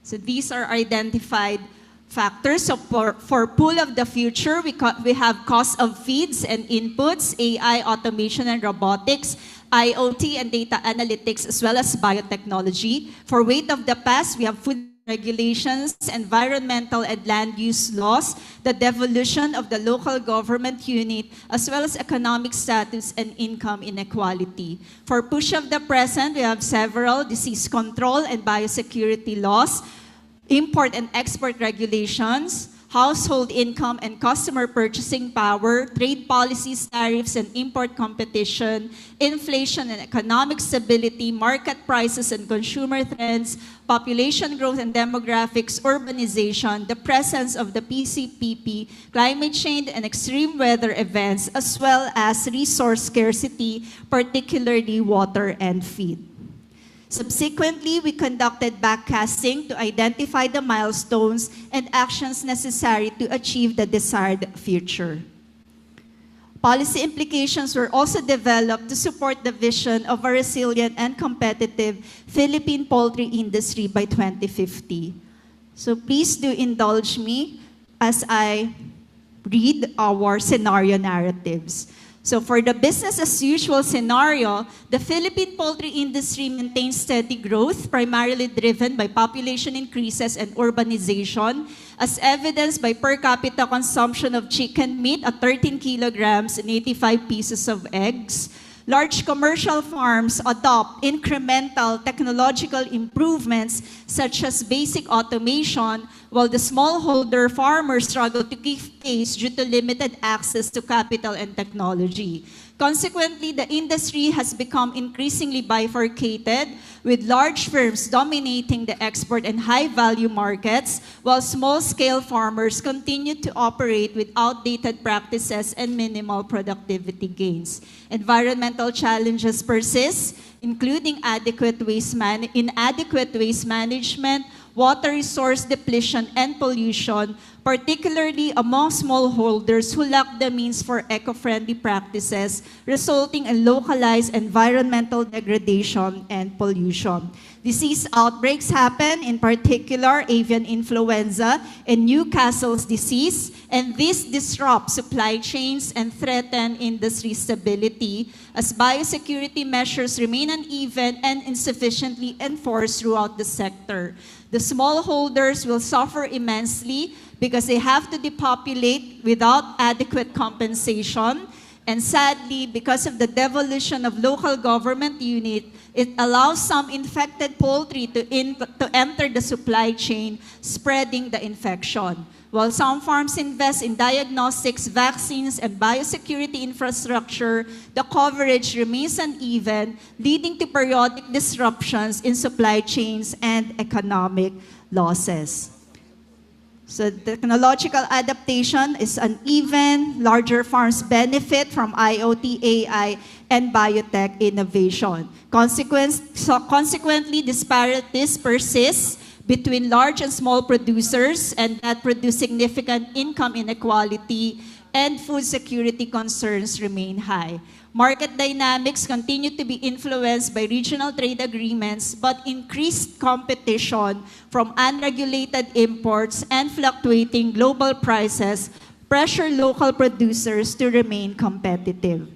So these are identified factors. So for pull of the future, we have cost of feeds and inputs, AI, automation, and robotics, IoT and data analytics, as well as biotechnology. For weight of the past, we have food regulations, environmental and land use laws, the devolution of the local government unit, as well as economic status and income inequality. For push of the present, we have several disease control and biosecurity laws, import and export regulations, household income and customer purchasing power, trade policies, tariffs and import competition, inflation and economic stability, market prices and consumer trends, population growth and demographics, urbanization, the presence of the PCPP, climate change and extreme weather events, as well as resource scarcity, particularly water and feed. Subsequently, we conducted backcasting to identify the milestones and actions necessary to achieve the desired future. Policy implications were also developed to support the vision of a resilient and competitive Philippine poultry industry by 2050. So please do indulge me as I read our scenario narratives. So for the business as usual scenario, the Philippine poultry industry maintains steady growth, primarily driven by population increases and urbanization, as evidenced by per capita consumption of chicken meat at 13 kilograms and 85 pieces of eggs. Large commercial farms adopt incremental technological improvements such as basic automation, while the smallholder farmers struggle to keep pace due to limited access to capital and technology. Consequently, the industry has become increasingly bifurcated, with large firms dominating the export and high-value markets, while small-scale farmers continue to operate with outdated practices and minimal productivity gains. Environmental challenges persist, including inadequate waste management, water resource depletion, and pollution, particularly among smallholders who lack the means for eco-friendly practices, resulting in localized environmental degradation and pollution. Disease outbreaks happen, in particular avian influenza and Newcastle's disease, and this disrupts supply chains and threaten industry stability as biosecurity measures remain uneven and insufficiently enforced throughout the sector. The smallholders will suffer immensely because they have to depopulate without adequate compensation. And sadly, because of the devolution of local government unit, it allows some infected poultry to enter the supply chain, spreading the infection. While some farms invest in diagnostics, vaccines, and biosecurity infrastructure, the coverage remains uneven, leading to periodic disruptions in supply chains and economic losses. So technological adaptation is uneven. Larger farms benefit from IoT, AI, and biotech innovation. Consequently, disparities persist between large and small producers, and that produce significant income inequality, and food security concerns remain high. Market dynamics continue to be influenced by regional trade agreements, but increased competition from unregulated imports and fluctuating global prices pressure local producers to remain competitive.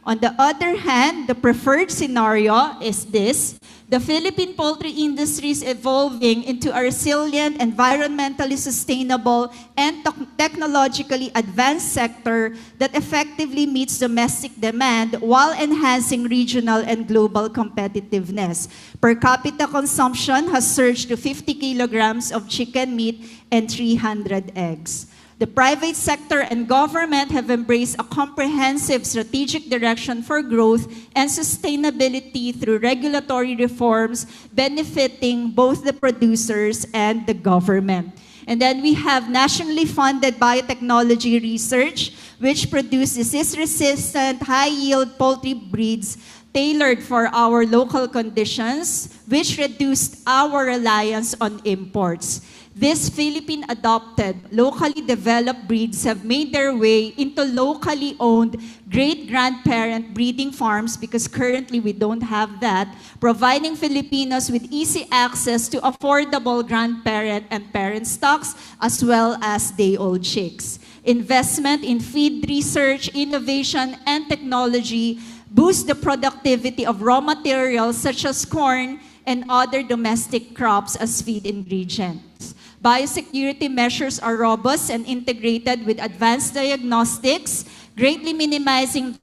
On the other hand, the preferred scenario is this: the Philippine poultry industry is evolving into a resilient, environmentally sustainable, and technologically advanced sector that effectively meets domestic demand while enhancing regional and global competitiveness. Per capita consumption has surged to 50 kilograms of chicken meat and 300 eggs. The private sector and government have embraced a comprehensive strategic direction for growth and sustainability through regulatory reforms benefiting both the producers and the government. And then we have nationally funded biotechnology research, which produces disease-resistant, high-yield poultry breeds tailored for our local conditions, which reduced our reliance on imports. These Philippine-adopted, locally developed breeds have made their way into locally owned great-grandparent breeding farms, because currently we don't have that, providing Filipinos with easy access to affordable grandparent and parent stocks, as well as day-old chicks. Investment in feed research, innovation, and technology boost the productivity of raw materials such as corn and other domestic crops as feed ingredients. Biosecurity measures are robust and integrated with advanced diagnostics, greatly minimizing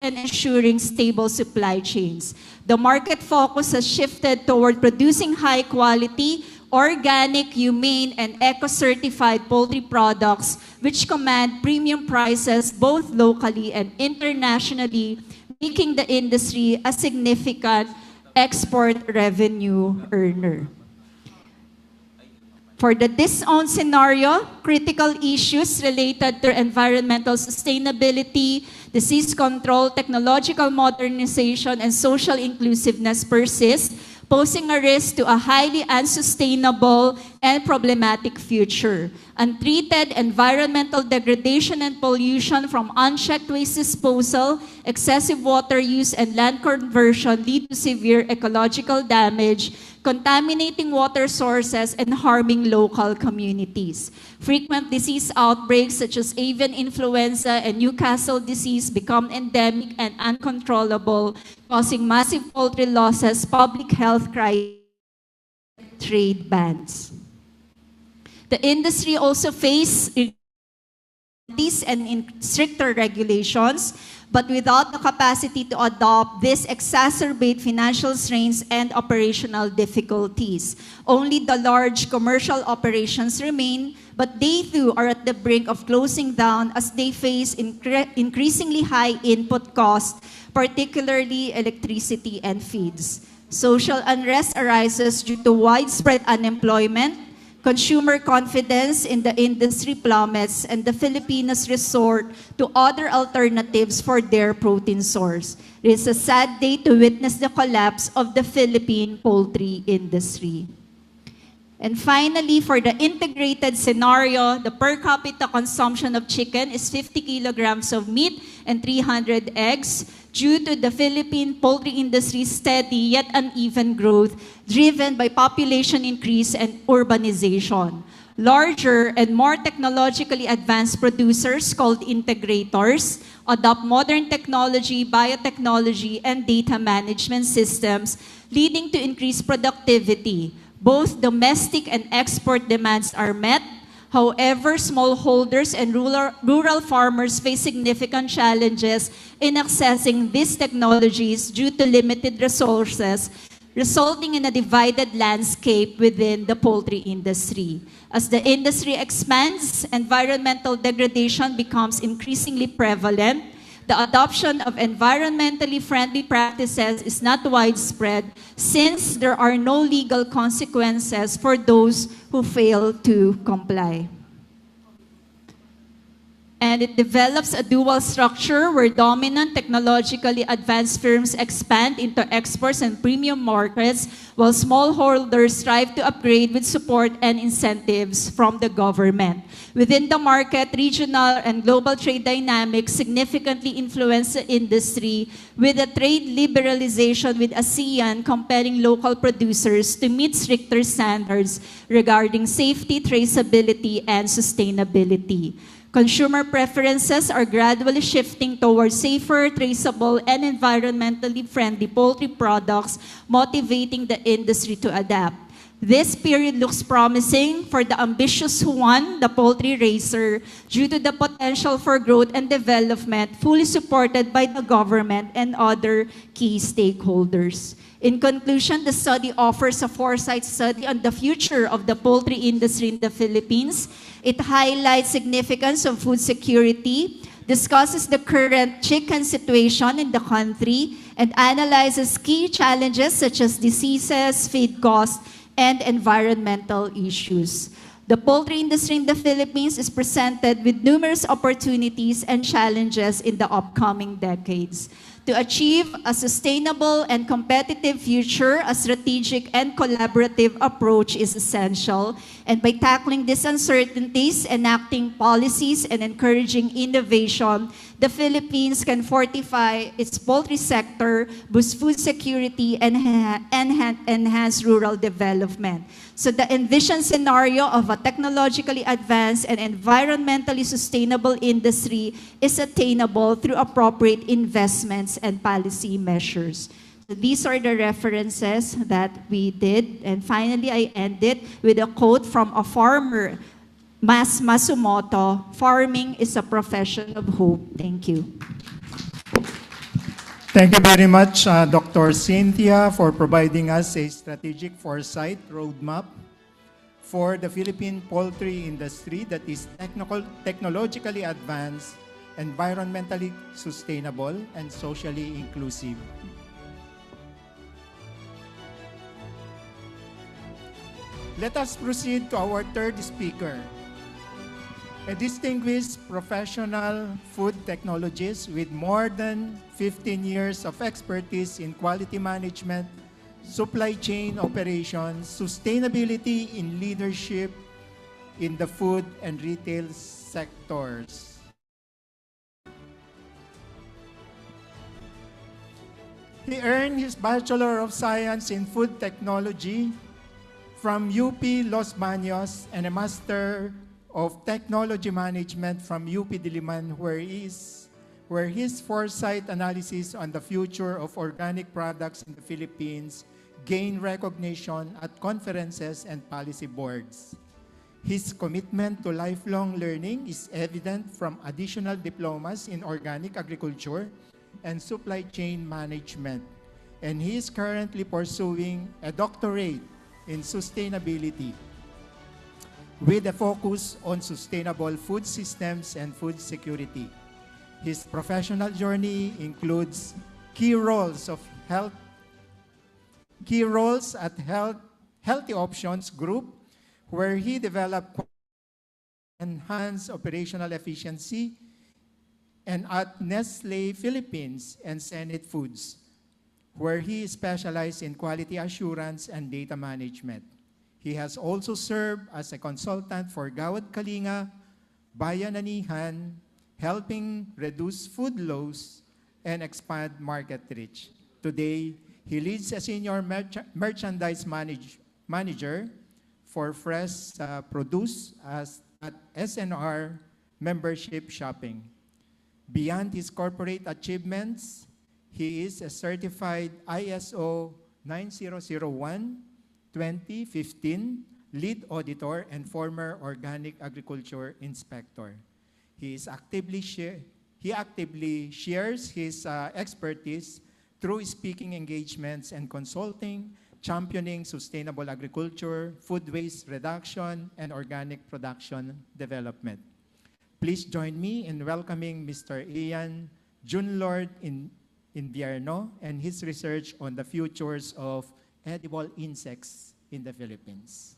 and ensuring stable supply chains. The market focus has shifted toward producing high-quality, organic, humane, and eco-certified poultry products which command premium prices both locally and internationally, making the industry a significant export revenue earner. For the disowned scenario, critical issues related to environmental sustainability, disease control, technological modernization, and social inclusiveness persist, posing a risk to a highly unsustainable and problematic future. Untreated environmental degradation and pollution from unchecked waste disposal, excessive water use, and land conversion lead to severe ecological damage, contaminating water sources and harming local communities. Frequent disease outbreaks such as avian influenza and Newcastle disease become endemic and uncontrollable, causing massive poultry losses, public health crises, and trade bans. The industry also faces and stricter regulations, but without the capacity to adopt, this exacerbate financial strains and operational difficulties. Only the large commercial operations remain, but they too are at the brink of closing down as they face increasingly high input costs, particularly electricity and feeds. Social unrest arises due to widespread unemployment, consumer confidence in the industry plummets, and the Filipinos resort to other alternatives for their protein source. It is a sad day to witness the collapse of the Philippine poultry industry. And finally, for the integrated scenario, the per capita consumption of chicken is 50 kilograms of meat and 300 eggs due to the Philippine poultry industry's steady yet uneven growth driven by population increase and urbanization. Larger and more technologically advanced producers called integrators adopt modern technology, biotechnology, and data management systems, leading to increased productivity. Both domestic and export demands are met. However, smallholders and rural farmers face significant challenges in accessing these technologies due to limited resources, resulting in a divided landscape within the poultry industry. As the industry expands, environmental degradation becomes increasingly prevalent. The adoption of environmentally friendly practices is not widespread since there are no legal consequences for those who fail to comply. And it develops a dual structure where dominant technologically advanced firms expand into exports and premium markets, while smallholders strive to upgrade with support and incentives from the government. Within the market, regional and global trade dynamics significantly influence the industry, with a trade liberalization with ASEAN compelling local producers to meet stricter standards regarding safety, traceability, and sustainability. Consumer preferences are gradually shifting towards safer, traceable, and environmentally friendly poultry products, motivating the industry to adapt. This period looks promising for the ambitious one, the poultry raiser, due to the potential for growth and development, fully supported by the government and other key stakeholders. In conclusion, the study offers a foresight study on the future of the poultry industry in the Philippines. It highlights significance of food security, discusses the current chicken situation in the country, and analyzes key challenges such as diseases, feed costs, and environmental issues. The poultry industry in the Philippines is presented with numerous opportunities and challenges in the upcoming decades. To achieve a sustainable and competitive future, a strategic and collaborative approach is essential. And by tackling these uncertainties, enacting policies, and encouraging innovation, the Philippines can fortify its poultry sector, boost food security, and enhance rural development. So the envisioned scenario of a technologically advanced and environmentally sustainable industry is attainable through appropriate investments and policy measures. So these are the references that we did. And finally, I end it with a quote from a farmer, Mas Masumoto: "Farming is a profession of hope." Thank you. Thank you very much, Dr. Cynthia, for providing us a strategic foresight roadmap for the Philippine poultry industry that is technologically advanced, environmentally sustainable, and socially inclusive. Let us proceed to our third speaker, a distinguished professional food technologist with more than 15 years of expertise in quality management, supply chain operations, sustainability in leadership in the food and retail sectors. He earned his Bachelor of Science in Food Technology from UP Los Baños and a Master of Technology Management from UP Diliman, where his foresight analysis on the future of organic products in the Philippines gained recognition at conferences and policy boards. His commitment to lifelong learning is evident from additional diplomas in organic agriculture and supply chain management, and he is currently pursuing a doctorate in sustainability with a focus on sustainable food systems and food security. His professional journey includes key roles at Healthy Options Group, where he developed enhanced operational efficiency, and at Nestle Philippines and Senate Foods, where he specialized in quality assurance and data management. He has also served as a consultant for Gawad Kalinga, Bayananihan, helping reduce food loss and expand market reach. Today, he leads a senior merchandise manager for fresh produce at SNR membership shopping. Beyond his corporate achievements, he is a certified ISO 9001-2015 lead auditor and former organic agriculture inspector. He actively shares his expertise through speaking engagements and consulting, championing sustainable agriculture, food waste reduction, and organic production development. Please join me in welcoming Mr. Ian Junlord Invierno and his research on the futures of edible insects in the Philippines.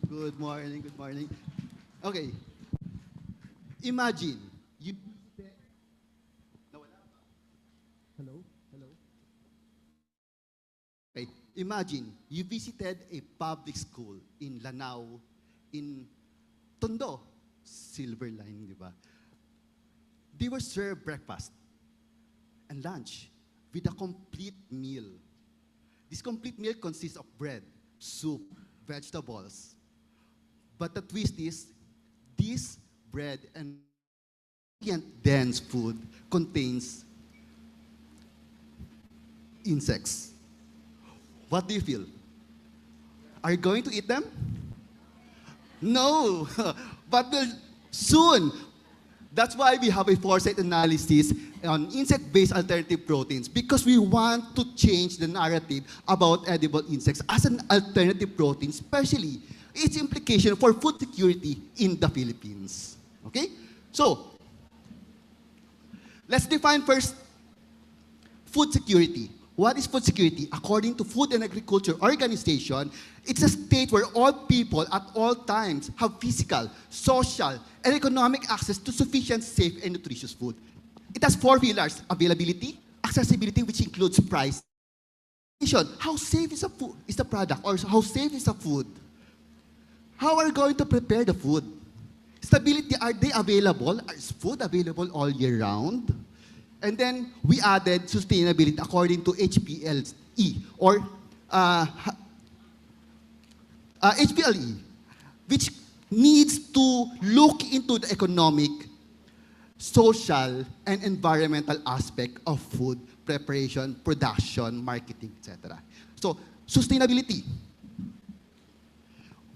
Good morning, good morning. Okay, imagine you... Hello? Hello? Okay, imagine you visited a public school in Lanao, in Tondo, Silver Line, di ba? They were served breakfast and lunch with a complete meal. This complete meal consists of bread, soup, vegetables. But the twist is, this bread and dense food contains insects. What do you feel? Are you going to eat them? No, but soon. That's why we have a foresight analysis on insect-based alternative proteins, because we want to change the narrative about edible insects as an alternative protein, especially its implication for food security in the Philippines. Okay? So, let's define first food security. What is food security? According to Food and Agriculture Organization, it's a state where all people at all times have physical, social, and economic access to sufficient, safe, and nutritious food. It has 4 pillars: availability, accessibility, which includes price, how safe is the product, or how safe is the food? How are you going to prepare the food? Stability, are they available? Is food available all year round? And then we added sustainability according to HPLE, or HPLE, which needs to look into the economic, social, and environmental aspect of food preparation, production, marketing, etc. So, sustainability.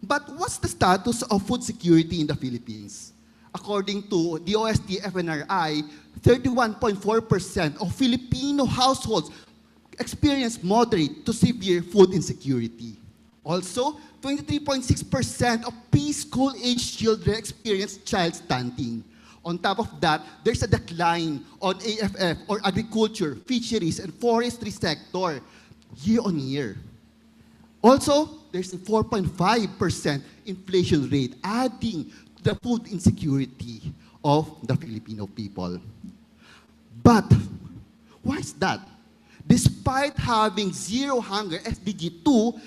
But what's the status of food security in the Philippines? According to the OST FNRI, 31.4% of Filipino households experience moderate to severe food insecurity. Also, 23.6% of preschool-age children experience child stunting. On top of that, there's a decline on AFF or agriculture, fisheries, and forestry sector year on year. Also, there's a 4.5% inflation rate, adding to the food insecurity of the Filipino people. But why is that? Despite having zero hunger, SDG 2,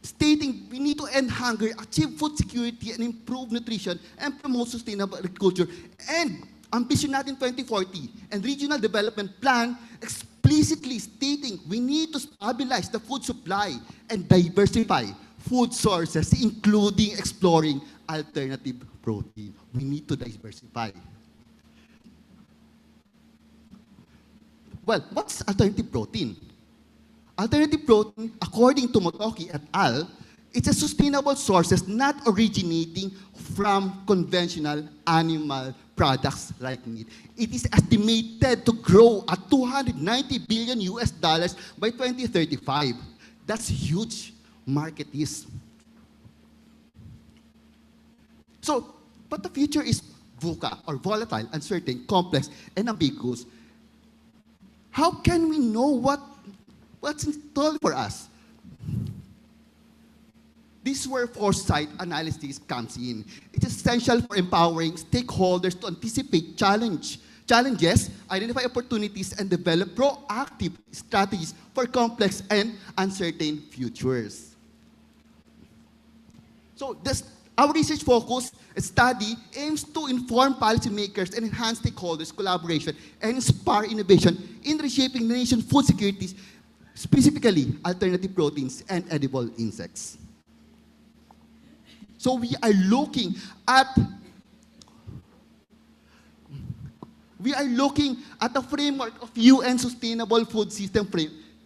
stating we need to end hunger, achieve food security, and improve nutrition, and promote sustainable agriculture, and ambition natin 2040, and regional development plan explicitly stating we need to stabilize the food supply and diversify food sources, including exploring alternative protein. We need to diversify. Well, what's alternative protein? Alternative protein, according to Motoki et al., it's a sustainable sources not originating from conventional animal products like meat. It is estimated to grow at $290 billion by 2035. That's huge market is. So, but the future is VUCA, or volatile, uncertain, complex, and ambiguous. How can we know what's in store for us? This is where foresight analysis comes in. It's essential for empowering stakeholders to anticipate challenges, identify opportunities, and develop proactive strategies for complex and uncertain futures. So our research focus study aims to inform policymakers and enhance stakeholders' collaboration and inspire innovation in reshaping the nation's food security, specifically alternative proteins and edible insects. So we are looking at the framework of UN Sustainable Food System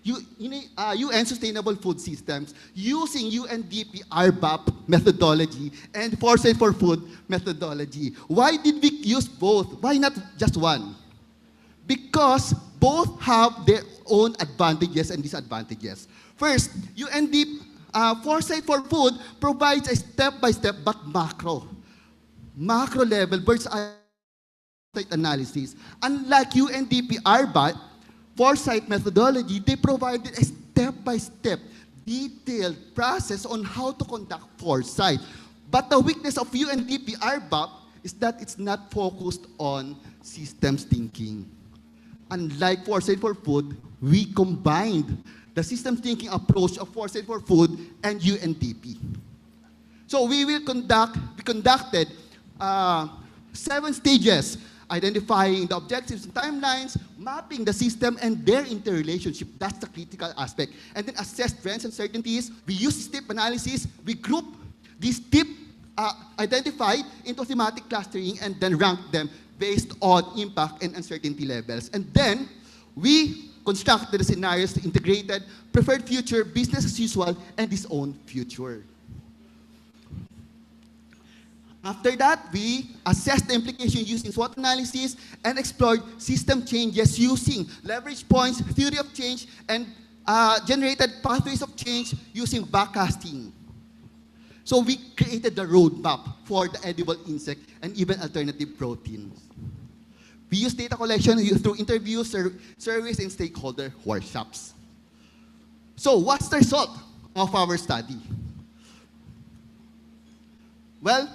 UN Sustainable Food Systems using UNDP RBAP methodology and Foresight for Food methodology. Why did we use both? Why not just one? Because both have their own advantages and disadvantages. First, UNDP Foresight for Food provides a step-by-step but macro level bird's eye analysis. Unlike UNDP RBAP, Foresight methodology, they provided a step-by-step, detailed process on how to conduct foresight. But the weakness of UNDP RBAP is that it's not focused on systems thinking. Unlike Foresight for Food, we combined the systems thinking approach of Foresight for Food and UNDP. So we conducted 7 stages, identifying the objectives and timelines, mapping the system and their interrelationship. That's the critical aspect. And then assess trends and uncertainties. We use step analysis. We group these steps identified into thematic clustering and then rank them based on impact and uncertainty levels. And then we constructed the scenarios integrated, preferred future, business as usual, and its own future. After that, we assessed the implication using SWOT analysis and explored system changes using leverage points, theory of change, and generated pathways of change using backcasting. So we created the roadmap for the edible insect and even alternative proteins. We used data collection through interviews, surveys, and stakeholder workshops. So what's the result of our study? Well,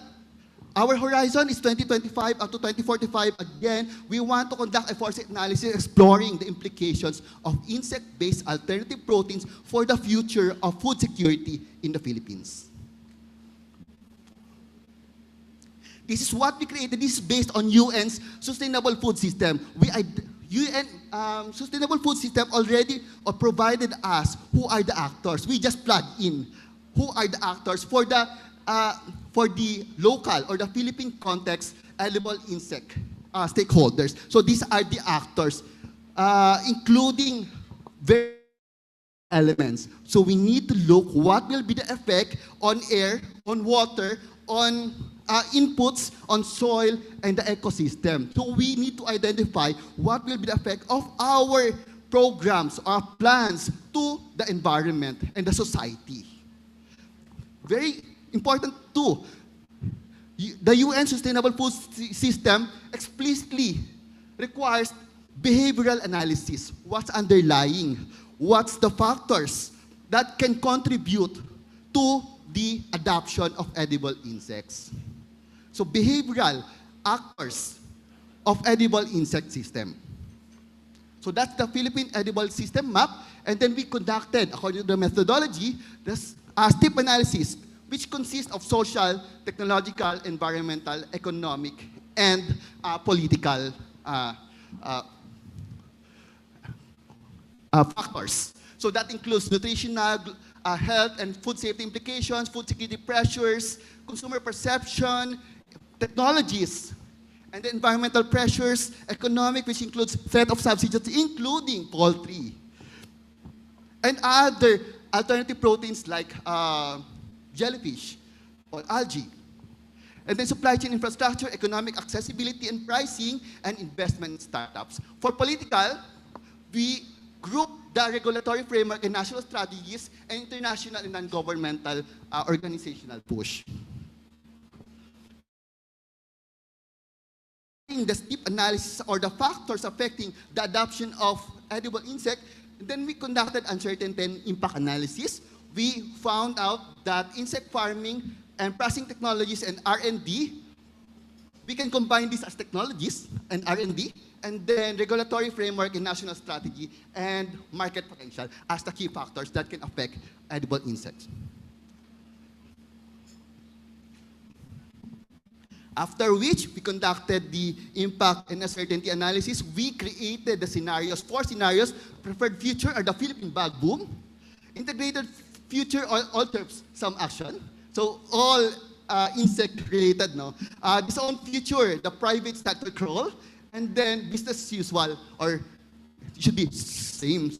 our horizon is 2025 up to 2045. Again, we want to conduct a foresight analysis exploring the implications of insect-based alternative proteins for the future of food security in the Philippines. This is what we created. This is based on UN's Sustainable Food System. UN Sustainable Food System already provided us who are the actors. We just plug in who are the actors for the local or the Philippine context edible insect stakeholders. So these are the actors, including various elements. So we need to look what will be the effect on air, on water, on inputs, on soil, and the ecosystem. So we need to identify what will be the effect of our programs, our plans to the environment and the society. very important too. The UN Sustainable Food System explicitly requires behavioral analysis. What's underlying? What's the factors that can contribute to the adoption of edible insects? So behavioral actors of edible insect system. So that's the Philippine Edible System Map. And then we conducted, according to the methodology, this STEP analysis, which consists of social, technological, environmental, economic, and political factors. So that includes nutritional, health and food safety implications, food security pressures, consumer perception, technologies, and the environmental pressures, economic, which includes threat of substitutes, including poultry, and other alternative proteins like jellyfish or algae. And then supply chain infrastructure, economic accessibility and pricing, and investment in startups. For political, we group the regulatory framework and national strategies and international and non-governmental organizational push. In the STEP analysis or the factors affecting the adoption of edible insect, then we conducted uncertainty and impact analysis. We found out that insect farming and processing technologies and R&D, we can combine these as technologies and R&D, and then regulatory framework and national strategy and market potential as the key factors that can affect edible insects. After which, we conducted the impact and uncertainty analysis. We created the scenarios, 4 scenarios. Preferred future are the Philippine bag boom. Integrated future, all terms, some action. So all insect-related, no? This own future, the private sector crawl, and then business as usual, or it should be same.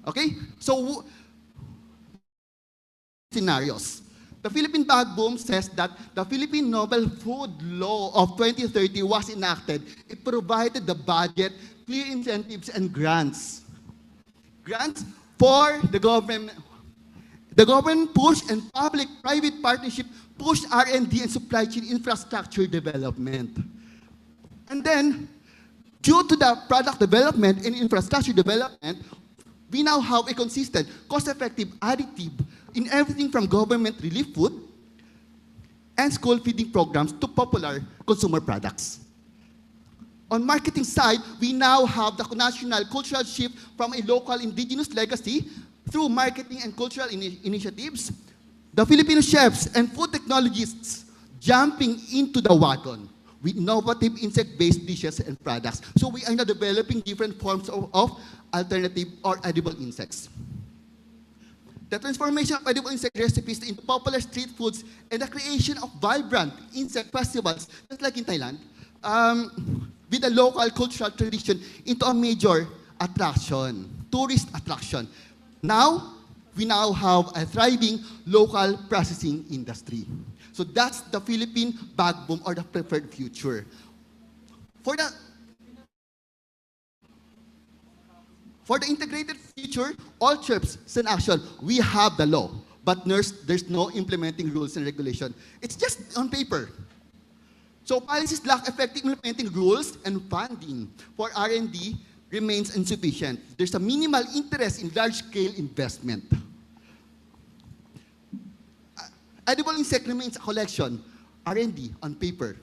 Okay? So, scenarios. The Philippine bag boom says that the Philippine Novel Food Law of 2030 was enacted. It provided the budget, clear incentives, and grants. Grants for the government. The government pushed and public-private partnership pushed R&D and supply chain infrastructure development. And then, due to the product development and infrastructure development, we now have a consistent, cost-effective additive in everything from government relief food and school feeding programs to popular consumer products. On marketing side, we now have the national cultural shift from a local indigenous legacy through marketing and cultural initiatives, the Filipino chefs and food technologists jumping into the wagon with innovative insect-based dishes and products. So we are now developing different forms of alternative or edible insects. The transformation of edible insect recipes into popular street foods and the creation of vibrant insect festivals, just like in Thailand, with a local cultural tradition into a major attraction, tourist attraction. Now, we now have a thriving local processing industry. So that's the Philippine bag boom or the preferred future. For the integrated future, all trips in action, we have the law, but there's no implementing rules and regulation. It's just on paper. So policies lack effective implementing rules and funding for R&D remains insufficient. There's a minimal interest in large-scale investment. Edible insect remains a collection, R&D on paper,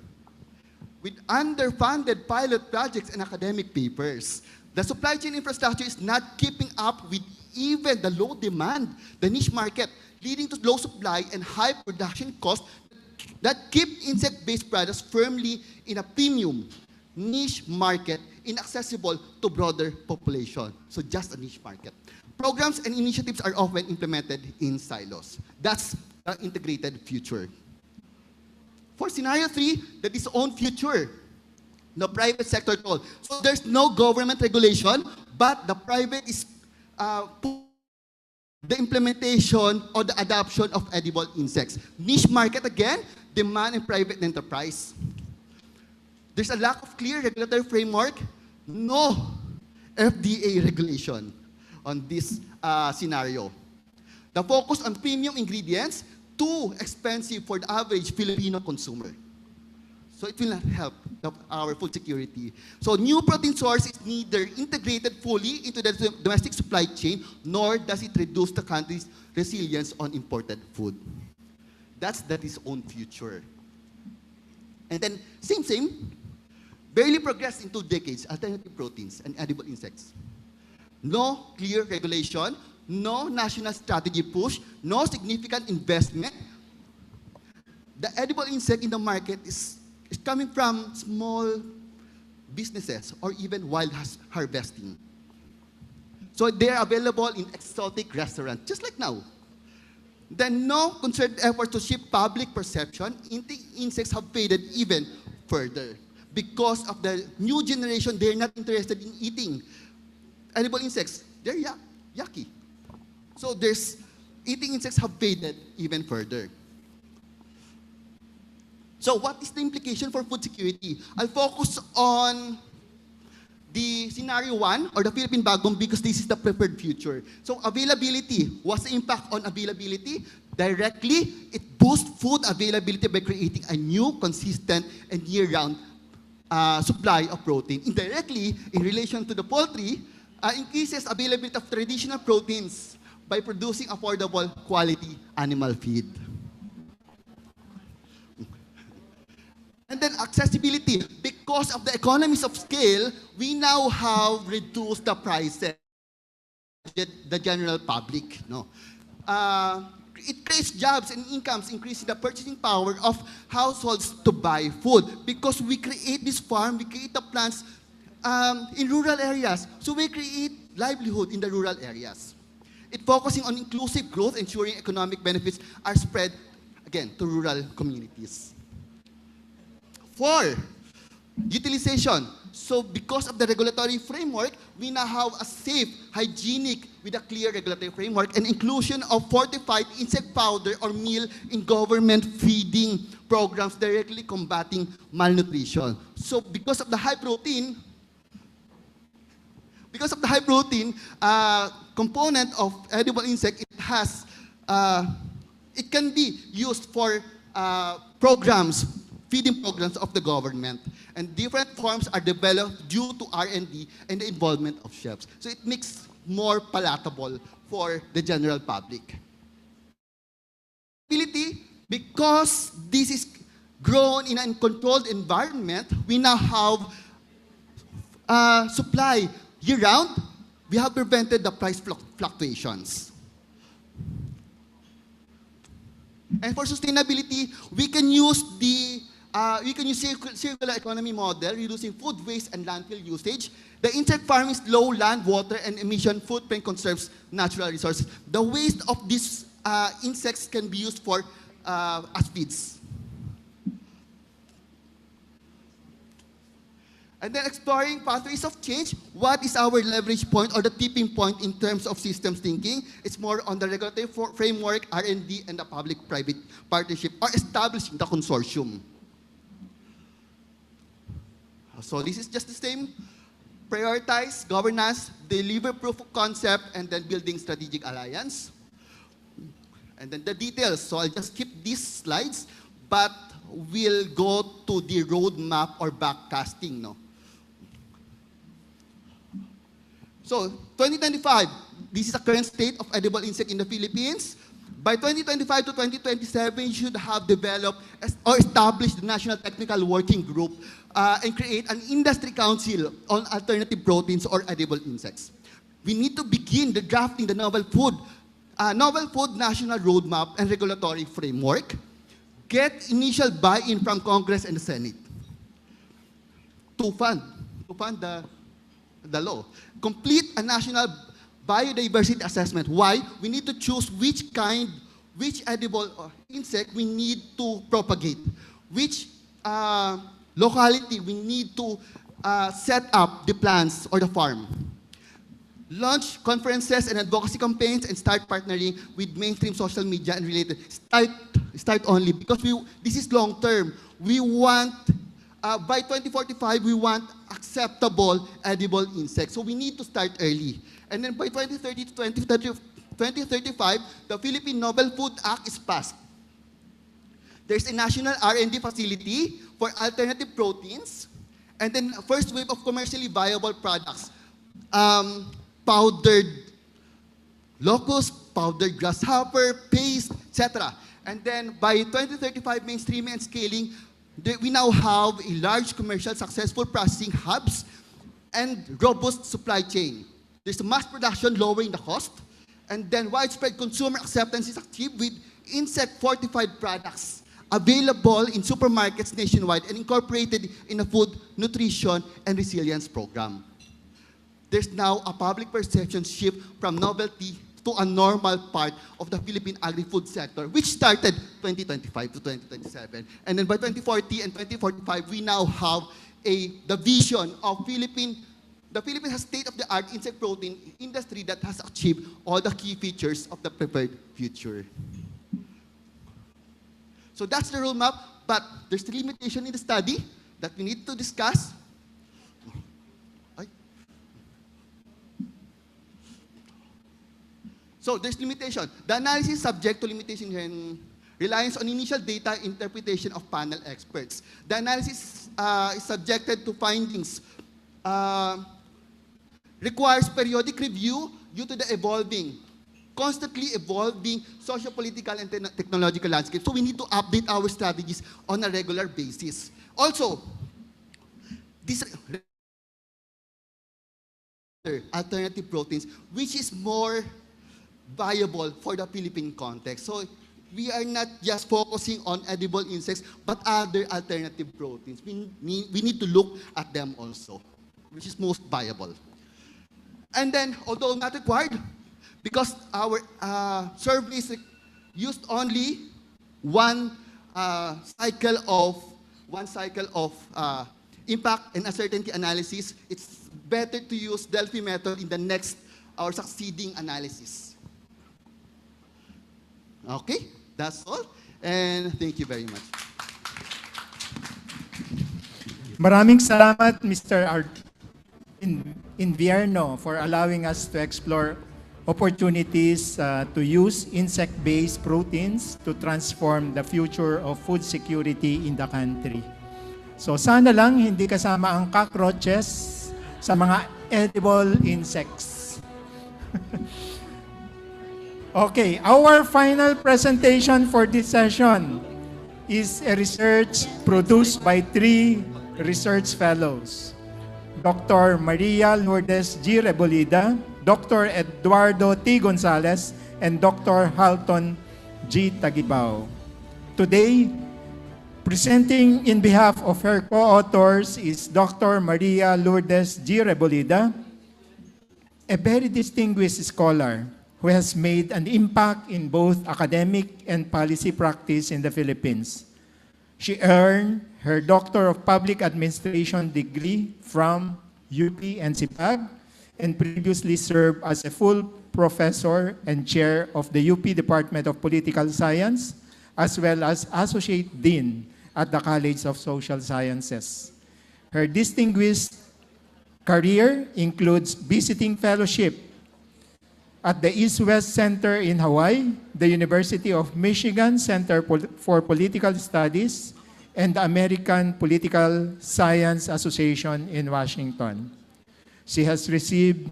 with underfunded pilot projects and academic papers. The supply chain infrastructure is not keeping up with even the low demand, the niche market, leading to low supply and high production costs that keep insect-based products firmly in a premium niche market inaccessible to broader population. So just a niche market. Programs and initiatives are often implemented in silos. That's the integrated future. For scenario 3, that is own future. The private sector tool. So there's no government regulation, but the private is the implementation or the adoption of edible insects. Niche market again, demand and private enterprise. There's a lack of clear regulatory framework, no FDA regulation on this scenario. The focus on premium ingredients, too expensive for the average Filipino consumer. So it will not help our food security. So new protein source is neither integrated fully into the domestic supply chain, nor does it reduce the country's resilience on imported food. That's its own future. And then, same, barely progressed in 2 decades, alternative proteins and edible insects. No clear regulation, no national strategy push, no significant investment. The edible insect in the market is coming from small businesses or even wild harvesting. So they're available in exotic restaurants, just like now. Then no concerted effort to shift public perception, insects have faded even further. Because of the new generation, they're not interested in eating edible insects. They're yucky. So eating insects have faded even further. So what is the implication for food security? I'll focus on the scenario 1, or the Philippine Bagong, because this is the preferred future. So availability, what's the impact on availability? Directly, it boosts food availability by creating a new, consistent, and year-round supply of protein. Indirectly, in relation to the poultry, increases availability of traditional proteins by producing affordable, quality animal feed. And then accessibility. Because of the economies of scale, we now have reduced the prices to the general public. No? It creates jobs and incomes, increasing the purchasing power of households to buy food. Because we create this farm, we create the plants in rural areas. So we create livelihood in the rural areas. It focusing on inclusive growth, ensuring economic benefits are spread, again, to rural communities. 4, utilization. So because of the regulatory framework, we now have a safe, hygienic, with a clear regulatory framework, and inclusion of fortified insect powder or meal in government feeding programs directly combating malnutrition. So because of the high protein component of edible insect, it can be used for programs, feeding programs of the government, and different forms are developed due to R&D and the involvement of chefs. So it makes more palatable for the general public. Because this is grown in a controlled environment, we now have supply year-round. We have prevented the price fluctuations. And for sustainability, we can use circular economy model, reducing food waste and landfill usage. The insect farming is low land, water, and emission footprint, conserves natural resources. The waste of these insects can be used for as feeds. And then exploring pathways of change. What is our leverage point or the tipping point in terms of systems thinking? It's more on the regulatory framework, R&D, and the public-private partnership, or establishing the consortium. So this is just the same. Prioritize governance, deliver proof of concept, and then building strategic alliance. And then the details. So I'll just skip these slides, but we'll go to the roadmap or backcasting. No? So 2025, this is the current state of edible insect in the Philippines. By 2025 to 2027, you should have developed or established the National Technical Working Group and create an industry council on alternative proteins or edible insects. We need to begin the drafting the novel food national roadmap and regulatory framework. Get initial buy-in from Congress and the Senate to fund the law. Complete a national biodiversity assessment. Why? We need to choose which edible insect we need to propagate, which locality we need to set up the plants or the farm. Launch conferences and advocacy campaigns and start partnering with mainstream social media and related. Start only because this is long term. We want, by 2045, we want acceptable edible insects. So we need to start early. And then by 2030 to 2035, the Philippine Novel Food Act is passed. There's a national R&D facility for alternative proteins, and then first wave of commercially viable products. Powdered locust, powdered grasshopper, paste, etc. And then by 2035 mainstreaming and scaling, we now have a large commercial successful processing hubs and robust supply chain. There's mass production lowering the cost, and then widespread consumer acceptance is achieved with insect-fortified products available in supermarkets nationwide and incorporated in a food, nutrition, and resilience program. There's now a public perception shift from novelty to a normal part of the Philippine agri-food sector, which started 2025 to 2027. And then by 2040 and 2045, we now have the vision of the Philippines has state-of-the-art insect protein industry that has achieved all the key features of the prepared future. So that's the roadmap, but there's a limitation in the study that we need to discuss. So there's limitation. The analysis is subject to limitation and reliance on initial data interpretation of panel experts. The analysis is subjected to findings, requires periodic review due to the constantly evolving socio-political and technological landscape. So we need to update our strategies on a regular basis. Also, this alternative proteins, which is more viable for the Philippine context. So we are not just focusing on edible insects, but other alternative proteins. We need to look at them also, which is most viable. And then, although not required, because our surveys used only one cycle of impact and uncertainty analysis, it's better to use Delphi method in the next or succeeding analysis. Okay, that's all. And thank you very much. Maraming salamat, Mr. Invierno, for allowing us to explore opportunities to use insect-based proteins to transform the future of food security in the country. So sana lang hindi kasama ang cockroaches sa mga edible insects. Okay, our final presentation for this session is a research produced by 3 research fellows, Dr. Maria Lourdes G. Rebolida, Dr. Eduardo T. Gonzalez, and Dr. Halton G. Tagibao. Today, presenting in behalf of her co-authors is Dr. Maria Lourdes G. Rebolida, a very distinguished scholar who has made an impact in both academic and policy practice in the Philippines. She earned her Doctor of Public Administration degree from UP and CIPAG, and previously served as a full professor and chair of the UP Department of Political Science, as well as Associate Dean at the College of Social Sciences. Her distinguished career includes visiting fellowship at the East-West Center in Hawaii, the University of Michigan Center for Political Studies, and the American Political Science Association in Washington. She has received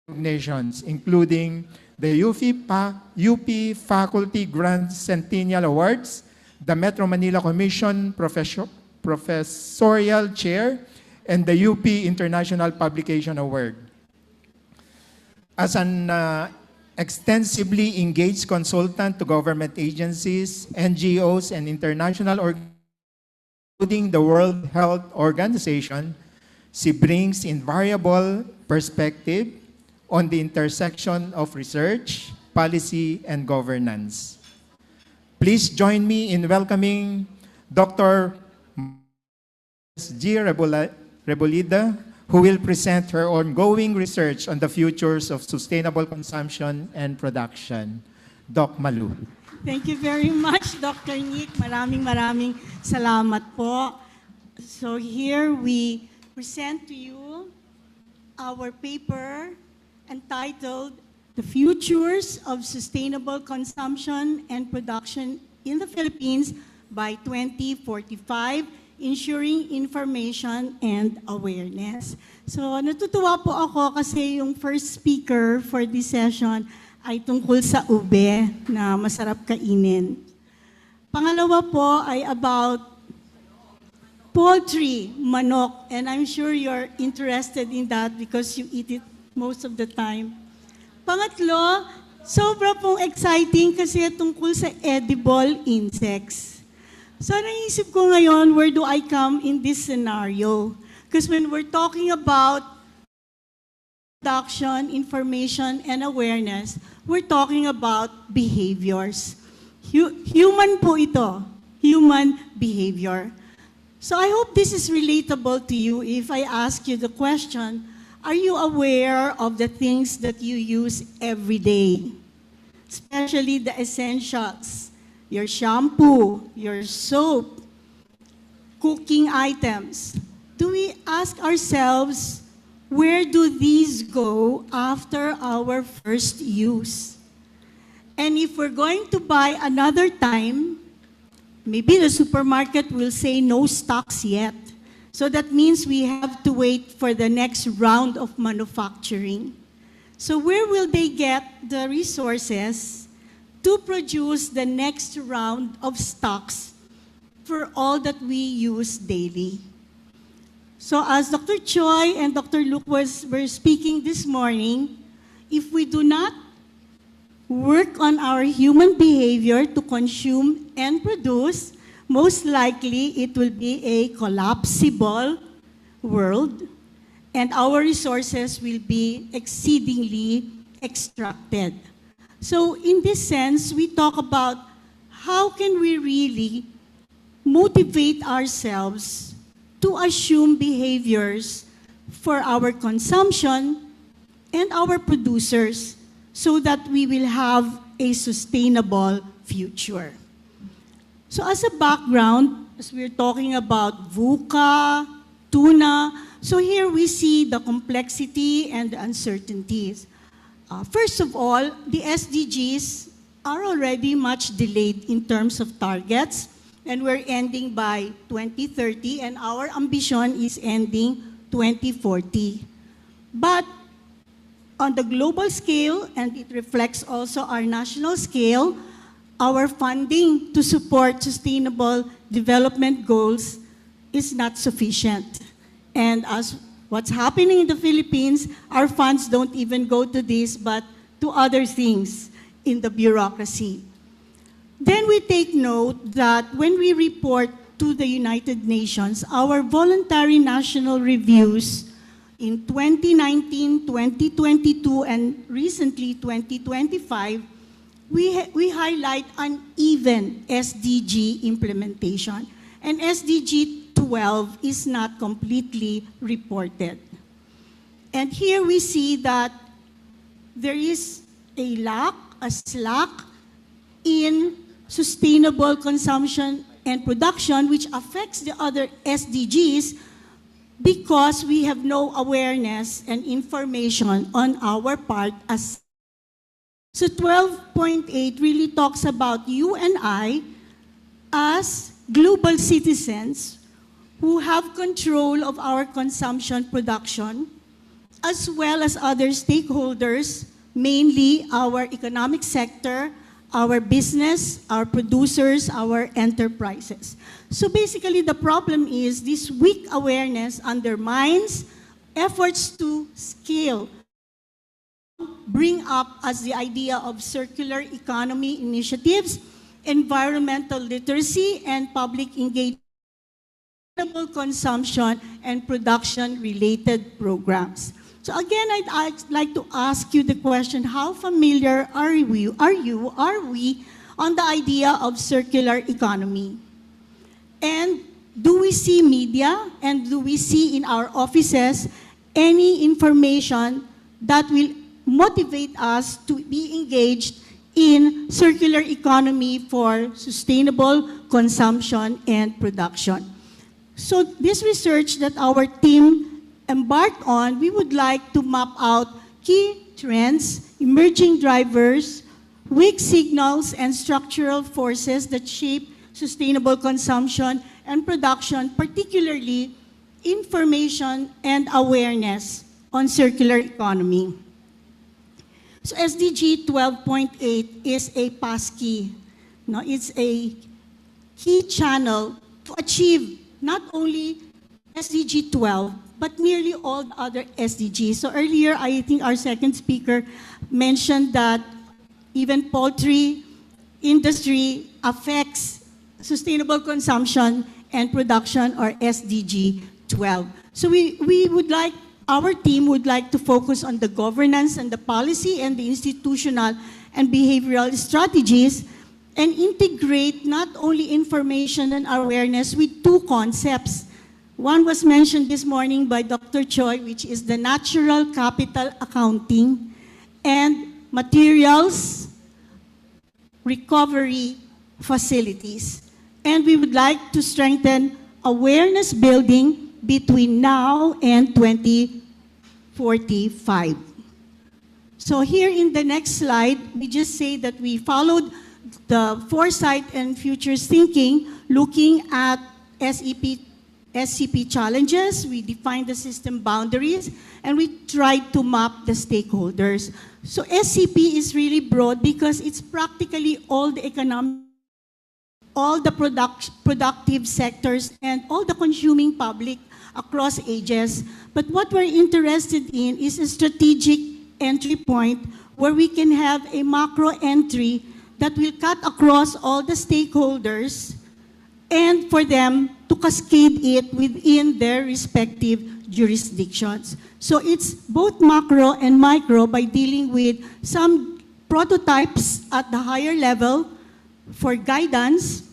recognitions, including the UP Faculty Grand Centennial Awards, the Metro Manila Commission Professorial Chair, and the UP International Publication Award. As an extensively engaged consultant to government agencies, NGOs, and international organizations, including the World Health Organization, she brings invaluable perspective on the intersection of research, policy, and governance. Please join me in welcoming Dr. G. Rebolida, who will present her ongoing research on the futures of sustainable consumption and production. Doc Malu. Thank you very much, Dr. Nick. Maraming salamat po. So here we present to you our paper entitled the futures of sustainable consumption and production in the Philippines by 2045, ensuring information and awareness. So natutuwa po ako kasi yung first speaker for this session ay tungkol sa ube na masarap kainin. Pangalawa po ay about poultry, manok, and I'm sure you're interested in that because you eat it most of the time. Pangatlo, sobra pong exciting kasi tungkol sa edible insects. So naisip ko ngayon, where do I come in this scenario? Because when we're talking about production, information, and awareness, we're talking about behaviors. Human po ito, human behavior. So I hope this is relatable to you if I ask you the question, are you aware of the things that you use every day? Especially the essentials, your shampoo, your soap, cooking items. Do we ask ourselves, where do these go after our first use? And if we're going to buy another time, maybe the supermarket will say no stocks yet. So that means we have to wait for the next round of manufacturing. So where will they get the resources to produce the next round of stocks for all that we use daily? So as Dr. Choi and Dr. Luke were speaking this morning, if we do not work on our human behavior to consume and produce, most likely it will be a collapsible world and our resources will be exceedingly extracted. So in this sense, we talk about how can we really motivate ourselves to assume behaviors for our consumption and our producers so that we will have a sustainable future. So as a background, as we're talking about VUCA, tuna, so here we see the complexity and the uncertainties. First of all, the SDGs are already much delayed in terms of targets, and we're ending by 2030, and our ambition is ending 2040. But on the global scale, and it reflects also our national scale, our funding to support sustainable development goals is not sufficient. And as what's happening in the Philippines, our funds don't even go to this, but to other things in the bureaucracy. Then we take note that when we report to the United Nations, our voluntary national reviews in 2019, 2022, and recently 2025, we highlight uneven SDG implementation. And SDG 12 is not completely reported. And here we see that there is a slack in sustainable consumption and production, which affects the other SDGs because we have no awareness and information on our part. So 12.8 really talks about you and I as global citizens who have control of our consumption production, as well as other stakeholders, mainly our economic sector, our business, our producers, our enterprises. So basically the problem is this weak awareness undermines efforts to scale, bring up as the idea of circular economy initiatives, environmental literacy, and public engagement, consumption and production related programs. So again, I'd like to ask you the question, how familiar are we on the idea of circular economy? And do we see media and do we see in our offices any information that will motivate us to be engaged in circular economy for sustainable consumption and production? So this research that our team embarked on, we would like to map out key trends, emerging drivers, weak signals, and structural forces that shape sustainable consumption and production, particularly information and awareness on circular economy. So SDG 12.8 is a passkey. No, it's a key channel to achieve not only SDG 12, but nearly all the other SDGs. So earlier, I think our second speaker mentioned that even poultry industry affects sustainable consumption and production, or SDG 12. So we would like, our team would like to focus on the governance and the policy and the institutional and behavioral strategies, and integrate not only information and awareness with two concepts. One was mentioned this morning by Dr. Choi, which is the natural capital accounting and materials recovery facilities. And we would like to strengthen awareness building between now and 2045. So here in the next slide, we just say that we followed the foresight and futures thinking, looking at SCP challenges, we defined the system boundaries, and we tried to map the stakeholders. So SCP is really broad because it's practically all the economic, all the productive sectors, and all the consuming public across ages. But what we're interested in is a strategic entry point where we can have a macro entry that will cut across all the stakeholders and for them to cascade it within their respective jurisdictions. So it's both macro and micro by dealing with some prototypes at the higher level for guidance,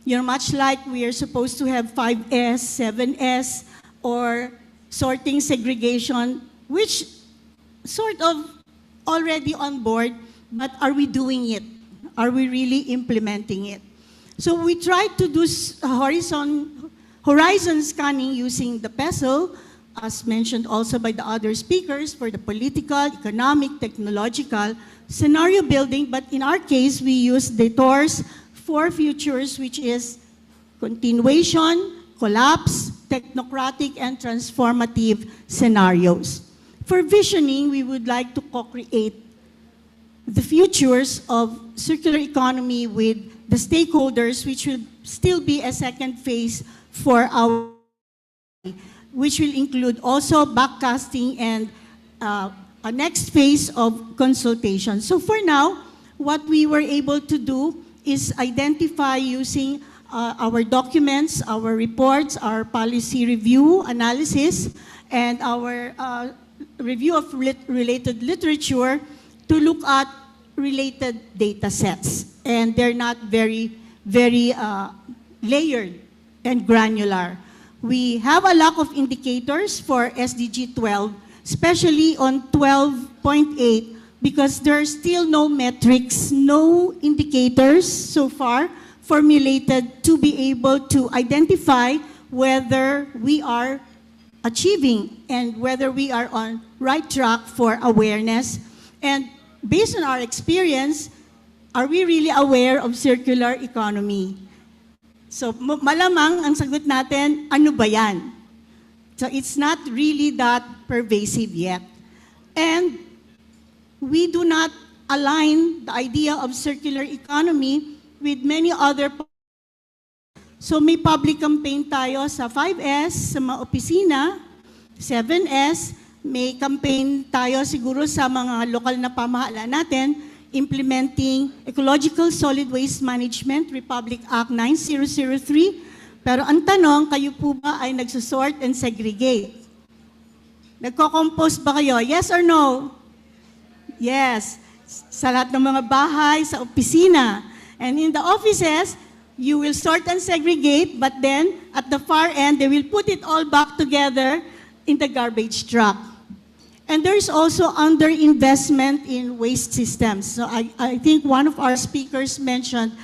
much like we are supposed to have 5S, 7S, or sorting segregation, which sort of already on board, but are we doing it? Are we really implementing it? So we tried to do horizon scanning using the PESO, as mentioned also by the other speakers, for the political, economic, technological scenario building. But in our case, we used the TOR's 4 futures, which is continuation, collapse, technocratic, and transformative scenarios. For visioning, we would like to co-create the futures of circular economy with the stakeholders, which will still be a second phase for our, which will include also backcasting and a next phase of consultation. So for now, what we were able to do is identify using our documents, our reports, our policy review analysis, and our review of related literature to look at related data sets. And they're not very layered and granular. We have a lack of indicators for SDG 12, especially on 12.8, because there are still no metrics, no indicators so far formulated to be able to identify whether we are achieving and whether we are on right track for awareness. And based on our experience, are we really aware of circular economy? So malamang ang sagot natin, ano ba yan? So it's not really that pervasive yet. And we do not align the idea of circular economy with many other. So may public campaign tayo sa 5S, sa mga opisina, 7S, may campaign tayo siguro sa mga lokal na pamahalaan natin, implementing Ecological Solid Waste Management, Republic Act 9003. Pero ang tanong, kayo po ba ay nagsosort and segregate? Nagko-compost ba kayo? Yes or no? Yes. Sa lahat ng mga bahay, sa opisina. And in the offices, you will sort and segregate, but then at the far end, they will put it all back together in the garbage truck. And there's also underinvestment in waste systems. So I think one of our speakers mentioned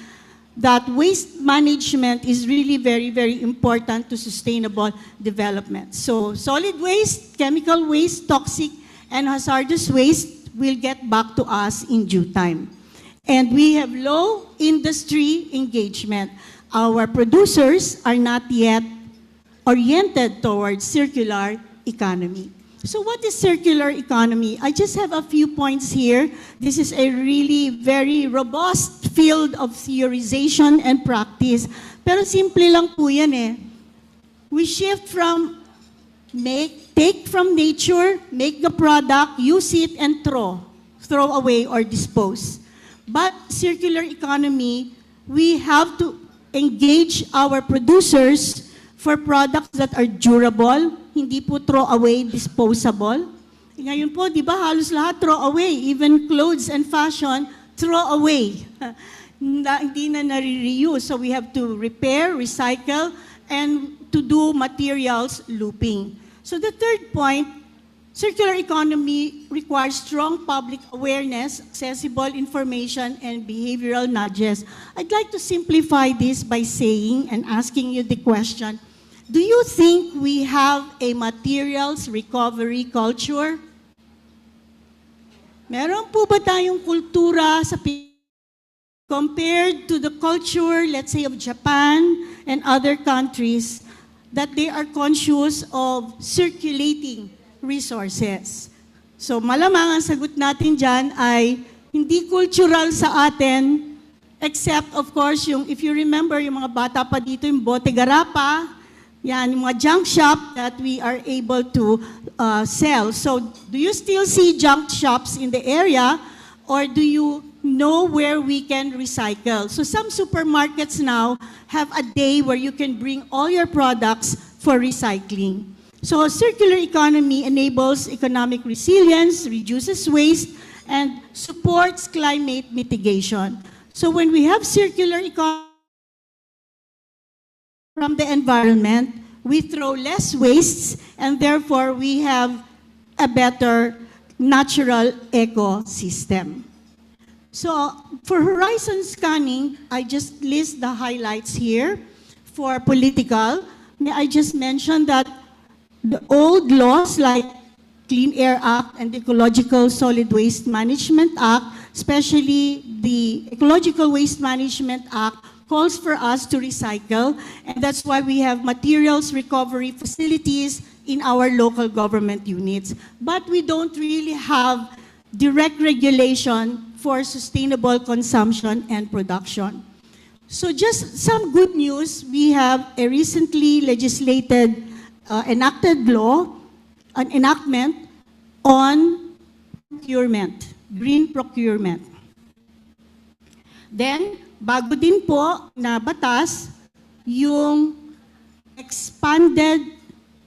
that waste management is really very important to sustainable development. So solid waste, chemical waste, toxic and hazardous waste, will get back to us in due time. And we have low industry engagement. Our producers are not yet oriented towards circular economy. So what is circular economy? I just have a few points here. This is a really very robust field of theorization and practice. Pero simple lang po yan eh. We shift from take from nature, make the product, use it, and throw away or dispose. But circular economy, we have to engage our producers for products that are durable, hindi po throw away, disposable. Ngayon po, di ba, halos lahat throw away, even clothes and fashion, throw away. Hindi na nare-reuse. So we have to repair, recycle, and to do materials looping. So the third point, circular economy requires strong public awareness, accessible information, and behavioral nudges. I'd like to simplify this by saying and asking you the question, do you think we have a materials recovery culture? Meron po ba tayong kultura sa compared to the culture, let's say, of Japan and other countries, that they are conscious of circulating resources? So malamang ang sagot natin dyan ay hindi cultural sa atin, except of course, if you remember, yung mga bata pa dito, yung bote garapa, yan, yung mga junk shop that we are able to sell. So do you still see junk shops in the area, or do you know where we can recycle? So some supermarkets now have a day where you can bring all your products for recycling. So circular economy enables economic resilience, reduces waste, and supports climate mitigation. So when we have circular economy from the environment, we throw less wastes, and therefore we have a better natural ecosystem. So for horizon scanning, I just list the highlights here. For political, may I just mention that the old laws like Clean Air Act and Ecological Solid Waste Management Act, especially the Ecological Waste Management Act, calls for us to recycle, and that's why we have materials recovery facilities in our local government units. But we don't really have direct regulation for sustainable consumption and production. So just some good news, we have a recently legislated, enacted law, an enactment on procurement, green procurement. Then, bago din po na batas, yung expanded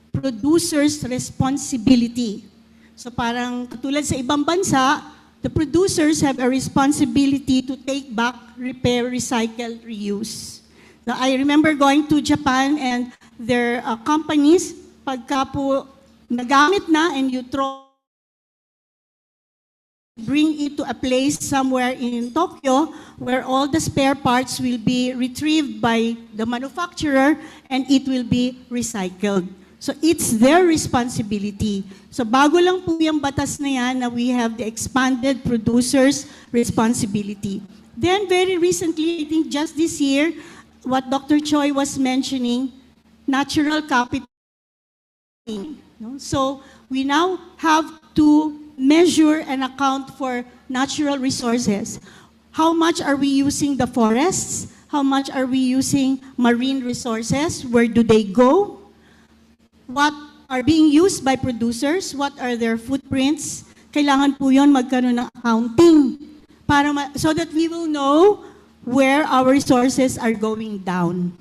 producer's responsibility. So parang katulad sa ibang bansa, the producers have a responsibility to take back, repair, recycle, reuse. Now, I remember going to Japan and their companies, pagka po nagamit na and you bring it to a place somewhere in Tokyo where all the spare parts will be retrieved by the manufacturer and it will be recycled. So it's their responsibility. So bago lang po yung batas na yan na we have the expanded producer's responsibility. Then very recently, I think just this year, what Dr. Choi was mentioning, natural capital. So we now have to measure and account for natural resources. How much are we using the forests? How much are we using marine resources? Where do they go? What are being used by producers? What are their footprints? Kailangan po yun magkaroon ng accounting para so that we will know where our resources are going down.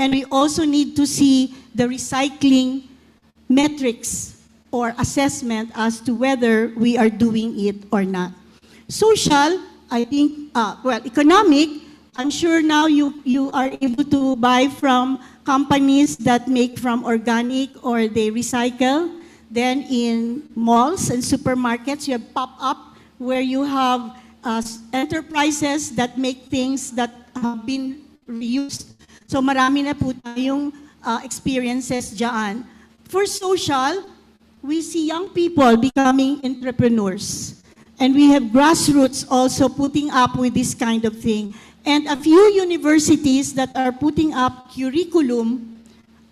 And we also need to see the recycling metrics or assessment as to whether we are doing it or not. Social, I think, economic, I'm sure now you are able to buy from companies that make from organic or they recycle. Then in malls and supermarkets, you have pop-up where you have enterprises that make things that have been reused. So marami na po tayong experiences dyan. For social, we see young people becoming entrepreneurs. And we have grassroots also putting up with this kind of thing. And a few universities that are putting up curriculum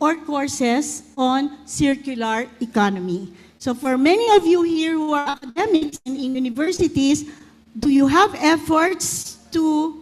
or courses on circular economy. So for many of you here who are academics and in universities, do you have efforts to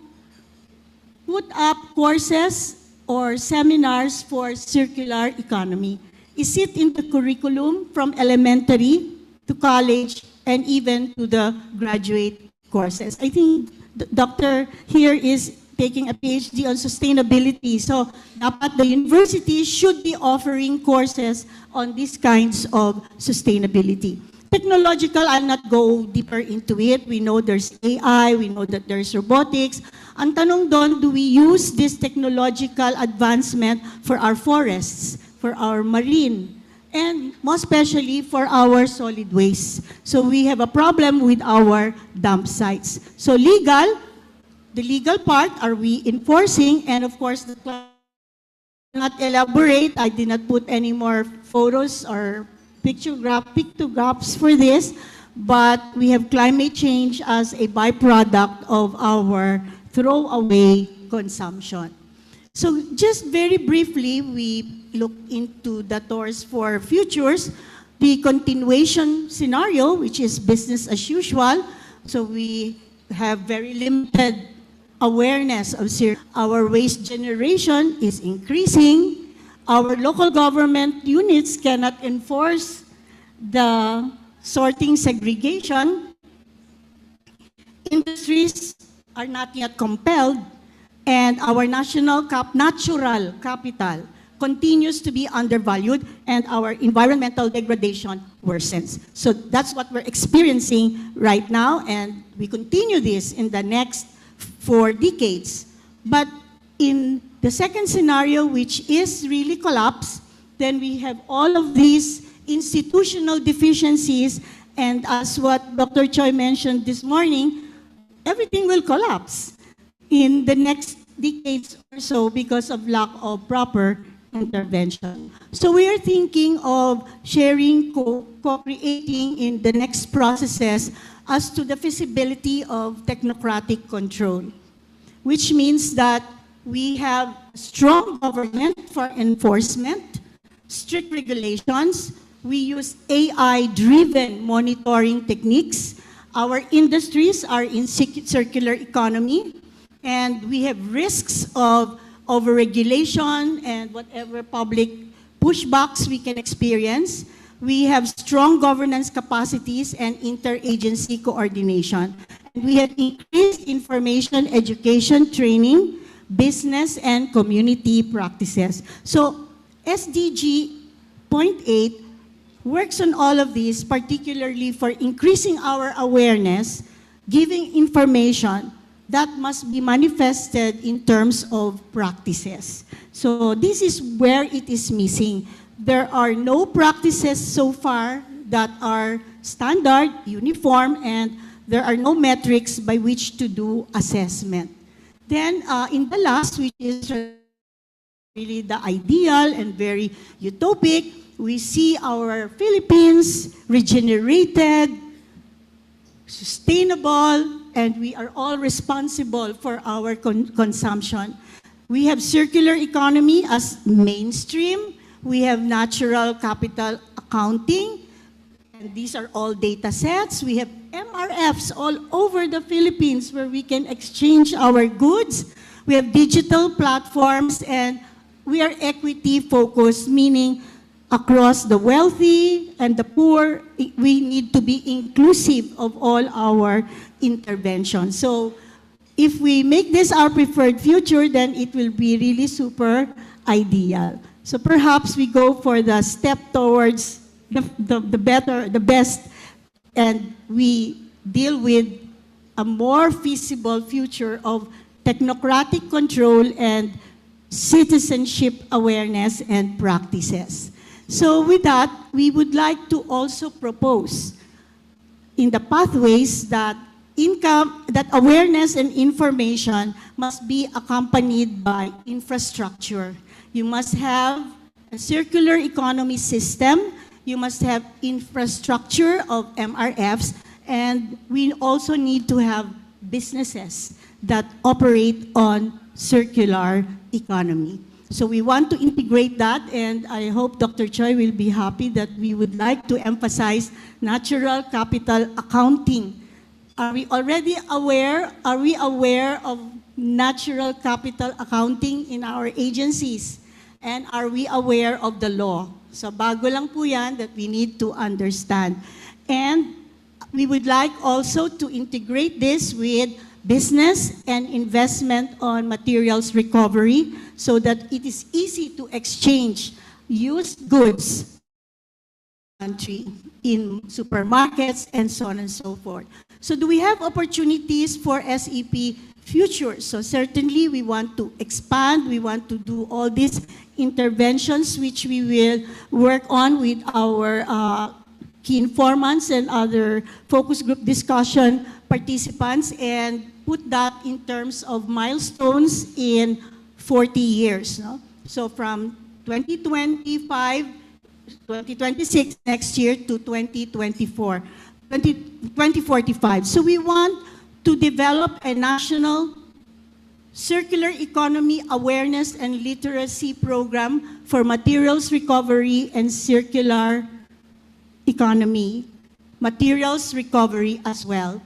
put up courses or seminars for circular economy? Is it in the curriculum from elementary to college and even to the graduate courses? I think the doctor here is taking a PhD on sustainability. So dapat the university should be offering courses on these kinds of sustainability. Technological, I'll not go deeper into it. We know there's AI, we know that there's robotics. Ang tanong doon, do we use this technological advancement for our forests, for our marine, and most especially for our solid waste? So we have a problem with our dump sites. So legal, the legal part, are we enforcing? And of course, not elaborate. I did not put any more photos or pictographs for this, but we have climate change as a byproduct of our throwaway consumption. So just very briefly, we look into the doors for futures, the continuation scenario, which is business as usual. So we have very limited awareness of our waste generation is increasing. Our local government units cannot enforce the sorting segregation. Industries are not yet compelled, and our natural capital continues to be undervalued, and our environmental degradation worsens. So that's what we're experiencing right now, and we continue this in the next 4 decades. But in the second scenario, which is really collapse, then we have all of these institutional deficiencies, and as what Dr. Choi mentioned this morning, everything will collapse in the next decades or so because of lack of proper intervention. So we are thinking of sharing, co-creating in the next processes as to the feasibility of technocratic control, which means that we have strong government for enforcement, strict regulations. We use AI-driven monitoring techniques. Our industries are in circular economy, and we have risks of overregulation and whatever public pushbacks we can experience. We have strong governance capacities and interagency coordination. And we have increased information, education, training, business, and community practices. So SDG 0.8 works on all of these, particularly for increasing our awareness, giving information that must be manifested in terms of practices. So this is where it is missing. There are no practices so far that are standard, uniform, and there are no metrics by which to do assessment. Then in the last, which is really the ideal and very utopic, we see our Philippines regenerated, sustainable, and we are all responsible for our consumption. We have circular economy as mainstream. We have natural capital accounting, and these are all data sets. We have MRFs all over the Philippines where we can exchange our goods. We have digital platforms, and we are equity focused, meaning across the wealthy and the poor, we need to be inclusive of all our interventions. So if we make this our preferred future, then it will be really super ideal. So perhaps we go for the step towards the best, and we deal with a more feasible future of technocratic control and citizenship awareness and practices. So with that, we would like to also propose in the pathways that awareness and information must be accompanied by infrastructure. You must have a circular economy system. You must have infrastructure of MRFs, And we also need to have businesses that operate on circular economy. So we want to integrate that, and I hope Dr. Choi will be happy that we would like to emphasize natural capital accounting. Are we already aware? Are we aware of natural capital accounting in our agencies? And are we aware of the law? So bago lang po yan that we need to understand. And we would like also to integrate this with business and investment on materials recovery so that it is easy to exchange used goods country in supermarkets and so on and so forth. So do we have opportunities for SEP future? So certainly we want to expand, we want to do all these interventions which we will work on with our key informants and other focus group discussion participants and put that in terms of milestones in 40 years. No? So from 2025, 2026 next year to 2024, 2045. So we want to develop a national circular economy awareness and literacy program for materials recovery and circular economy, materials recovery as well.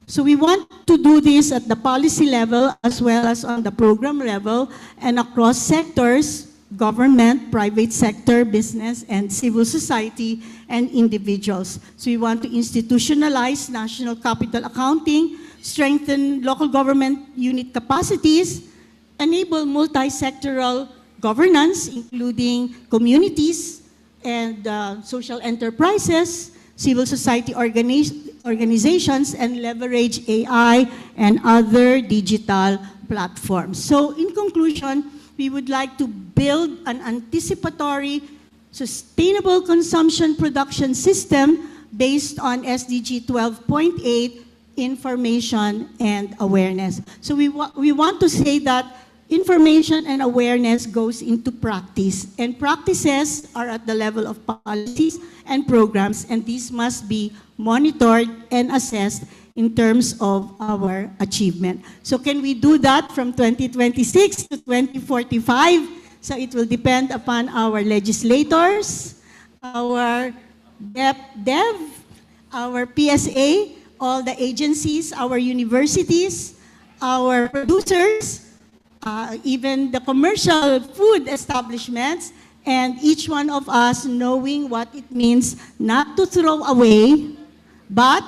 So we want to do this at the policy level as well as on the program level and across sectors, government, private sector, business, and civil society, and individuals. So we want to institutionalize national capital accounting, strengthen local government unit capacities, enable multi-sectoral governance, including communities and social enterprises, civil society organizations, and leverage AI and other digital platforms. So in conclusion, we would like to build an anticipatory, sustainable consumption production system based on SDG 12.8, information and awareness. So we want to say that information and awareness goes into practice, and practices are at the level of policies and programs, and these must be monitored and assessed in terms of our achievement. So can we do that from 2026 to 2045? So it will depend upon our legislators, our DEV, our PSA, all the agencies, our universities, our producers, even the commercial food establishments, and each one of us knowing what it means not to throw away, but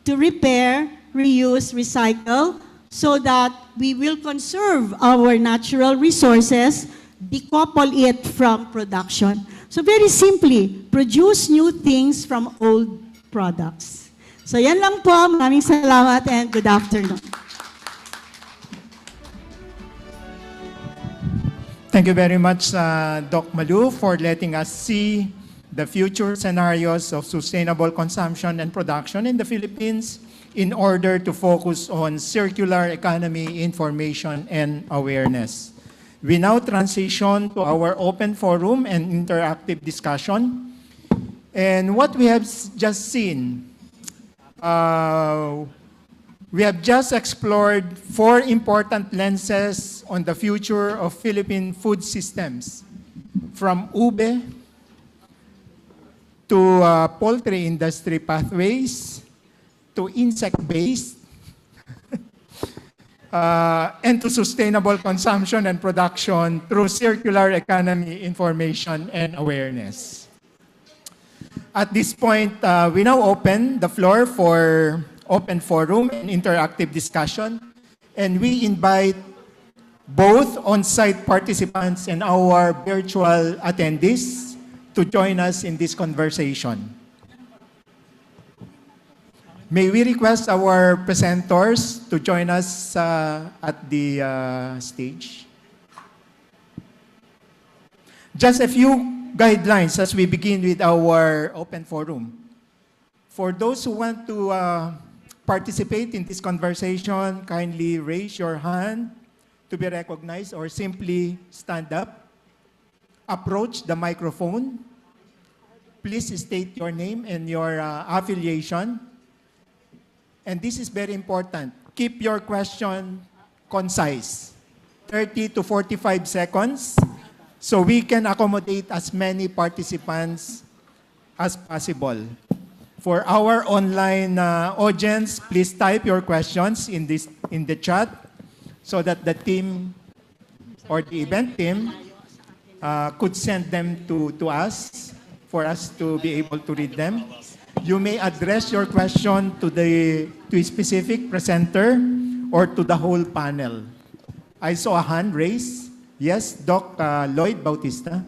to repair, reuse, recycle, so that we will conserve our natural resources, decouple it from production. So very simply, produce new things from old products. So yan lang po. Maraming salamat and good afternoon. Thank you very much, Doc Malu, for letting us see the future scenarios of sustainable consumption and production in the Philippines in order to focus on circular economy, information, and awareness. We now transition to our open forum and interactive discussion. And what we have just seen, we have just explored 4 important lenses on the future of Philippine food systems, from ube to poultry industry pathways, to insect-based, and to sustainable consumption and production through circular economy, information, and awareness. At this point, we now open the floor for open forum and interactive discussion, and we invite both on-site participants and our virtual attendees to join us in this conversation. May we request our presenters to join us at the stage. Just a few guidelines as we begin with our open forum. For those who want to participate in this conversation, kindly raise your hand to be recognized or simply stand up. Approach the microphone. Please state your name and your affiliation. And this is very important. Keep your question concise, 30 to 45 seconds, so we can accommodate as many participants as possible. For our online audience, please type your questions in the chat so that the team or the event team could send them to us for us to be able to read them. You may address your question to a specific presenter or to the whole panel. I saw a hand raised. Yes, Doc Lloyd Bautista.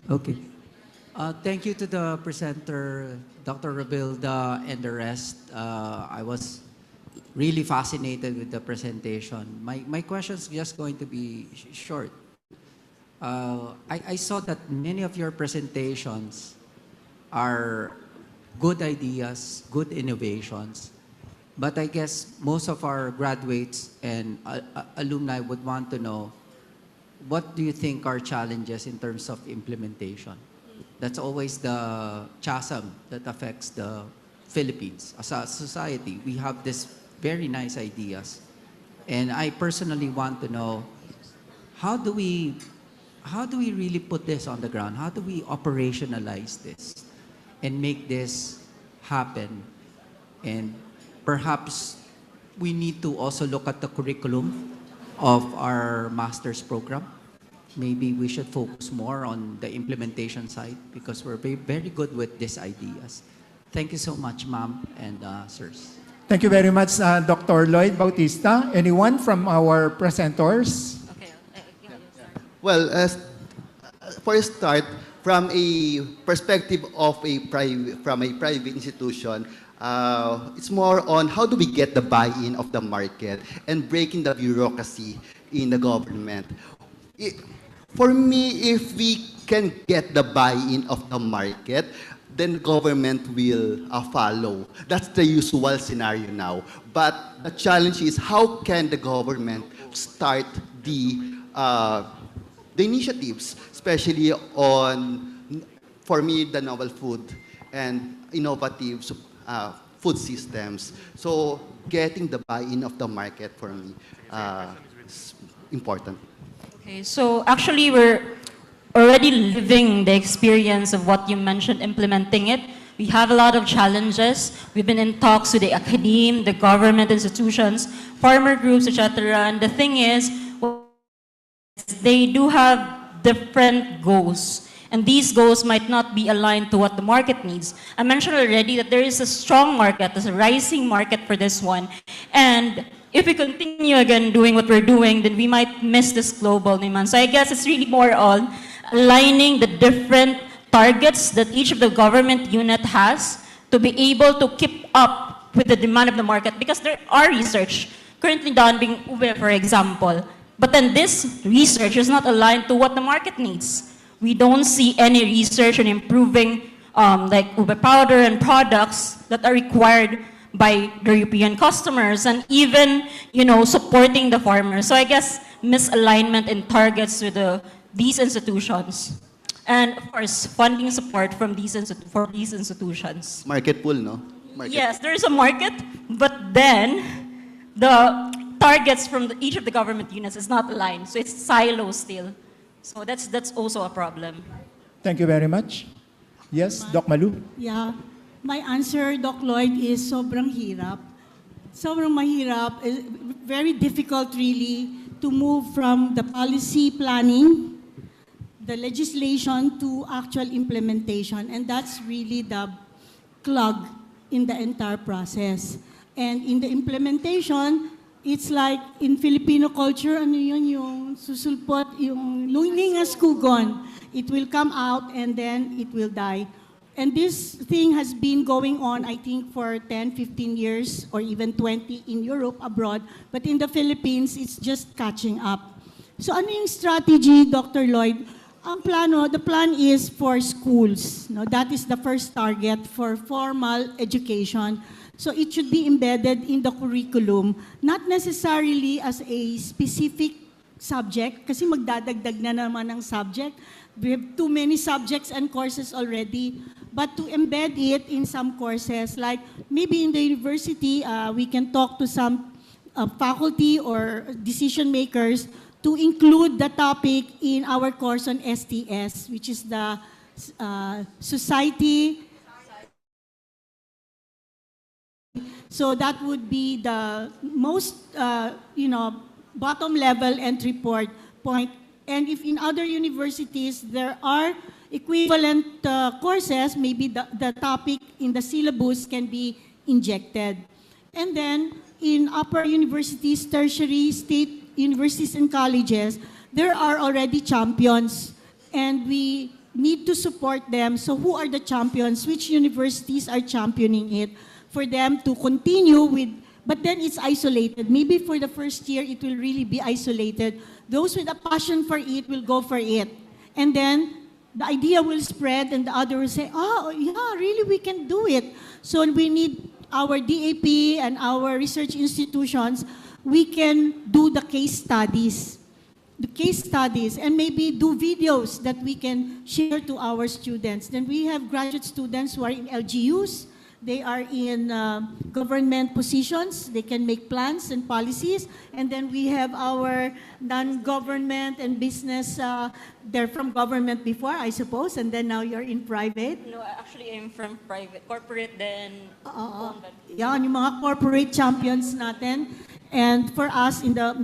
Okay. Thank you to the presenter, Dr. Rebilda, and the rest. I was really fascinated with the presentation. My question is just going to be short. I saw that many of your presentations are good ideas, good innovations, but I guess most of our graduates and alumni would want to know, what do you think are challenges in terms of implementation? That's always the chasm that affects the Philippines. As a society, we have these very nice ideas. And I personally want to know, how do we really put this on the ground? How do we operationalize this and make this happen? And perhaps we need to also look at the curriculum of our master's program. Maybe we should focus more on the implementation side because we're very good with these ideas. Thank you so much, ma'am and sirs. Thank you very much, Dr. Lloyd Bautista. Anyone from our presenters? Well, for a start, from a perspective of a private institution, it's more on how do we get the buy-in of the market and breaking the bureaucracy in the government. For me, if we can get the buy-in of the market, then government will follow. That's the usual scenario now. But the challenge is how can the government start the initiatives, especially on, for me, the novel food and innovative food systems. So getting the buy-in of the market for me is important. Okay, so actually we're already living the experience of what you mentioned, implementing it. We have a lot of challenges. We've been in talks with the academe, the government institutions, farmer groups, etc. And the thing is, they do have different goals. And these goals might not be aligned to what the market needs. I mentioned already that there is a strong market, there's a rising market for this one. And if we continue again doing what we're doing, then we might miss this global demand. So I guess it's really more on aligning the different targets that each of the government unit has to be able to keep up with the demand of the market, because there are research currently done being Ube, for example. But then this research is not aligned to what the market needs. We don't see any research on improving like ube powder and products that are required by the European customers, and even, supporting the farmers. So I guess misalignment in targets with these institutions. And of course, funding support from these institutions. Market pool, no? Market. Yes, there is a market, but then the targets from each of the government units is not aligned. So it's silo still. So that's also a problem. Thank you very much. Yes, Doc Malu? Yeah. My answer, Doc Lloyd, is sobrang hirap. Sobrang mahirap. Very difficult, really, to move from the policy planning, the legislation, to actual implementation. And that's really the clog in the entire process. And in the implementation, it's like in Filipino culture, ano yun, yung susulpot, yung luningas kugon. It will come out and then it will die. And this thing has been going on, I think, for 10, 15 years, or even 20 in Europe, abroad. But in the Philippines, it's just catching up. So ano yung strategy, Dr. Lloyd? The plan is for schools. No? That is the first target for formal education. So it should be embedded in the curriculum, not necessarily as a specific subject, kasi magdadagdag na naman ng subject. We have too many subjects and courses already, but to embed it in some courses, like maybe in the university, we can talk to some faculty or decision makers to include the topic in our course on STS, which is the society. So that would be the most, bottom level entry point. And if in other universities there are equivalent courses, maybe the topic in the syllabus can be injected. And then in upper universities, tertiary, state universities and colleges, there are already champions and we need to support them. So who are the champions? Which universities are championing it for them to continue with? But then it's isolated. Maybe for the first year, it will really be isolated. Those with a passion for it will go for it. And then the idea will spread and the other will say, oh, yeah, really, we can do it. So we need our DAP and our research institutions, we can do the case studies. The case studies and maybe do videos that we can share to our students. Then we have graduate students who are in LGUs. They are in government positions. They can make plans and policies. And then we have our non-government and business. They're from government before, I suppose, and then now you're in private. No, actually, I'm from private, corporate, then... Yan, yung mga corporate champions natin. And for us,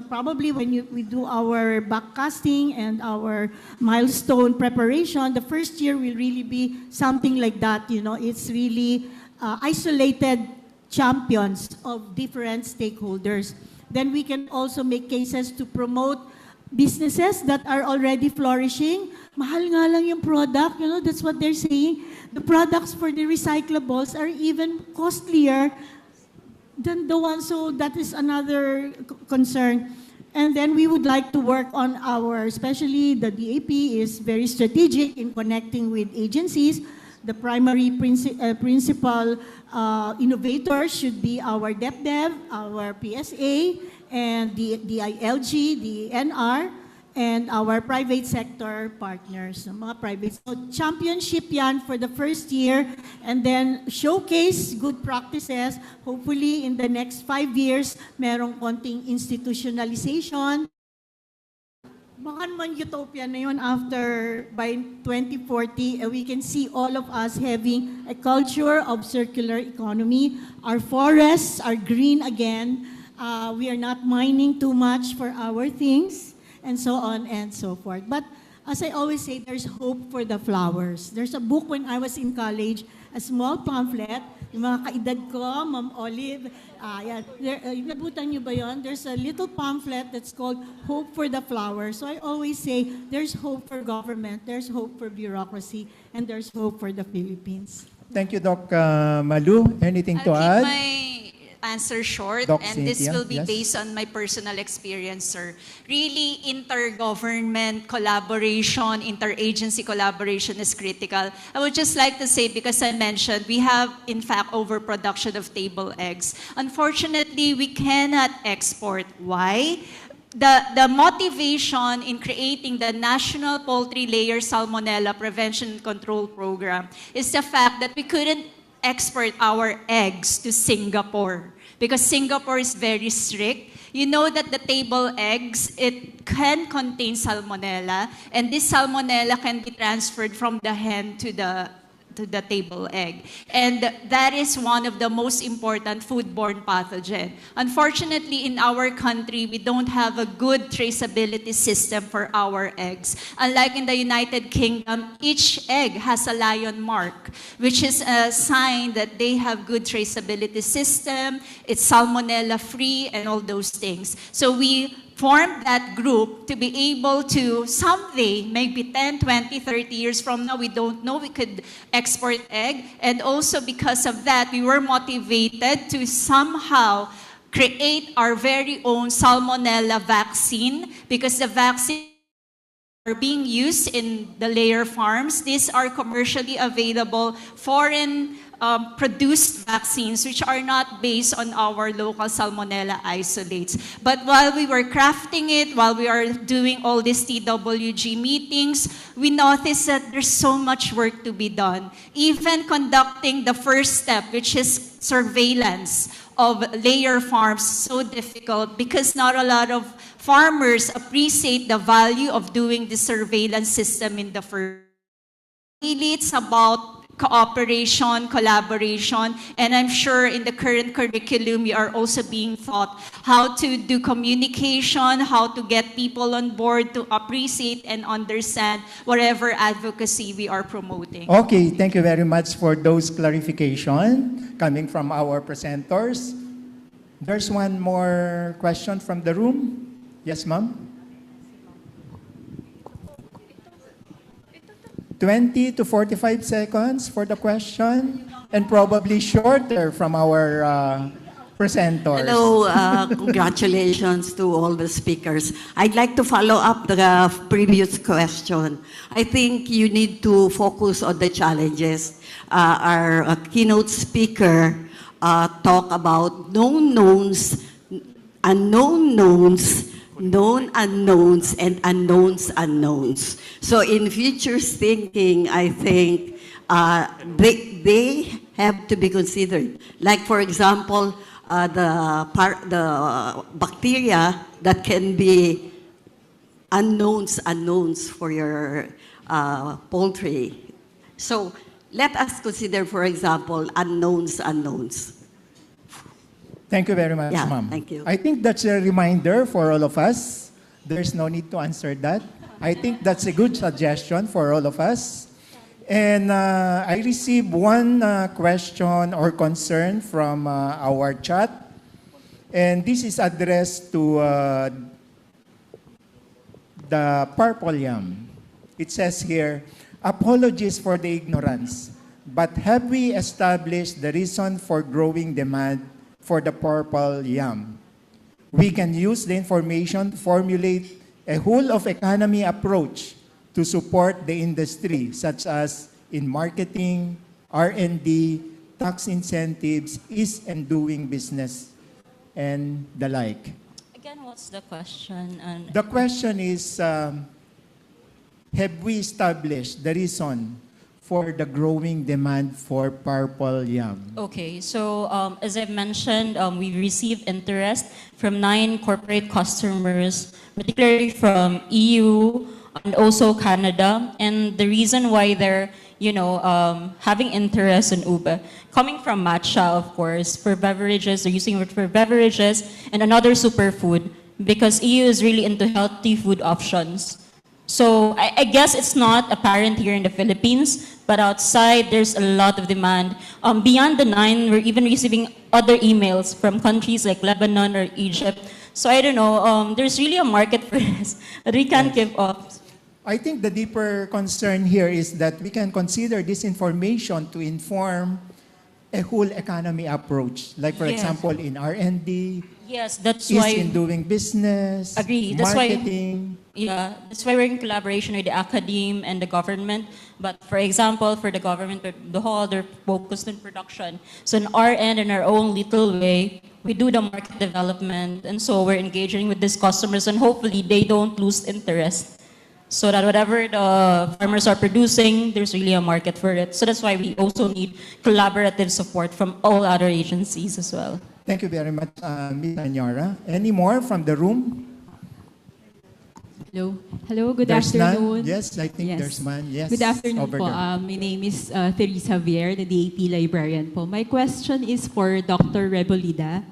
probably when we do our backcasting and our milestone preparation, the first year will really be something like that. It's really isolated champions of different stakeholders. Then we can also make cases to promote businesses that are already flourishing. Mahal nga lang yung product, that's what they're saying. The products for the recyclables are even costlier than the ones, so that is another concern. And then we would like to work on especially the DAP is very strategic in connecting with agencies. The primary principal innovators should be our DepDev, our PSA, and the ILG, the NR, and our private sector partners, mga private. So championship yan for the first year, and then showcase good practices. Hopefully, in the next 5 years, merong konting institutionalization. Baka naman utopia na yun by 2040, we can see all of us having a culture of circular economy. Our forests are green again. We are not mining too much for our things, and so on and so forth. But as I always say, there's hope for the flowers. There's a book when I was in college, a small pamphlet, yung mga kaedad ko, Ma'am Olive, nabutan niyo ba yun? There's a little pamphlet that's called Hope for the Flowers. So I always say, there's hope for government, there's hope for bureaucracy, and there's hope for the Philippines. Thank you, Doc Malu. Anything to add? Answer short, Doc and this Cynthia, will be yes. based on my personal experience, sir. Really, intergovernment collaboration, interagency collaboration is critical. I would just like to say, because I mentioned, we have, in fact, overproduction of table eggs. Unfortunately, we cannot export. Why? The motivation in creating the National Poultry Layer Salmonella Prevention and Control Program is the fact that we couldn't export our eggs to Singapore because Singapore is very strict. You know that the table eggs, it can contain salmonella, and this salmonella can be transferred from the hen to the table egg. And that is one of the most important foodborne pathogen. Unfortunately, in our country, we don't have a good traceability system for our eggs. Unlike in the United Kingdom, each egg has a lion mark, which is a sign that they have good traceability system, it's salmonella-free, and all those things. So we formed that group to be able to someday, maybe 10, 20, 30 years from now, we don't know, we could export egg. And also because of that, we were motivated to somehow create our very own salmonella vaccine because the vaccine are being used in the layer farms. These are commercially available foreign produced vaccines which are not based on our local salmonella isolates. But while we were crafting it, while we are doing all these TWG meetings, we noticed that there's so much work to be done. Even conducting the first step, which is surveillance of layer farms, so difficult because not a lot of farmers appreciate the value of doing the surveillance system in the first. Really, it's about cooperation, collaboration, and I'm sure in the current curriculum, we are also being taught how to do communication, how to get people on board to appreciate and understand whatever advocacy we are promoting. Okay, thank you very much for those clarification coming from our presenters. There's one more question from the room. Yes, ma'am? 20 to 45 seconds for the question, and probably shorter from our presenters. Hello, congratulations to all the speakers. I'd like to follow up the previous question. I think you need to focus on the challenges. Our keynote speaker talked about known knowns, unknown knowns, known unknowns, and unknowns unknowns. So in futures thinking, I think they have to be considered. Like for example, the bacteria that can be unknowns for your poultry. So let us consider, for example, unknowns. Thank you very much, Yeah, ma'am. thank you. I think that's a reminder for all of us. There's no need to answer that. I think that's a good suggestion for all of us. And I received one question or concern from our chat. And this is addressed to the purple yam. It says here, apologies for the ignorance, but have we established the reason for growing demand for the purple yam? We can use the information to formulate a whole of economy approach to support the industry, such as in marketing, R&D, tax incentives, ease and doing business, and the like. Again, what's the question? The question is, have we established the reason for the growing demand for purple yam? Okay, so as I've mentioned, we received interest from 9 corporate customers, particularly from EU and also Canada. And the reason why they're, having interest in ube, coming from matcha, of course, for beverages, they're using it for beverages, and another superfood, because EU is really into healthy food options. So I guess it's not apparent here in the Philippines, but outside there's a lot of demand. Beyond the 9, we're even receiving other emails from countries like Lebanon or Egypt. So I don't know, there's really a market for this that we can't give up. I think the deeper concern here is that we can consider this information to inform a whole economy approach. Like for Yes. example, in R&D, Yes, that's ease why. in doing business, Agree. That's marketing. Yeah, that's why we're in collaboration with the academe and the government. But for example, for the government, the whole, they're focused on production. So in our end, in our own little way, we do the market development. And so we're engaging with these customers, and hopefully they don't lose interest. So that whatever the farmers are producing, there's really a market for it. So that's why we also need collaborative support from all other agencies as well. Thank you very much, Ms. Anyora. Any more from the room? Hello. Hello, good There's afternoon. none? Yes, I think there's one. Yes, Good afternoon over po. there. My name is Teresa Vier, the DAP librarian po. My question is for Dr. Rebolida.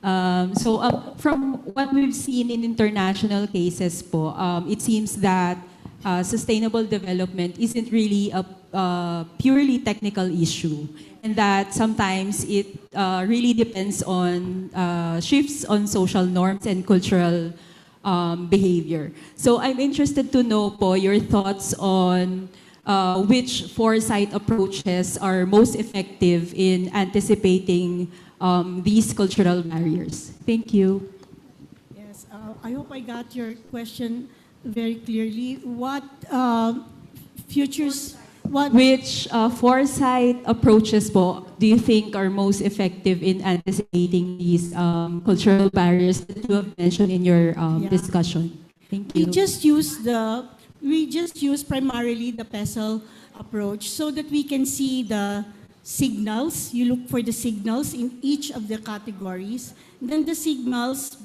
From what we've seen in international cases po, it seems that sustainable development isn't really a purely technical issue, and that sometimes it really depends on shifts on social norms and cultural behavior. So I'm interested to know po your thoughts on which foresight approaches are most effective in anticipating these cultural barriers. Thank you. Yes, I hope I got your question very clearly what futures, what Which foresight approaches po do you think are most effective in anticipating these cultural barriers that you have mentioned in your discussion? Thank you. We just use primarily the PESEL approach so that we can see the signals. You look for the signals in each of the categories. Then the signals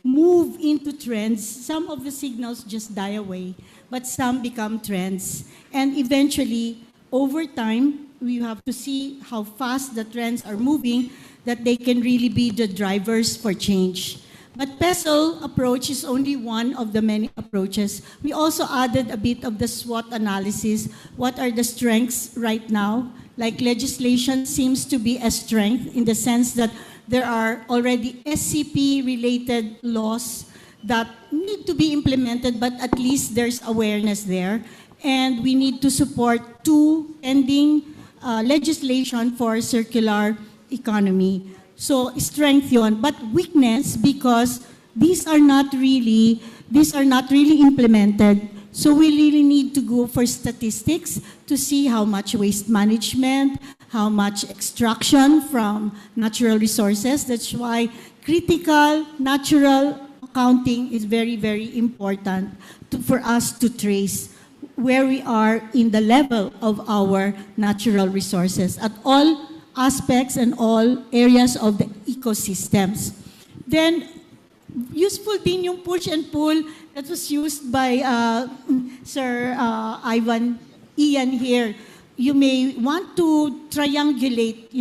move into trends. Some of the signals just die away, but some become trends. And eventually, over time, we have to see how fast the trends are moving, that they can really be the drivers for change. But PESEL approach is only one of the many approaches. We also added a bit of the SWOT analysis. What are the strengths right now? Like legislation seems to be a strength in the sense that there are already SCP-related laws that need to be implemented, but at least there's awareness there. And we need to support 2 pending legislation for circular economy. So strength yun, but weakness because these are not really implemented. So we really need to go for statistics to see how much waste management, how much extraction from natural resources. That's why critical natural accounting is very, very important for us to trace where we are in the level of our natural resources at all aspects and all areas of the ecosystems. Then, useful din yung push and pull that was used by Sir Ian here. You may want to triangulate,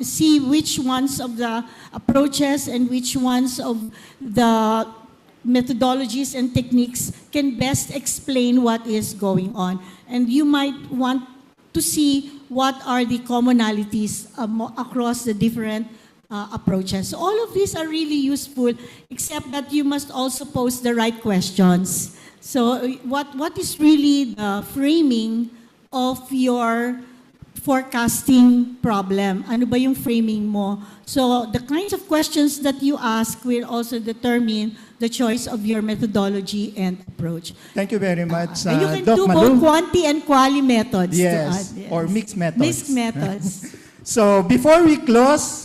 see which ones of the approaches and which ones of the methodologies and techniques can best explain what is going on. And you might want to see what are the commonalities across the different approaches. So all of these are really useful, except that you must also pose the right questions. So what is really the framing of your forecasting problem? Ano ba yung framing mo? So the kinds of questions that you ask will also determine the choice of your methodology and approach. Thank you very much, And you can Doc do Malu. both quanti and quali methods. Yes, to add, yes. or mixed methods. Mixed methods. So before we close,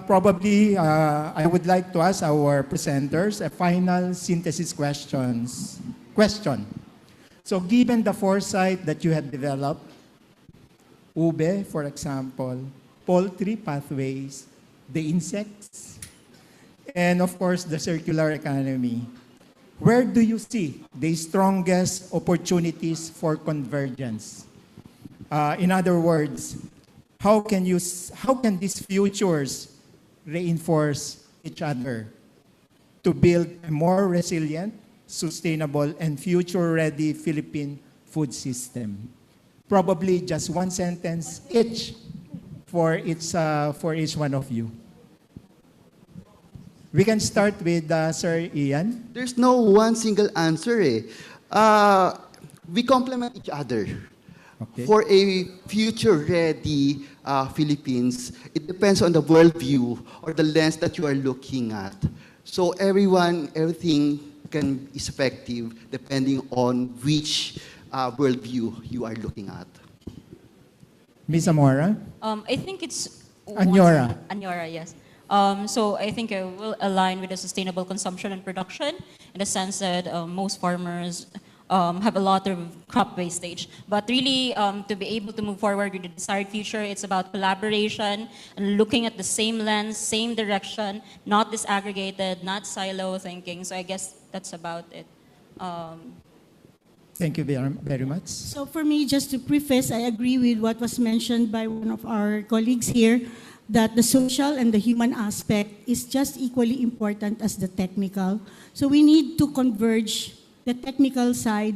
probably I would like to ask our presenters a final synthesis question. So given the foresight that you have developed, ube, for example, poultry pathways, the insects, and of course the circular economy, where do you see the strongest opportunities for convergence? In other words, how can these futures reinforce each other to build a more resilient, sustainable, and future-ready Philippine food system? Probably just one sentence each for each one of you. We can start with Sir Ian. There's no one single answer. We complement each other. Okay. For a future-ready Philippines, it depends on the worldview or the lens that you are looking at. So everything is effective depending on which worldview you are looking at. Ms. Amora? I think it's... Anyora. Anyora, yes. So I think it will align with the sustainable consumption and production in the sense that most farmers have a lot of crop wastage. But really, to be able to move forward with the desired future, it's about collaboration and looking at the same lens, same direction, not disaggregated, not silo thinking. So I guess that's about it. Thank you very much. So for me, just to preface, I agree with what was mentioned by one of our colleagues here, that the social and the human aspect is just equally important as the technical. So we need to converge the technical side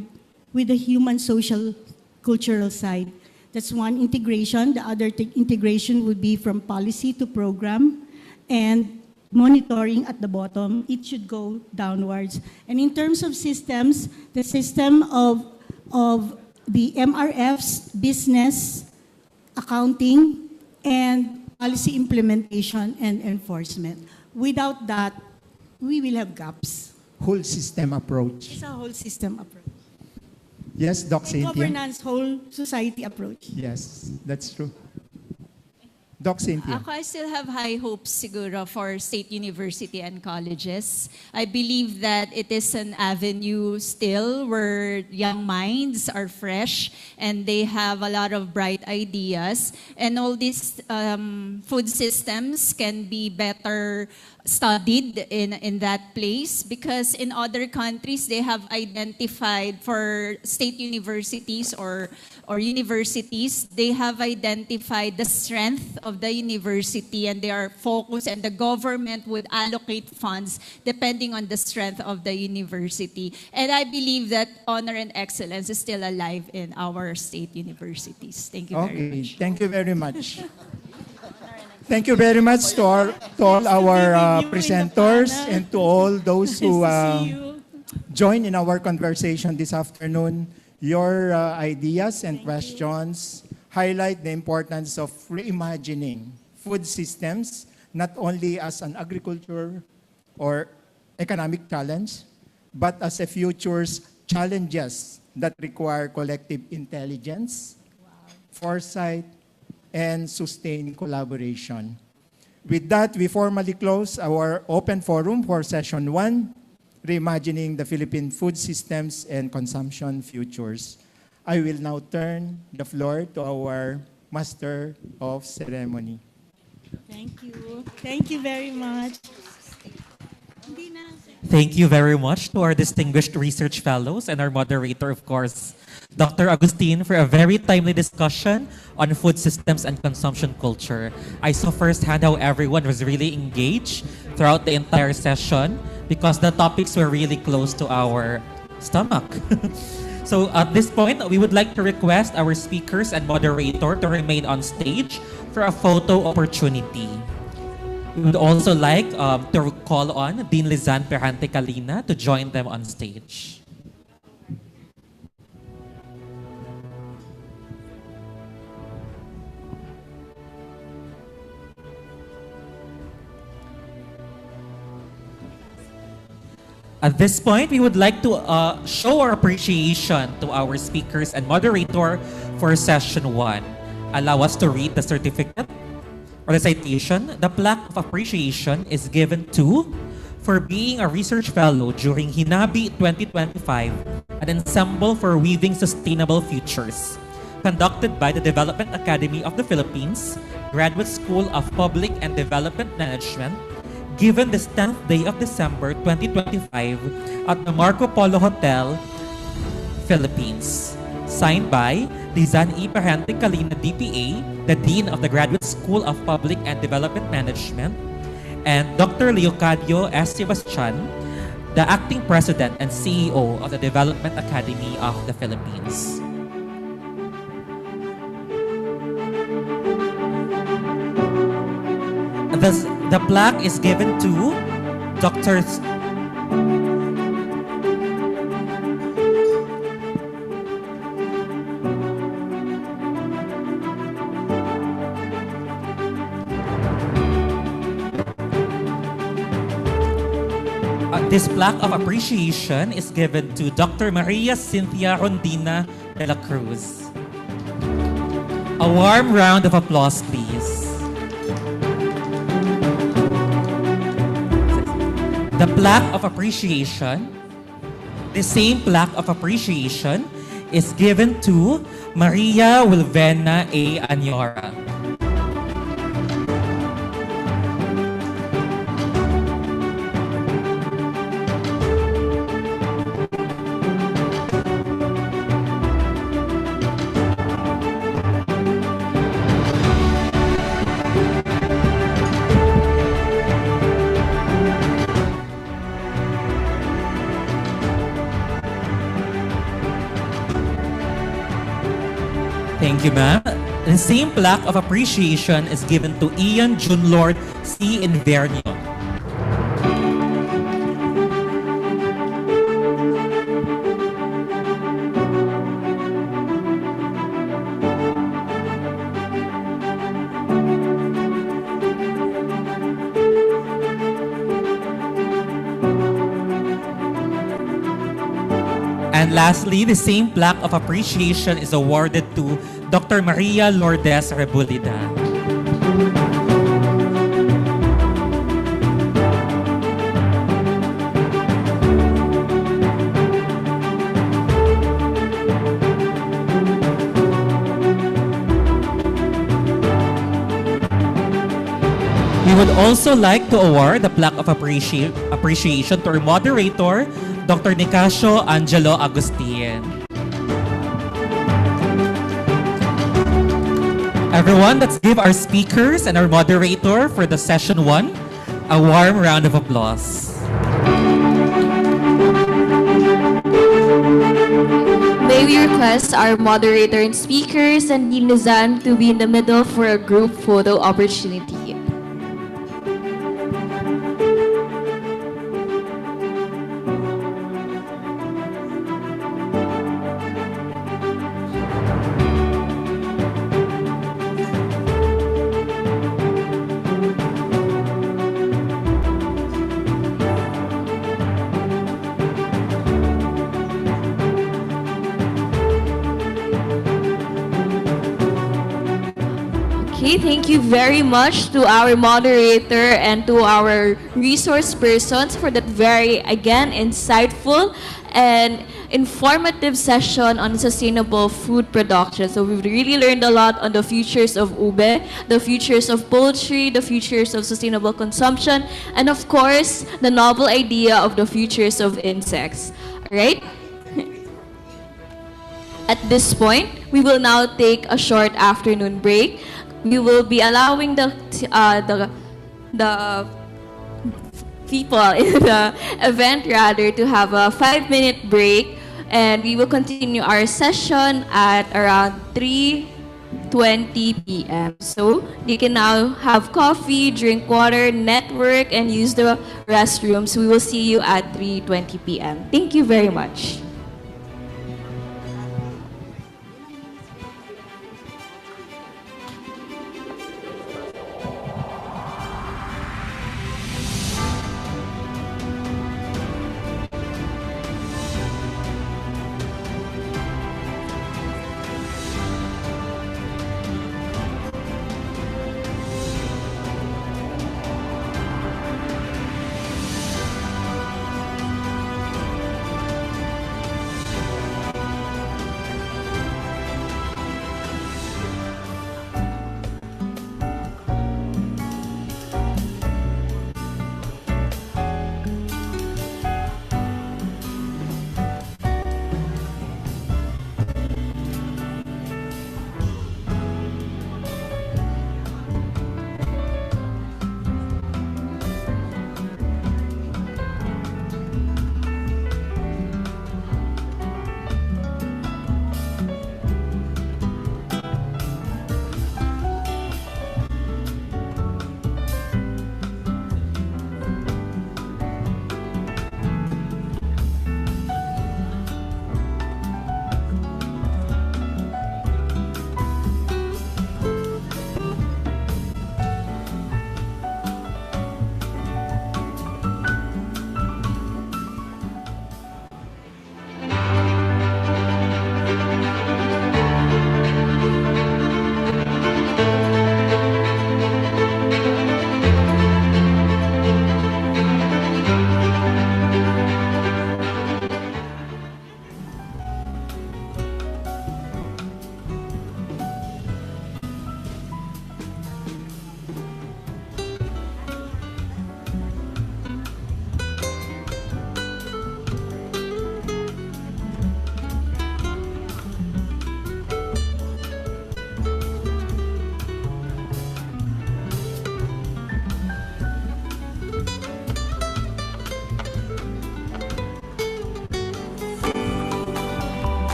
with the human, social, cultural side. That's one integration. The other integration would be from policy to program and monitoring at the bottom. It should go downwards. And in terms of systems, the system of the MRFs, business, accounting, and policy implementation and enforcement. Without that, we will have gaps. Whole system approach. It's a whole system approach. Yes, Doc Cynthia. Governance whole society approach. Yes, that's true. Doc Cynthia. Ako, I still have high hopes siguro for state university and colleges. I believe that it is an avenue still where young minds are fresh and they have a lot of bright ideas. And all these food systems can be better studied in that place, because in other countries they have identified, for state universities or universities, they have identified the strength of the university and they are focused, and the government would allocate funds depending on the strength of the university. And I believe that honor and excellence is still alive in our state universities. Thank you very much. Thank you very much. Thank you very much to all our presenters and to all those who joined in our conversation this afternoon. Your ideas and questions highlight the importance of reimagining food systems, not only as an agriculture or economic challenge, but as a future's challenges that require collective intelligence, foresight, and sustained collaboration. With that, we formally close our open forum for Session 1, Reimagining the Philippine Food Systems and Consumption Futures. I will now turn the floor to our Master of Ceremony. Thank you. Thank you very much. Thank you very much to our distinguished research fellows and our moderator, of course, Dr. Agustin, for a very timely discussion on food systems and consumption culture. I saw firsthand how everyone was really engaged throughout the entire session because the topics were really close to our stomach. So at this point, we would like to request our speakers and moderator to remain on stage for a photo opportunity. We would also like to call on Dean Lizan Perante Calina to join them on stage. At this point, we would like to show our appreciation to our speakers and moderator for Session 1. Allow us to read the certificate or the citation. The plaque of appreciation is given to, for being a research fellow during HINABI 2025, an ensemble for weaving sustainable futures, conducted by the Development Academy of the Philippines, Graduate School of Public and Development Management, given the 10th day of December 2025 at the Marco Polo Hotel, Philippines. Signed by Lizan E. Perante Calina, DPA, the Dean of the Graduate School of Public and Development Management, and Dr. Leocadio S. Sebastian, the Acting President and CEO of the Development Academy of the Philippines. The plaque is given to Dr. This plaque of appreciation is given to Dr. Maria Cynthia Rondina de la Cruz. A warm round of applause, please. The plaque of appreciation, the same plaque of appreciation is given to Maria Wilvena A. Anyora. Thank you, ma'am. The same plaque of appreciation is given to Ian Junlord C. Invernio. And And lastly, the same plaque of appreciation is awarded to Dr. Maria Lourdes Rebulida. We would also like to award the plaque of appreciation to our moderator, Dr. Nicasio Angelo Agustin. Everyone, let's give our speakers and our moderator for the session 1 a warm round of applause. May we request our moderator and speakers and Dean Lizan to be in the middle for a group photo opportunity. Okay, thank you very much to our moderator and to our resource persons for that very, again, insightful and informative session on sustainable food production. So we've really learned a lot on the futures of ube, the futures of poultry, the futures of sustainable consumption, and of course, the novel idea of the futures of insects. All right? At this point, we will now take a short afternoon break. We will be allowing the people in the event rather to have a 5-minute break, and we will continue our session at around 3:20 p.m. So you can now have coffee, drink water, network, and use the restrooms. We will see you at 3:20 p.m. Thank you very much.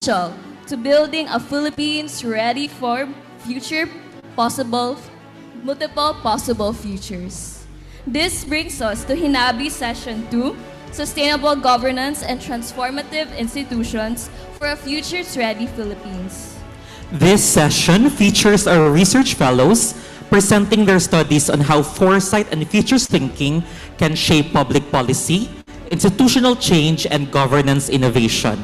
essential to building a Philippines ready for multiple possible futures. This brings us to HINABI Session 2, Sustainable Governance and Transformative Institutions for a Futures-Ready Philippines. This session features our research fellows presenting their studies on how foresight and futures thinking can shape public policy, institutional change, and governance innovation.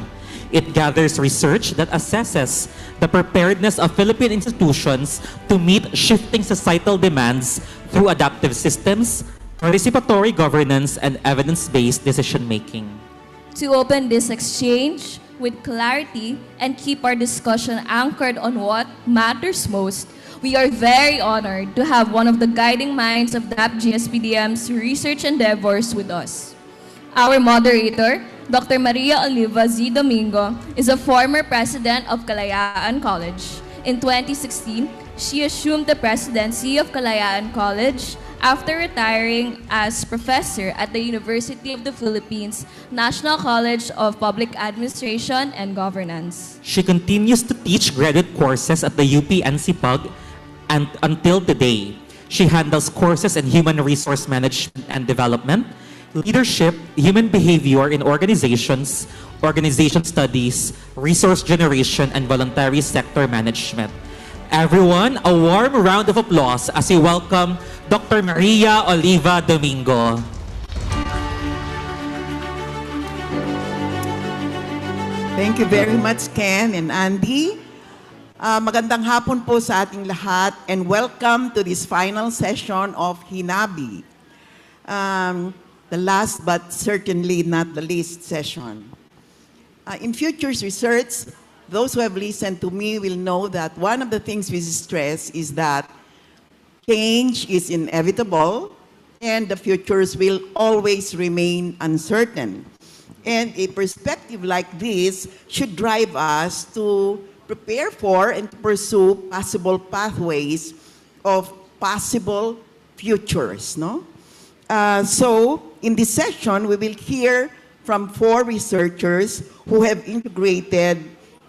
It gathers research that assesses the preparedness of Philippine institutions to meet shifting societal demands through adaptive systems, participatory governance, and evidence-based decision-making. To open this exchange with clarity and keep our discussion anchored on what matters most, we are very honored to have one of the guiding minds of DAP-GSPDM's research endeavors with us. Our moderator, Dr. Maria Oliva Z. Domingo, is a former president of Kalayaan College. In 2016, she assumed the presidency of Kalayaan College after retiring as professor at the University of the Philippines National College of Public Administration and Governance. She continues to teach graduate courses at the UP-NCPUG and until today. She handles courses in human resource management and development, leadership, human behavior in organizations, organization studies, resource generation, and voluntary sector management. Everyone, a warm round of applause as we welcome Dr. Maria Oliva Domingo. Thank you very much, Ken and Andy. Magandang hapon po sa ating lahat and welcome to this final session of HINABI. The last but certainly not the least session. In futures research, those who have listened to me will know that one of the things we stress is that change is inevitable and the futures will always remain uncertain. And a perspective like this should drive us to prepare for and to pursue possible pathways of possible futures, no? So, in this session, we will hear from 4 researchers who have integrated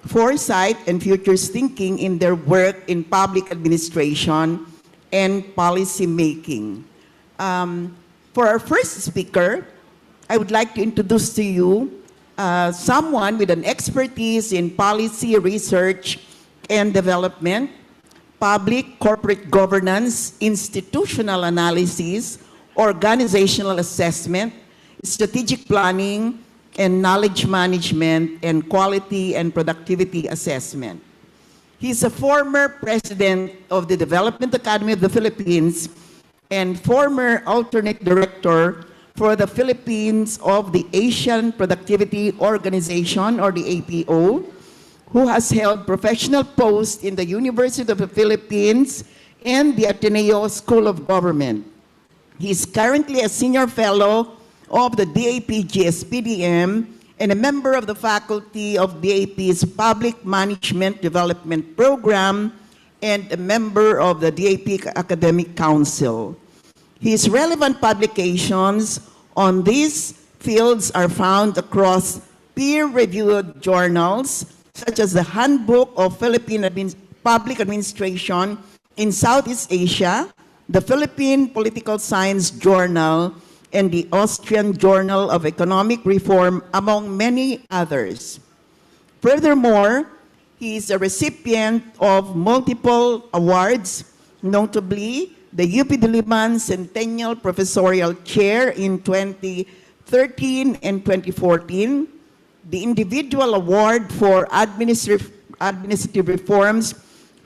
foresight and futures thinking in their work in public administration and policy making. For our first speaker, I would like to introduce to you someone with an expertise in policy research and development, public corporate governance, institutional analysis, organizational assessment, strategic planning, and knowledge management, and quality and productivity assessment. He's a former president of the Development Academy of the Philippines and former alternate director for the Philippines of the Asian Productivity Organization, or the APO, who has held professional posts in the University of the Philippines and the Ateneo School of Government. He is currently a senior fellow of the DAP-GSPDM and a member of the faculty of DAP's Public Management Development Program and a member of the DAP Academic Council. His relevant publications on these fields are found across peer-reviewed journals, such as the Handbook of Philippine Public Administration in Southeast Asia, the Philippine Political Science Journal, and the Austrian Journal of Economic Reform, among many others. Furthermore, he is a recipient of multiple awards, notably the UP Diliman Centennial Professorial Chair in 2013 and 2014, the Individual Award for Administrative Reforms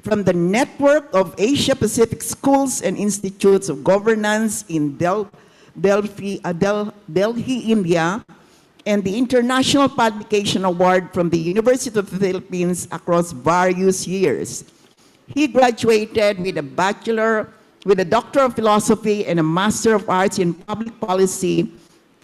from the Network of Asia-Pacific Schools and Institutes of Governance in Delhi, India, and the International Publication Award from the University of the Philippines across various years. He graduated with a Doctor of Philosophy and a Master of Arts in Public Policy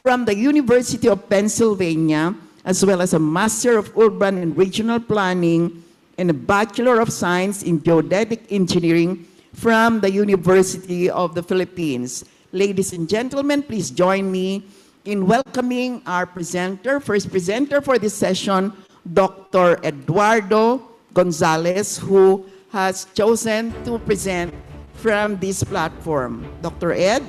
from the University of Pennsylvania, as well as a Master of Urban and Regional Planning and a Bachelor of Science in Geodetic Engineering from the University of the Philippines. Ladies and gentlemen, please join me in welcoming our first presenter for this session, Dr. Eduardo Gonzalez, who has chosen to present from this platform. Dr. Ed?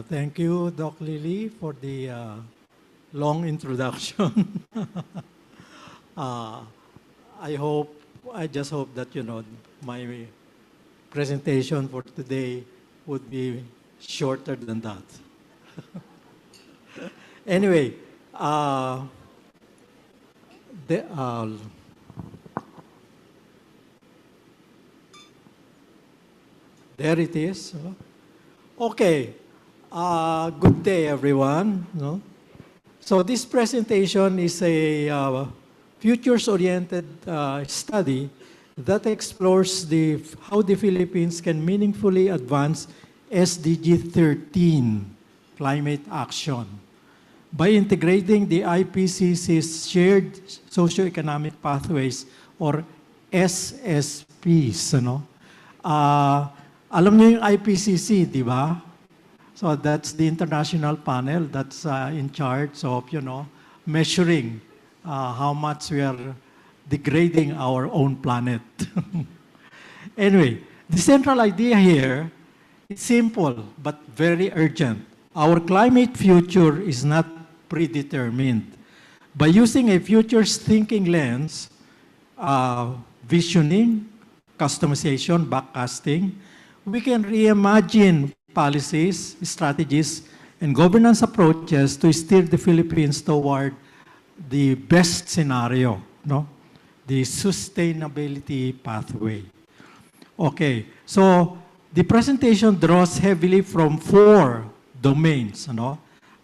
Thank you, Doc Lily, for the long introduction. I just hope that, my presentation for today would be shorter than that. Anyway, there it is. Okay. Good day, everyone. So this presentation is a futures-oriented study that explores how the Philippines can meaningfully advance SDG 13, climate action, by integrating the IPCC's shared socioeconomic pathways, or SSPs. Alam niyo yung IPCC, di ba? So that's the international panel that's in charge of, measuring how much we are degrading our own planet. Anyway, the central idea here is simple but very urgent. Our climate future is not predetermined. By using a futures thinking lens, visioning, customization, backcasting, we can reimagine policies, strategies, and governance approaches to steer the Philippines toward the best scenario, the sustainability pathway. Okay, so the presentation draws heavily from 4 domains,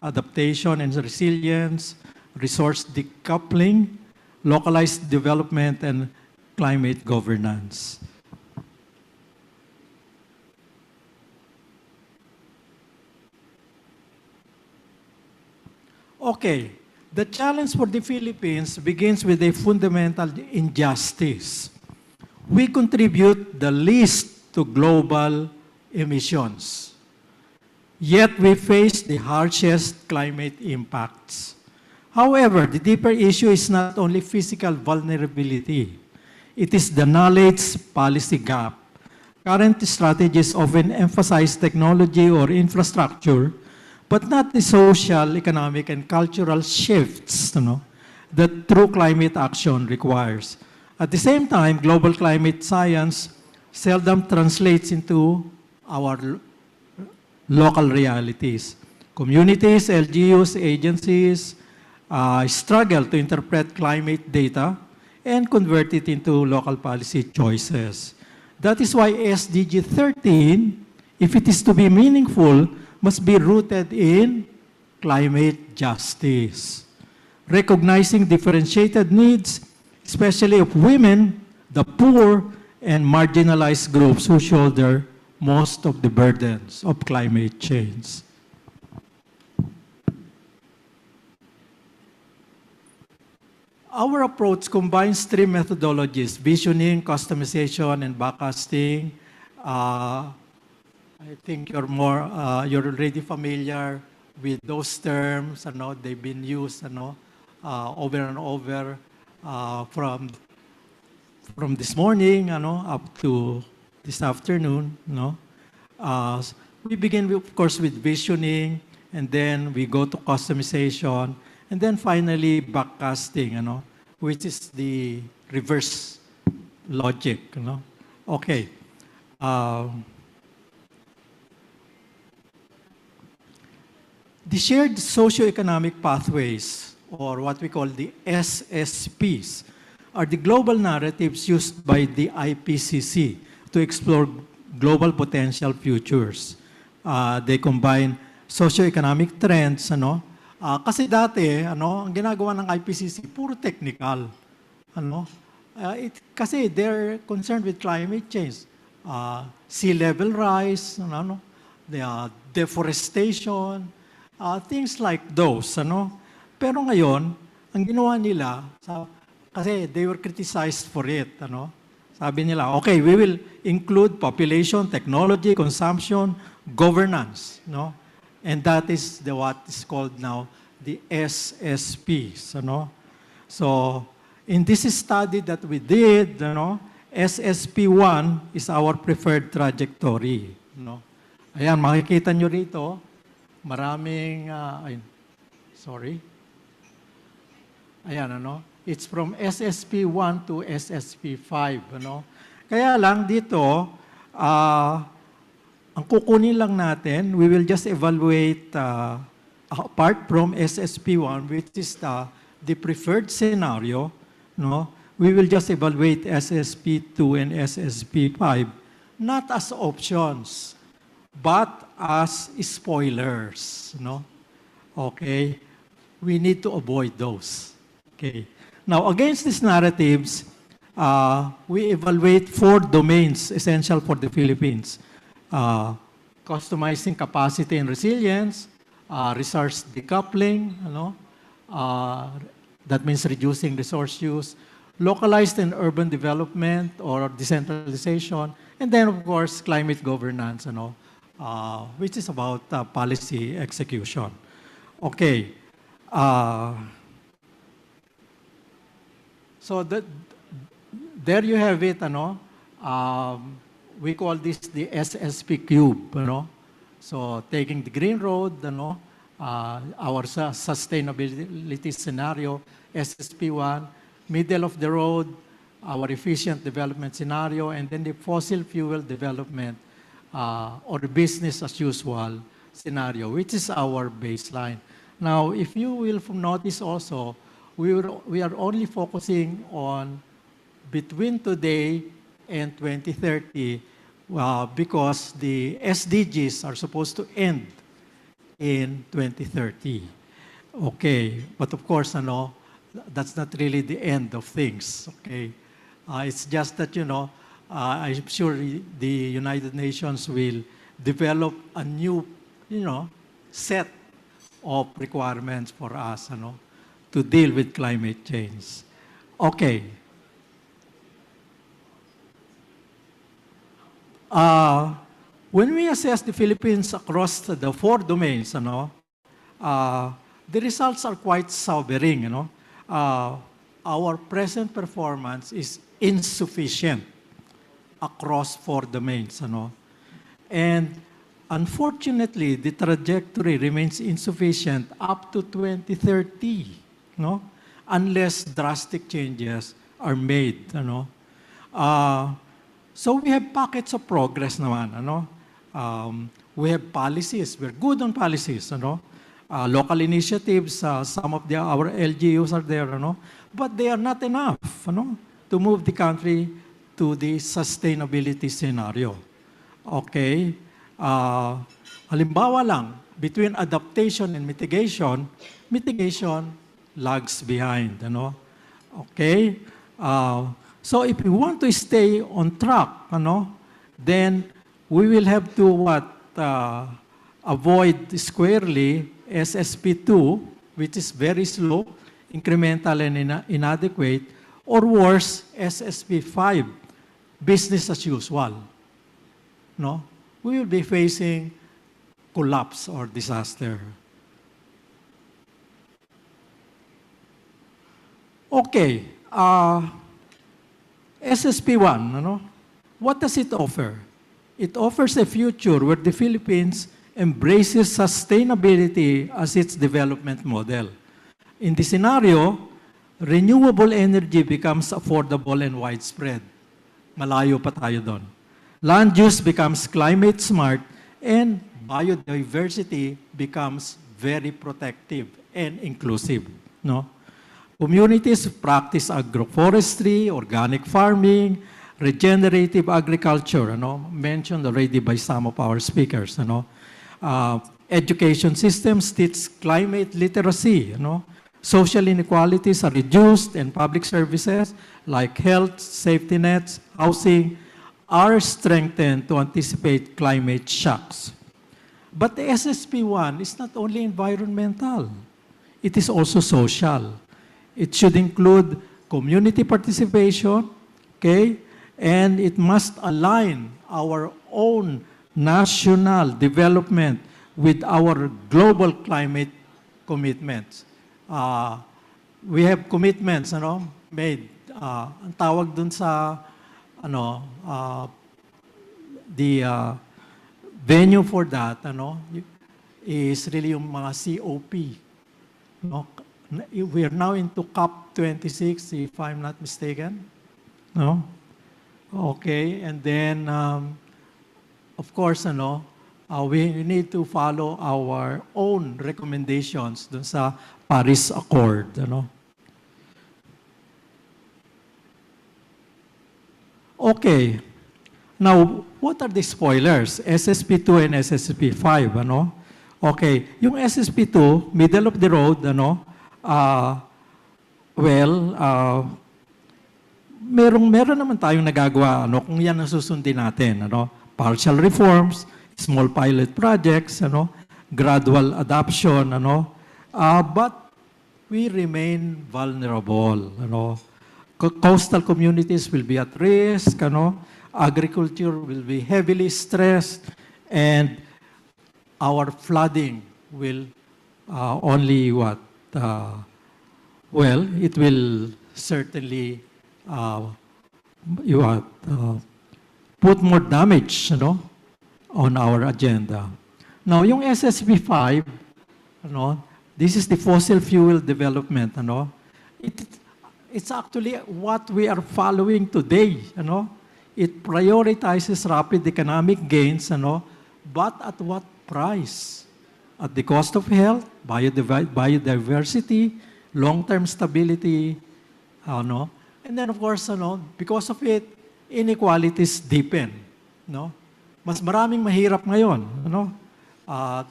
adaptation and resilience, resource decoupling, localized development, and climate governance. Okay, the challenge for the Philippines begins with a fundamental injustice. We contribute the least to global emissions, yet we face the harshest climate impacts. However, the deeper issue is not only physical vulnerability, it is the knowledge policy gap. Current strategies often emphasize technology or infrastructure, but not the social, economic, and cultural shifts that true climate action requires. At the same time, global climate science seldom translates into our local realities. Communities, LGUs, agencies struggle to interpret climate data and convert it into local policy choices. That is why SDG 13, if it is to be meaningful, must be rooted in climate justice, recognizing differentiated needs, especially of women, the poor, and marginalized groups who shoulder most of the burdens of climate change. Our approach combines 3 methodologies: visioning, customization, and backcasting. I think you're already familiar with those terms. They've been used over and over from this morning up to this afternoon. We begin, of course, with visioning, and then we go to customization, and then finally backcasting, which is the reverse logic. Okay. The shared socioeconomic pathways, or what we call the SSPs, are the global narratives used by the IPCC to explore global potential futures. They combine socioeconomic trends, kasi dati, ang ginagawa ng IPCC, puro technical. Kasi they're concerned with climate change. Sea level rise, the deforestation, things like those. Pero ngayon, ang ang ginawa nila, kasi they were criticized for it, ano? Sabi nila, okay, we will include population, technology, consumption, governance, no? And that is what is called now the SSPs, ano? So, in this study that we did, SSP1 is our preferred trajectory, no? Ayan, makikita nyo rito, maraming, ayan, ano? It's from SSP1 to SSP5, ano? Kaya lang dito, ang kukunin lang natin, we will just evaluate, apart from SSP1, which is the preferred scenario, no? We will just evaluate SSP2 and SSP5, not as options, but as spoilers, no? Okay? We need to avoid those. Okay. Now, against these narratives, we evaluate 4 domains essential for the Philippines. Customizing capacity and resilience, resource decoupling, that means reducing resource use, localized and urban development or decentralization, and then, of course, climate governance, which is about policy execution. Okay. So there you have it, we call this the SSP cube, So taking the green road, our sustainability scenario, SSP1, middle of the road, our efficient development scenario, and then the fossil fuel development or business as usual scenario, which is our baseline. Now, if you will notice also, we are only focusing on between today and 2030 because the SDGs are supposed to end in 2030. Okay, but of course, that's not really the end of things. Okay, it's just that, I'm sure the United Nations will develop a new, set of requirements for us, to deal with climate change. Okay. When we assess the Philippines across the 4 domains, the results are quite sobering. Our present performance is insufficient across 4 domains. And unfortunately, the trajectory remains insufficient up to 2030. Unless drastic changes are made, So we have pockets of progress naman, we have policies, we're good on policies, local initiatives, some of our LGUs are there, but they are not enough, to move the country to the sustainability scenario. Okay? Halimbawa lang, between adaptation and mitigation lags behind, Okay? So if we want to stay on track, then we will have to avoid squarely SSP2, which is very slow, incremental and inadequate, or worse, SSP5, business as usual. We will be facing collapse or disaster. Okay, SSP1, what does it offer? It offers a future where the Philippines embraces sustainability as its development model. In the scenario, renewable energy becomes affordable and widespread. Malayo pa tayo doon. Land use becomes climate smart and biodiversity becomes very protective and inclusive. Communities practice agroforestry, organic farming, regenerative agriculture, mentioned already by some of our speakers. Education systems teach climate literacy. Social inequalities are reduced and public services like health, safety nets, housing are strengthened to anticipate climate shocks. But the SSP1 is not only environmental, it is also social. It should include community participation, okay? And it must align our own national development with our global climate commitments. We have commitments, made. Ang tawag dun sa, the venue for that, is really yung mga COP. We are now into COP26, if I'm not mistaken. No? Okay, and then, of course, we need to follow our own recommendations dun sa Paris Accord. Okay. Now, what are the spoilers? SSP2 and SSP5, Okay, yung SSP2, middle of the road, meron naman tayong nagagawa, kung yan ang susundin natin, partial reforms, small pilot projects, gradual adoption, but we remain vulnerable, Coastal communities will be at risk, agriculture will be heavily stressed, and our flooding will only it will certainly put more damage on our agenda. Now, yung SSP5, this is the fossil fuel development. It's actually what we are following today. It prioritizes rapid economic gains, but at what price? At the cost of health, biodiversity, long-term stability, and then of course, because of it, inequalities deepen. Mas maraming mahirap ngayon.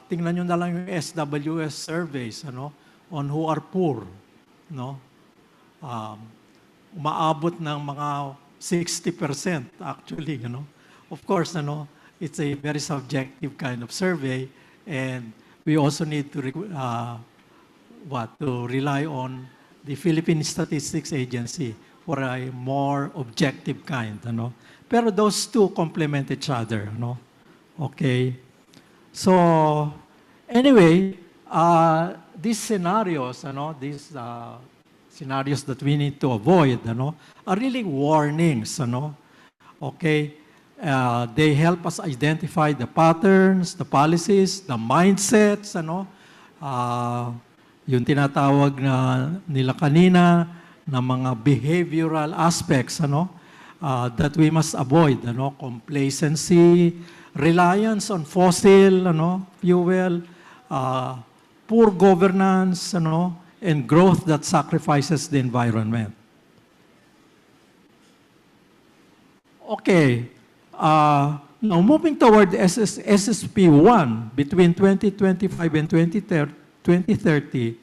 Tingnan nyo na lang yung SWS surveys on who are poor. Umaabot ng mga 60% actually. Of course, it's a very subjective kind of survey, and we also need to rely on the Philippine Statistics Agency for a more objective kind. Pero those two complement each other. Okay. So anyway, these scenarios, scenarios that we need to avoid, are really warnings, Okay? They help us identify the patterns, the policies, the mindsets, yung tinatawag nila kanina na mga behavioral aspects, that we must avoid, complacency, reliance on fossil, fuel, poor governance, and growth that sacrifices the environment. Okay. Now, moving toward SSP1 between 2025 and 2030,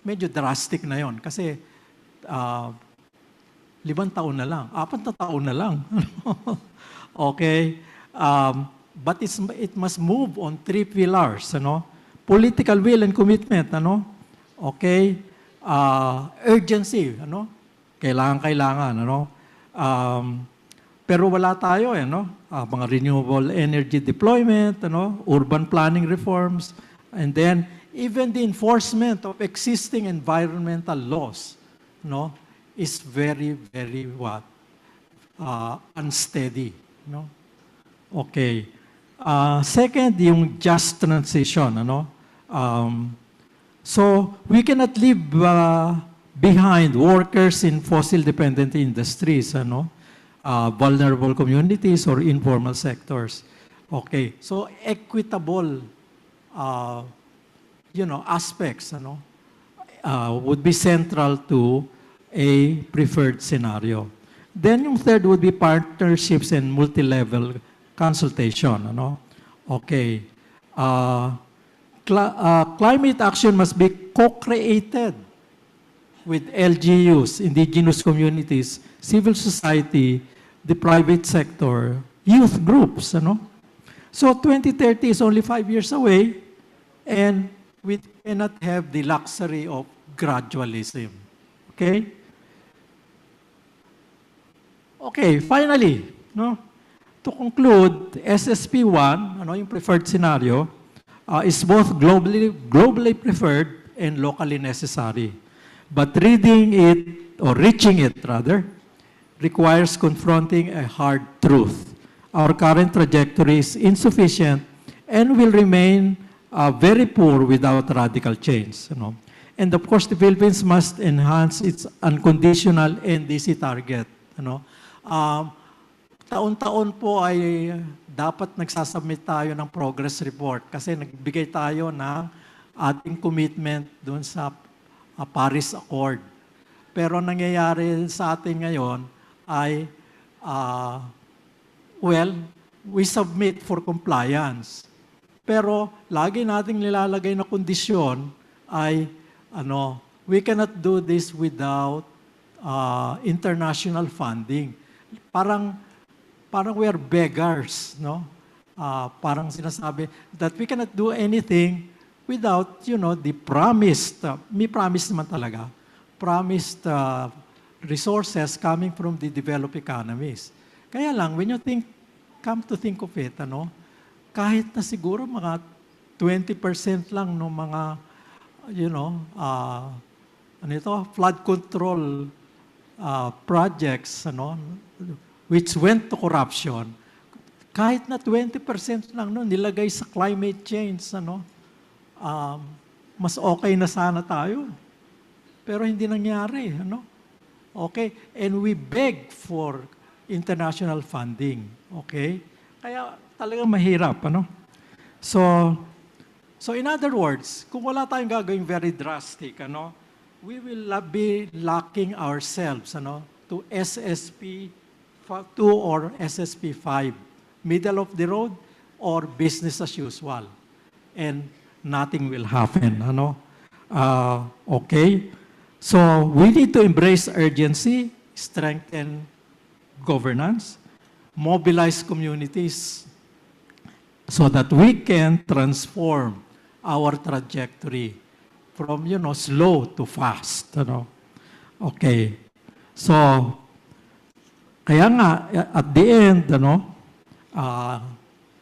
medyo drastic na yon kasi 5 taon na lang, 4 na taon na lang. Okay? But it must move on 3 pillars. Political will and commitment. Okay? Urgency. Kailangan. Pero wala tayo, mga renewable energy deployment, urban planning reforms, and then even the enforcement of existing environmental laws, is very, very unsteady. Okay. Second, yung just transition. So we cannot leave behind workers in fossil-dependent industries, vulnerable communities or informal sectors. Okay, so equitable, aspects, would be central to a preferred scenario. Then yung third would be partnerships and multi-level consultation. Okay, climate action must be co-created with LGUs, indigenous communities, civil society, the private sector, youth groups, So 2030 is only 5 years away, and we cannot have the luxury of gradualism. Okay? Okay, finally, no? To conclude, SSP1, yung preferred scenario, is both globally preferred and locally necessary. But reading it, or reaching it rather, requires confronting a hard truth. Our current trajectory is insufficient and will remain very poor without radical change. And of course, the Philippines must enhance its unconditional NDC target. Taon-taon po ay dapat nagsasubmit tayo ng progress report kasi nagbigay tayo ng ating commitment doon sa Paris Accord. Pero nangyayari sa atin ngayon ay, we submit for compliance. Pero lagi nating nilalagay na kondisyon ay, we cannot do this without international funding. Parang we are beggars, no? Parang sinasabi that we cannot do anything without, the promised, may promise naman talaga, promised resources coming from the developed economies. Kaya lang, when you come to think of it, kahit na siguro mga 20% lang ng mga, flood control projects, which went to corruption, kahit na 20% lang nilagay sa climate change, mas okay na sana tayo. Pero hindi nangyari, Okay? And we beg for international funding, okay? Kaya talagang mahirap, So in other words, kung wala tayong gagawing very drastic, we will be locking ourselves, to SSP 2 or SSP 5, middle of the road or business as usual. And nothing will happen, okay? So we need to embrace urgency, strengthen governance, mobilize communities so that we can transform our trajectory from, slow to fast, Okay. So, kaya nga, at the end,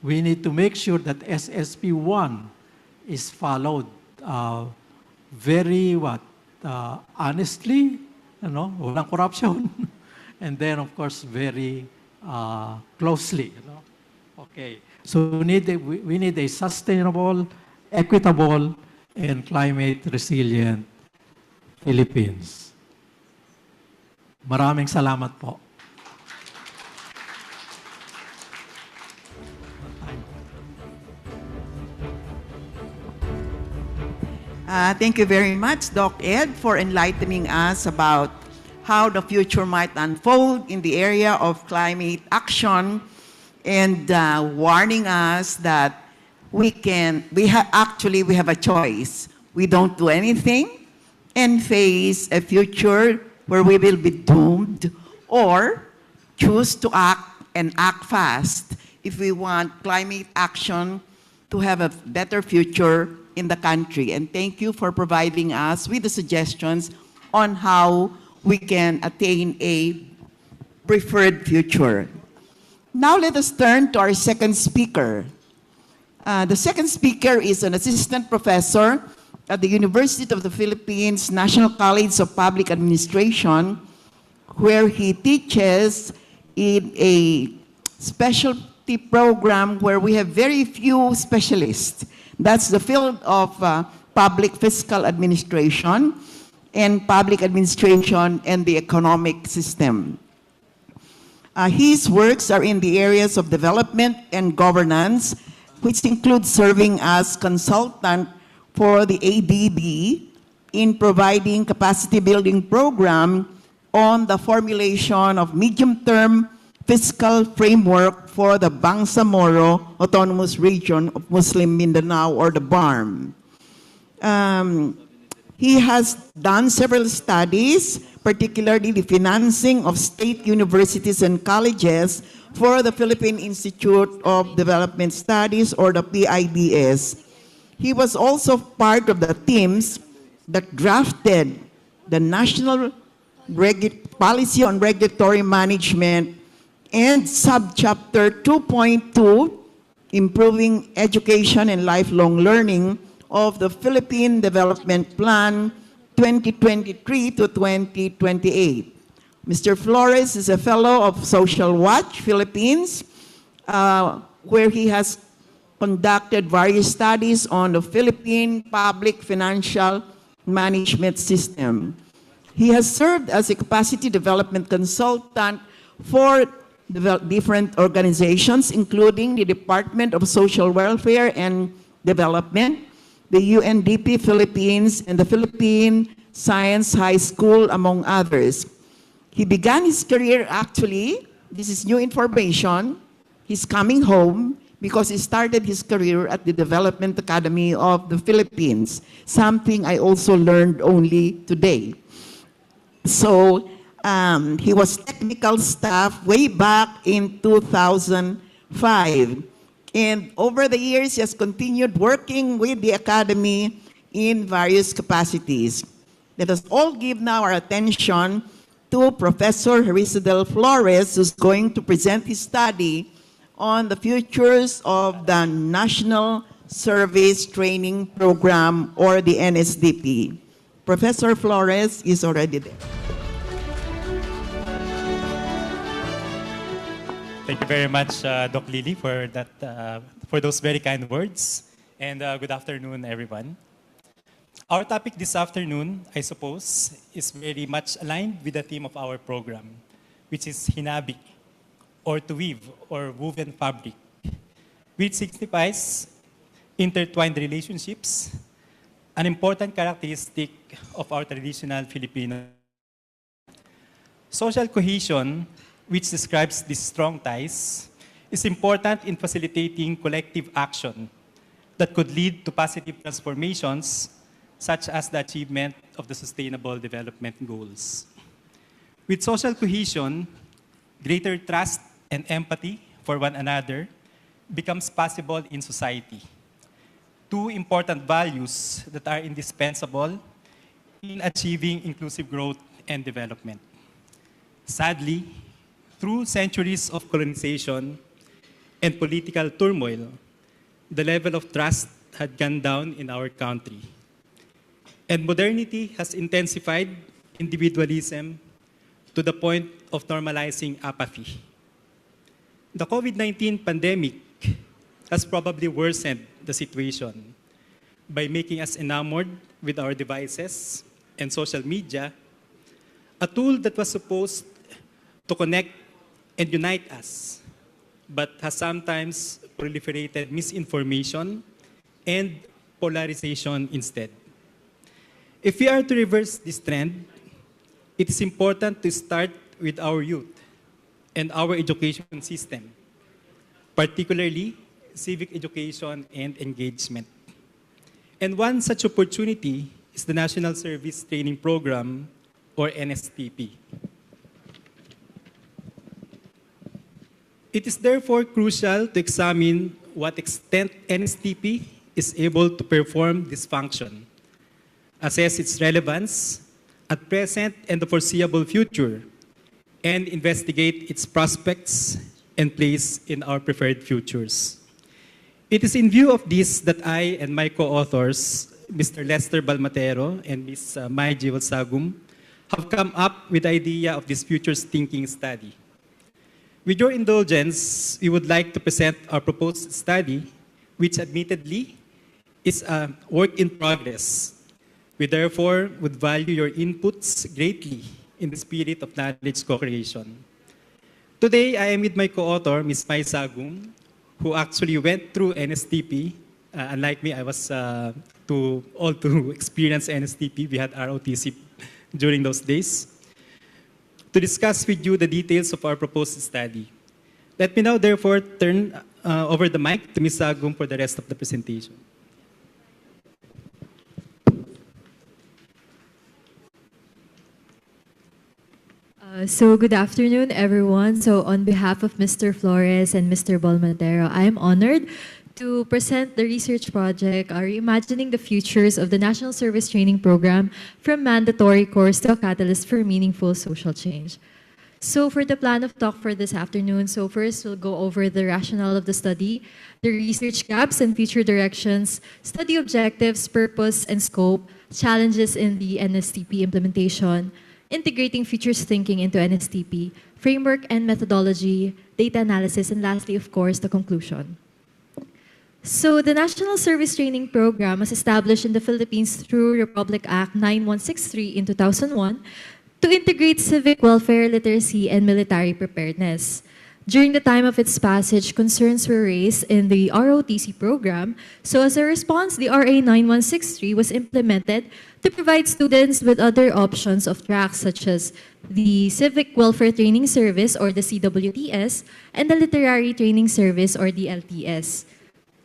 we need to make sure that SSP1 is followed very, honestly, walang corruption, and then, of course, very closely, Okay. So we need a sustainable, equitable, and climate-resilient Philippines. Maraming salamat po. Thank you very much, Doc Ed, for enlightening us about how the future might unfold in the area of climate action and warning us that we have a choice. We don't do anything and face a future where we will be doomed, or choose to act and act fast if we want climate action to have a better future in the country. And thank you for providing us with the suggestions on how we can attain a preferred future. Now let us turn to our second speaker. The second speaker is an assistant professor at the University of the Philippines National College of Public Administration, where he teaches in a specialty program where we have very few specialists. That's the field of public fiscal administration and public administration and the economic system. His works are in the areas of development and governance, which include serving as consultant for the ADB in providing capacity building program on the formulation of medium-term fiscal framework for the Bangsamoro Autonomous Region of Muslim Mindanao, or the BARM. He has done several studies, particularly the financing of state universities and colleges for the Philippine Institute of Development Studies, or the PIDS. He was also part of the teams that drafted the National Policy on Regulatory Management, and Subchapter 2.2, Improving Education and Lifelong Learning of the Philippine Development Plan 2023 to 2028. Mr. Flores is a fellow of Social Watch Philippines, where he has conducted various studies on the Philippine public financial management system. He has served as a capacity development consultant for different organizations, including the Department of Social Welfare and Development, the UNDP Philippines, and the Philippine Science High School, among others. He began his career, actually, this is new information, he's coming home because he started his career at the Development Academy of the Philippines, something I also learned only today. So he was technical staff way back in 2005. And over the years, he has continued working with the Academy in various capacities. Let us all give now our attention to Professor Herisadel Flores, who's going to present his study on the futures of the National Service Training Program, or the NSDP. Professor Flores is already there. Thank you very much, Doc Lily, for those very kind words. And good afternoon, everyone. Our topic this afternoon, I suppose, is very much aligned with the theme of our program, which is HINABI, or to weave, or woven fabric, which signifies intertwined relationships, an important characteristic of our traditional Filipino. Social cohesion, which describes these strong ties, is important in facilitating collective action that could lead to positive transformations, such as the achievement of the Sustainable Development Goals. With social cohesion, greater trust and empathy for one another becomes possible in society. Two important values that are indispensable in achieving inclusive growth and development. Sadly, through centuries of colonization and political turmoil, the level of trust had gone down in our country. And modernity has intensified individualism to the point of normalizing apathy. The COVID-19 pandemic has probably worsened the situation by making us enamored with our devices and social media, a tool that was supposed to connect and unite us, but has sometimes proliferated misinformation and polarization instead. If we are to reverse this trend, it is important to start with our youth and our education system, particularly civic education and engagement. And one such opportunity is the National Service Training Program, or NSTP. It is therefore crucial to examine what extent NSTP is able to perform this function, assess its relevance at present and the foreseeable future, and investigate its prospects and place in our preferred futures. It is in view of this that I and my co-authors, Mr. Lester Balmatero and Ms. Mai Sagum, have come up with the idea of this futures thinking study. With your indulgence, we would like to present our proposed study, which admittedly is a work in progress. We therefore would value your inputs greatly in the spirit of knowledge co-creation. Today, I am with my co-author, Ms. Mai Sagum, who actually went through NSTP. Unlike me, I was to experience NSTP. We had ROTC during those days, to discuss with you the details of our proposed study. Let me now therefore turn over the mic to Ms. Sagum for the rest of the presentation. So good afternoon, everyone. So on behalf of Mr. Flores and Mr. Balmatero, I am honored to present the research project, Reimagining the Futures of the National Service Training Program from Mandatory Course to a Catalyst for Meaningful Social Change. So for the plan of talk for this afternoon, so first we'll go over the rationale of the study, the research gaps and future directions, study objectives, purpose and scope, challenges in the NSTP implementation, integrating futures thinking into NSTP, framework and methodology, data analysis, and lastly, of course, the conclusion. So the National Service Training Program was established in the Philippines through Republic Act 9163 in 2001 to integrate civic welfare, literacy, and military preparedness. During the time of its passage, concerns were raised in the ROTC program, so as a response, the RA 9163 was implemented to provide students with other options of tracks such as the Civic Welfare Training Service or the CWTS and the Literary Training Service or the LTS.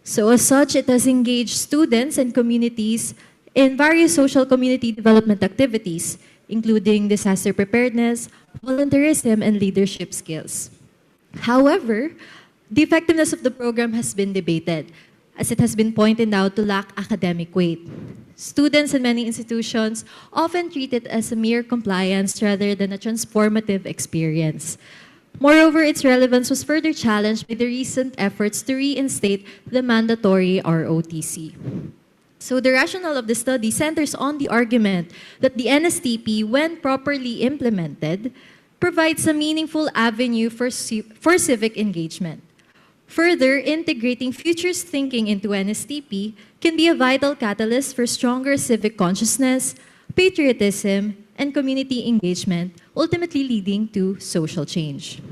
So as such, it has engaged students and communities in various social community development activities, including disaster preparedness, volunteerism, and leadership skills. However, the effectiveness of the program has been debated, as it has been pointed out to lack academic weight. Students in many institutions often treat it as a mere compliance rather than a transformative experience. Moreover, its relevance was further challenged by the recent efforts to reinstate the mandatory ROTC. So the rationale of the study centers on the argument that the NSTP, when properly implemented, provides a meaningful avenue for civic engagement. Further, integrating futures thinking into NSTP can be a vital catalyst for stronger civic consciousness, patriotism, and community engagement, ultimately leading to social change.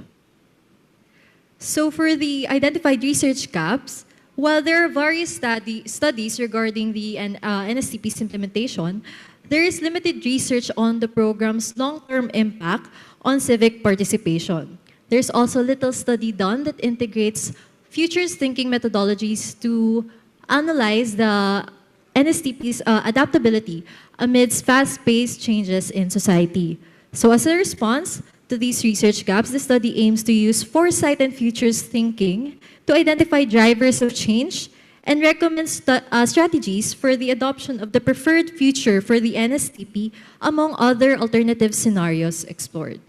So for the identified research gaps, while there are various studies regarding the NSTP's implementation, there is limited research on the program's long-term impact on civic participation. There's also little study done that integrates futures thinking methodologies to analyze the NSTP's adaptability amidst fast-paced changes in society. So as a response to these research gaps, the study aims to use foresight and futures thinking to identify drivers of change and recommend strategies for the adoption of the preferred future for the NSTP among other alternative scenarios explored.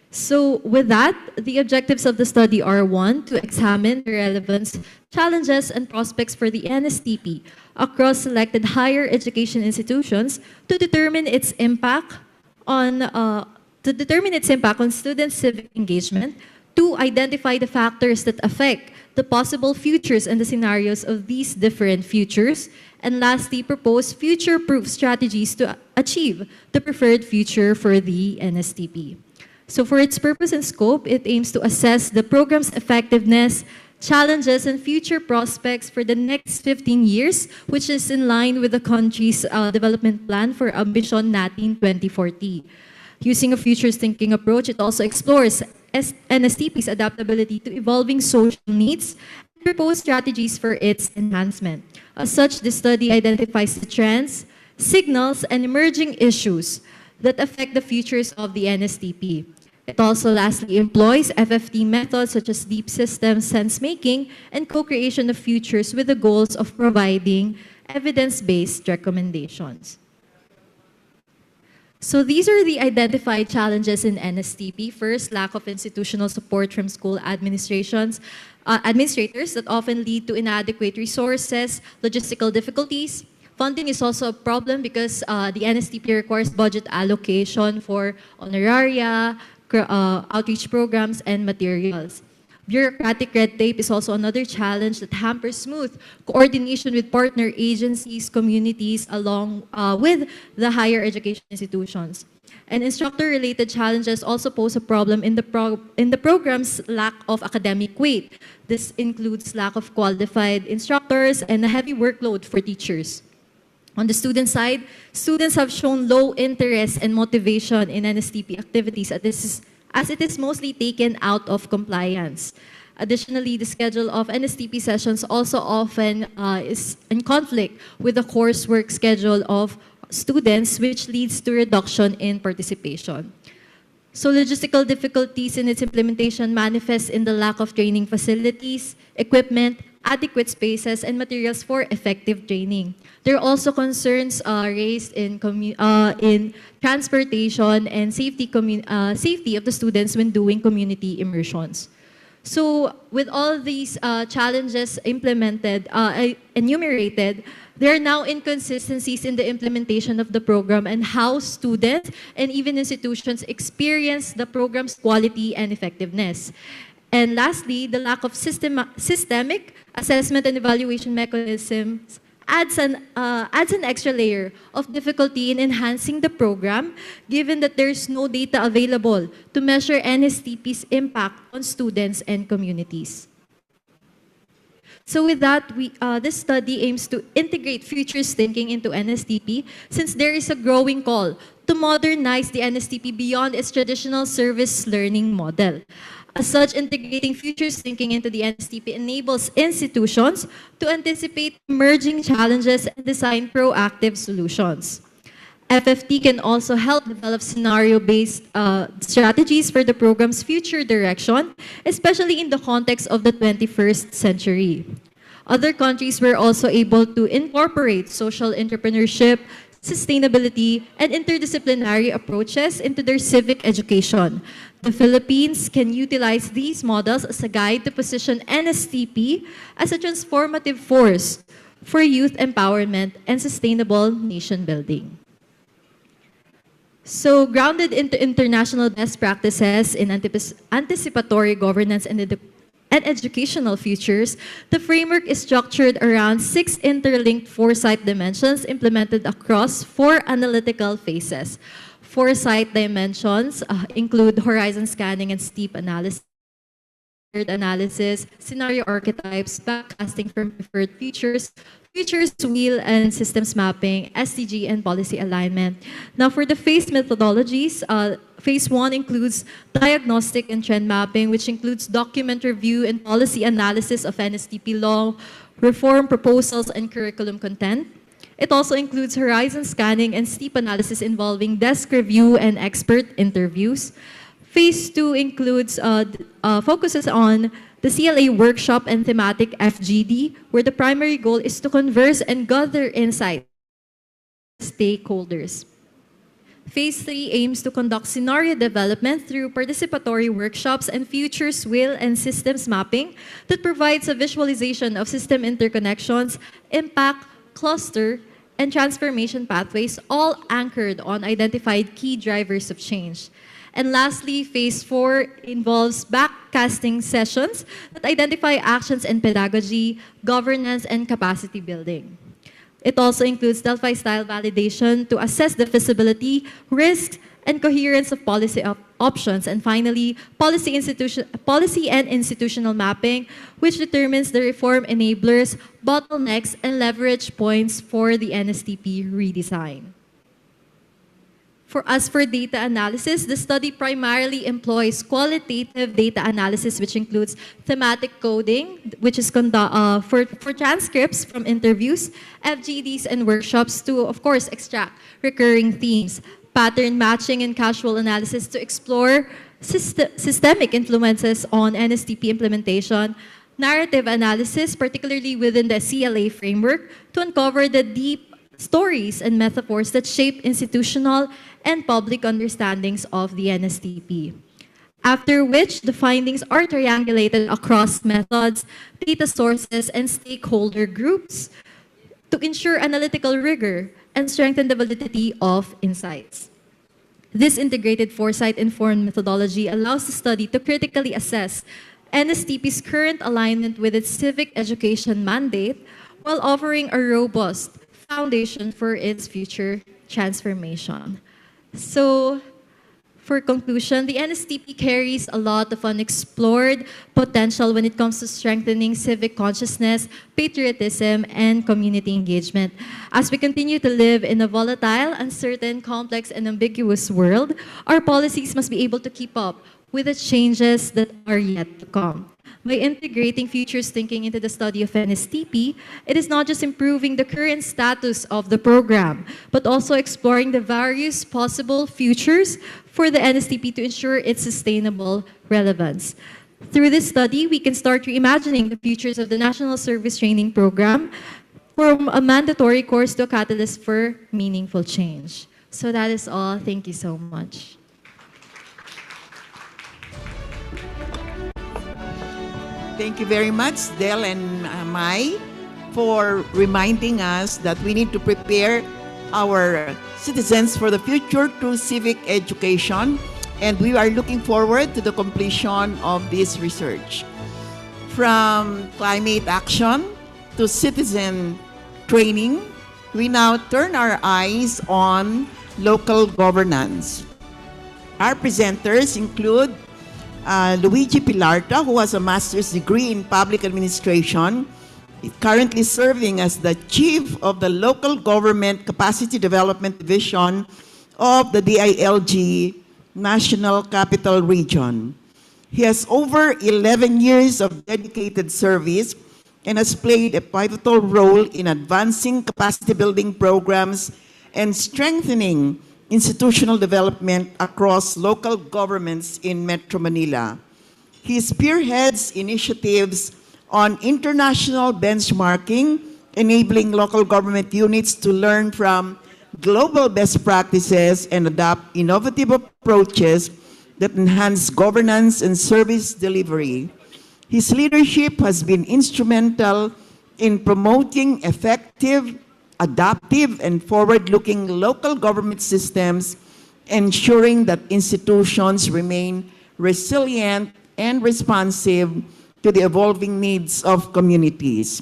So with that, the objectives of the study are: one, to examine the relevance, challenges, and prospects for the NSTP across selected higher education institutions to determine its impact on student civic engagement; two, identify the factors that affect the possible futures and the scenarios of these different futures; and lastly, propose future-proof strategies to achieve the preferred future for the NSTP. So for its purpose and scope, it aims to assess the program's effectiveness, challenges, and future prospects for the next 15 years, which is in line with the country's development plan for Ambition Natin 2040. Using a futures thinking approach, it also explores NSTP's adaptability to evolving social needs and propose strategies for its enhancement. As such, the study identifies the trends, signals, and emerging issues that affect the futures of the NSTP. It also lastly employs FFT methods such as deep system sense-making and co-creation of futures with the goals of providing evidence-based recommendations. So these are the identified challenges in NSTP. First, lack of institutional support from school administrators that often lead to inadequate resources, logistical difficulties. Funding is also a problem because the NSTP requires budget allocation for honoraria, outreach programs, and materials. Bureaucratic red tape is also another challenge that hampers smooth coordination with partner agencies, communities, along with the higher education institutions. And instructor-related challenges also pose a problem in the program's lack of academic weight. This includes lack of qualified instructors and a heavy workload for teachers. On the student side, students have shown low interest and motivation in NSTP activities as it is mostly taken out of compliance. Additionally, the schedule of NSTP sessions also often is in conflict with the coursework schedule of students, which leads to reduction in participation. So logistical difficulties in its implementation manifest in the lack of training facilities, equipment, adequate spaces, and materials for effective training. There are also concerns raised in transportation and safety of the students when doing community immersions. So with all these challenges enumerated, there are now inconsistencies in the implementation of the program and how students and even institutions experience the program's quality and effectiveness. And lastly, the lack of systemic assessment and evaluation mechanisms adds an extra layer of difficulty in enhancing the program, given that there's no data available to measure NSTP's impact on students and communities. So with that, this study aims to integrate futures thinking into NSTP, since there is a growing call to modernize the NSTP beyond its traditional service learning model. As such, integrating futures thinking into the NSTP enables institutions to anticipate emerging challenges and design proactive solutions. FFT can also help develop scenario-based strategies for the program's future direction, especially in the context of the 21st century. Other countries were also able to incorporate social entrepreneurship, sustainability, and interdisciplinary approaches into their civic education. The Philippines can utilize these models as a guide to position NSTP as a transformative force for youth empowerment and sustainable nation building. So, grounded into international best practices in anticipatory governance and educational futures, the framework is structured around 6 interlinked foresight dimensions implemented across 4 analytical phases. Foresight dimensions include horizon scanning and steep analysis, scenario archetypes, backcasting from preferred futures, futures wheel and systems mapping, SDG, and policy alignment. Now, for the phase methodologies, phase 1 includes diagnostic and trend mapping, which includes document review and policy analysis of NSTP law, reform proposals, and curriculum content. It also includes horizon scanning and steep analysis involving desk review and expert interviews. Phase 2 includes focuses on the CLA workshop and thematic FGD, where the primary goal is to converse and gather insight from stakeholders. Phase 3 aims to conduct scenario development through participatory workshops and futures wheel and systems mapping that provides a visualization of system interconnections, impact, cluster, and transformation pathways, all anchored on identified key drivers of change. And lastly, phase 4 involves backcasting sessions that identify actions in pedagogy, governance, and capacity building. It also includes Delphi-style validation to assess the feasibility, risks, and coherence of policy options. And finally, policy and institutional mapping, which determines the reform enablers, bottlenecks, and leverage points for the NSTP redesign. For data analysis, the study primarily employs qualitative data analysis, which includes thematic coding, which is for transcripts from interviews, FGDs, and workshops to, of course, extract recurring themes, pattern matching and causal analysis to explore systemic influences on NSTP implementation, narrative analysis, particularly within the CLA framework, to uncover the deep stories and metaphors that shape institutional and public understandings of the NSTP. After which, the findings are triangulated across methods, data sources, and stakeholder groups to ensure analytical rigor and strengthen the validity of insights. This integrated foresight-informed methodology allows the study to critically assess NSTP's current alignment with its civic education mandate while offering a robust foundation for its future transformation. So, for conclusion, the NSTP carries a lot of unexplored potential when it comes to strengthening civic consciousness, patriotism, and community engagement. As we continue to live in a volatile, uncertain, complex, and ambiguous world, our policies must be able to keep up with the changes that are yet to come. By integrating futures thinking into the study of NSTP, it is not just improving the current status of the program, but also exploring the various possible futures for the NSTP to ensure its sustainable relevance. Through this study, we can start reimagining the futures of the National Service Training Program from a mandatory course to a catalyst for meaningful change. So that is all. Thank you so much. Thank you very much, Del and Mai, for reminding us that we need to prepare our citizens for the future through civic education, and we are looking forward to the completion of this research. From climate action to citizen training, we now turn our eyes on local governance. Our presenters include Luigi Pilarta, who has a master's degree in public administration, currently serving as the chief of the Local Government Capacity Development Division of the DILG National Capital Region. He has over 11 years of dedicated service and has played a pivotal role in advancing capacity building programs and strengthening institutional development across local governments in Metro Manila. He spearheads initiatives on international benchmarking, enabling local government units to learn from global best practices and adopt innovative approaches that enhance governance and service delivery. His leadership has been instrumental in promoting effective, adaptive, and forward-looking local government systems, ensuring that institutions remain resilient and responsive to the evolving needs of communities.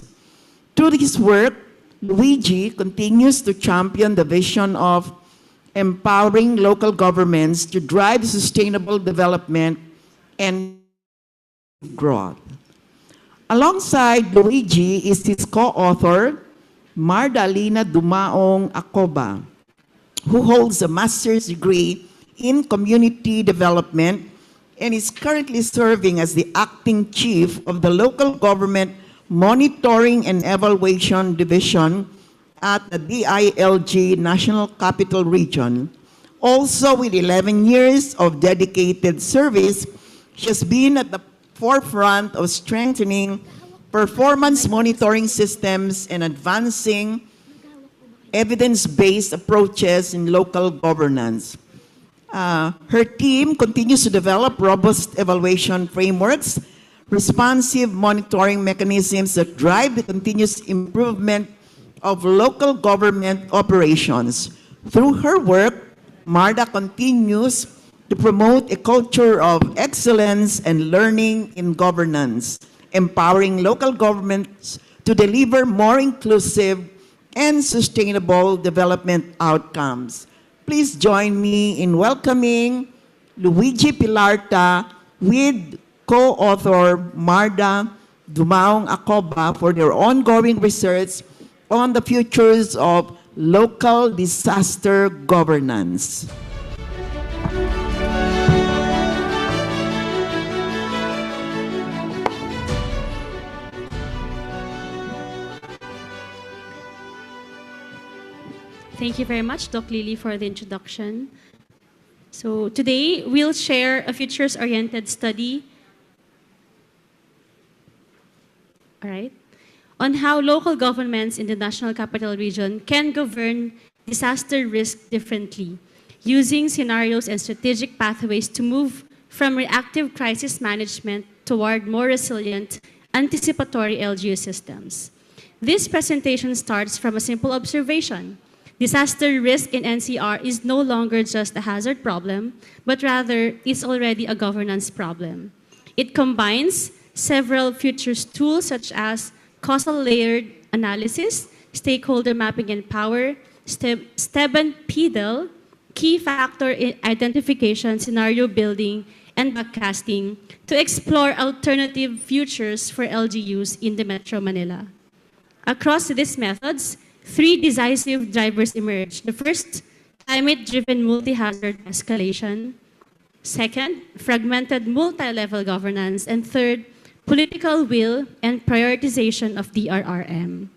Through his work, Luigi continues to champion the vision of empowering local governments to drive sustainable development and growth. Alongside Luigi is his co-author, Mardalina Dumaong Acoba, who holds a master's degree in community development and is currently serving as the acting chief of the Local Government Monitoring and Evaluation Division at the DILG National Capital Region. Also, with 11 years of dedicated service, she has been at the forefront of strengthening performance monitoring systems and advancing evidence-based approaches in local governance. Her team continues to develop robust evaluation frameworks, responsive monitoring mechanisms that drive the continuous improvement of local government operations. Through her work, MARDA continues to promote a culture of excellence and learning in governance, empowering local governments to deliver more inclusive and sustainable development outcomes. Please join me in welcoming Luigi Pilarta with co-author Marda Dumaong Acoba for their ongoing research on the futures of local disaster governance. Thank you very much, Doc Lily, for the introduction. So today, we'll share a futures-oriented study, all right, on how local governments in the National Capital Region can govern disaster risk differently, using scenarios and strategic pathways to move from reactive crisis management toward more resilient, anticipatory LGU systems. This presentation starts from a simple observation. Disaster risk in NCR is no longer just a hazard problem, but rather it's already a governance problem. It combines several futures tools such as causal layered analysis, stakeholder mapping and power, STEB and PDL, key factor identification, scenario building, and backcasting to explore alternative futures for LGUs in the Metro Manila. Across these methods, three decisive drivers emerge. The first, climate-driven multi-hazard escalation. Second, fragmented multi-level governance. And third, political will, and prioritization of DRRM.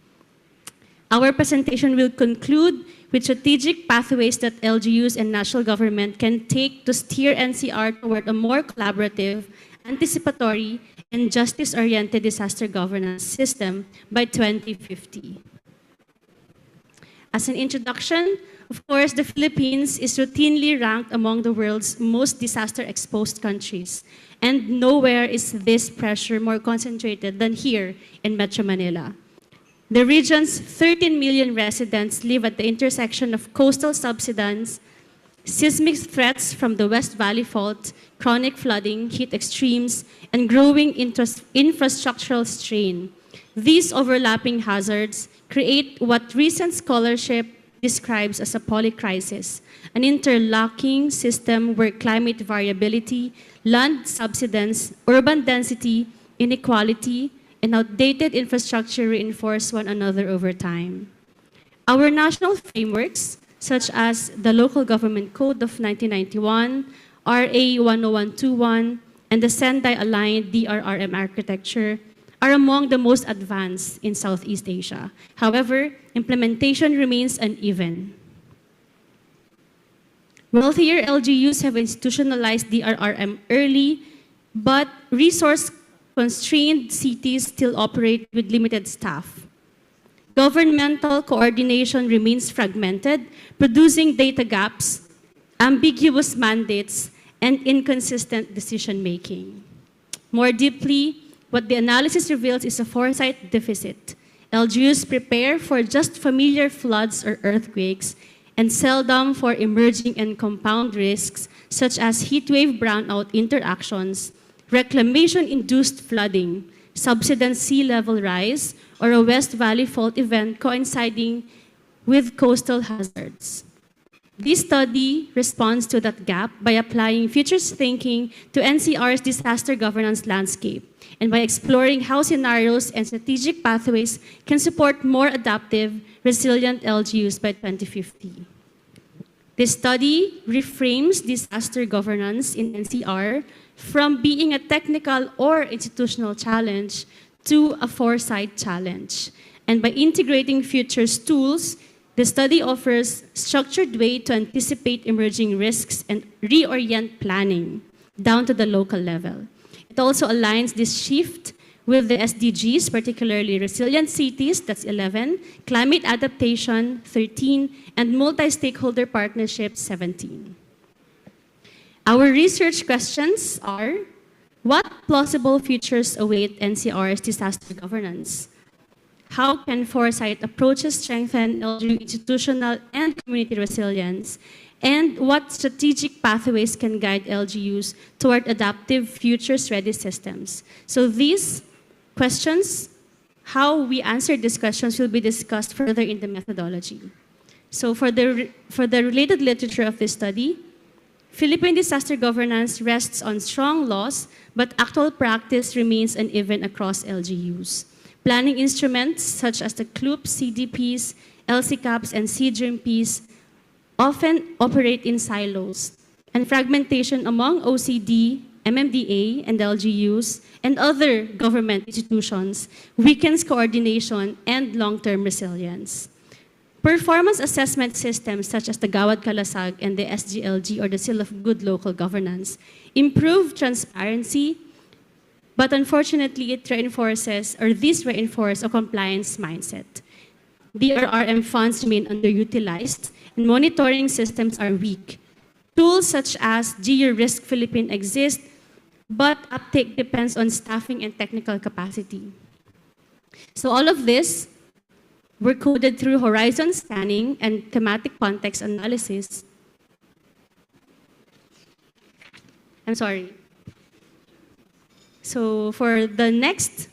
Our presentation will conclude with strategic pathways that LGUs and national government can take to steer NCR toward a more collaborative, anticipatory, and justice-oriented disaster governance system by 2050. As an introduction, of course, the Philippines is routinely ranked among the world's most disaster-exposed countries, and nowhere is this pressure more concentrated than here in Metro Manila. The region's 13 million residents live at the intersection of coastal subsidence, seismic threats from the West Valley Fault, chronic flooding, heat extremes, and growing infrastructural strain. These overlapping hazards create what recent scholarship describes as a polycrisis, an interlocking system where climate variability, land subsidence, urban density, inequality, and outdated infrastructure reinforce one another over time. Our national frameworks, such as the Local Government Code of 1991, RA 10121, and the Sendai-aligned DRRM architecture, are among the most advanced in Southeast Asia. However, implementation remains uneven. Wealthier LGUs have institutionalized DRRM early, but resource-constrained cities still operate with limited staff. Governmental coordination remains fragmented, producing data gaps, ambiguous mandates, and inconsistent decision-making. More deeply, what the analysis reveals is a foresight deficit. LGUs prepare for just familiar floods or earthquakes and seldom for emerging and compound risks such as heatwave brownout interactions, reclamation-induced flooding, subsidence sea level rise, or a West Valley Fault event coinciding with coastal hazards. This study responds to that gap by applying futures thinking to NCR's disaster governance landscape and by exploring how scenarios and strategic pathways can support more adaptive, resilient LGUs by 2050. This study reframes disaster governance in NCR from being a technical or institutional challenge to a foresight challenge. And by integrating futures tools, the study offers a structured way to anticipate emerging risks and reorient planning down to the local level. It also aligns this shift with the SDGs, particularly resilient cities, that's 11, climate adaptation, 13, and multi-stakeholder partnerships, 17. Our research questions are, what plausible futures await NCR's disaster governance? How can foresight approaches strengthen LGU institutional and community resilience? And what strategic pathways can guide LGUs toward adaptive futures-ready systems? So these questions, how we answer these questions will be discussed further in the methodology. So for the related literature of this study, Philippine disaster governance rests on strong laws, but actual practice remains uneven across LGUs. Planning instruments such as the CLUPs, CDPs, LCCAPs, and CDRMPs often operate in silos, and fragmentation among OCD, MMDA, and LGUs, and other government institutions weakens coordination and long-term resilience. Performance assessment systems such as the Gawad Kalasag and the SGLG, or the Seal of Good Local Governance, improve transparency, but unfortunately it reinforces a compliance mindset. DRRM funds remain underutilized and monitoring systems are weak. Tools such as GeoRisk Philippines exist, but uptake depends on staffing and technical capacity. So all of this were coded through horizon scanning and thematic context analysis. I'm sorry. So for the next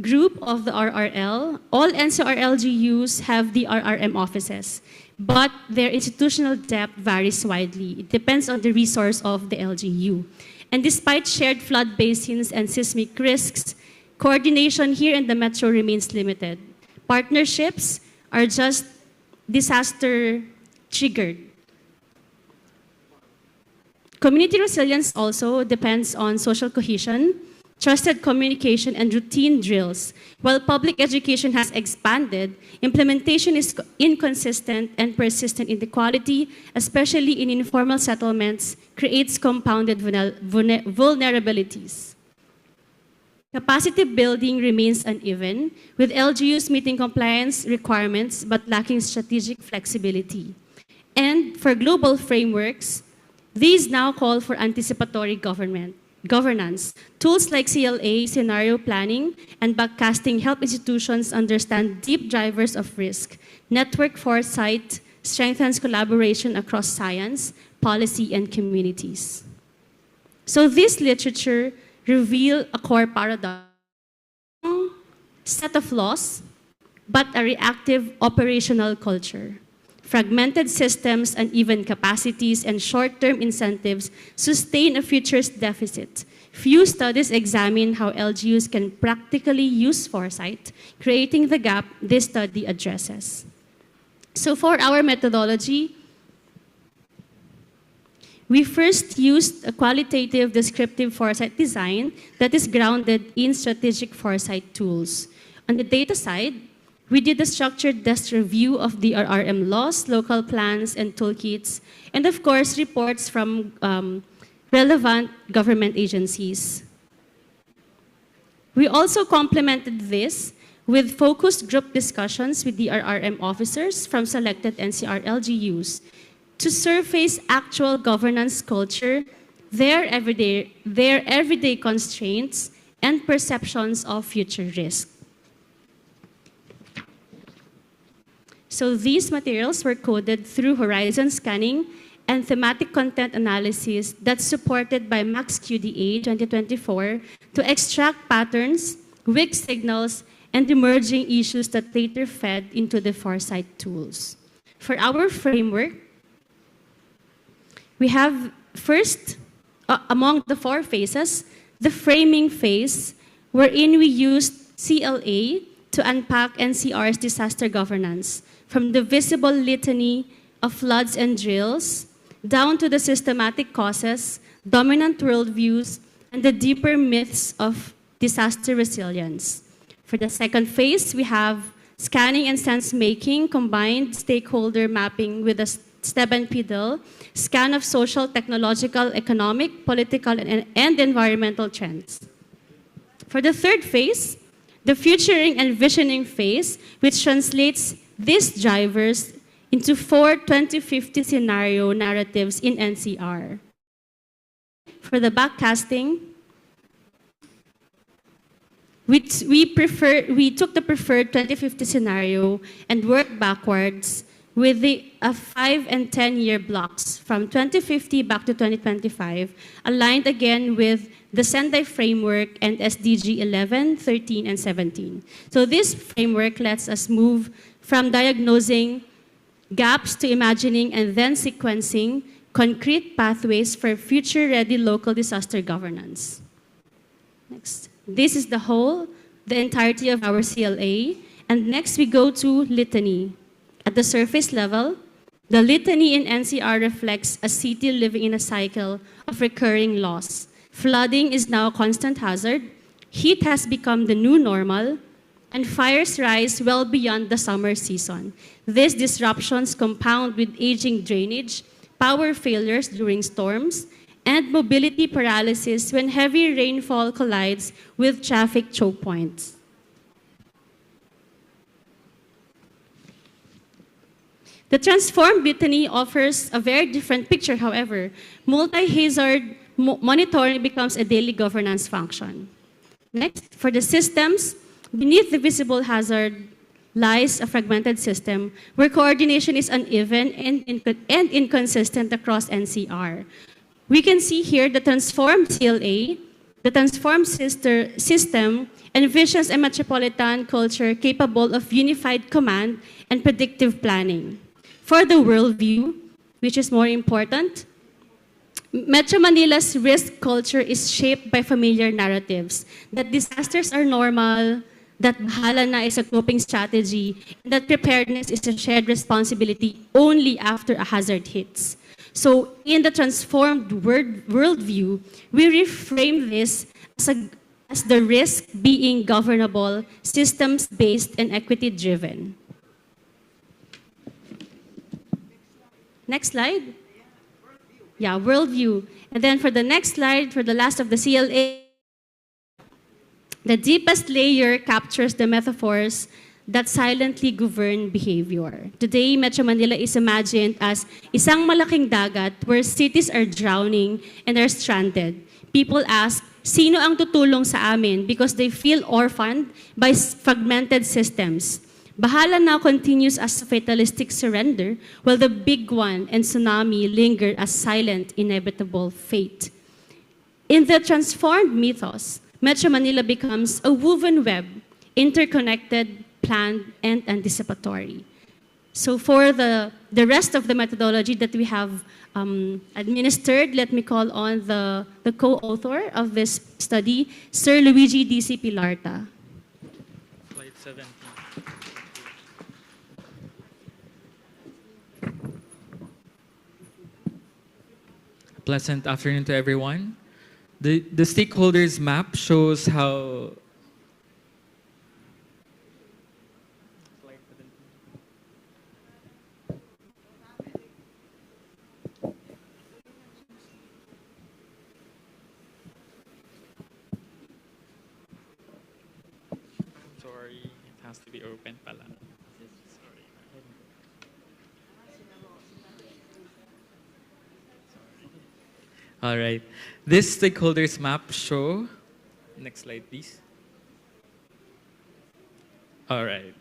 group of the RRL, all NCR LGUs have the RRM offices, but their institutional depth varies widely. It depends on the resource of the LGU. And despite shared flood basins and seismic risks, coordination here in the metro remains limited. Partnerships are just disaster triggered. Community resilience also depends on social cohesion, trusted communication, and routine drills. While public education has expanded, implementation is inconsistent, and persistent inequality, especially in informal settlements, creates compounded vulnerabilities. Capacity building remains uneven, with LGUs meeting compliance requirements but lacking strategic flexibility. And for global frameworks, these now call for anticipatory governance. Tools like CLA, scenario planning, and backcasting help institutions understand deep drivers of risk. Network foresight strengthens collaboration across science, policy, and communities. So this literature reveals a core paradigm, set of laws, but a reactive operational culture. Fragmented systems, uneven capacities, and short-term incentives sustain a future's deficit. Few studies examine how LGUs can practically use foresight, creating the gap this study addresses. So for our methodology, we first used a qualitative descriptive foresight design that is grounded in strategic foresight tools. On the data side, we did a structured desk review of the RRM laws, local plans, and toolkits, and of course, reports from relevant government agencies. We also complemented this with focused group discussions with the RRM officers from selected NCR LGUs to surface actual governance culture, their everyday constraints, and perceptions of future risk. So these materials were coded through horizon scanning and thematic content analysis that's supported by MaxQDA 2024 to extract patterns, weak signals, and emerging issues that later fed into the foresight tools. For our framework, we have first, among the 4 phases, the framing phase, wherein we used CLA to unpack NCR's disaster governance, from the visible litany of floods and drills, down to the systematic causes, dominant worldviews, and the deeper myths of disaster resilience. For the second phase, we have scanning and sense-making, combined stakeholder mapping with a STEB&PDL, scan of social, technological, economic, political, and environmental trends. For the third phase, the futuring and visioning phase, which translates these drivers into 4 2050 scenario narratives in NCR. For the backcasting, we took the preferred 2050 scenario and worked backwards with the 5 and 10-year blocks from 2050 back to 2025, aligned again with the Sendai framework and SDG 11, 13, and 17. So this framework lets us move from diagnosing gaps to imagining and then sequencing concrete pathways for future-ready local disaster governance. Next. This is the entirety of our CLA. And next we go to litany. At the surface level, the litany in NCR reflects a city living in a cycle of recurring loss. Flooding is now a constant hazard, heat has become the new normal, and fires rise well beyond the summer season. These disruptions compound with aging drainage, power failures during storms, and mobility paralysis when heavy rainfall collides with traffic choke points. The transformed litany offers a very different picture, however. Multi-hazard monitoring becomes a daily governance function. Next, for the systems, beneath the visible hazard lies a fragmented system where coordination is uneven and inconsistent across NCR. We can see here the transformed CLA, the transformed system envisions a metropolitan culture capable of unified command and predictive planning. For the worldview, which is more important, Metro Manila's risk culture is shaped by familiar narratives that disasters are normal, that bahala na is a coping strategy, and that preparedness is a shared responsibility only after a hazard hits. So in the transformed worldview, we reframe this as the risk being governable, systems-based, and equity-driven. Next slide. Yeah, worldview. And then for the next slide, for the last of the CLA, the deepest layer captures the metaphors that silently govern behavior. Today, Metro Manila is imagined as isang malaking dagat where cities are drowning and are stranded. People ask, sino ang tutulong sa amin because they feel orphaned by fragmented systems. Bahala na continues as fatalistic surrender, while the big one and tsunami linger as silent, inevitable fate. In the transformed mythos, Metro Manila becomes a woven web, interconnected, planned, and anticipatory. So for the rest of the methodology that we have administered, let me call on the co-author of this study, Sir Luigi D.C. Pilarta. Slide 17. Pleasant afternoon to everyone. The stakeholders map shows how sorry, it has to be open pala. Sorry. All right. This stakeholders map show, next slide please. All right.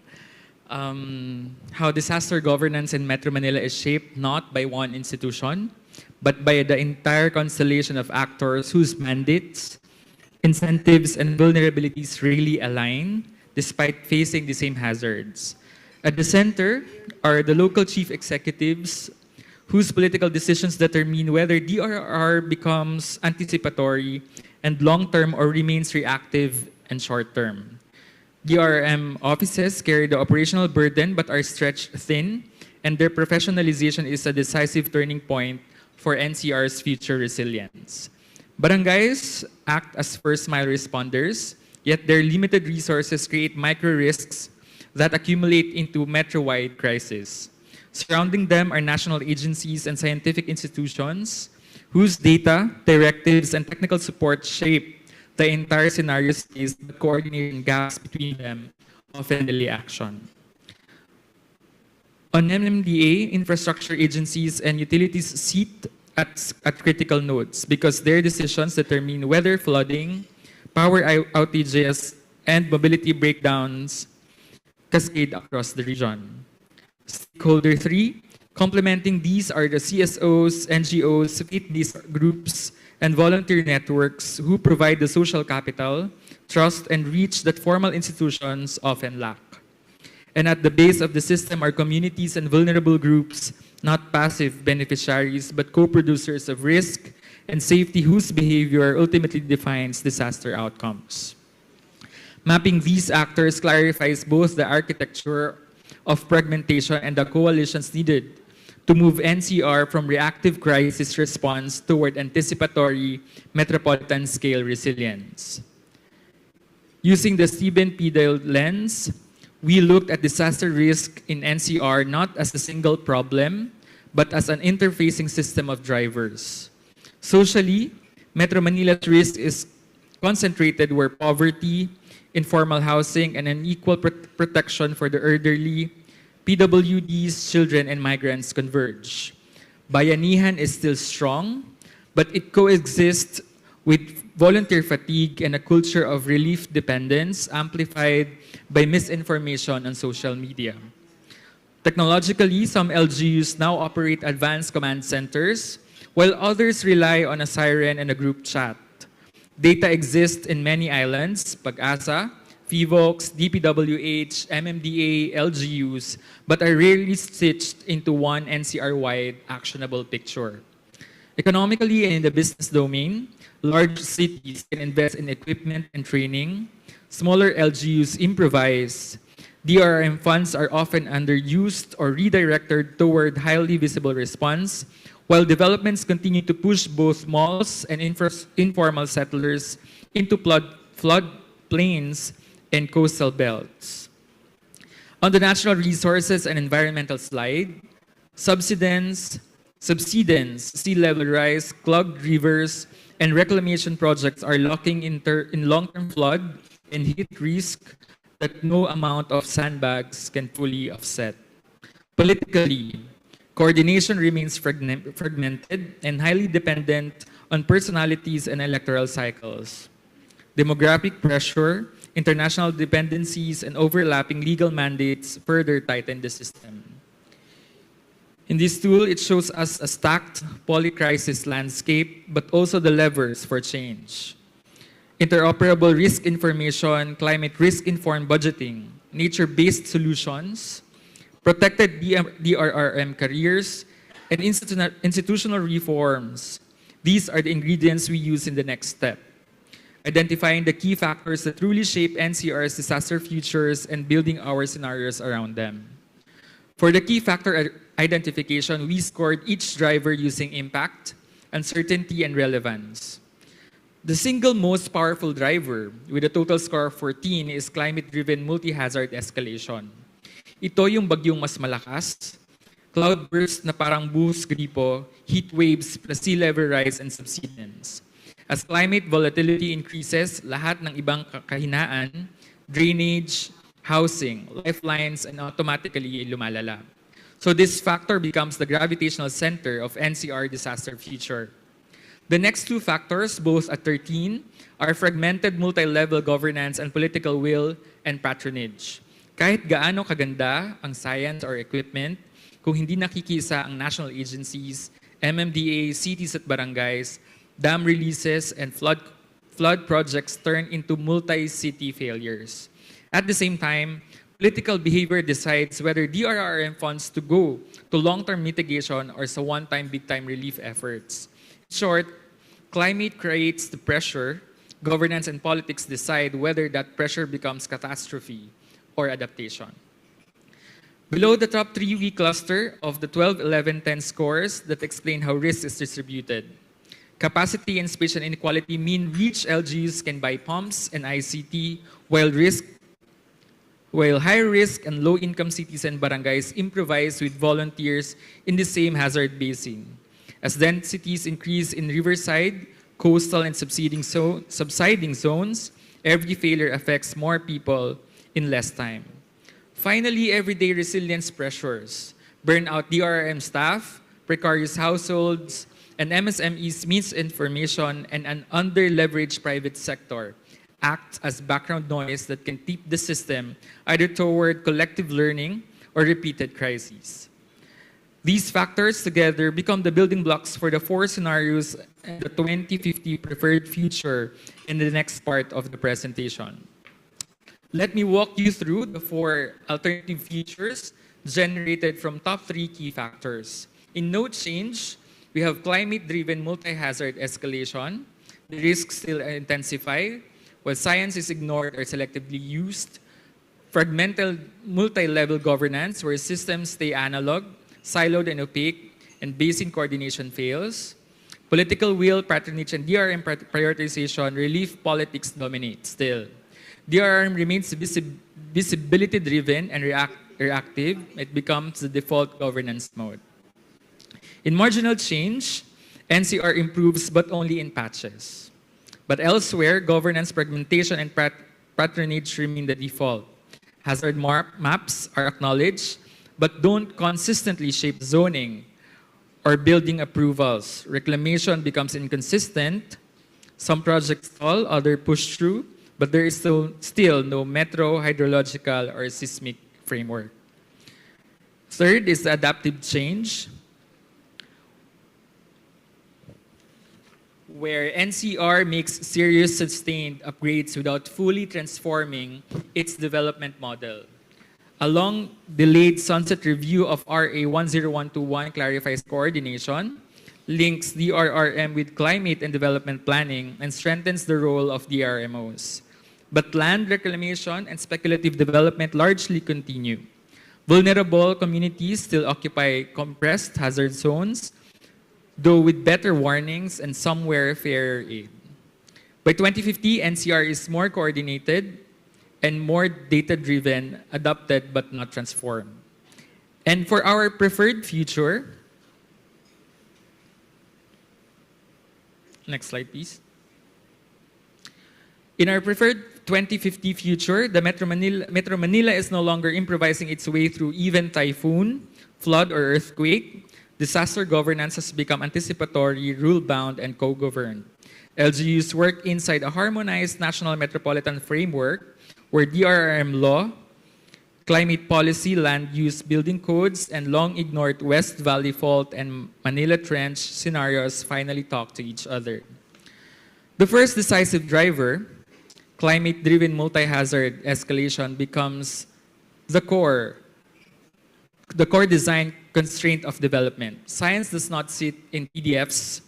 How disaster governance in Metro Manila is shaped not by one institution, but by the entire constellation of actors whose mandates, incentives, and vulnerabilities really align despite facing the same hazards. At the center are the local chief executives whose political decisions determine whether DRR becomes anticipatory and long-term or remains reactive and short-term. DRM offices carry the operational burden but are stretched thin, and their professionalization is a decisive turning point for NCR's future resilience. Barangays act as first-mile responders, yet their limited resources create micro-risks that accumulate into metro-wide crisis. Surrounding them are national agencies and scientific institutions whose data, directives, and technical support shape the entire scenario space, but coordinating gaps between them often delay action. On MMDA, infrastructure agencies and utilities sit at critical nodes because their decisions determine whether flooding, power outages, and mobility breakdowns cascade across the region. Stakeholder 3, complementing these are the CSOs, NGOs, faith-based groups, and volunteer networks who provide the social capital, trust, and reach that formal institutions often lack. And at the base of the system are communities and vulnerable groups, not passive beneficiaries, but co-producers of risk and safety whose behavior ultimately defines disaster outcomes. Mapping these actors clarifies both the architecture of fragmentation and the coalitions needed to move NCR from reactive crisis response toward anticipatory metropolitan-scale resilience. Using the Stephen P. Dale lens, we looked at disaster risk in NCR not as a single problem, but as an interfacing system of drivers. Socially, Metro Manila's risk is concentrated where poverty, informal housing, and unequal protection for the elderly, PWDs, children, and migrants converge. Bayanihan is still strong, but it coexists with volunteer fatigue and a culture of relief dependence amplified by misinformation on social media. Technologically, some LGUs now operate advanced command centers, while others rely on a siren and a group chat. Data exists in many islands, Pag-asa, FIVOX, DPWH, MMDA, LGUs, but are rarely stitched into one NCR-wide actionable picture. Economically and in the business domain, large cities can invest in equipment and training, smaller LGUs improvise, DRRM funds are often underused or redirected toward highly visible response, while developments continue to push both malls and informal settlers into floodplains and coastal belts. On the natural resources and environmental slide, subsidence, sea level rise, clogged rivers, and reclamation projects are locking in long-term flood and heat risk that no amount of sandbags can fully offset. Politically, coordination remains fragmented and highly dependent on personalities and electoral cycles. Demographic pressure, international dependencies, and overlapping legal mandates further tighten the system. In this tool, it shows us a stacked polycrisis landscape, but also the levers for change. Interoperable risk information, climate risk-informed budgeting, nature-based solutions, protected DRRM careers, and institutional reforms. These are the ingredients we use in the next step. Identifying the key factors that truly shape NCR's disaster futures and building our scenarios around them. For the key factor identification, we scored each driver using impact, uncertainty, and relevance. The single most powerful driver, with a total score of 14, is climate-driven multi-hazard escalation. Ito yung bagyong mas malakas, cloudburst na parang buhos gripo, heat waves, plus sea level rise, and subsidence. As climate volatility increases, lahat ng ibang kahinaan, drainage, housing, lifelines, and automatically lumalala. So this factor becomes the gravitational center of NCR disaster future. The next two factors, both at 13, are fragmented multi-level governance and political will and patronage. Kahit gaano kaganda ang science or equipment, kung hindi nakikisa ang national agencies, MMDA, cities at barangays, dam releases, and flood projects turn into multi-city failures. At the same time, political behavior decides whether DRRM funds to go to long-term mitigation or sa one-time, big-time relief efforts. In short, climate creates the pressure, governance and politics decide whether that pressure becomes catastrophe or adaptation. Below the top 3, we cluster of the 12, 11, 10 scores that explain how risk is distributed. Capacity and spatial inequality mean rich LGUs can buy pumps and ICT, while high-risk and low-income cities and barangays improvise with volunteers in the same hazard basin. As densities increase in riverside, coastal, and subsiding zones, every failure affects more people in less time. Finally, everyday resilience pressures, burnout DRRM staff, precarious households, and MSMEs misinformation, and an under-leveraged private sector act as background noise that can tip the system either toward collective learning or repeated crises. These factors together become the building blocks for the 4 scenarios and the 2050 preferred future in the next part of the presentation. Let me walk you through the 4 alternative futures generated from top 3 key factors. In no change, we have climate-driven multi-hazard escalation. The risks still intensify, while science is ignored or selectively used. Fragmented multi-level governance, where systems stay analog, siloed and opaque, and basin coordination fails. Political will, patronage, and DRM prioritization, relief politics dominate still. DRM remains visibility-driven and reactive. It becomes the default governance mode. In marginal change, NCR improves but only in patches. But elsewhere, governance fragmentation and patronage remain the default. Hazard maps are acknowledged, but don't consistently shape zoning or building approvals. Reclamation becomes inconsistent. Some projects stall, others push through, but there is still no metro, hydrological, or seismic framework. Third is the adaptive change, where NCR makes serious sustained upgrades without fully transforming its development model. A long-delayed sunset review of RA 10121 clarifies coordination, links DRRM with climate and development planning, and strengthens the role of DRMOs. but land reclamation and speculative development largely continue. Vulnerable communities still occupy compressed hazard zones, though with better warnings and somewhere fairer aid. By 2050, NCR is more coordinated and more data-driven, adopted but not transformed. And for our preferred future, next slide please. In our preferred 2050 future, the Metro Manila is no longer improvising its way through even typhoon, flood, or earthquake. Disaster governance has become anticipatory, rule-bound, and co-governed. LGUs work inside a harmonized national metropolitan framework where DRRM law, climate policy, land use building codes, and long-ignored West Valley Fault and Manila Trench scenarios finally talk to each other. The first decisive driver, climate-driven multi-hazard escalation, becomes the core design constraint of development. Science does not sit in PDFs,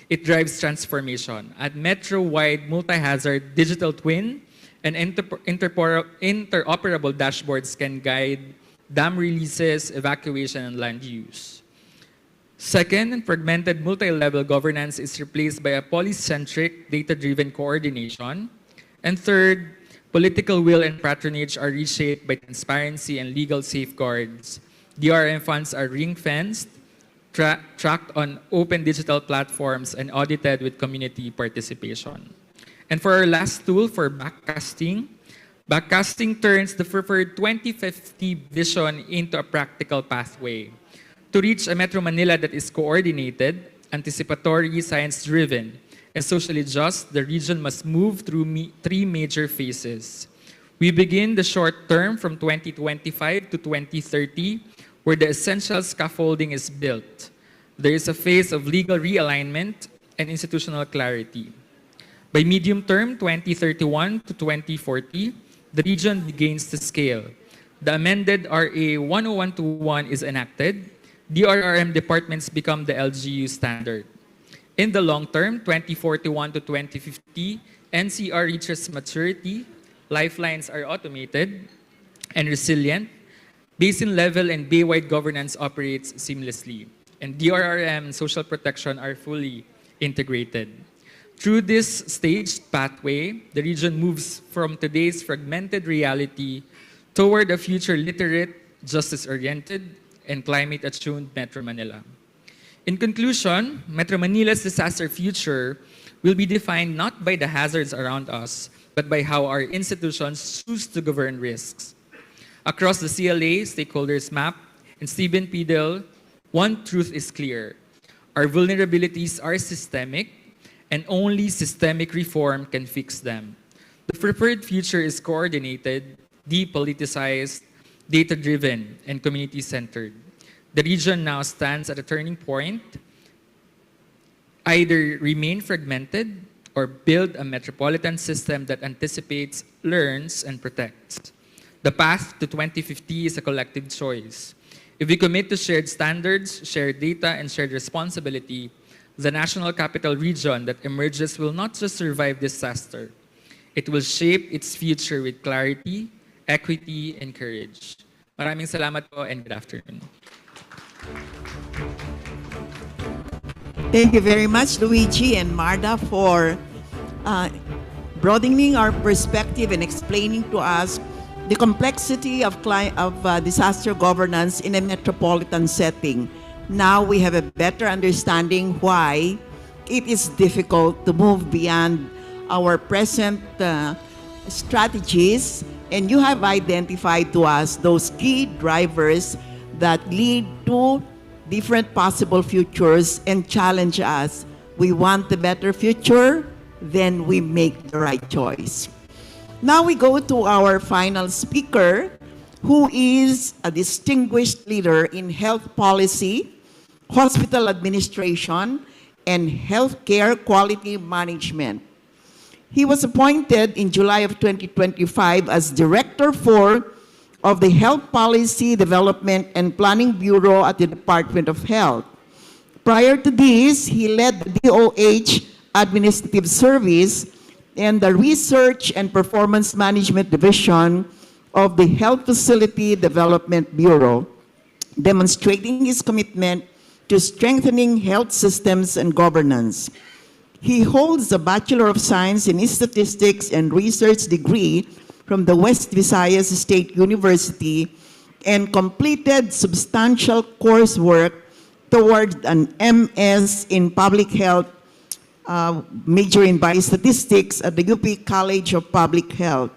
it drives transformation. At metro-wide multi-hazard digital twin and interoperable dashboards can guide dam releases, evacuation, and land use. Second, fragmented multi-level governance is replaced by a polycentric, data-driven coordination. And third, political will and patronage are reshaped by transparency and legal safeguards. DRM funds are ring-fenced, tracked on open digital platforms, and audited with community participation. And for our last tool, for backcasting turns the preferred 2050 vision into a practical pathway. To reach a Metro Manila that is coordinated, anticipatory, science-driven, and socially just, the region must move through three major phases. We begin the short term from 2025 to 2030, where the essential scaffolding is built. There is a phase of legal realignment and institutional clarity. By medium term, 2031 to 2040, the region begins to scale. The amended RA 10121 is enacted. DRRM departments become the LGU standard. In the long term, 2041 to 2050, NCR reaches maturity, lifelines are automated and resilient, basin level and bay-wide governance operates seamlessly, and DRRM and social protection are fully integrated. Through this staged pathway, the region moves from today's fragmented reality toward a future literate, justice-oriented, and climate-attuned Metro Manila. In conclusion, Metro Manila's disaster future will be defined not by the hazards around us, but by how our institutions choose to govern risks. Across the CLA, stakeholders map, and Stephen Pedel, one truth is clear. Our vulnerabilities are systemic, and only systemic reform can fix them. The preferred future is coordinated, depoliticized, data-driven, and community-centered. The region now stands at a turning point. Either remain fragmented or build a metropolitan system that anticipates, learns, and protects. The path to 2050 is a collective choice. If we commit to shared standards, shared data, and shared responsibility, the National Capital Region that emerges will not just survive disaster. It will shape its future with clarity, equity, and courage. Maraming salamat po and good afternoon. Thank you very much, Luigi and Marda, for broadening our perspective and explaining to us the complexity of disaster governance in a metropolitan setting. Now we have a better understanding why it is difficult to move beyond our present strategies, and you have identified to us those key drivers that lead to different possible futures and challenge us. We want a better future, then we make the right choice. Now we go to our final speaker, who is a distinguished leader in health policy, hospital administration, and healthcare quality management. He was appointed in July of 2025 as Director 4 of the Health Policy Development and Planning Bureau at the Department of Health. Prior to this, he led the DOH Administrative Service, and the Research and Performance Management Division of the Health Facility Development Bureau, demonstrating his commitment to strengthening health systems and governance. He holds a Bachelor of Science in Statistics and Research degree from the West Visayas State University and completed substantial coursework toward an MS in Public Health, major in Biostatistics at the UP College of Public Health.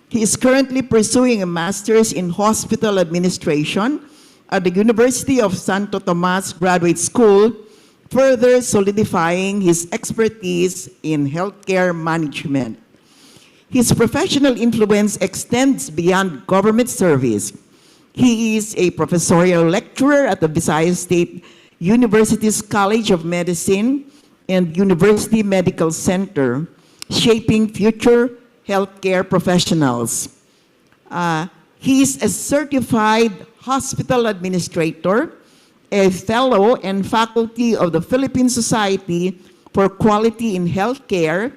He is currently pursuing a master's in hospital administration at the University of Santo Tomas Graduate School, further solidifying his expertise in healthcare management. His professional influence extends beyond government service. He is a professorial lecturer at the Visayas State University's College of Medicine and University Medical Center, shaping future healthcare professionals. He is a certified hospital administrator, a fellow and faculty of the Philippine Society for Quality in Healthcare,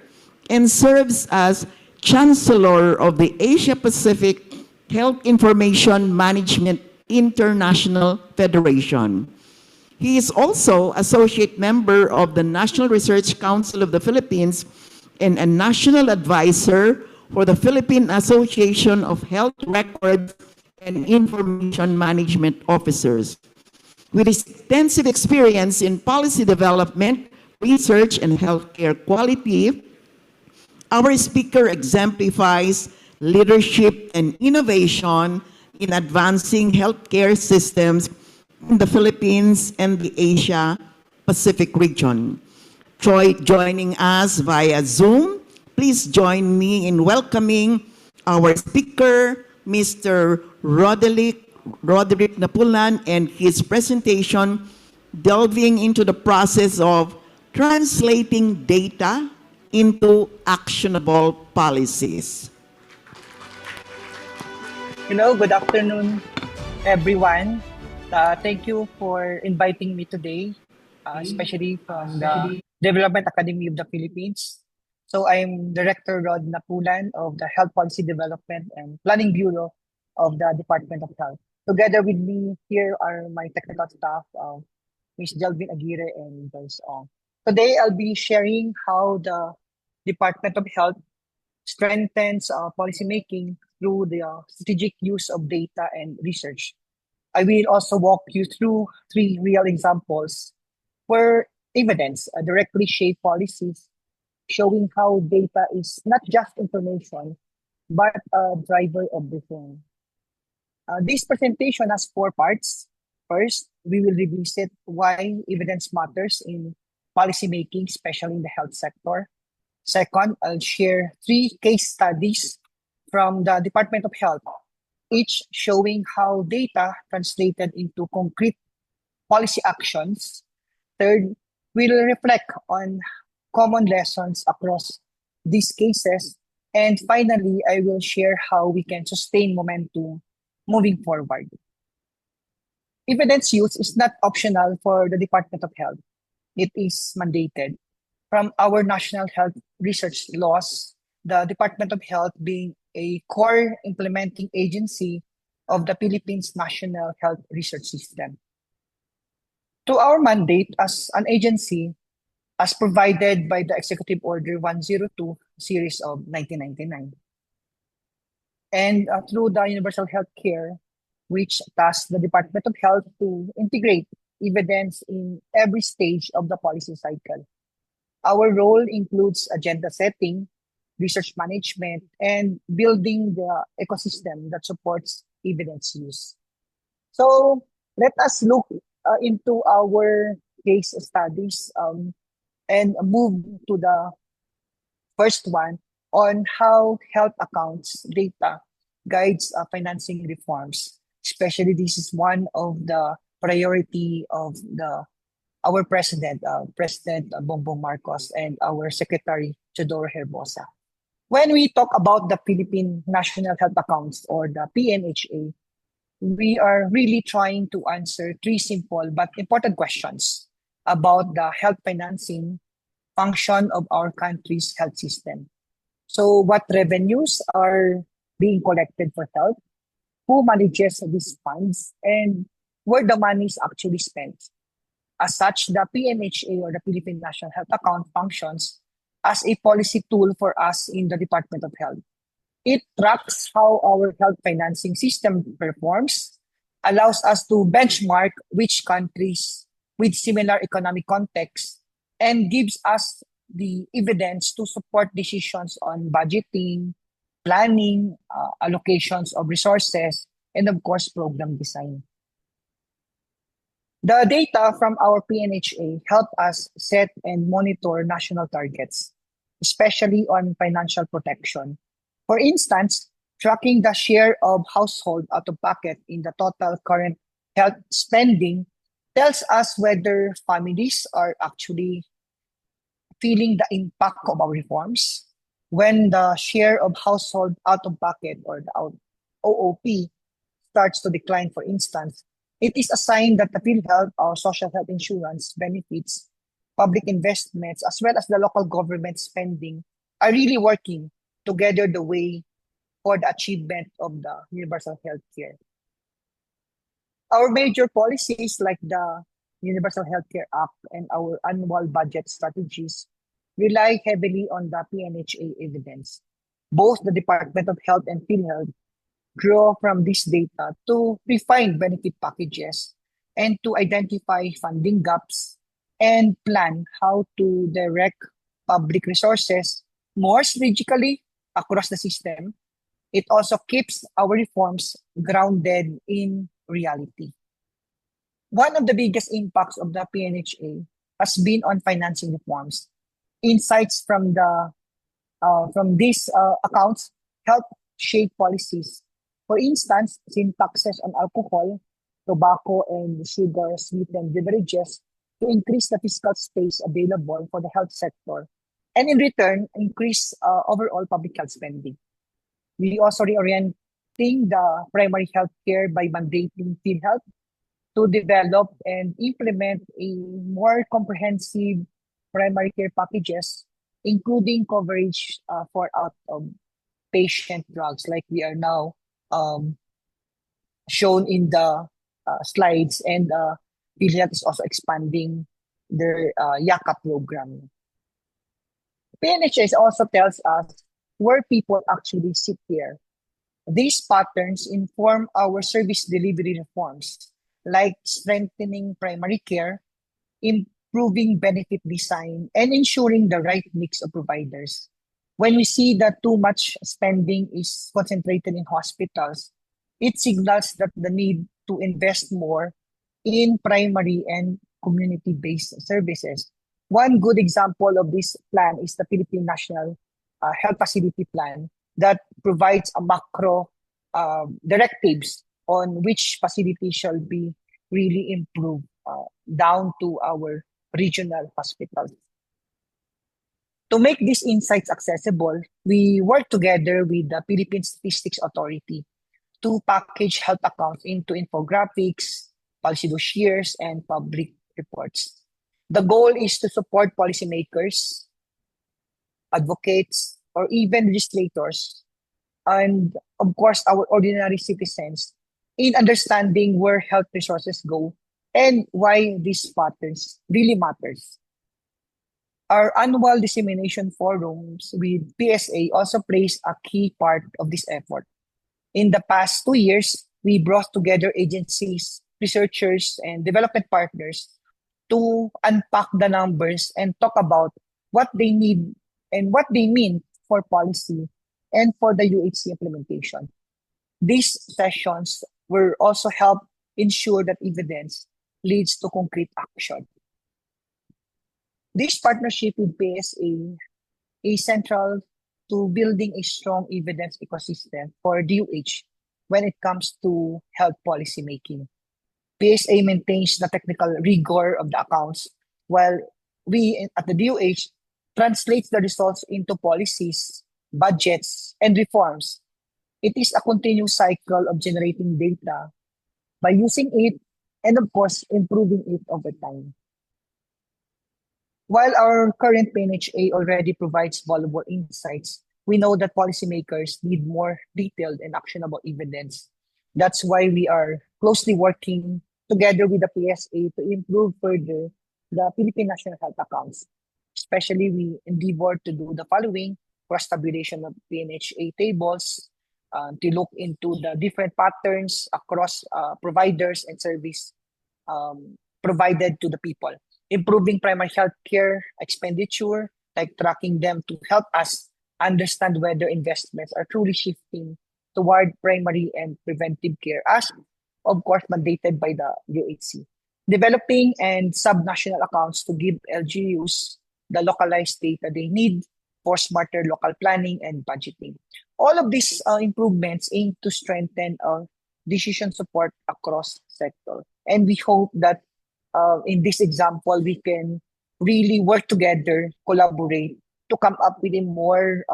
and serves as Chancellor of the Asia Pacific Health Information Management International Federation. He is also associate member of the National Research Council of the Philippines and a national advisor for the Philippine Association of Health Records and Information Management Officers. With extensive experience in policy development, research, and healthcare quality, our speaker exemplifies leadership and innovation in advancing healthcare systems in the Philippines and the Asia Pacific region. Joining us via Zoom, please join me in welcoming our speaker, Mr. Roderick Napulan, and his presentation delving into the process of translating data into actionable policies. Hello, good afternoon, everyone. Thank you for inviting me today, especially from the Development Academy of the Philippines. So I'm Director Rod Napulan of the Health Policy Development and Planning Bureau of the Department of Health. Together with me here are my technical staff, Ms. Delvin Aguirre and Joyce Ong. Today I'll be sharing how the Department of Health strengthens policymaking through the strategic use of data and research. I will also walk you through 3 real examples where evidence directly shape policies, showing how data is not just information, but a driver of reform. This presentation has 4 parts. First, we will revisit why evidence matters in policymaking, especially in the health sector. Second, I'll share 3 case studies from the Department of Health, each showing how data translated into concrete policy actions. Third, we'll reflect on common lessons across these cases. And finally, I will share how we can sustain momentum moving forward. Evidence use is not optional for the Department of Health. It is mandated. From our national health research laws, the Department of Health being a core implementing agency of the Philippines National Health Research System. To our mandate as an agency, as provided by the Executive Order 102 series of 1999. And through the Universal Health Care, which tasks the Department of Health to integrate evidence in every stage of the policy cycle. Our role includes agenda setting, research management, and building the ecosystem that supports evidence use. So let us look into our case studies and move to the first one on how health accounts data guides financing reforms. Especially this is one of the priority of our president, President Bongbong Marcos, and our Secretary Teodoro Herbosa. When we talk about the Philippine National Health Accounts or the PNHA, we are really trying to answer 3 simple but important questions about the health financing function of our country's health system. So what revenues are being collected for health, who manages these funds, and where the money is actually spent. As such, the PNHA or the Philippine National Health Account functions as a policy tool for us in the Department of Health. It tracks how our health financing system performs, allows us to benchmark which countries with similar economic contexts, and gives us the evidence to support decisions on budgeting, planning, allocations of resources, and of course, program design. The data from our PNHA help us set and monitor national targets, especially on financial protection. For instance, tracking the share of household out of pocket in the total current health spending tells us whether families are actually feeling the impact of our reforms. When the share of household out of pocket or the OOP starts to decline, for instance, it is a sign that the PhilHealth or social health insurance benefits, public investments, as well as the local government spending are really working together the way for the achievement of the universal health care. Our major policies like the Universal Healthcare Act and our annual budget strategies rely heavily on the PNHA evidence. Both the Department of Health and PhilHealth draw from this data to refine benefit packages and to identify funding gaps and plan how to direct public resources more strategically across the system. It also keeps our reforms grounded in reality. One of the biggest impacts of the PNHA has been on financing reforms. Insights from these accounts help shape policies. For instance, sin taxes on alcohol, tobacco, and sugar sweetened beverages to increase the fiscal space available for the health sector, and in return, increase overall public health spending. We also reorienting the primary health care by mandating PhilHealth to develop and implement a more comprehensive primary care packages, including coverage for out-of-patient drugs, like we are now shown in the slides, and PhilHealth is also expanding their YACA program. PNHS also tells us where people actually seek care. These patterns inform our service delivery reforms, like strengthening primary care, improving benefit design, and ensuring the right mix of providers. When we see that too much spending is concentrated in hospitals, it signals that the need to invest more in primary and community-based services. One good example of this plan is the Philippine National Health Facility Plan that provides a macro directives on which facility shall be really improved down to our regional hospitals. To make these insights accessible, we work together with the Philippine Statistics Authority to package health accounts into infographics, policy dossiers, and public reports. The goal is to support policymakers, advocates, or even legislators, and of course, our ordinary citizens in understanding where health resources go and why these patterns really matters. Our annual dissemination forums with PSA also plays a key part of this effort. In the past 2 years, we brought together agencies, researchers, and development partners to unpack the numbers and talk about what they need and what they mean for policy and for the UHC implementation. These sessions will also help ensure that evidence leads to concrete action. This partnership with PSA is central to building a strong evidence ecosystem for DOH when it comes to health policy making. PSA maintains the technical rigor of the accounts, while we at the DOH translates the results into policies, budgets, and reforms. It is a continuous cycle of generating data by using it and, of course, improving it over time. While our current PNHA already provides valuable insights, we know that policymakers need more detailed and actionable evidence. That's why we are closely working together with the PSA to improve further the Philippine National Health Accounts. Especially, we endeavor to do the following: cross-tabulation of PNHA tables, to look into the different patterns across providers and service provided to the people, improving primary health care expenditure, like tracking them to help us understand whether investments are truly shifting toward primary and preventive care, as of course mandated by the UHC. Developing and sub-national accounts to give LGUs the localized data they need for smarter local planning and budgeting. All of these improvements aim to strengthen our decision support across sector. And we hope that in this example, we can really work together, collaborate to come up with a more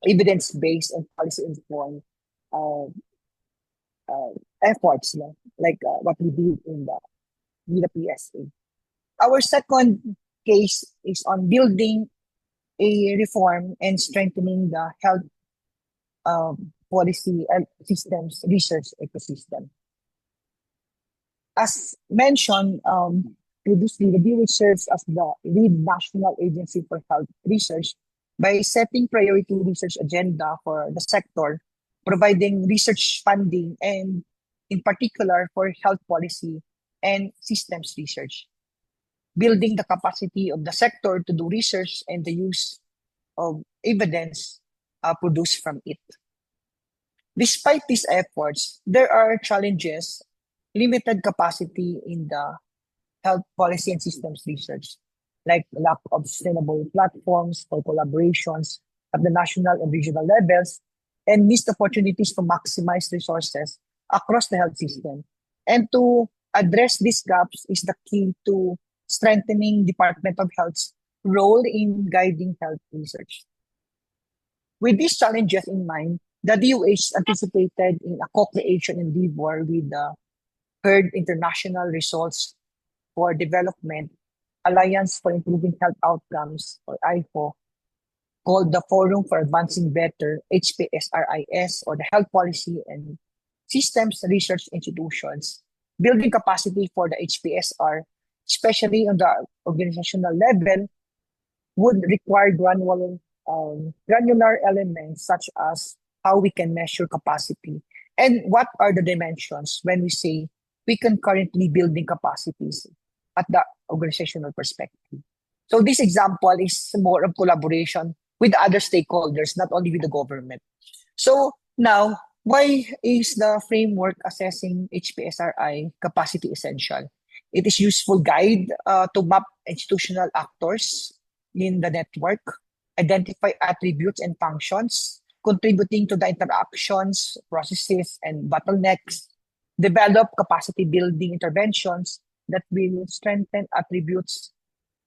evidence-based and policy-informed efforts, like what we did in the PSA. Our second case is on building a reform and strengthening the health policy and systems research ecosystem. As mentioned previously, the DOH serves as the lead national agency for health research by setting priority research agenda for the sector, providing research funding, and in particular for health policy and systems research, building the capacity of the sector to do research and the use of evidence produced from it. Despite these efforts, there are challenges: limited capacity in the health policy and systems research, like lack of sustainable platforms for collaborations at the national and regional levels, and missed opportunities to maximize resources across the health system. And to address these gaps is the key to strengthening Department of Health's role in guiding health research. With these challenges in mind, the DOH anticipated in a co-creation endeavor with the Third International Results for Development Alliance for Improving Health Outcomes, or IFO, called the Forum for Advancing Better, HPSRIS, or the Health Policy and Systems Research Institutions, building capacity for the HPSR, especially on the organizational level, would require granular elements such as how we can measure capacity and what are the dimensions when we say we can currently building capacities at the organizational perspective. So this example is more of collaboration with other stakeholders, not only with the government. So now, why is the framework assessing HPSRI capacity essential? It is useful guide to map institutional actors in the network, identify attributes and functions, contributing to the interactions, processes, and bottlenecks, develop capacity building interventions that will strengthen attributes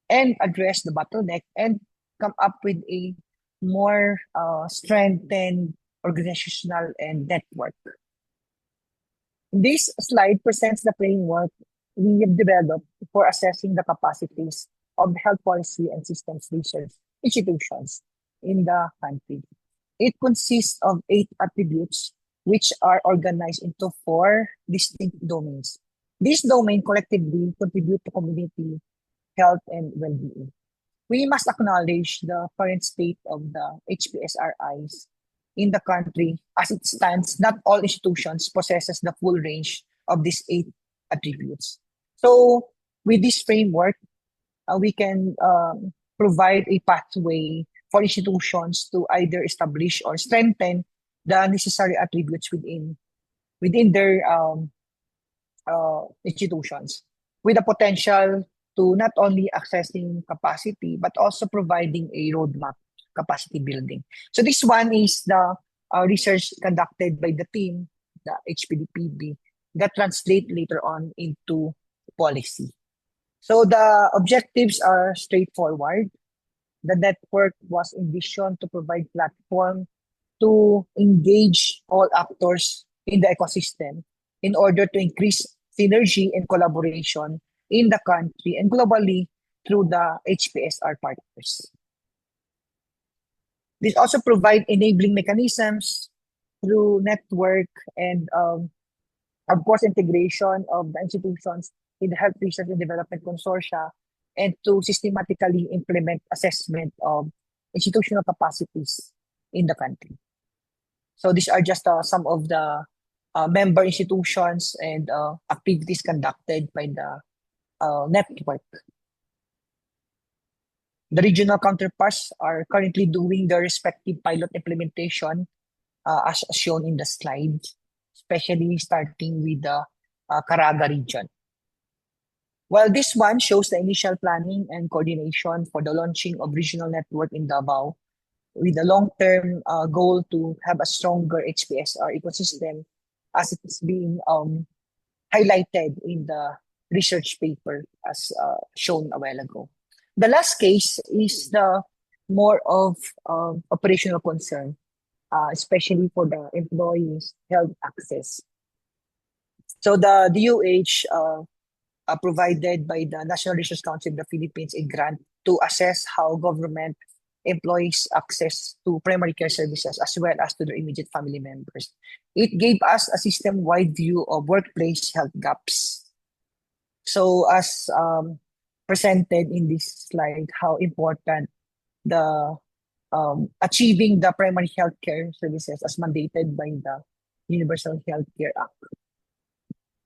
and address the bottleneck, and come up with a more strengthened organizational and network. This slide presents the framework we have developed for assessing the capacities of health policy and systems research institutions in the country. It consists of 8 attributes, which are organized into 4 distinct domains. These domains collectively contribute to community health and well-being. We must acknowledge the current state of the HPSRIs in the country. As it stands, not all institutions possesses the full range of these 8 attributes. So with this framework, we can provide a pathway for institutions to either establish or strengthen the necessary attributes within their institutions, with the potential to not only accessing capacity, but also providing a roadmap capacity building. So this one is the research conducted by the team, the HPDPB, that translate later on into policy. So the objectives are straightforward. The network was envisioned to provide platform to engage all actors in the ecosystem in order to increase synergy and collaboration in the country and globally through the HPSR partners. This also provide enabling mechanisms through network and of course integration of the institutions in the health research and development consortia and to systematically implement assessment of institutional capacities in the country. So these are just some of the member institutions and activities conducted by the network. The regional counterparts are currently doing their respective pilot implementation as shown in the slide, especially starting with the Caraga region. While this one shows the initial planning and coordination for the launching of regional network in Davao, with a long-term goal to have a stronger HPSR ecosystem as it is being highlighted in the research paper as shown a while ago. The last case is the more of operational concern, especially for the employees' health access. So the DOH provided by the National Research Council of the Philippines a grant to assess how government employees access to primary care services as well as to their immediate family members. It gave us a system-wide view of workplace health gaps. So as presented in this slide, how important the achieving the primary health care services as mandated by the Universal Health Care Act.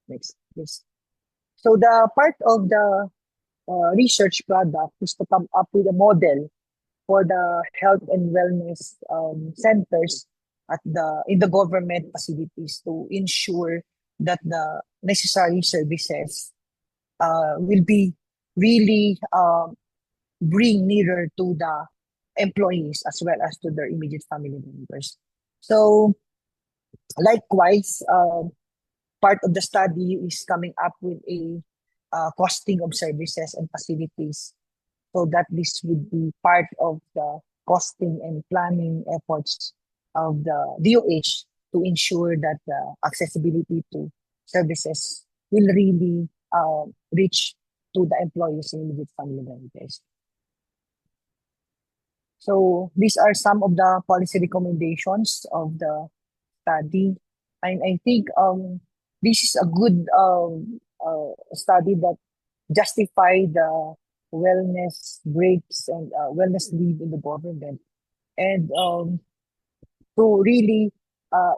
Next, please. So the part of the research product is to come up with a model for the health and wellness centers in the government facilities to ensure that the necessary services will be really bring nearer to the employees as well as to their immediate family members. So likewise, part of the study is coming up with a costing of services and facilities so that this would be part of the costing and planning efforts of the DOH to ensure that the accessibility to services will really reach to the employees and immediate family members. So these are some of the policy recommendations of the study. And I think this is a good study that justify the wellness breaks and wellness leave in the government. And to really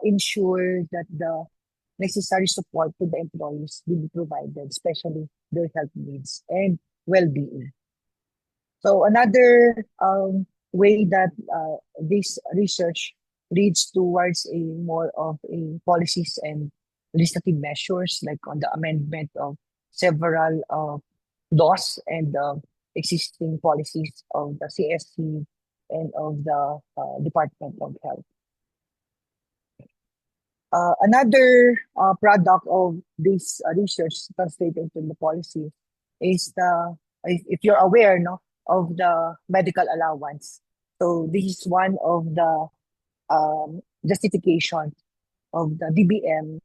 ensure that the necessary support to the employees will be provided, especially their health needs and well-being. So another way that this research leads towards a more of a policies and legislative measures, like on the amendment of several laws and existing policies of the CSC and of the Department of Health. Another product of this research translated into the policy is the, if you're aware of the medical allowance. So this is one of the justification of the DBM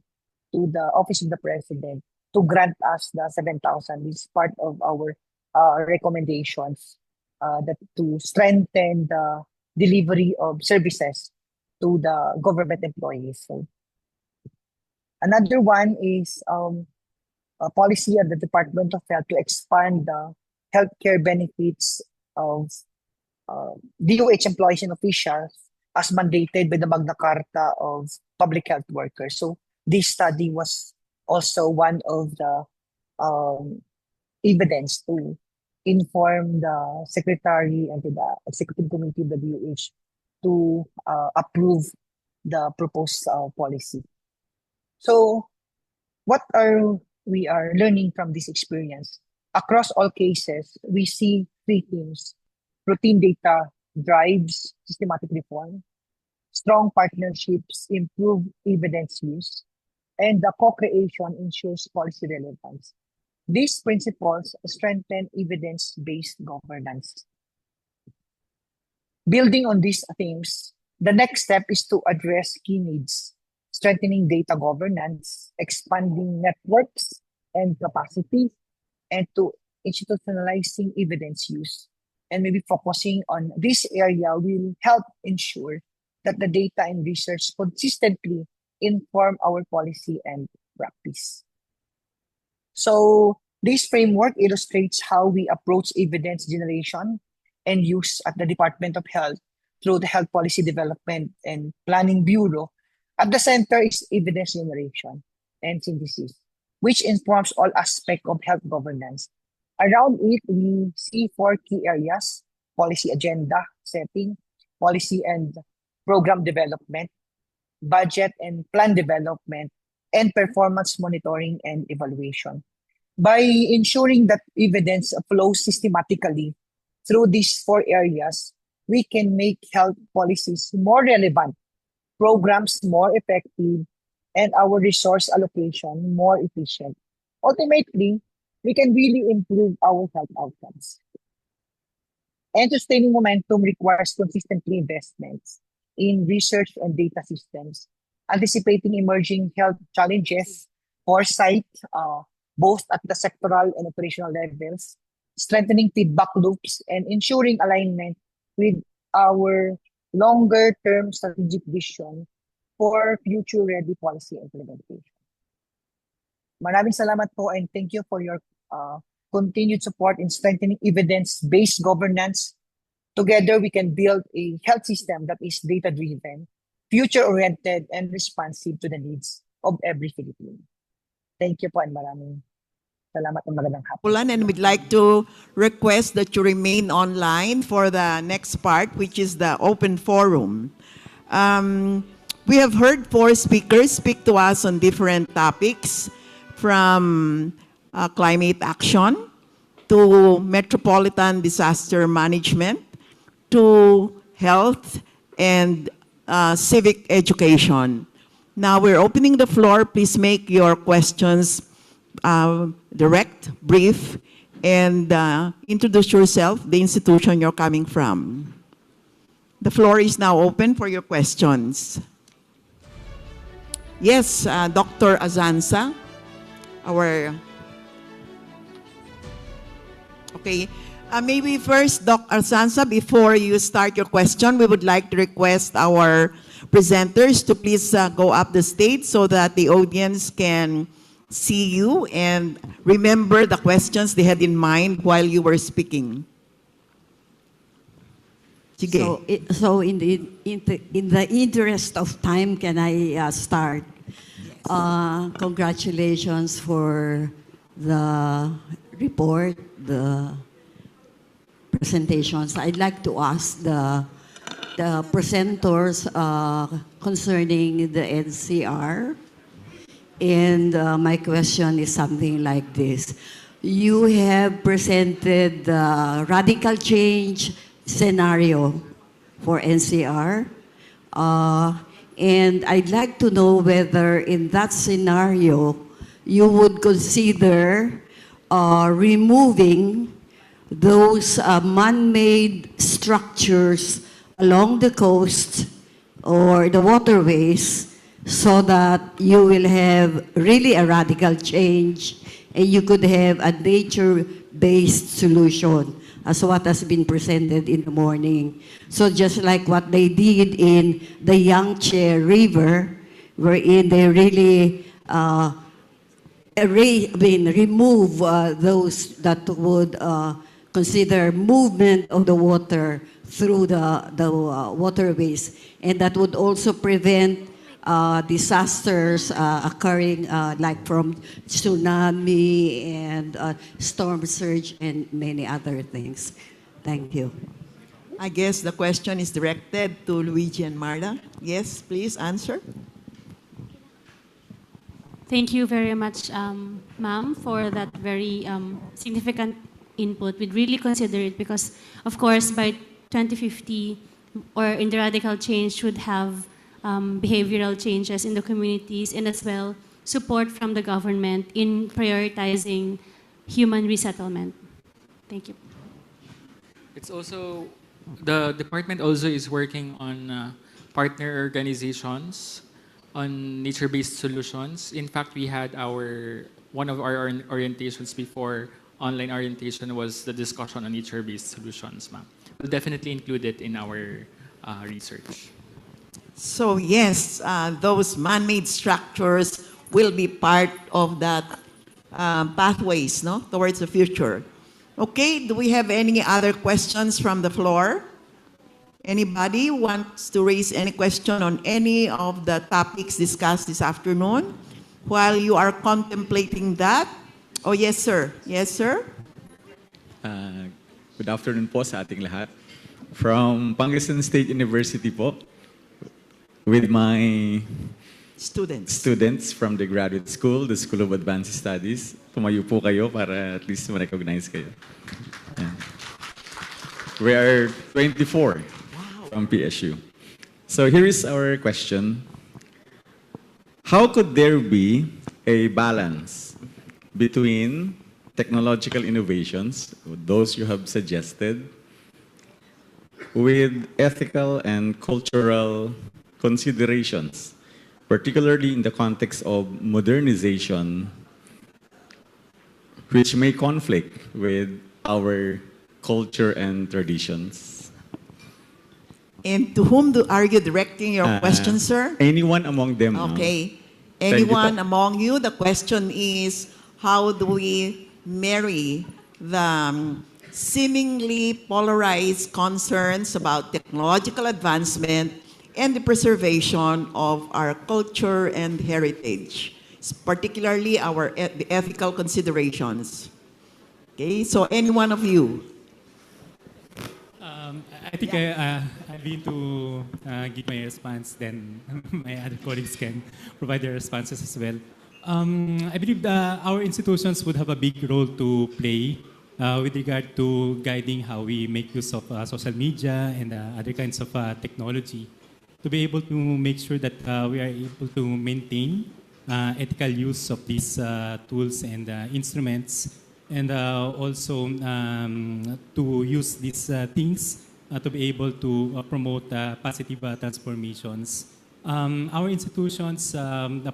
to the Office of the President to grant us the 7,000. This is part of our recommendations that to strengthen the delivery of services to the government employees. So another one is a policy of the Department of Health to expand the healthcare benefits of DOH employees and officials as mandated by the Magna Carta of public health workers. So this study was also one of the evidence to inform the secretary and to the executive committee of the DOH to approve the proposed policy. So what we are learning from this experience? Across all cases, we see three themes: routine data drives systematic reform, strong partnerships improve evidence use, and the co-creation ensures policy relevance. These principles strengthen evidence-based governance. Building on these themes, the next step is to address key needs: strengthening data governance, expanding networks and capacity, and to institutionalizing evidence use. and maybe focusing on this area will help ensure that the data and research consistently inform our policy and practice. So this framework illustrates how we approach evidence generation and use at the Department of Health through the Health Policy Development and Planning Bureau. At the center is evidence generation and synthesis, which informs all aspects of health governance. Around it, we see four key areas: policy agenda setting, policy and program development, budget and plan development, and performance monitoring and evaluation. By ensuring that evidence flows systematically through these four areas, we can make health policies more relevant, programs more effective, and our resource allocation more efficient. Ultimately, we can really improve our health outcomes. And sustaining momentum requires consistently investments in research and data systems, anticipating emerging health challenges, foresight, both at the sectoral and operational levels, strengthening feedback loops, and ensuring alignment with our longer-term strategic vision for future-ready policy implementation. Maraming salamat po, and thank you for your continued support in strengthening evidence-based governance. Together, we can build a health system that is data-driven, future-oriented, and responsive to the needs of every Filipino. Thank you po, and maraming salamat and magandang hapon. And we'd like to request that you remain online for the next part, which is the open forum. We have heard four speakers speak to us on different topics, from climate action to metropolitan disaster management to health and civic education. Now we're opening the floor. Please make your questions direct, brief, and introduce yourself, the institution you're coming from. The floor is now open for your questions. Yes, Dr. Azanza, maybe first, Dr. Azanza, before you start your question, we would like to request our presenters to please go up the stage so that the audience can see you and remember the questions they had in mind while you were speaking. Sige. So in the interest of time, can I start? Yes. Congratulations for the report, the presentations. I'd like to ask the presenters concerning the NCR. And my question is something like this. You have presented the radical change scenario for NCR. And I'd like to know whether in that scenario, you would consider removing those man-made structures along the coast or the waterways, so that you will have really a radical change and you could have a nature-based solution as what has been presented in the morning. So just like what they did in the Yangtze River, wherein they really remove those that would consider movement of the water through the waterways, and that would also prevent disasters occurring like from tsunami and storm surge and many other things. Thank you. I guess the question is directed to Luigi and Marla. Yes, please answer. Thank you very much, ma'am, for that very significant input. We'd really consider it because, of course, by 2050, or in the radical change, should have behavioral changes in the communities, and as well support from the government in prioritizing human resettlement. Thank you. It's also, the department also is working on partner organizations on nature-based solutions. In fact, we had one of our orientations before online orientation was the discussion on nature-based solutions, ma'am. We'll definitely include it in our research. So yes, those man-made structures will be part of that pathways, no, towards the future. Okay, do we have any other questions from the floor? Anybody wants to raise any question on any of the topics discussed this afternoon? While you are contemplating that, oh yes sir, yes sir. Good afternoon po sa ating lahat. From Pangasinan State University po, with my students from the graduate school, the School of Advanced Studies. Tumayo po kayo para at least ma-recognize kayo. Yeah. We are 24 from PSU. So here is our question. How could there be a balance between technological innovations, those you have suggested, with ethical and cultural considerations, particularly in the context of modernization, which may conflict with our culture and traditions? And to whom are you directing your question, sir? Anyone among them. Okay. Thank you Anyone po. among you? The question is, how do we marry the seemingly polarized concerns about technological advancement and the preservation of our culture and heritage, particularly our the ethical considerations? Okay, so any one of you. I think I'll be to give my response, then my other colleagues can provide their responses as well. I believe our institutions would have a big role to play with regard to guiding how we make use of social media and other kinds of technology to be able to make sure that we are able to maintain ethical use of these tools and instruments, and also to use these things to be able to promote positive transformations. Our institutions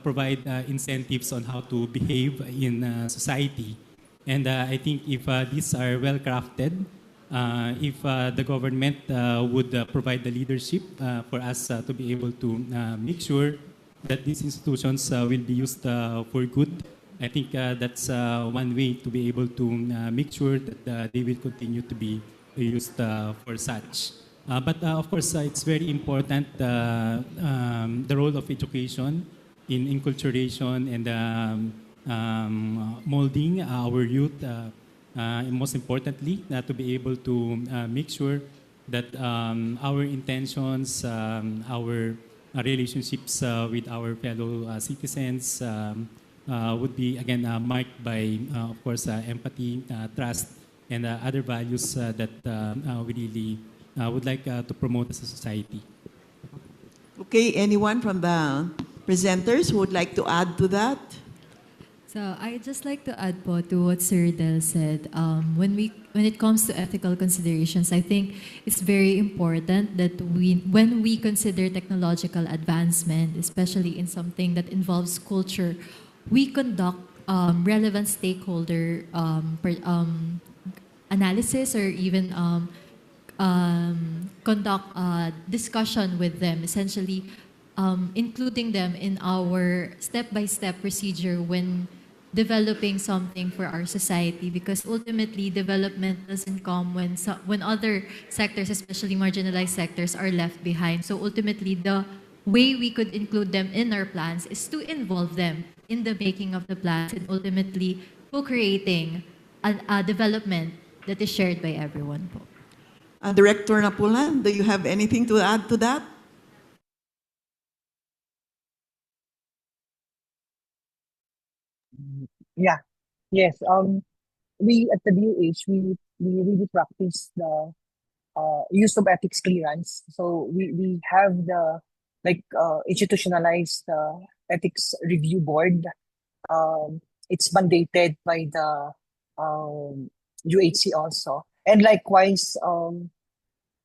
provide incentives on how to behave in society. And I think if these are well crafted, if the government would provide the leadership for us to be able to make sure that these institutions will be used for good, I think that's one way to be able to make sure that they will continue to be used for such. But of course, it's very important the role of education in enculturation and molding our youth, and most importantly, to be able to make sure that our intentions, our relationships with our fellow citizens would be again marked by, of course, empathy, trust, and other values that we really would like to promote as a society. Okay, anyone from the presenters who would like to add to that? So I'd just like to add po to what Sir Del said. When it comes to ethical considerations, I think it's very important that when we consider technological advancement, especially in something that involves culture, we conduct relevant stakeholder analysis, or even conduct a discussion with them, essentially including them in our step-by-step procedure when developing something for our society, because ultimately development doesn't come when other sectors, especially marginalized sectors, are left behind. So ultimately the way we could include them in our plans is to involve them in the making of the plans and ultimately co-creating a development that is shared by everyone po. Director Napulan, do you have anything to add to that? Yeah. Yes. We at the DOH, we really practice the use of ethics clearance. So we have the institutionalized ethics review board. It's mandated by the UHC also, and likewise,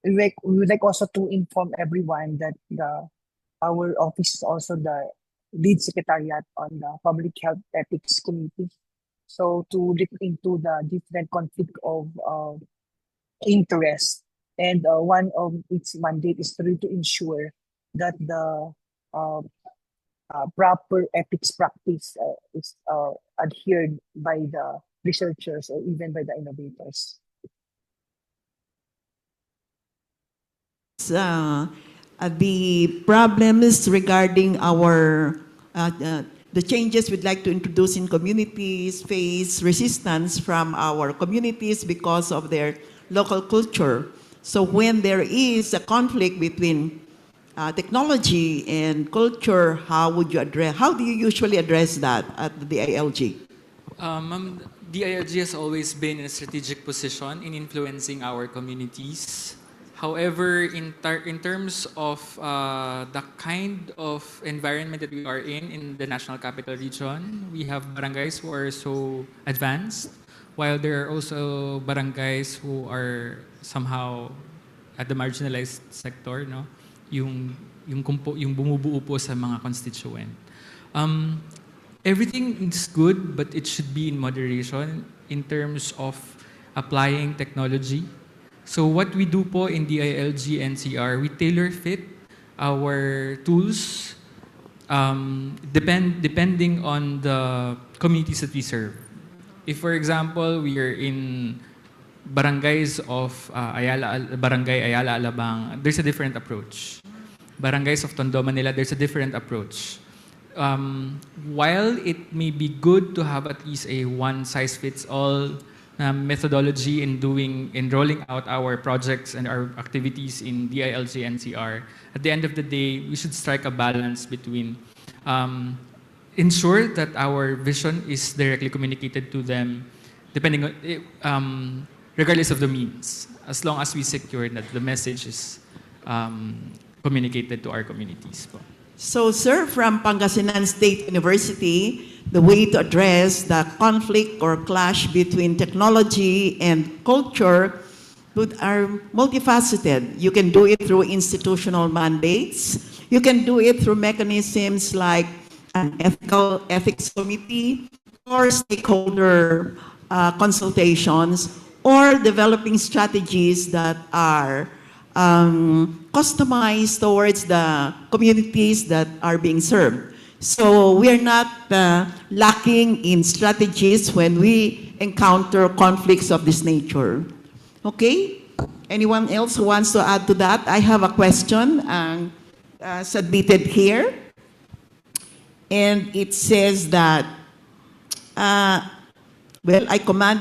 we would like also to inform everyone that our office is also the lead secretariat on the Public Health Ethics Committee. So to look into the different conflict of interest, and one of its mandate is really to ensure that the uh, proper ethics practice is adhered by the researchers or even by the innovators. The problems regarding the changes we'd like to introduce in communities face resistance from our communities because of their local culture. So when there is a conflict between technology and culture, how do you usually address that at the DILG? Ma'am, DILG has always been in a strategic position in influencing our communities. However, in terms of the kind of environment that we are in the National Capital Region, we have barangays who are so advanced, while there are also barangays who are somehow at the marginalized sector, no? Yung bumubuo po sa mga constituent. Everything is good, but it should be in moderation in terms of applying technology. So what we do po in DILG NCR, we tailor fit our tools depending on the communities that we serve. If, for example, we are in barangays of Barangay Ayala Alabang, there's a different approach. Barangays of Tondo Manila, there's a different approach. While it may be good to have at least a one-size-fits-all methodology in rolling out our projects and our activities in DILG NCR, at the end of the day, we should strike a balance between ensure that our vision is directly communicated to them, depending on regardless of the means, as long as we secure that the message is communicated to our communities. So, sir, from Pangasinan State University, the way to address the conflict or clash between technology and culture are multifaceted. You can do it through institutional mandates. You can do it through mechanisms like an ethics committee or stakeholder consultations, or developing strategies that are customized towards the communities that are being served. So we are not lacking in strategies when we encounter conflicts of this nature. Okay? Anyone else who wants to add to that? I have a question submitted here. And it says that, well, I commend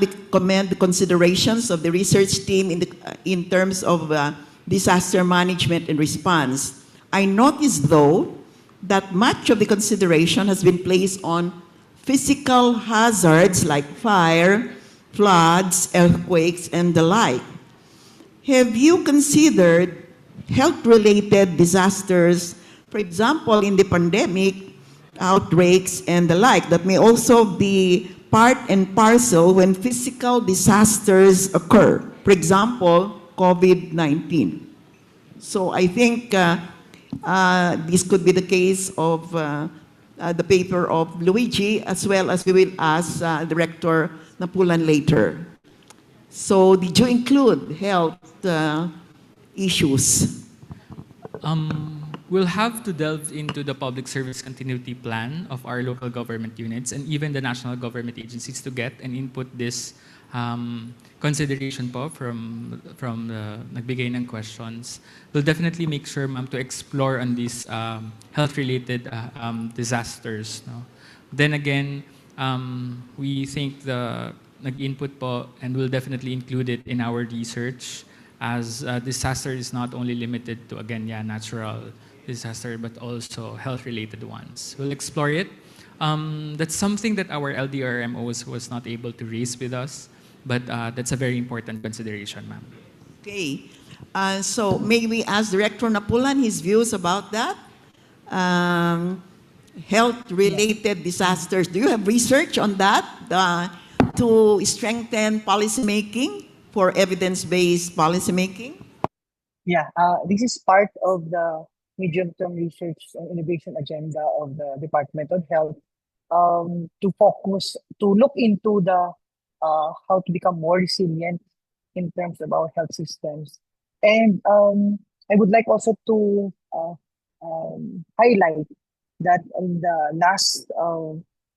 the considerations of the research team in terms of disaster management and response. I noticed, though, that much of the consideration has been placed on physical hazards like fire, floods, earthquakes, and the like. Have you considered health-related disasters, for example, in the pandemic, outbreaks, and the like, that may also be part and parcel when physical disasters occur? For example, COVID-19. So I think this could be the case of the paper of Luigi, as well as we will ask Director Napulan later. So did you include health issues? We'll have to delve into the public service continuity plan of our local government units and even the national government agencies to get and input this consideration po from the nagbigay ng questions. We'll definitely make sure, ma'am, to explore on these health-related disasters. No? Then again, we think the nag-input po, and we'll definitely include it in our research, as disaster is not only limited to, again, natural disaster, but also health-related ones. We'll explore it. That's something that our LDRMOs was not able to raise with us, but that's a very important consideration, ma'am. Okay. So may we ask Director Napulan his views about that? Health-related disasters. Do you have research on that to strengthen policymaking for evidence-based policymaking? Yeah, this is part of the medium-term research and innovation agenda of the Department of Health. to focus, to look into the how to become more resilient in terms of our health systems. And I would like also to highlight that in the last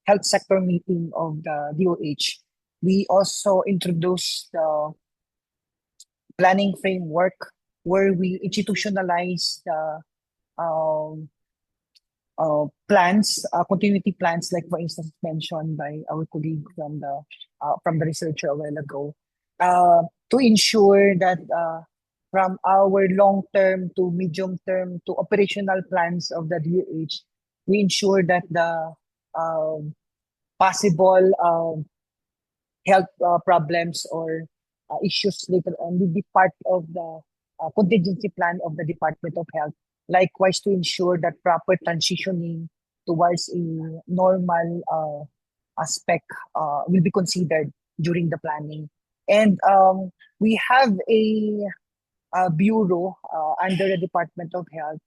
health sector meeting of the DOH, we also introduced the planning framework where we institutionalize the um, plans, continuity plans, like for instance mentioned by our colleague from the researcher a while ago, to ensure that from our long-term to medium-term to operational plans of the DOH, we ensure that the possible health problems or issues later on will be part of the contingency plan of the Department of Health. Likewise, to ensure that proper transitioning towards a normal aspect will be considered during the planning. And we have a bureau under the Department of Health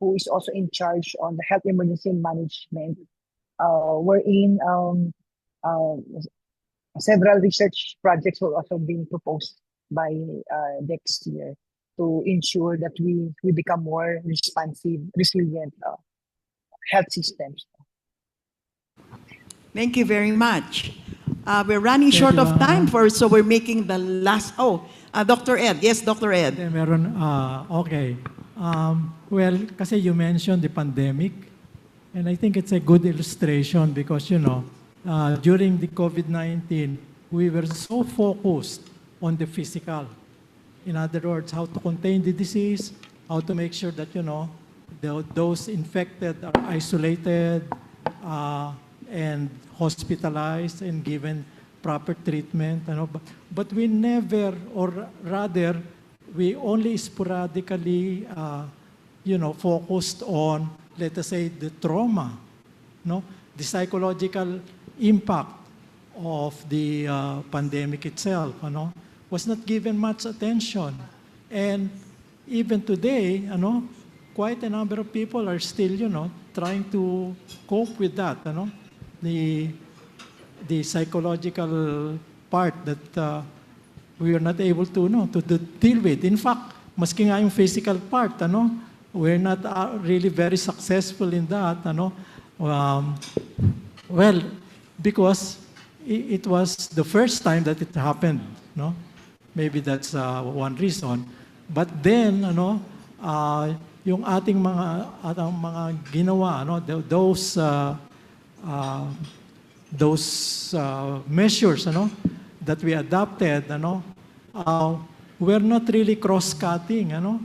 who is also in charge on the health emergency management, wherein several research projects will also be proposed by next year to ensure that we become more responsive, resilient health systems. Thank you very much. We're running short of time, so we're making the last. Dr. Ed. Yes, Dr. Ed. Meron, okay. Well, kasi you mentioned the pandemic, and I think it's a good illustration because, you know, during the COVID-19, we were so focused on the physical. In other words, how to contain the disease, how to make sure that, you know, those infected are isolated and hospitalized and given proper treatment. You know, but we never, or rather, we only sporadically, you know, focused on, let us say, the trauma, no, the psychological impact of the pandemic itself, you know, was not given much attention. And even today, you know, quite a number of people are still, you know, trying to cope with that, you know, the psychological part that we are not able to, no, to deal with. In fact, maski nga yung physical part, ano, we're not really very successful in that, ano. Well, because it was the first time that it happened, no? Maybe that's one reason. But then, ano, yung ating mga ginawa, ano, those measures, ano, that we adopted, ano, were not really cross-cutting, ano,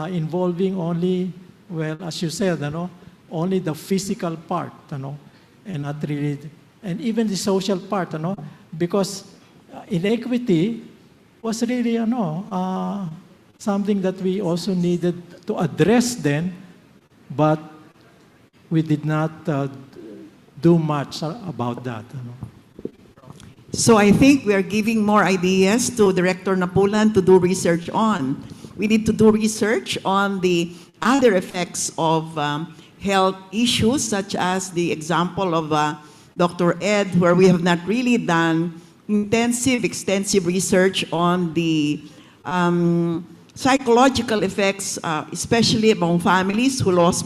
involving only, well, as you said, ano, only the physical part, ano, and not really, and even the social part, ano, because inequity was really, something that we also needed to address then, but we did not do much about that. So I think we are giving more ideas to Director Napulan to do research on. We need to do research on the other effects of health issues, such as the example of Dr. Ed, where we have not really done extensive research on the psychological effects, especially among families who lost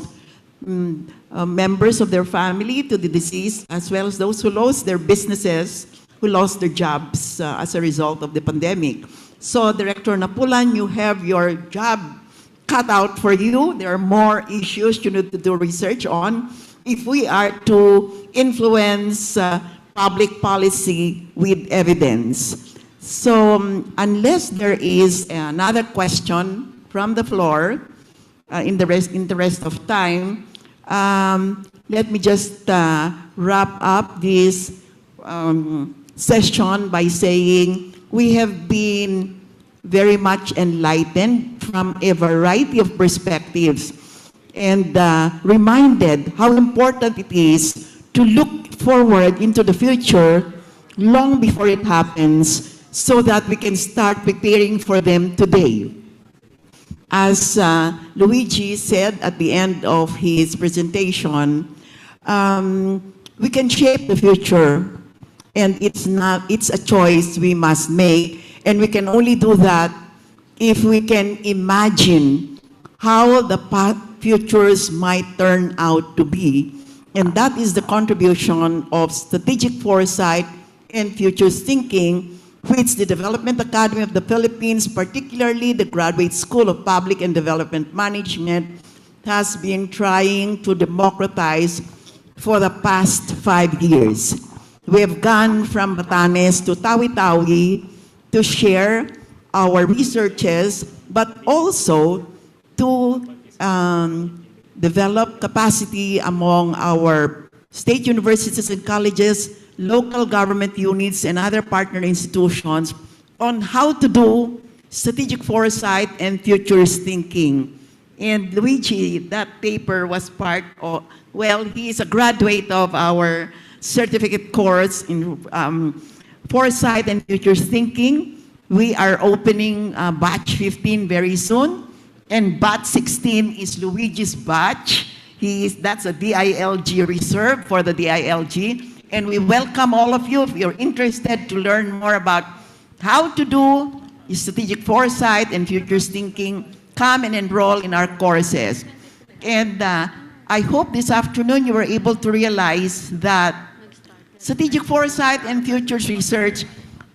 members of their family to the disease, as well as those who lost their businesses, who lost their jobs as a result of the pandemic. So, Director Napulan, you have your job cut out for you. There are more issues you need to do research on if we are to influence public policy with evidence. So, unless there is another question from the floor, in the rest of time, let me just wrap up this session by saying we have been very much enlightened from a variety of perspectives and reminded how important it is to look forward into the future long before it happens so that we can start preparing for them today. As Luigi said at the end of his presentation, we can shape the future, and it's a choice we must make, and we can only do that if we can imagine how the futures might turn out to be. And that is the contribution of strategic foresight and futures thinking, which the Development Academy of the Philippines, particularly the Graduate School of Public and Development Management, has been trying to democratize for the past 5 years. We have gone from Batanes to Tawi-Tawi to share our researches, but also to develop capacity among our state universities and colleges, local government units, and other partner institutions on how to do strategic foresight and futures thinking. And Luigi, that paper was part of, well, he is a graduate of our certificate course in foresight and futures thinking. We are opening batch 15 very soon, and batch 16 is Luigi's batch. That's a DILG reserve for the DILG. And we welcome all of you if you're interested to learn more about how to do strategic foresight and futures thinking. Come and enroll in our courses. And I hope this afternoon you were able to realize that strategic foresight and futures research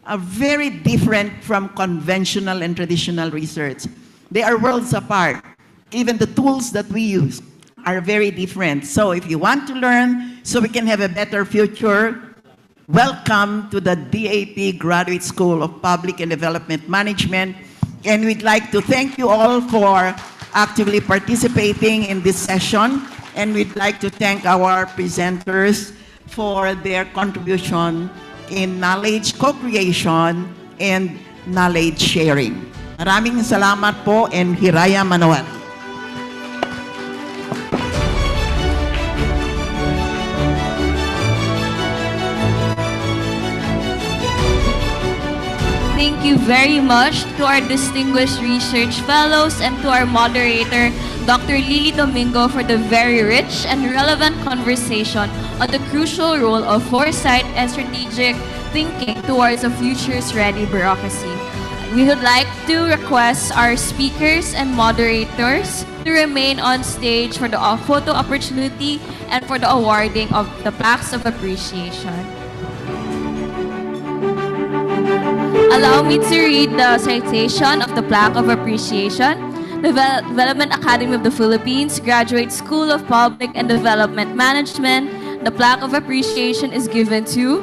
are very different from conventional and traditional research. They are worlds apart. Even the tools that we use are very different. So if you want to learn so we can have a better future, welcome to the DAP Graduate School of Public and Development Management. And we'd like to thank you all for actively participating in this session. And we'd like to thank our presenters for their contribution in knowledge co-creation and knowledge sharing. Maraming salamat po, and Hiraya Manuel. Thank you very much to our distinguished research fellows and to our moderator, Dr. Lily Domingo, for the very rich and relevant conversation on the crucial role of foresight and strategic thinking towards a futures-ready bureaucracy. We would like to request our speakers and moderators to remain on stage for the photo opportunity and for the awarding of the plaques of appreciation. Allow me to read the citation of the plaque of appreciation. The Development Academy of the Philippines, Graduate School of Public and Development Management. The plaque of appreciation is given to,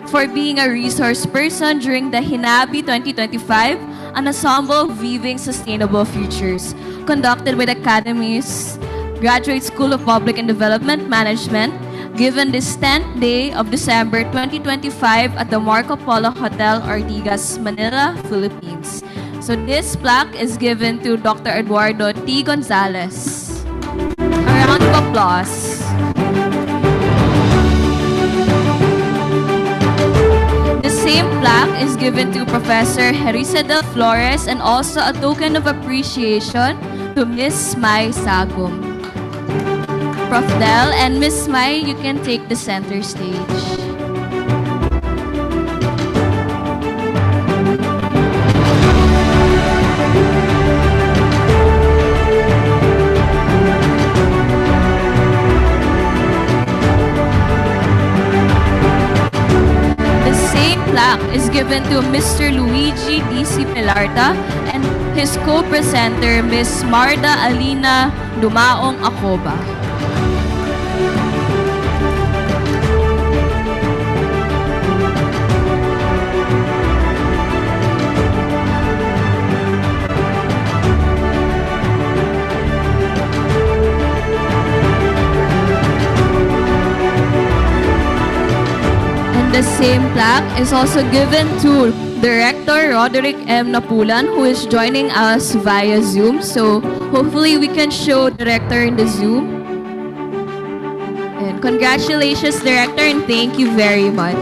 for being a resource person during the HINABI 2025, an ensemble of weaving sustainable futures, conducted by the Academy's Graduate School of Public and Development Management, given this 10th day of December 2025 at the Marco Polo Hotel, Ortigas, Manila, Philippines. So this plaque is given to Dr. Eduardo T. Gonzalez. A round of applause. The same plaque is given to Professor Herisa Del Flores, and also a token of appreciation to Miss Mai Sagum. Prof. Del and Miss Mai, you can take the center stage. The same plaque is given to Mr. Luigi D.C. Pilarta and his co-presenter, Miss Marda Alina Dumaong Acoba. The same plaque is also given to Director Roderick M. Napulan, who is joining us via Zoom. So hopefully we can show Director in the Zoom. And congratulations, Director, and thank you very much.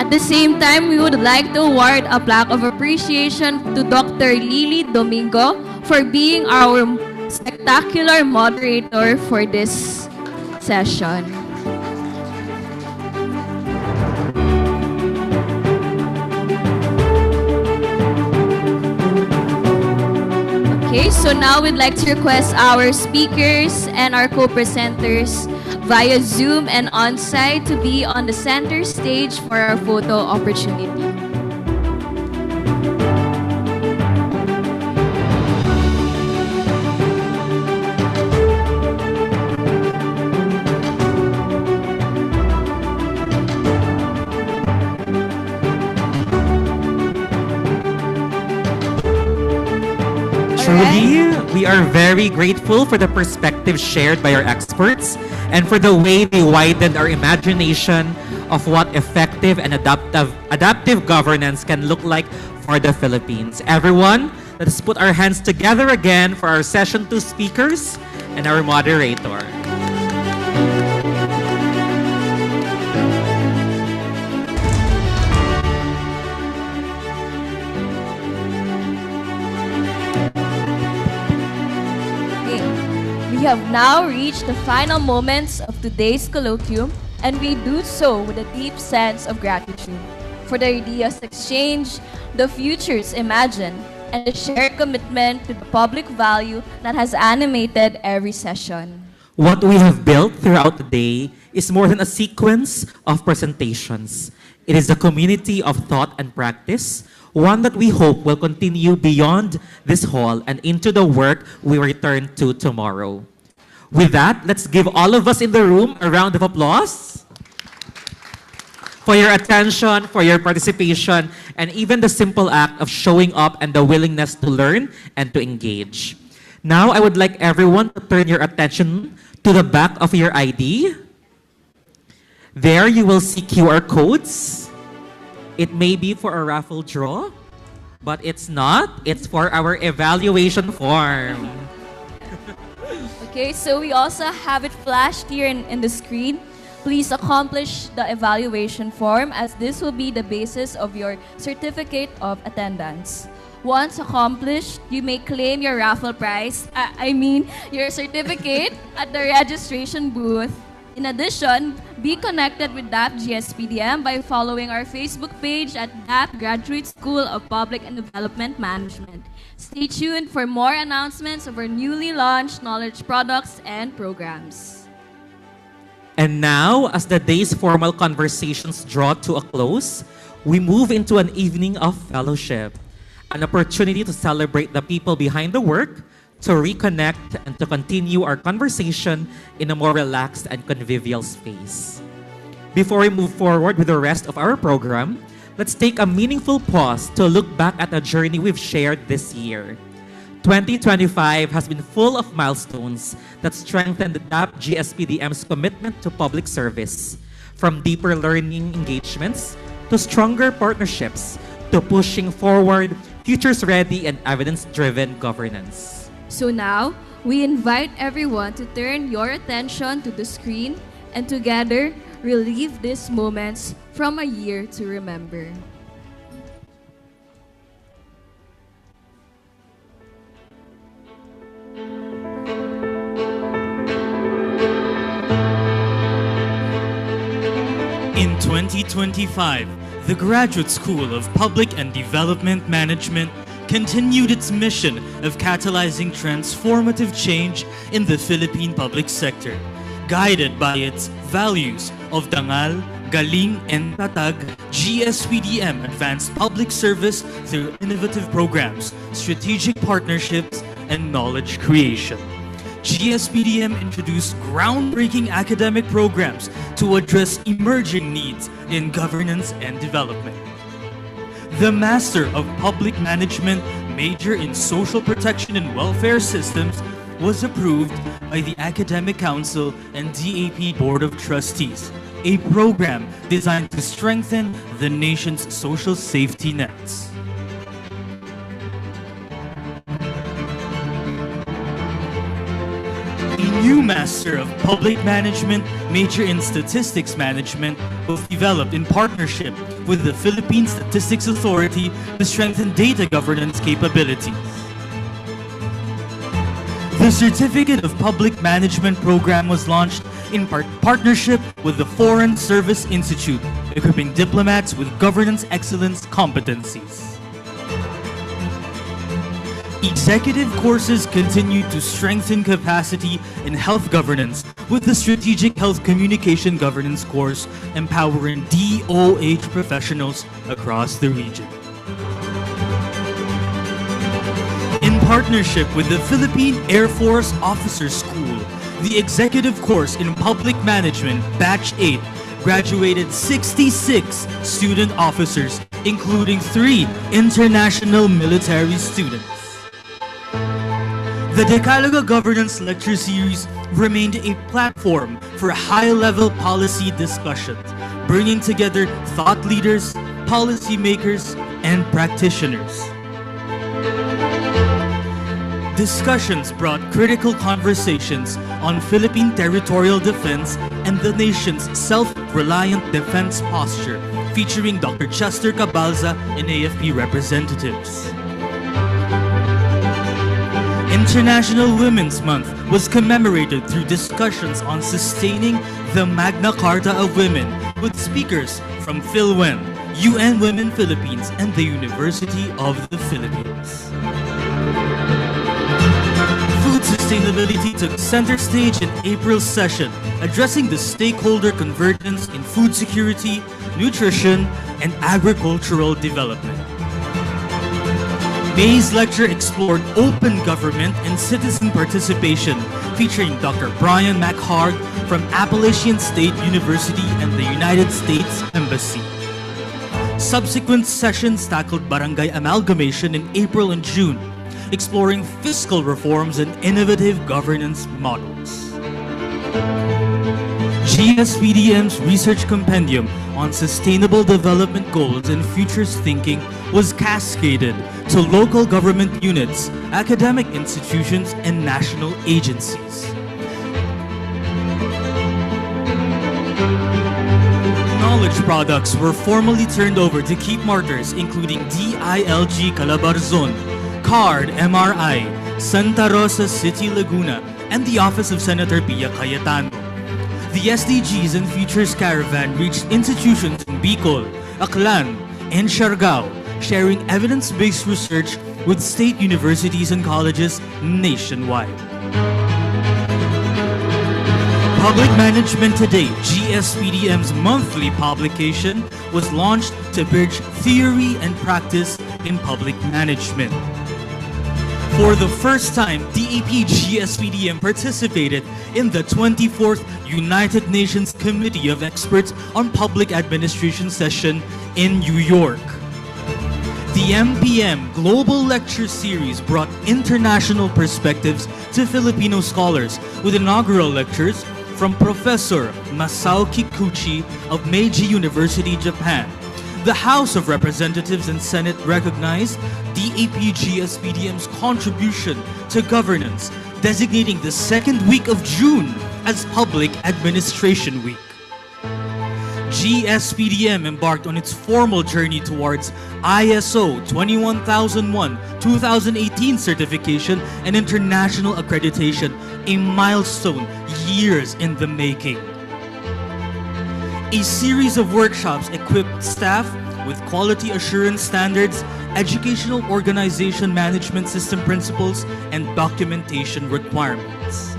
At the same time, we would like to award a plaque of appreciation to Dr. Lily Domingo for being our spectacular moderator for this session. Okay, so now we'd like to request our speakers and our co-presenters via Zoom and on-site to be on the center stage for our photo opportunity. Truly, we are very grateful for the perspective shared by our experts and for the way they widened our imagination of what effective and adaptive governance can look like for the Philippines. Everyone, let's put our hands together again for our Session 2 speakers and our moderator. We have now reached the final moments of today's colloquium, and we do so with a deep sense of gratitude for the ideas exchanged, the futures imagined, and the shared commitment to the public value that has animated every session. What we have built throughout the day is more than a sequence of presentations. It is a community of thought and practice, one that we hope will continue beyond this hall and into the work we return to tomorrow. With that, let's give all of us in the room a round of applause for your attention, for your participation, and even the simple act of showing up and the willingness to learn and to engage. Now, I would like everyone to turn your attention to the back of your ID. There, you will see QR codes. It may be for a raffle draw, but it's not. It's for our evaluation form. Okay, so we also have it flashed here in the screen. Please accomplish the evaluation form as this will be the basis of your certificate of attendance. Once accomplished, you may claim your raffle prize, your certificate at the registration booth. In addition, be connected with DAP GSPDM by following our Facebook page at DAP Graduate School of Public and Development Management. Stay tuned for more announcements of our newly launched knowledge products and programs. And now, as the day's formal conversations draw to a close, we move into an evening of fellowship, an opportunity to celebrate the people behind the work, to reconnect, and to continue our conversation in a more relaxed and convivial space. Before we move forward with the rest of our program, let's take a meaningful pause to look back at the journey we've shared this year. 2025 has been full of milestones that strengthened the DAP GSPDM's commitment to public service, from deeper learning engagements to stronger partnerships to pushing forward futures-ready and evidence-driven governance. So now, we invite everyone to turn your attention to the screen and together relive these moments from a year to remember. In 2025, the Graduate School of Public and Development Management continued its mission of catalyzing transformative change in the Philippine public sector, guided by its values of Dangal, Galing, and Tatag. GSPDM advanced public service through innovative programs, strategic partnerships, and knowledge creation. GSPDM introduced groundbreaking academic programs to address emerging needs in governance and development. The Master of Public Management major in Social Protection and Welfare Systems was approved by the Academic Council and DAP Board of Trustees, a program designed to strengthen the nation's social safety nets. A new Master of Public Management major in Statistics Management was developed in partnership with the Philippine Statistics Authority to strengthen data governance capabilities. The Certificate of Public Management program was launched in partnership with the Foreign Service Institute, equipping diplomats with governance excellence competencies. Executive courses continue to strengthen capacity in health governance with the Strategic Health Communication Governance course empowering DOH professionals across the region. In partnership with the Philippine Air Force Officers School, the Executive Course in Public Management Batch 8 graduated 66 student officers, including 3 international military students. The Decalogue Governance Lecture Series remained a platform for high-level policy discussions, bringing together thought leaders, policymakers, and practitioners. Discussions brought critical conversations on Philippine territorial defense and the nation's self-reliant defense posture, featuring Dr. Chester Cabalza and AFP representatives. International Women's Month was commemorated through discussions on sustaining the Magna Carta of Women with speakers from PhilWen, UN Women Philippines, and the University of the Philippines. Food sustainability took center stage in April's session, addressing the stakeholder convergence in food security, nutrition, and agricultural development. May's lecture explored open government and citizen participation, featuring Dr. Brian McHarg from Appalachian State University and the United States Embassy. Subsequent sessions tackled barangay amalgamation in April and June, exploring fiscal reforms and innovative governance models. GSPDM's research compendium on sustainable development goals and futures thinking was cascaded to local government units, academic institutions, and national agencies. Knowledge products were formally turned over to Keep Martyrs, including DILG Calabarzon, CARD MRI, Santa Rosa City Laguna, and the Office of Senator Pia Cayetano. The SDGs and Futures Caravan reached institutions in Bicol, Aklan, and Siargao, sharing evidence-based research with state universities and colleges nationwide. Public Management Today, GSPDM's monthly publication, was launched to bridge theory and practice in public management. For the first time, DAP GSPDM participated in the 24th United Nations Committee of Experts on Public Administration session in New York. The MPM Global Lecture Series brought international perspectives to Filipino scholars with inaugural lectures from Professor Masao Kikuchi of Meiji University, Japan. The House of Representatives and Senate recognized DAP-GSPDM's contribution to governance, designating the second week of June as Public Administration Week. GSPDM embarked on its formal journey towards ISO 21001-2018 certification and international accreditation, a milestone years in the making. A series of workshops equipped staff with quality assurance standards, educational organization management system principles, and documentation requirements.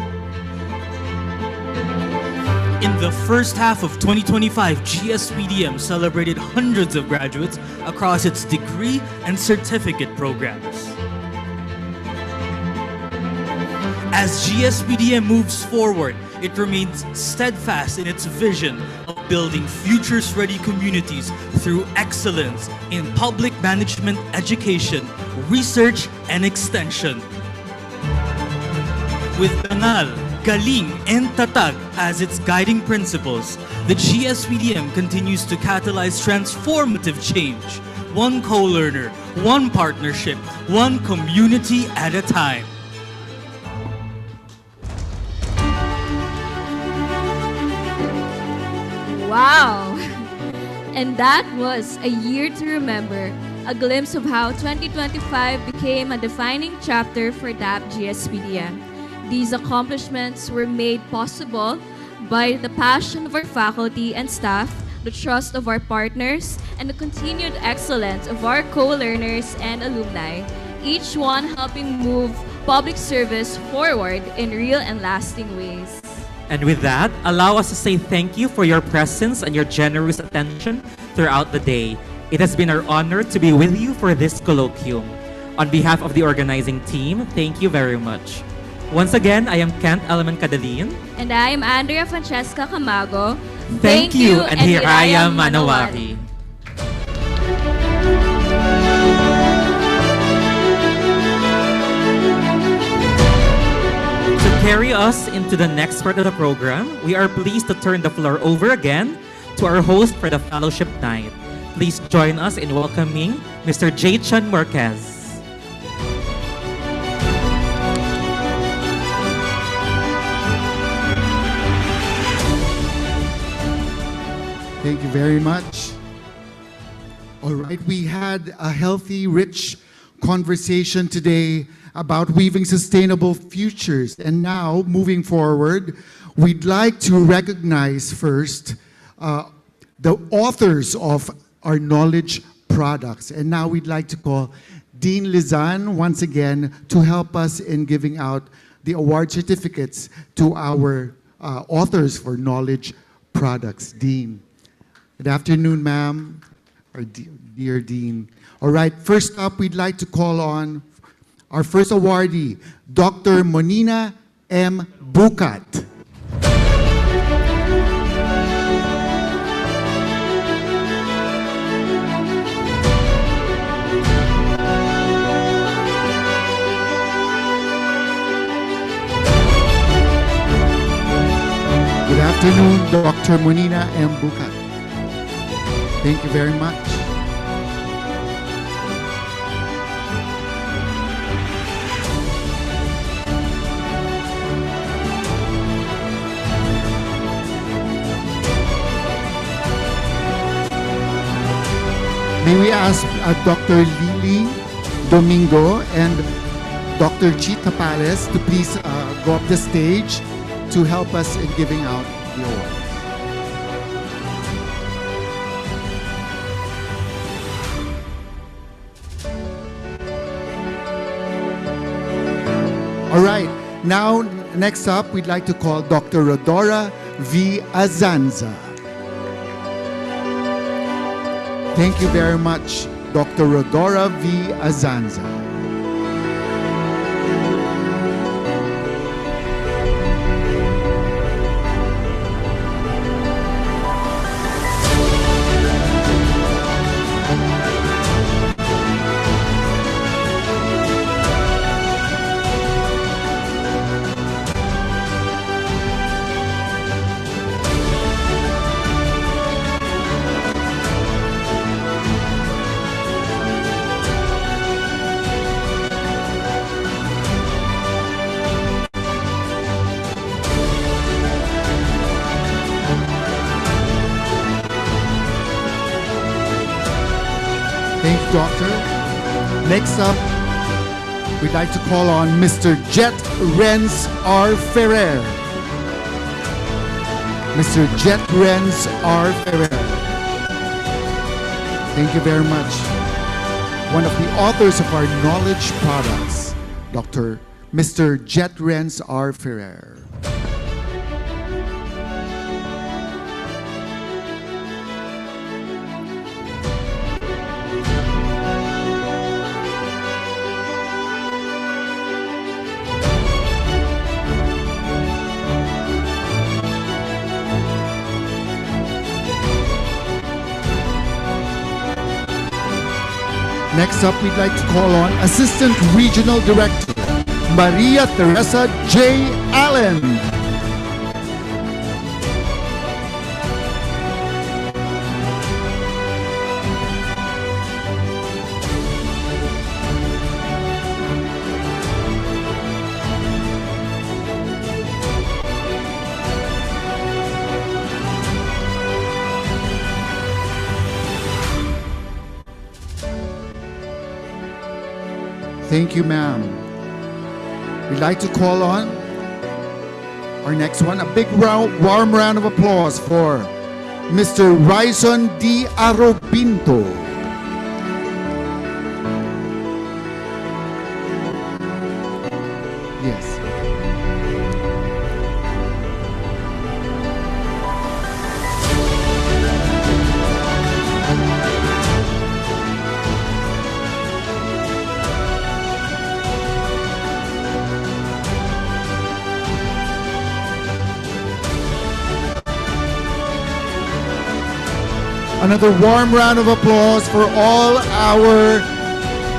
In the first half of 2025, GSPDM celebrated hundreds of graduates across its degree and certificate programs. As GSPDM moves forward, it remains steadfast in its vision of building futures-ready communities through excellence in public management education, research, and extension. With Banal, Galing, and Tatag as its guiding principles, the GSPDM continues to catalyze transformative change, one co-learner, one partnership, one community at a time. Wow! And that was a year to remember, a glimpse of how 2025 became a defining chapter for DAP GSPDM. These accomplishments were made possible by the passion of our faculty and staff, the trust of our partners, and the continued excellence of our co-learners and alumni. each one helping move public service forward in real and lasting ways. And with that, allow us to say thank you for your presence and your generous attention throughout the day. It has been our honor to be with you for this colloquium. On behalf of the organizing team, thank you very much. Once again, I am Kent Alaman Cadalin. And I am Andrea Francesca Camago. Thank you, and Hiraya Manawari. To carry us into the next part of the program, we are pleased to turn the floor over again to our host for the fellowship night. Please join us in welcoming Mr. J. Chan Marquez. Thank you very much. All right, we had a healthy, rich conversation today about weaving sustainable futures. And now, moving forward, we'd like to recognize first the authors of our knowledge products. And now we'd like to call Dean Lizan once again to help us in giving out the award certificates to our authors for knowledge products. Dean. Good afternoon, ma'am, or dear Dean. All right, first up, we'd like to call on our first awardee, Dr. Monina M. Bukat. Good afternoon, Dr. Monina M. Bukat. Thank you very much. May we ask Dr. Lily Domingo and Dr. Chita Pares to please go up the stage to help us in giving out the award. All right, now next up, we'd like to call Dr. Rodora V. Azanza. Thank you very much, Dr. Rodora V. Azanza. Thank you, Doctor. Next up, we'd like to call on Mr. Jet Renz R. Ferrer. Mr. Jet Renz R. Ferrer. Thank you very much. One of the authors of our knowledge products, Mr. Jet Renz R. Ferrer. Next up, we'd like to call on Assistant Regional Director, Maria Teresa J. Allen. Thank you, ma'am. We'd like to call on our next one, a big warm round of applause for Mr. Ryson D. Arobinto. Another warm round of applause for all our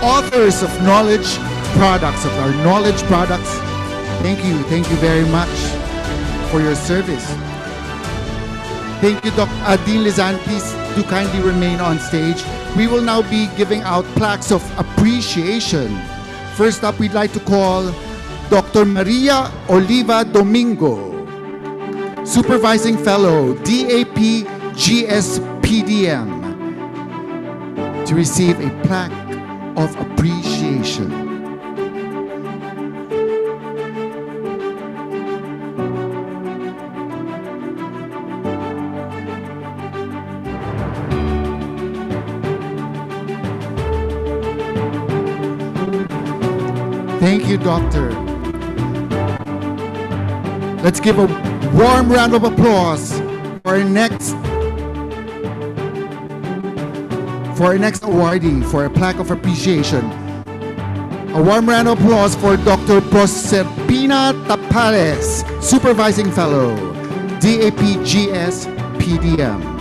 authors of knowledge products, of our knowledge products. Thank you very much for your service. Thank you, Dr. Dean Lizan. Please do kindly remain on stage. We will now be giving out plaques of appreciation. First up, we'd like to call Dr. Maria Oliva Domingo, Supervising Fellow, DAP GSPDM, to receive a plaque of appreciation. Thank you, Doctor. Let's give a warm round of applause for our next awardee for a plaque of appreciation. A warm round of applause for Dr. Proserpina Tapales, Supervising Fellow, DAPGS PDM.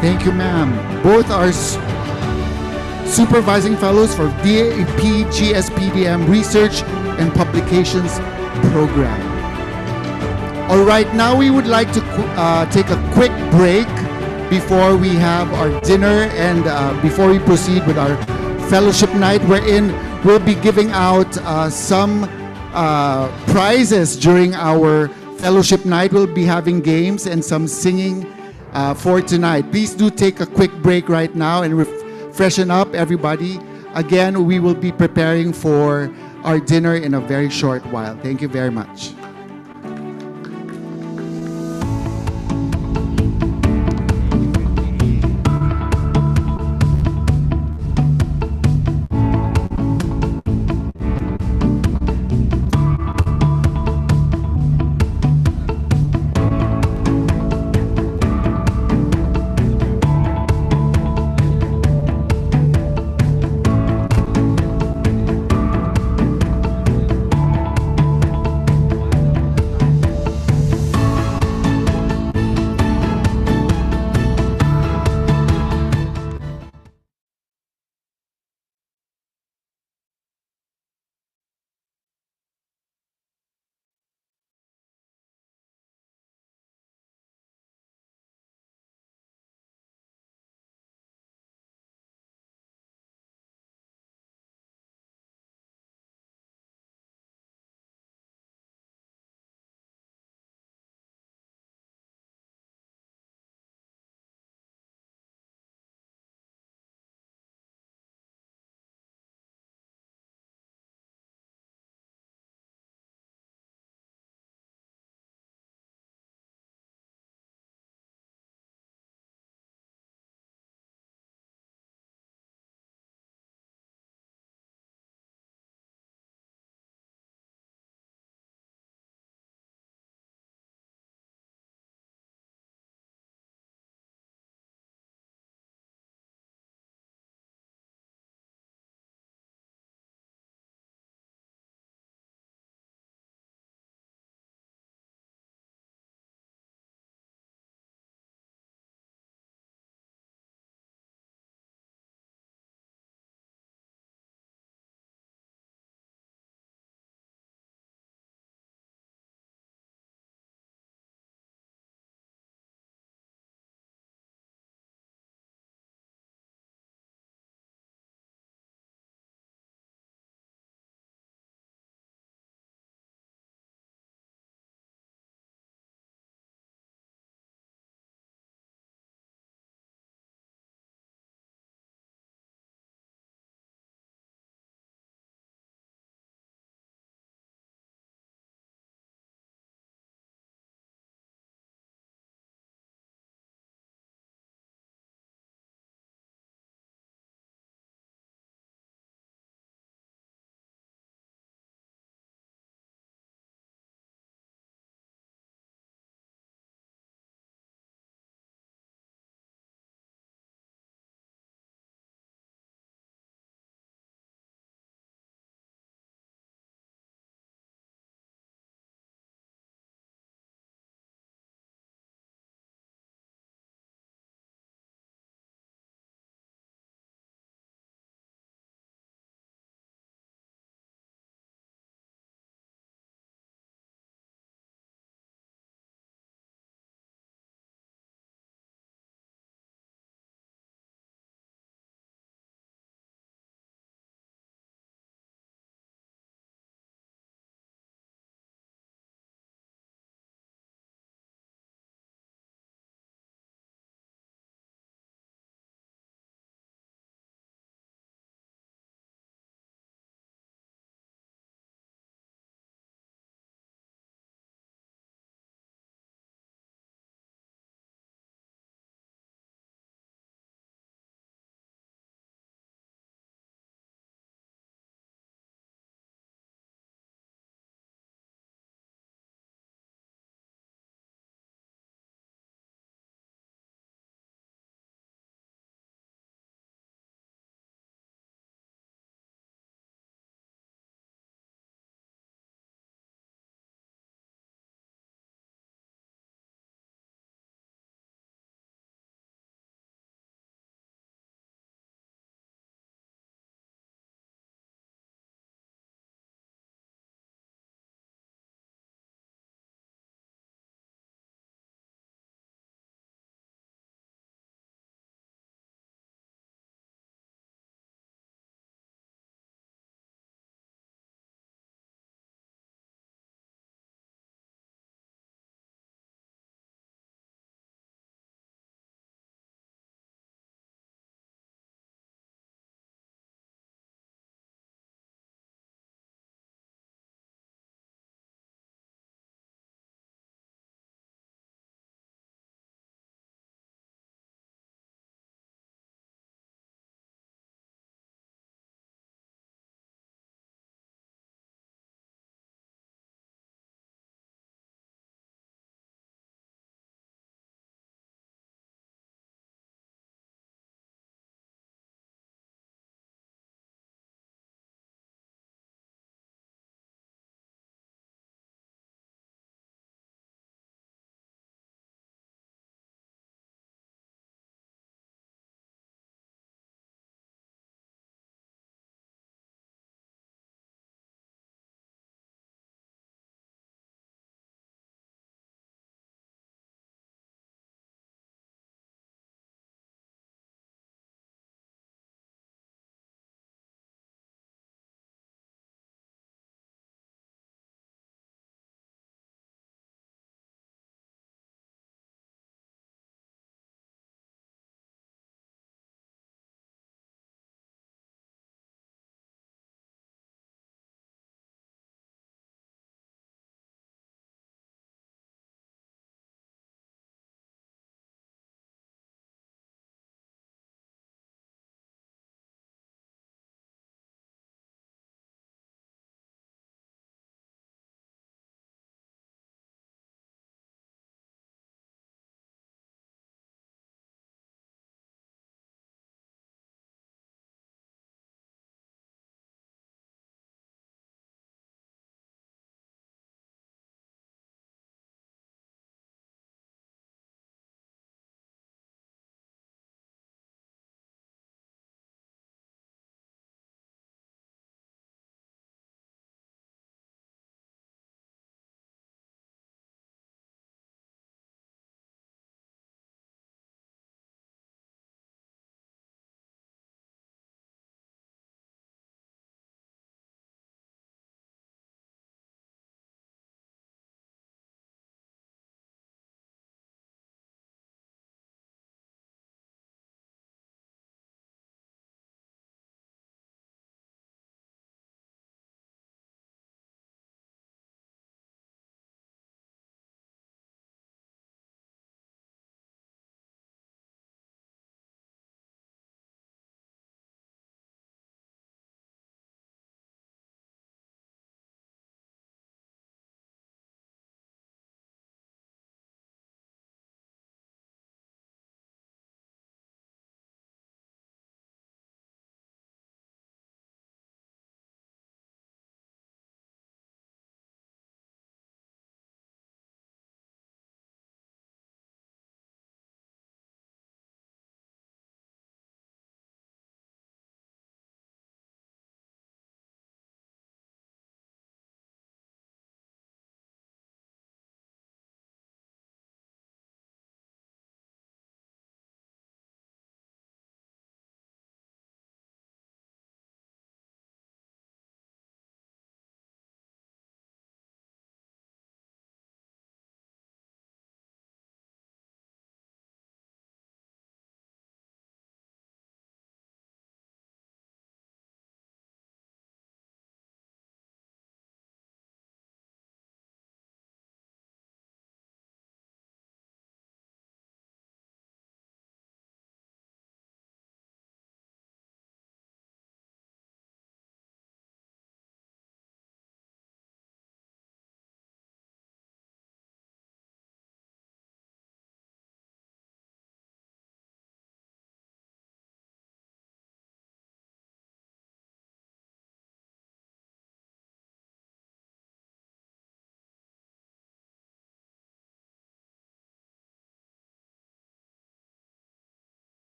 Thank you, ma'am. Both are Supervising Fellows for DAP GSPDM Research and Publications Program. All right, now we would like to take a quick break before we have our dinner and before we proceed with our fellowship night, wherein we'll be giving out some prizes during our fellowship night. We'll be having games and some singing for tonight. Please do take a quick break right now and freshen up, everybody. Again, we will be preparing for our dinner in a very short while. Thank you very much.